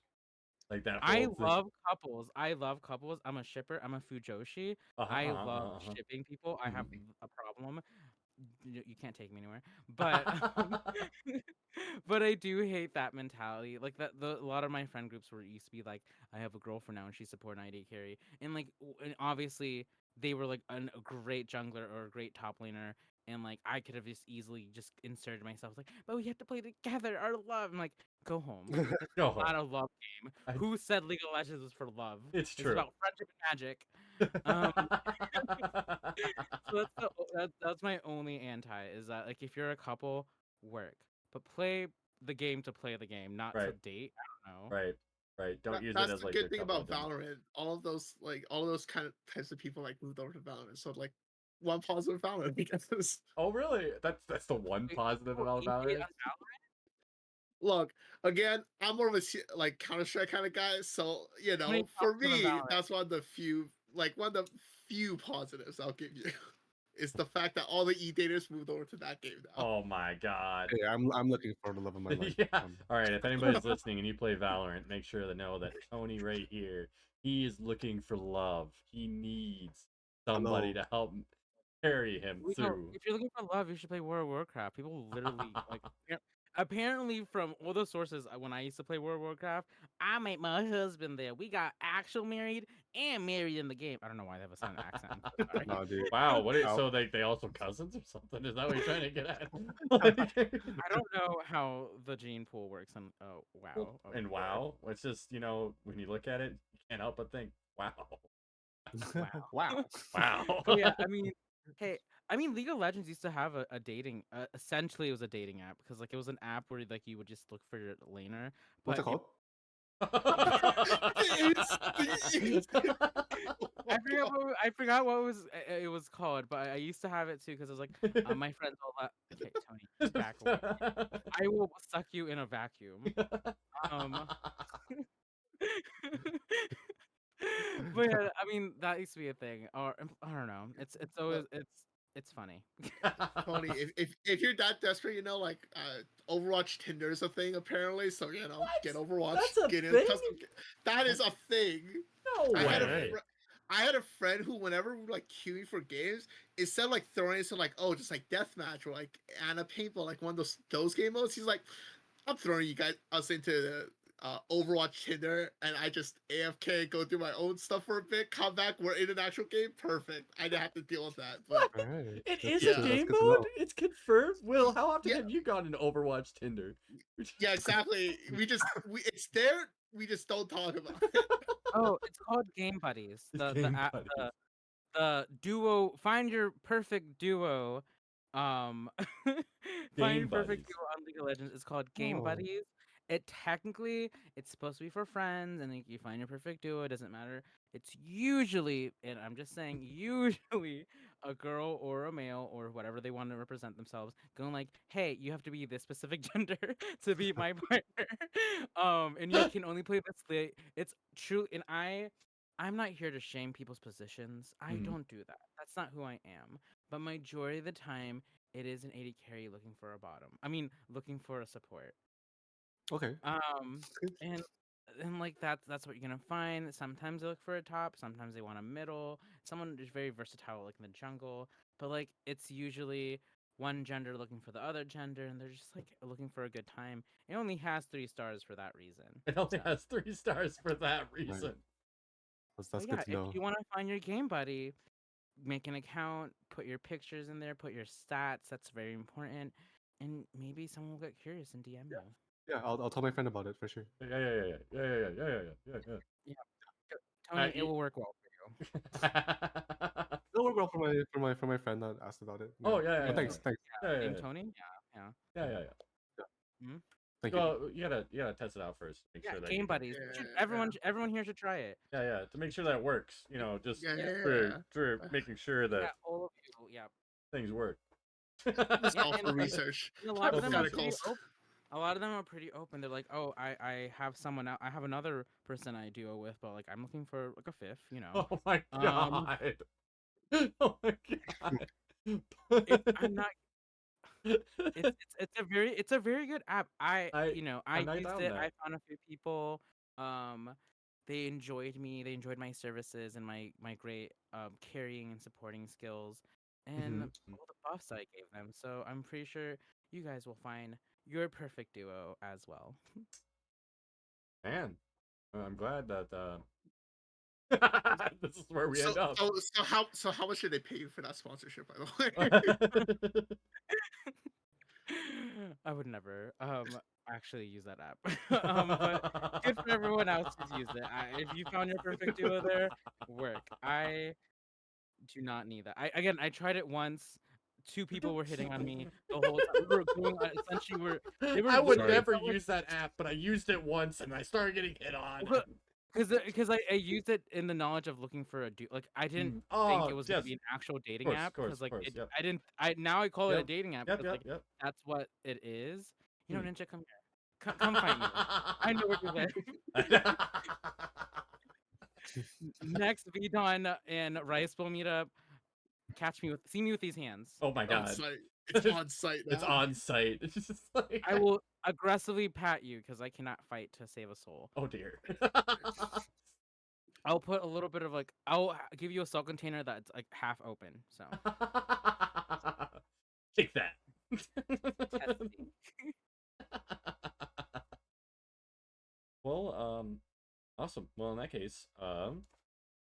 Like that I whole thing. love couples. I love couples. I'm a shipper. I'm a fujoshi. I love shipping people. I have a problem. You can't take me anywhere. But but I do hate that mentality. Like that a lot of my friend groups were used to be like, I have a girlfriend now and she's support an ID carry. And like and obviously they were like a great jungler or a great top laner. And like I could have just easily just inserted myself like, but we have to play together, our love. I'm like, go home. This Go is not home. a love game. Who said League of Legends was for love? It's It's true. about friendship and magic. So that's my only anti is that like if you're a couple, work, but play the game to play the game, not to Right. date. I don't know. Right. Right. Don't use it That's as the like good your thing couple about identity. Valorant. All of those kind of types of people like moved over to Valorant. So like one positive Valorant because Oh really? That's the one Wait, positive people about eat it Valorant. on look, again, I'm more of a like Counter-Strike kind of guy. So How many for positive on me, Valorant? that's one of the few positives I'll give you. Is the fact that all the e-daters moved over to that game now. Oh my god. Hey, I'm looking for the love of my life. Yeah. All right. If anybody's listening and you play Valorant, make sure to know that Tony right here, he is looking for love. He needs somebody Hello. to help carry him through. If you're looking for love, you should play World of Warcraft. People literally like. Apparently, from all the sources, when I used to play World of Warcraft, I met my husband there. We got actual married and married in the game. I don't know why they have a southern accent. So sorry. No, dude. Wow. What is Ow. so they also cousins or something? Is that what you're trying to get at? I don't know how the gene pool works on WoW. And wow, it's just when you look at it, you can't help but think, wow, Wow. wow. But yeah, I mean, hey, League of Legends used to have a dating. Essentially, it was a dating app because like it was an app where like you would just look for your laner. What's it But called? I forgot what it was called, but I used to have it too because it was like my friends all okay, Tony, back away. I will suck you in a vacuum. But yeah, I mean that used to be a thing, or I don't know. It's always it's funny. Tony, if you're that desperate, like Overwatch Tinder is a thing apparently. So get Overwatch, That's a get in thing? custom. That is a thing. No I had way. I had a friend who, whenever we were like queuing for games, instead of like throwing into like just like deathmatch or like Anna paintball, like one of those game modes, he's like, I'm throwing us into the Overwatch Tinder, and I just AFK, go through my own stuff for a bit, come back, we're in an actual game, perfect. I didn't have to deal with that. But What? Alright. It That's is good a to- that's game good to mode. know. It's confirmed. Will, how often Yeah. have you gone into Overwatch Tinder? yeah, exactly. It's there. We just don't talk about it. Oh, it's called Game Buddies. The Game app, buddies. the duo. Find your perfect duo. Um, find Game your perfect buddies. duo on League of Legends. It's called Game Oh. Buddies. It technically it's supposed to be for friends, and like, you find your perfect duo. It doesn't matter. It's usually, and I'm just saying, usually a girl or a male or whatever they want to represent themselves, going like, "Hey, you have to be this specific gender to be my partner." And you can only play this. It's true, and I'm not here to shame people's positions. I Mhm. don't do that. That's not who I am. But majority of the time, it is an 80 carry looking for a bottom. I mean, looking for a support. Okay. And like that's what you're gonna find. Sometimes they look for a top. Sometimes they want a middle. Someone is very versatile, like in the jungle. But like it's usually one gender looking for the other gender, and they're just like looking for a good time. It only has 3 stars for that reason. It only So. has 3 stars for that reason. That's But good yeah, to if know. you want to find your game buddy, make an account, put your pictures in there, put your stats. That's very important. And maybe someone will get curious and DM you. Yeah, I'll tell my friend about it for sure. Yeah. Yeah. Tony, it y- will work well for you. It'll work well for my friend that asked about it. Oh, yeah. But thanks. Name Tony? Yeah. Yeah. Thank you. Well, you gotta test it out first. Make sure that Game you buddies. Yeah. Everyone here should try it. Yeah, to make sure that it works. Just Yeah. for making sure that Yeah, all of you. Yeah. things work. Just Yeah, all for and research. a lot of them are pretty Hypotheticals. open. A lot of them are pretty open. They're like, oh, I have someone out. I have another person I duo with, but like I'm looking for like a fifth. Oh my god. Oh my god. I'm not. It's a very good app. I I'm not used down it. that. I found a few people. They enjoyed me. They enjoyed my services and my great carrying and supporting skills and Mhm. all the buffs I gave them. So I'm pretty sure you guys will find your perfect duo as well. Man, I'm glad that this is where we So end up. how much did they pay you for that sponsorship, by the way? I would never actually use that app. But good for everyone else who's used it. If you found your perfect duo there, work. I do not need that. I tried it once. Two people were hitting on me the whole time. We were going essentially they were I would literally Sorry. never felt like use that app, but I used it once and I started getting hit on. because I used it in the knowledge of looking for a dude. Like I didn't think Oh, it was gonna yes, be an actual of dating course, app of course, because of like course. Yep, I didn't I now I call it a yep, dating app yep, because yep, like yep. that's what it is. You know, Hmm. Ninja, come here. Come fight me. I know where you live. Next VDon and Rice will meet up. See me with these hands. Oh my On god. site. It's on site It's now. on site. It's just like, I will aggressively pat you because I cannot fight to save a soul. oh dear. I'll put a little bit of like give you a soul container that's like half open. So Take that. testing. Well, awesome. Well, in that case,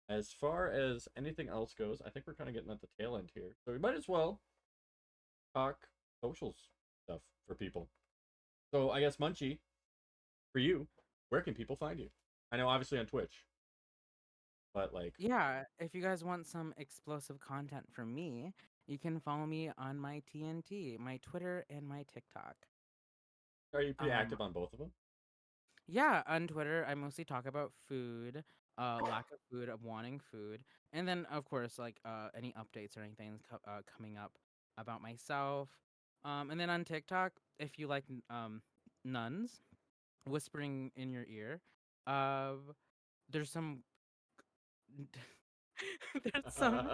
as far as anything else goes, I think we're kind of getting at the tail end here. So we might as well talk socials stuff for people. So I guess Munchie, for you, where can people find you? I know obviously on Twitch, but like, Yeah, if you guys want some explosive content from me, you can follow me on my TNT, my Twitter, and my TikTok. are you pretty Um, active on both of them? yeah, on Twitter, I mostly talk about food, lack of food, of wanting food, and then of course like any updates or anything coming up about myself. And then on TikTok, if you like nuns whispering in your ear, uh, there's some there's some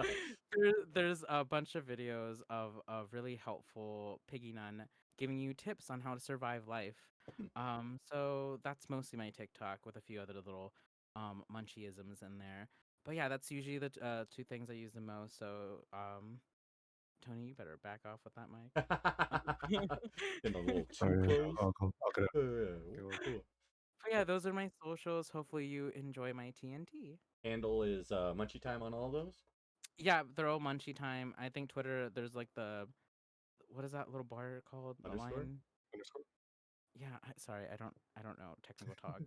there's a bunch of videos of really helpful piggy nun giving you tips on how to survive life. So that's mostly my TikTok with a few other little munchieisms in there. But yeah, that's usually the two things I use the most. So Tony, you better back off with that mic. Getting a little too Sorry. close. I'll get it. Well, cool. But yeah, those are my socials. Hopefully you enjoy my TNT. Handle is MunchiTime on all those. Yeah, they're all MunchiTime. I think Twitter, there's like what is that little bar called? The Underscore. line? Underscore. Yeah, sorry, I don't know technical talk.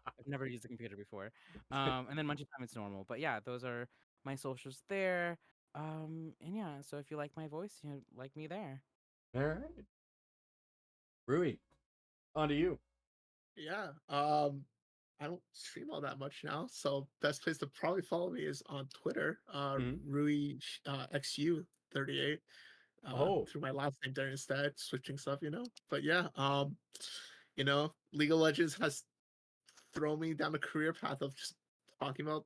I've never used a computer before. And then MunchiTime it's normal. But yeah, those are my socials there. And yeah, so if you like my voice, you like me there. All right, Rui, on to you. Yeah. I don't stream all that much now, so best place to probably follow me is on Twitter. Mhm. Rui XU38. Oh, Through my last name there instead, switching stuff. But yeah, League of Legends has thrown me down a career path of just talking about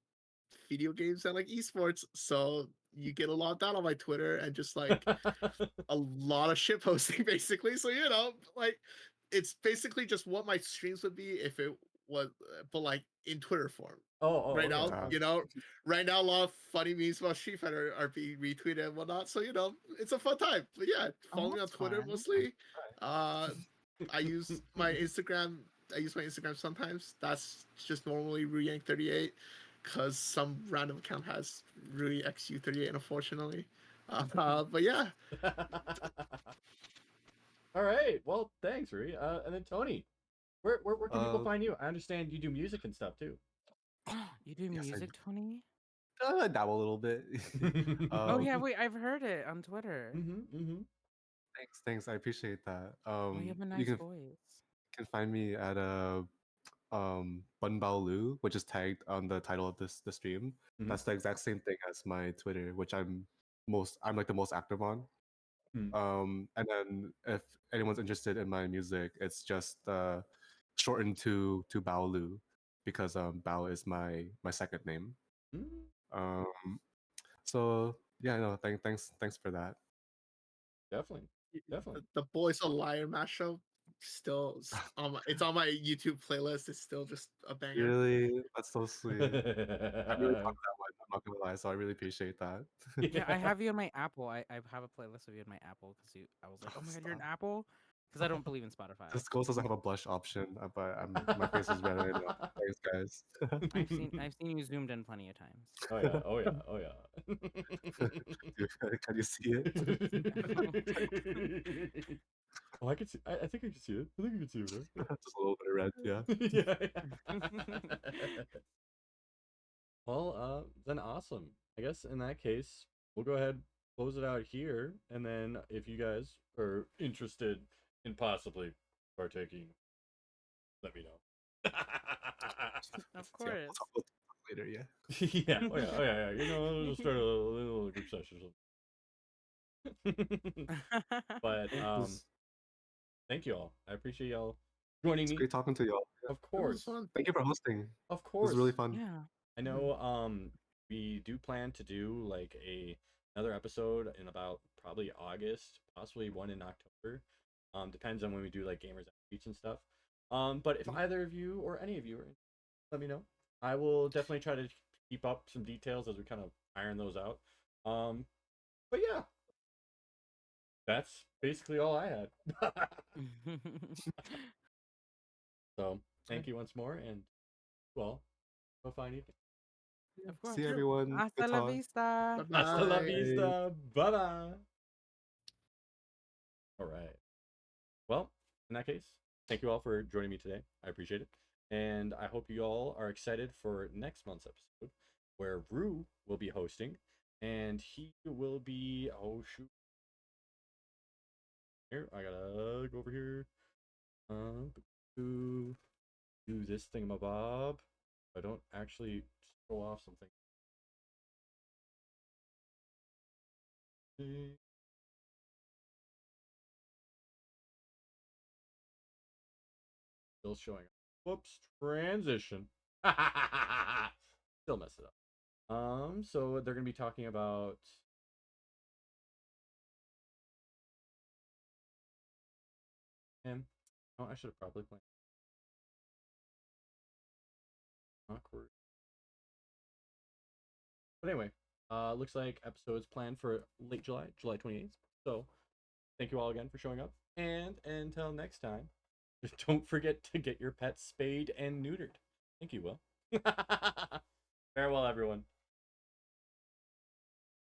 video games and like esports. So you get a lot of that on my Twitter and just like a lot of shit posting basically. So like it's basically just what my streams would be if it was, but like in Twitter form. oh, Right okay, now, okay. right now, a lot of funny memes about Street Fighter are being retweeted and whatnot. So it's a fun time. But yeah, Oh, follow me on that's Twitter fun. mostly. Uh, I use my Instagram. I use my Instagram sometimes. That's just normally Ruyank38 because some random account has RuiXU38, unfortunately. But yeah, All right. Well, thanks, Rui. And then Tony, where can people Uh, find you? I understand you do music and stuff too. You do yes, music, Tony? I dabble a little bit. Oh um, yeah, wait, I've heard it on Twitter. Mm-hmm. thanks. I appreciate that. Oh, you have a You nice voice. can find me at Bun Bao Lu, which is tagged on the title of the stream. Mhm. That's the exact same thing as my Twitter, which I'm like the most active on. Mm. And then if anyone's interested in my music, it's just shortened to Bao Lu because Bao is my second name. Mm. Um, so yeah, no, thanks for that. Definitely, definitely. the Boys a Liar mashup it's on my YouTube playlist. It's still just a banger. Really, that's so sweet. I really talked that one. I'm not gonna lie, so I really appreciate that. Yeah, I have you on my Apple. I have a playlist of you on my Apple because I was like, oh my god, you're an Stop. Apple, because I don't believe in Spotify. This ghost doesn't have a blush option, but my face is red right now. Thanks, guys. I've seen you zoomed in plenty of times. Oh yeah, oh yeah, oh yeah. Dude, can you see it? Oh, I can see. I think I can see it. I think I can see it. Right? Just a little bit of red, yeah. Yeah. Well, then awesome. I guess in that case, we'll go ahead, close it out here, and then if you guys are interested in possibly partaking, let me know. Of Yeah, course. we'll talk later, yeah. Yeah. Oh yeah. Oh yeah. Yeah. You know, we'll just start a little group session or something. But It's thank you all. I appreciate y'all joining me. great talking to y'all. Yeah. Of It was course. fun. Thank you for hosting. Of It was course. really fun. Yeah. I know we do plan to do like another episode in about probably August, possibly one in October. Depends on when we do like gamers outreach and stuff. But if either of you or any of you are interested, let me know. I will definitely try to keep up some details as we kind of iron those out. But yeah. That's basically all I had. So thank you once more, and well, have a fine evening. Of course. See you, everyone. Hasta Good la talk. vista. Hasta la Bye. vista. Bye bye. All right. Well, in that case, thank you all for joining me today. I appreciate it. And I hope you all are excited for next month's episode where Rue will be hosting and he will be, oh shoot. Here, I gotta go over here. Do this thingamabob. I don't actually show off something. Still showing up. Whoops, transition. Still messed it up. So they're gonna be talking about him. Oh, I should have probably planned. Awkward. But anyway, looks like episodes planned for late July, July 28th. So thank you all again for showing up. And until next time, don't forget to get your pets spayed and neutered. Thank you, Will. Farewell, everyone.